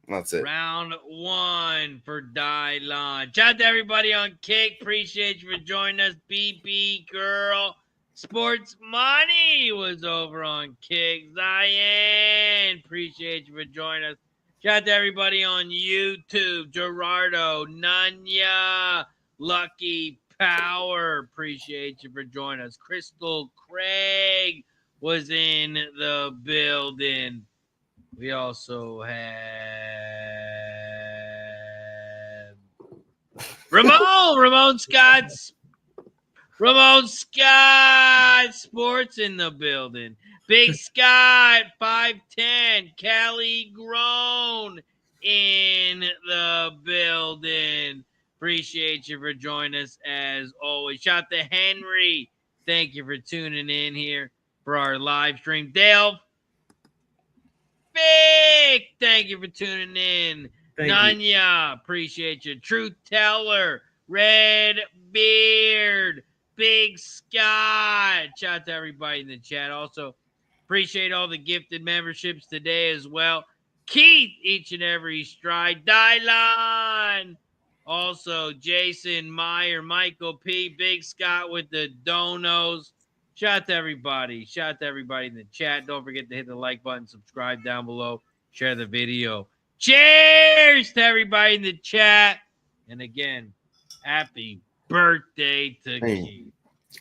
That's it.
Round 1 for Dylan. Shout out to everybody on Kick. Appreciate you for joining us. BB Girl. Sports Money was over on Kick. Zion. Appreciate you for joining us. Shout out to everybody on YouTube. Gerardo. Nunya. Lucky Power. Appreciate you for joining us. Crystal Craig was in the building. We also had Ramon Scott Sports in the building. Big Scott 5'10", Cali Grown in the building. Appreciate you for joining us as always. Shout out to Henry. Thank you for tuning in here for our live stream. Dale. Thank you for tuning in. Nanya, appreciate you. Truth Teller, Red Beard, Big Scott. Shout out to everybody in the chat. Also, appreciate all the gifted memberships today as well. Keith, each and every stride. Dylan. Also, Jason Meyer, Michael P, Big Scott with the donos. Shout out to everybody. Shout out to everybody in the chat. Don't forget to hit the like button, subscribe down below. share the video. Cheers to everybody in the chat. And again, happy birthday to Keith.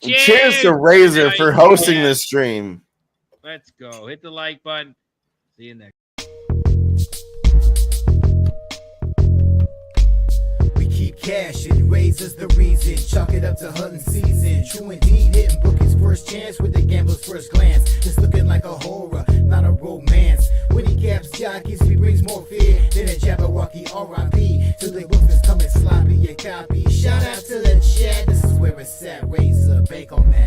Cheers to Razor for hosting this stream.
Let's go. Hit the like button. See you next.
Keep cash and Razor's the reason. Chalk it up to hunting season. True indeed, hitting bookie's first chance with the gambler's first glance. It's looking like a horror, not a romance. When he caps jockeys, he brings more fear than a Jabberwocky R.I.P. To the bookers coming sloppy, you copy. Shout out to the chat, this is where it's at. Razor, bank on that.